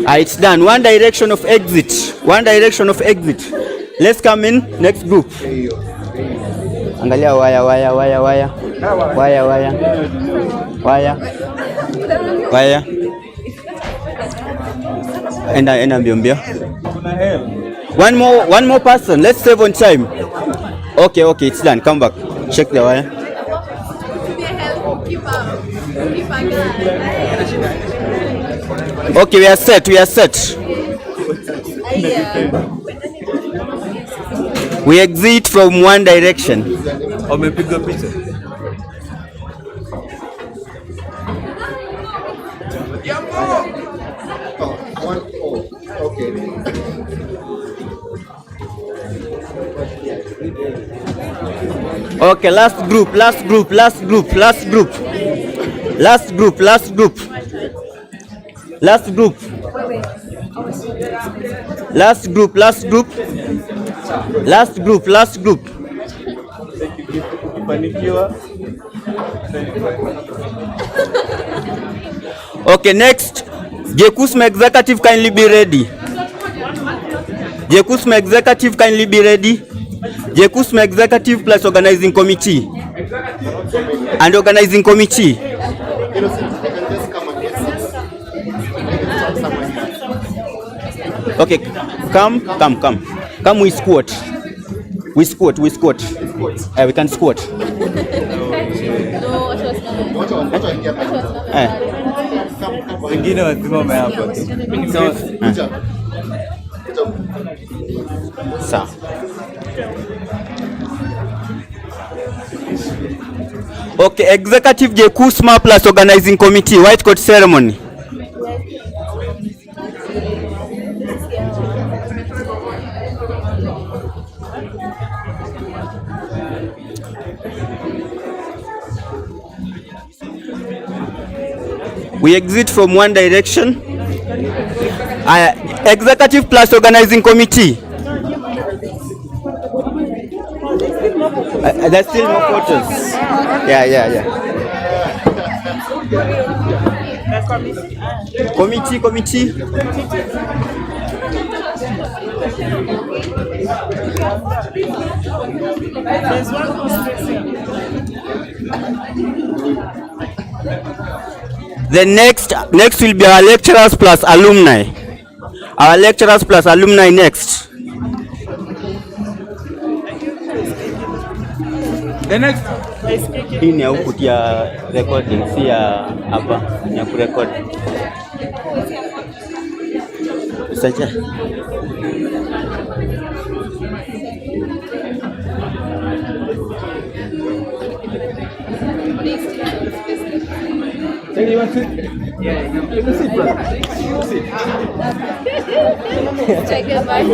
It's done. One direction of exit. Let's come in. Next group. Angalia waya. Enda mbio. One more person. Let's save on time. Okay, it's done. Come back. Check the wire. Okay, we are set. We exit from one direction. Umepiga picha. Okay, last group. Okay, next. Jkusma executive kindly be ready. Jkusma executive plus organizing committee. And organizing committee. Okay, come. We squat. We can squat. Wengine wasimame hapo. Sawa. Okay, executive Jkusma plus organizing committee, white coat ceremony. We exit from one direction. Executive plus organizing committee. There's still more photos. Yeah. Committee. The next will be our lecturers plus alumni. Next. The next. Hii ni ya huku ya recording, si ya hapa, ni ya kurecord. Sacha. You want to sit? Yeah, you can sit, brother. Sit. Take it back.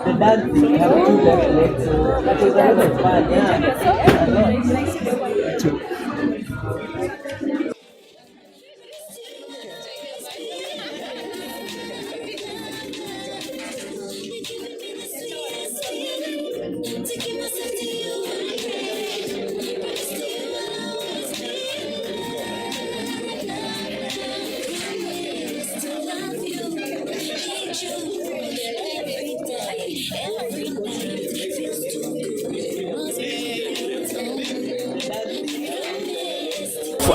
The dancing have two left legs, so that was a lot of fun, yeah.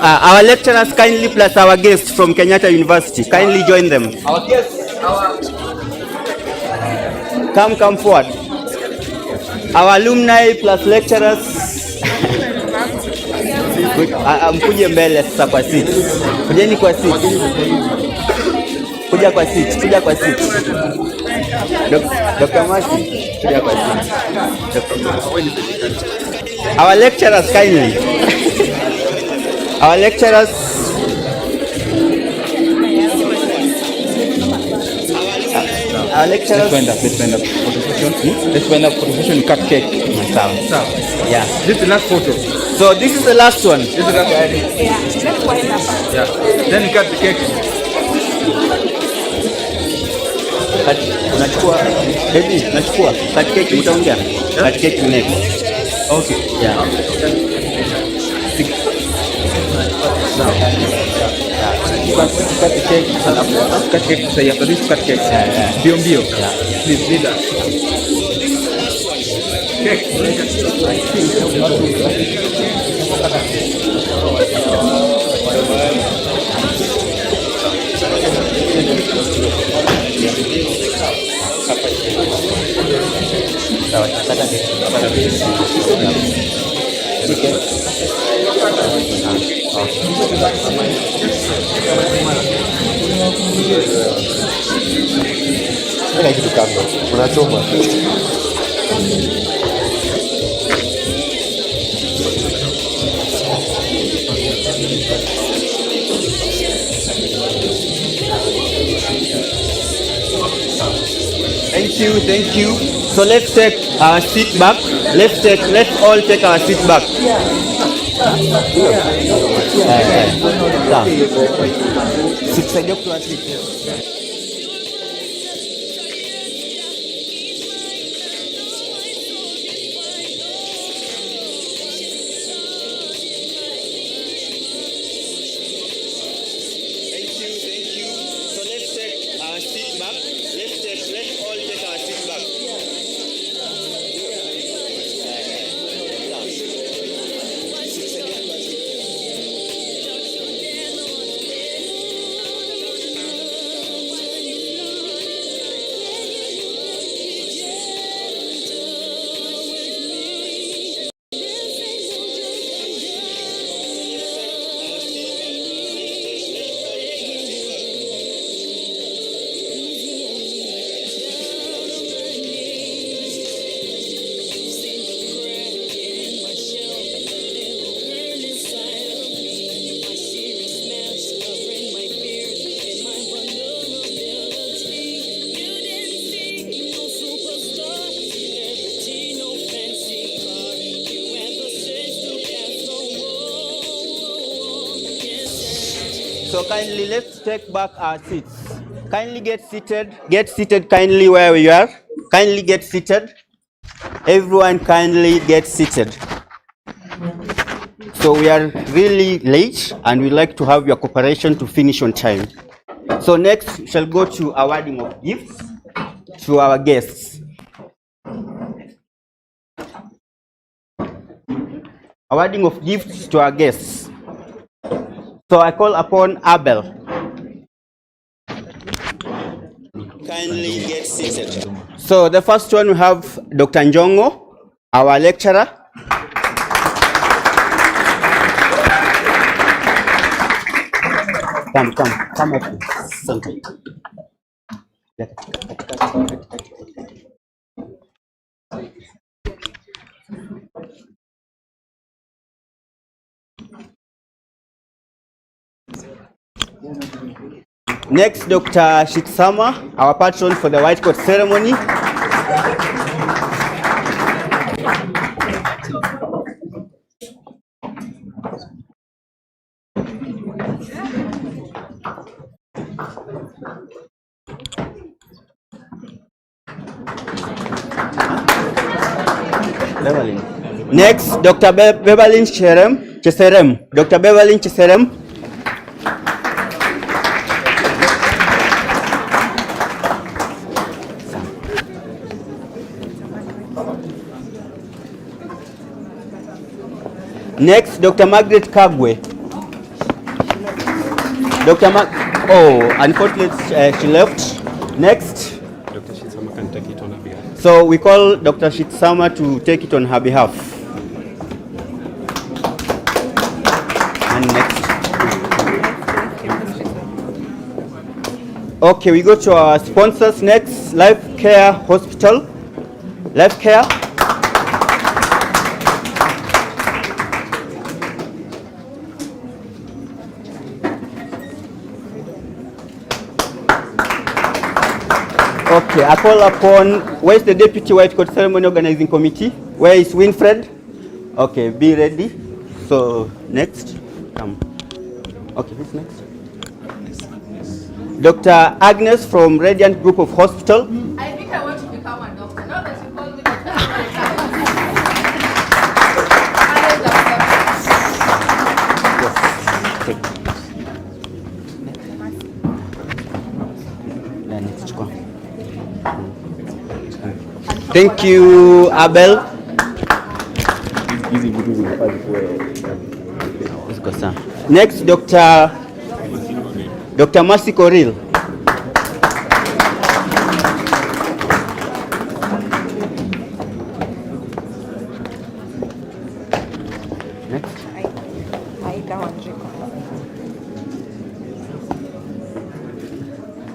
Our lecturers kindly plus our guests from Kenyatta University. Kindly join them. Our guests, Come forward. Our alumni plus lecturers. Mkuje mbele sasa kwa seat. Kujeni kwa seat. Kuja kwa seat. Dr. Masi, kuja kwa seat. Our lecturers kindly. Our lecturers. Let's find up photo session. Let's find up photo session. Cut cake. Yeah. This is the last photo. So this is the last one. This is the last one. Yeah. Then you cut the cake. Unachukua cut cake utaongea. Cut cake next. Okay. Yeah. Cut the cake. Cut cake. Say after this, cut cake. Bio. Please lead us. Cake. Ina kitu kando. Unachoma. Thank you. So let's take our seat back. Let's all take our seat back. So kindly let's take back our seats. Kindly get seated. Get seated kindly where you are. Kindly get seated. Everyone kindly get seated. So we are really late and we'd like to have your cooperation to finish on time. So next, we shall go to awarding of gifts to our guests. Awarding of gifts to our guests. So I call upon Abel. Kindly get seated. So the first one we have Dr. Njongo, our lecturer. Come up. Center. Next, Dr. Jkusma, our patron for the white coat ceremony. Next, Dr. Beverlyn Cheserem. Dr. Beverlyn Cheserem. Next, Dr. Margaret Kagwe. Unfortunately, she left. Next. Dr. Jkusma can take it on her behalf. So we call Dr. Jkusma to take it on her behalf. And next. Okay, we go to our sponsors next. Life Care Hospital. Life Care. Okay, I call upon, where is the Deputy White Coat Ceremony Organizing Committee? Where is Winfred? Okay, be ready. So, next, come. Okay, who's next? Dr. Agnes from Radiant Group of Hospital. I think I want to become a doctor. Not that you call me Thank you, Abel. Next, Dr. Mercy Coril.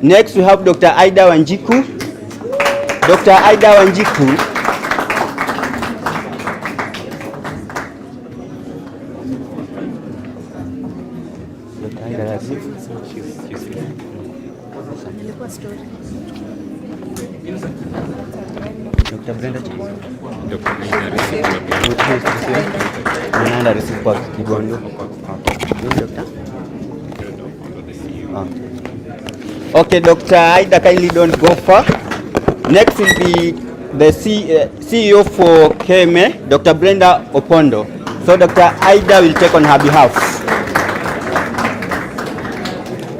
Next, we have Dr. Aida Wanjiku. Dr. Aida Wanjiku. Dr. Brenda Okay, Dr. Aida, kindly don't go far. Next will be the CEO for KMA, Dr. Brenda Opondo. So Dr. Aida will take on her behalf.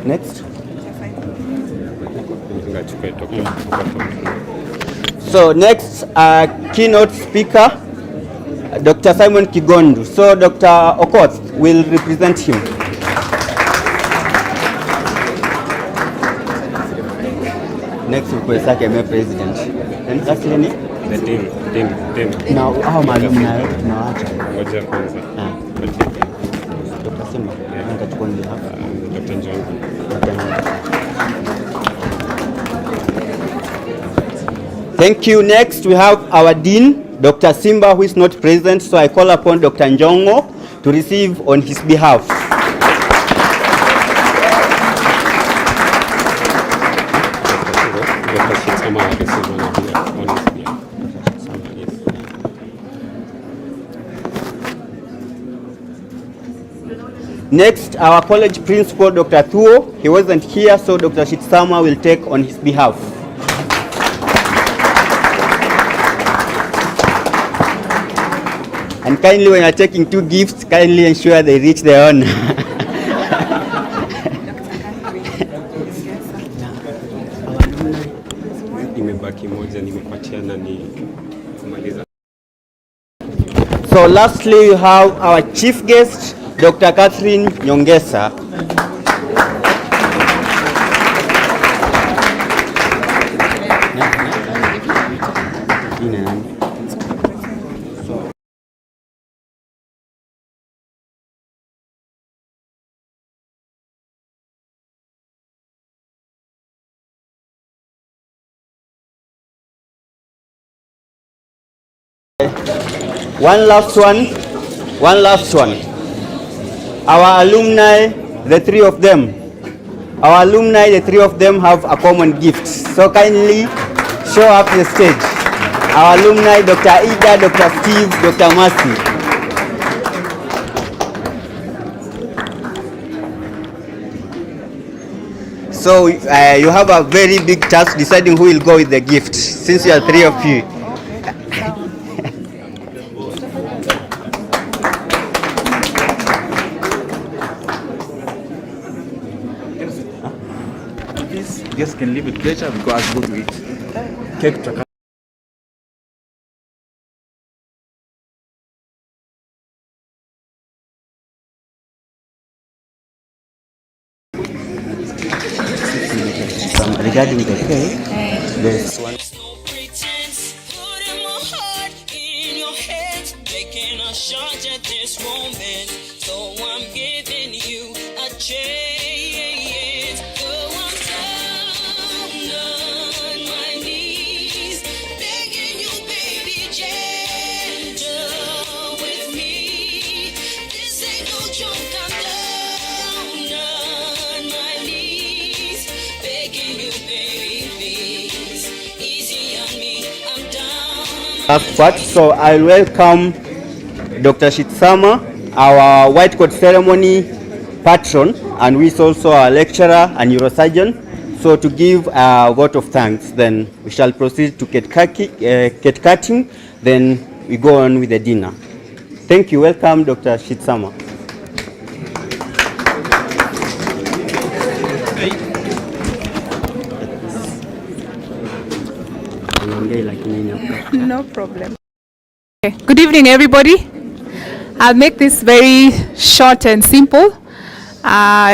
Next. So next, keynote speaker, Dr. Simon Kigondu. So Dr. Okoth will represent him. Next week, we'll start KMA president. And that's Lenny? The team. Now, how am I looking now? Ngoja kwanza. Dr. Simba. Dr. Njongo. Thank you. Next, we have our Dean, Dr. Simba, who is not present. So I call upon Dr. Njongo to receive on his behalf. Next, our college principal, Dr. Thuo. He wasn't here, so Dr. Jkusma will take on his behalf. And kindly, when you're taking two gifts, kindly ensure they reach their owner. kimoja nimepatia na ni kumaliza. So lastly, you have our chief guest, Dr. Catherine Nyongesa. One last one. Our alumni, the three of them. Our alumni, the three of them have a common gift. So kindly show up the stage. Our alumni, Dr. Ida, Dr. Steve, Dr. Mercy. So you have a very big task deciding who will go with the gift, since you are three of you. Guests can leave with pleasure because go to eat cake to regarding the cake, there's one. So I'll welcome Dr. Jkusma, our white coat ceremony patron, and who is also a lecturer and neurosurgeon. So to give a vote of thanks, then we shall proceed to cake cutting, then we go on with the dinner. Thank you. Welcome, Dr. Jkusma. No problem. Okay. Good evening, everybody. I'll make this very short and simple.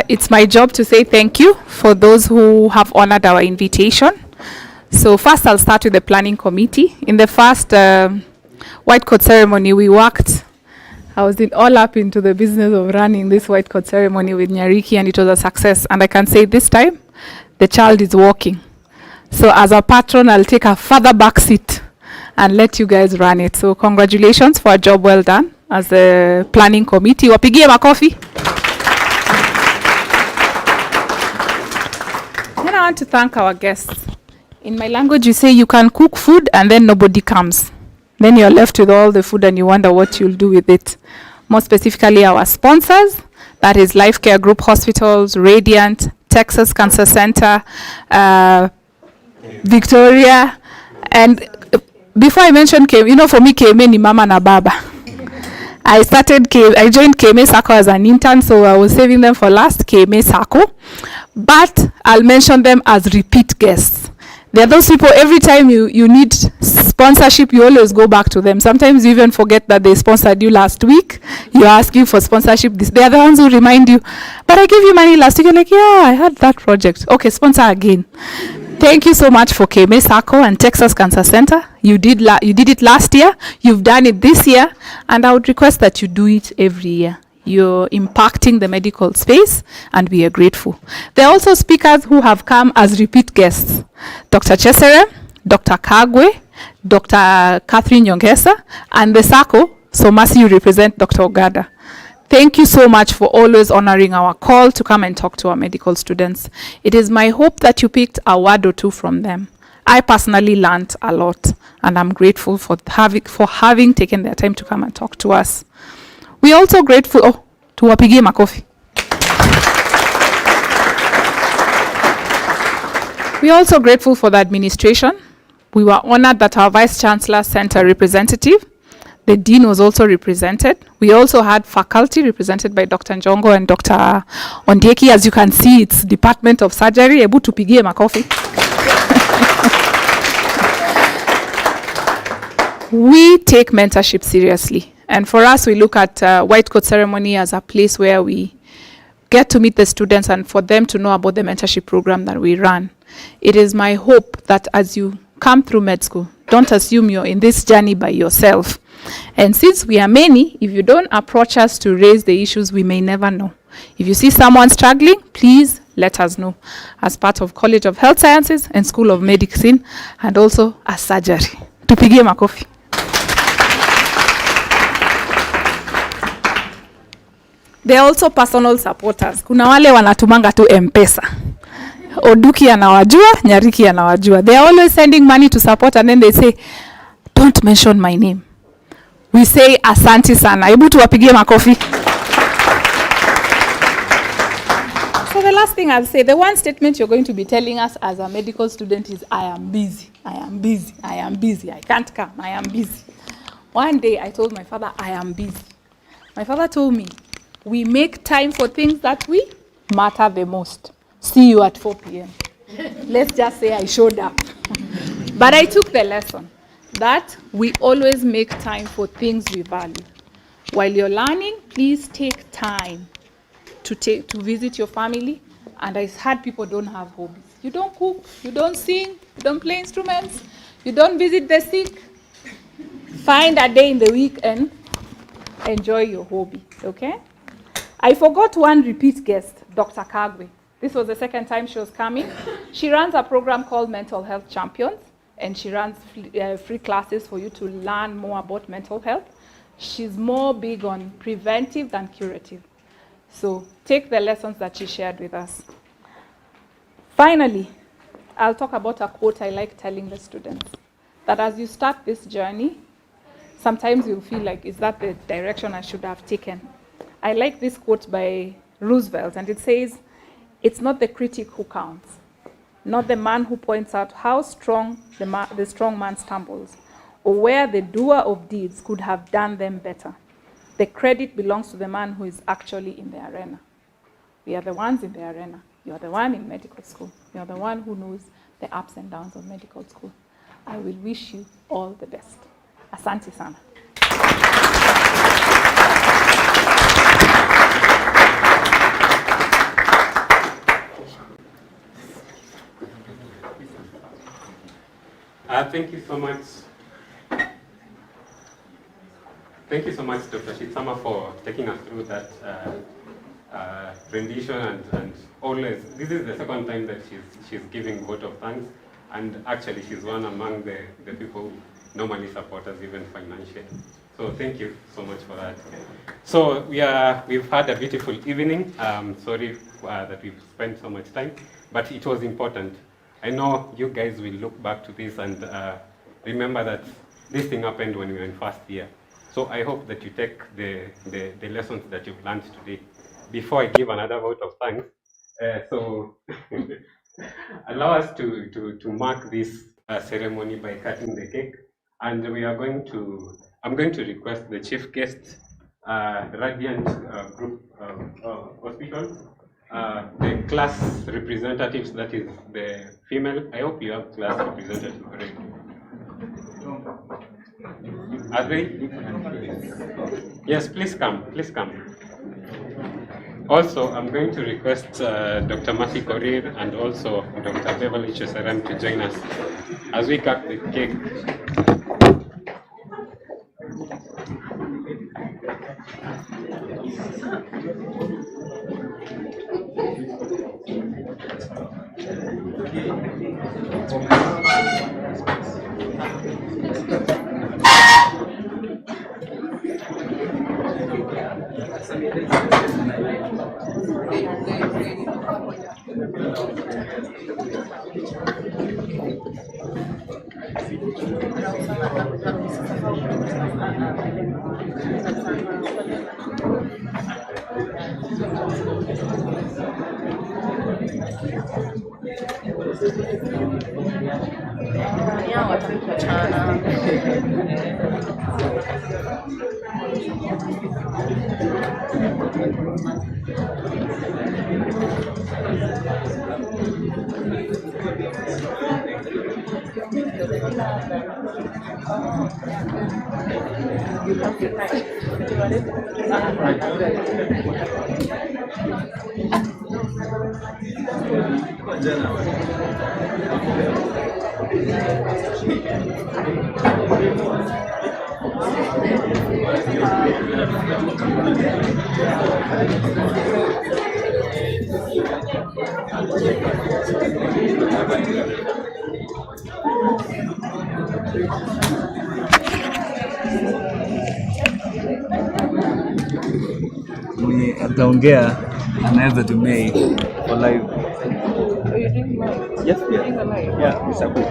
It's my job to say thank you for those who have honored our invitation. So first, I'll start with the planning committee. In the first white coat ceremony, we worked. I was all up into the business of running this white coat ceremony with Nyariki, and it was a success. And I can say this time, the child is walking. So as a patron, I'll take a further back seat and let you guys run it. So congratulations for a job well done as the planning committee. Wapigie makofi. Then I want to thank our guests. In my language, you say you can cook food and then nobody comes. Then you're left with all the food and you wonder what you'll do with it. More specifically, our sponsors, that is Life Care Group Hospitals, Radiant, Texas Cancer Center, Victoria, and before I mention KMA, for me KMA ni mama na baba. I joined KMA Sacco as an intern, so I was saving them for last, KMA Sacco, but I'll mention them as repeat guests. There are those people, every time you need sponsorship, you always go back to them. Sometimes you even forget that they sponsored you last week. You're asking for sponsorship. They are the ones who remind you, but I gave you money last week. You're like, yeah, I had that project. Okay, sponsor again. Thank you so much for KMA Sacco and Texas Cancer Center. You did it last year. You've done it this year. And I would request that you do it every year. You're impacting the medical space, and we are grateful. There are also speakers who have come as repeat guests. Dr. Chesere, Dr. Kagwe, Dr. Catherine Nyongesa, and the Sacco, so Mercy, you represent Dr. Ogada. Thank you so much for always honoring our call to come and talk to our medical students. It is my hope that you picked a word or two from them. I personally learned a lot, and I'm grateful for having taken their time to come and talk to us. We're also grateful, to wapigie makofi. We're also grateful for the administration. We were honored that our Vice Chancellor sent a representative. The Dean was also represented. We also had faculty represented by Dr. Njongo and Dr. Ondieki. As you can see, it's Department of Surgery. Ebu tupigie makofi. we take mentorship seriously. And for us, we look at White Coat Ceremony as a place where we get to meet the students and for them to know about the mentorship program that we run. It is my hope that as you come through med school, don't assume you're in this journey by yourself. And since we are many, if you don't approach us to raise the issues, we may never know. If you see someone struggling, please let us know. As part of College of Health Sciences and School of Medicine, and also as surgery. Tupigie makofi. They are also personal supporters. Kuna wale wanatumanga tu M-Pesa. Oduki anawajua, Nyariki anawajua. They are always sending money to support and then they say, don't mention my name. We say, asanti sana. Hebu tuwapigie makofi. So the last thing I'll say, the one statement you're going to be telling us as a medical student is, I am busy, I am busy, I am busy, I can't come, I am busy. One day I told my father, I am busy. My father told me, we make time for things that we matter the most. See you at 4 p.m. Let's just say I showed up. But I took the lesson that we always make time for things we value. While you're learning, please take time to visit your family. And I heard people don't have hobbies. You don't cook, you don't sing, you don't play instruments, you don't visit the sick. Find a day in the week and enjoy your hobby, okay? I forgot one repeat guest, Dr. Kagwe. This was the second time she was coming. She runs a program called Mental Health Champions, and she runs free classes for you to learn more about mental health. She's more big on preventive than curative. So take the lessons that she shared with us. Finally, I'll talk about a quote I like telling the students, that as you start this journey, sometimes you'll feel like, is that the direction I should have taken? I like this quote by Roosevelt, and it says, it's not the critic who counts, not the man who points out how strong the strong man stumbles, or where the doer of deeds could have done them better. The credit belongs to the man who is actually in the arena. We are the ones in the arena. You are the one in medical school. You are the one who knows the ups and downs of medical school. I will wish you all the best. Asante sana. Thank you so much. Thank you so much, Dr. Jkusma, for taking us through that rendition and always. This is the second time that she's giving vote of thanks, and actually she's one among the people who normally support us even financially. So thank you so much for that. So we've had a beautiful evening. Sorry that we've spent so much time, but it was important. I know you guys will look back to this and remember that this thing happened when we were in first year. So I hope that you take the lessons that you've learned today. Before I give another vote of thanks, so allow us to mark this ceremony by cutting the cake. And I'm going to request the chief guest, Radiant Group Hospital, the class representatives, that is the female. I hope you have class representatives already. Are they? Yes, please come, please come. Also, I'm going to request Dr. Matthew Korir and also Dr. Beverly Chesaram to join us as we cut the cake. Mwenye ataongea anaweza tumei for live. Yes, yeah. Yeah, it's a book.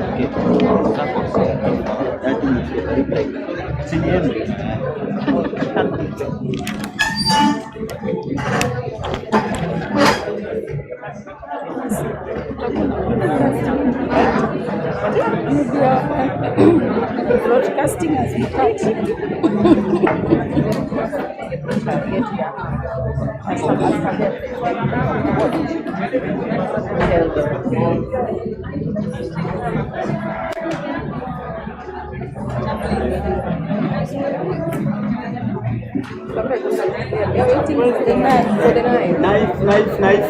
Broadcasting has been cut. Nice.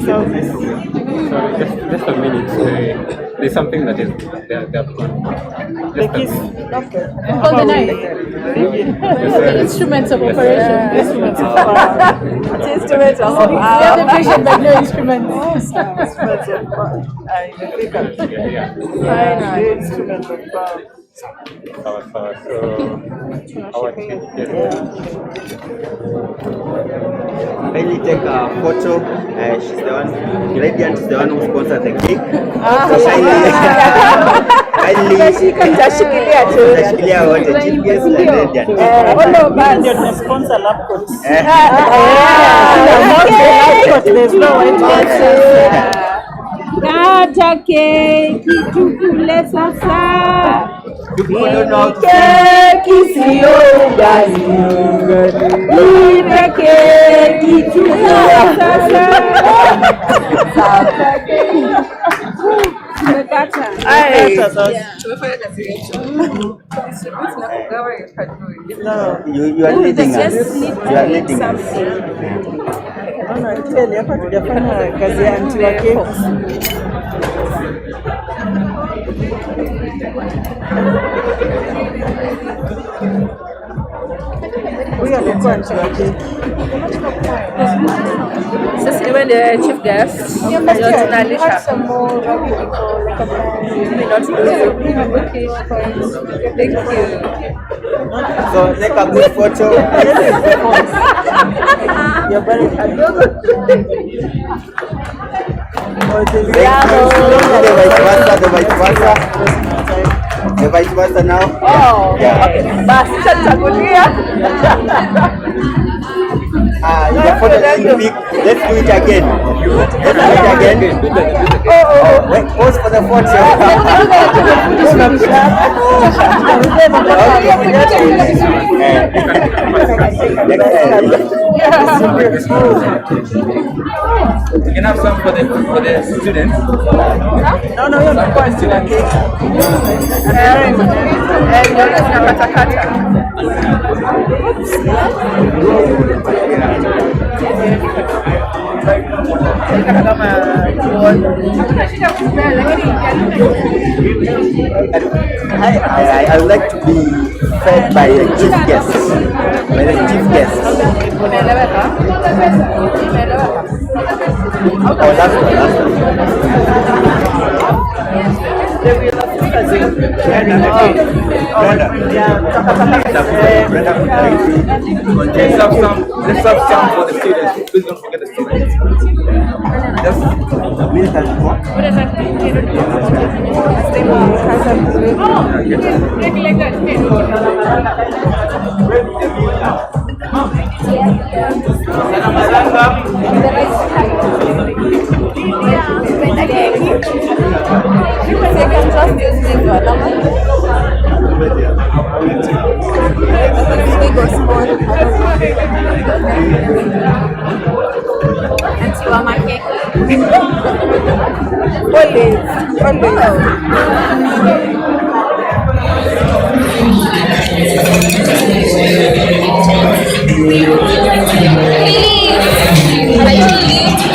Sorry, just a minute. There's something that is they're Hold the knife. Instruments of operation. Instruments of power. Instruments of power. We have the patient but no instruments. Instruments of power. Instruments of power. Kindly take a photo. She's the one. Radiant is the one who sponsored the cake. Kindly tashikilia wote chief guest and Radiant. All of us sponsor lab coats. There's no way to Kata keki tukule sasa. Keki sio ugali. Ile keki tukule sasa. Tumekata. Tumefanya kazi yetu. You are leading us. You are leading us. Hapa tujafanya kazi ya anti wa keki. Huyu alikuwa anti wa keki. Sasa ni wewe chief guest. Ndio tunalisha. Thank you. So take a good photo. You're very The vice versa now. Oh, yeah. Okay. Basi chachagulia. The photo is big. Let's do it again. Wait, pause for the photo. You can have some for the students. No, you're not going to like it. I would like to be fed by the chief guest. Oh, last one. Let's have some for the students. Please don't forget the students. I told you.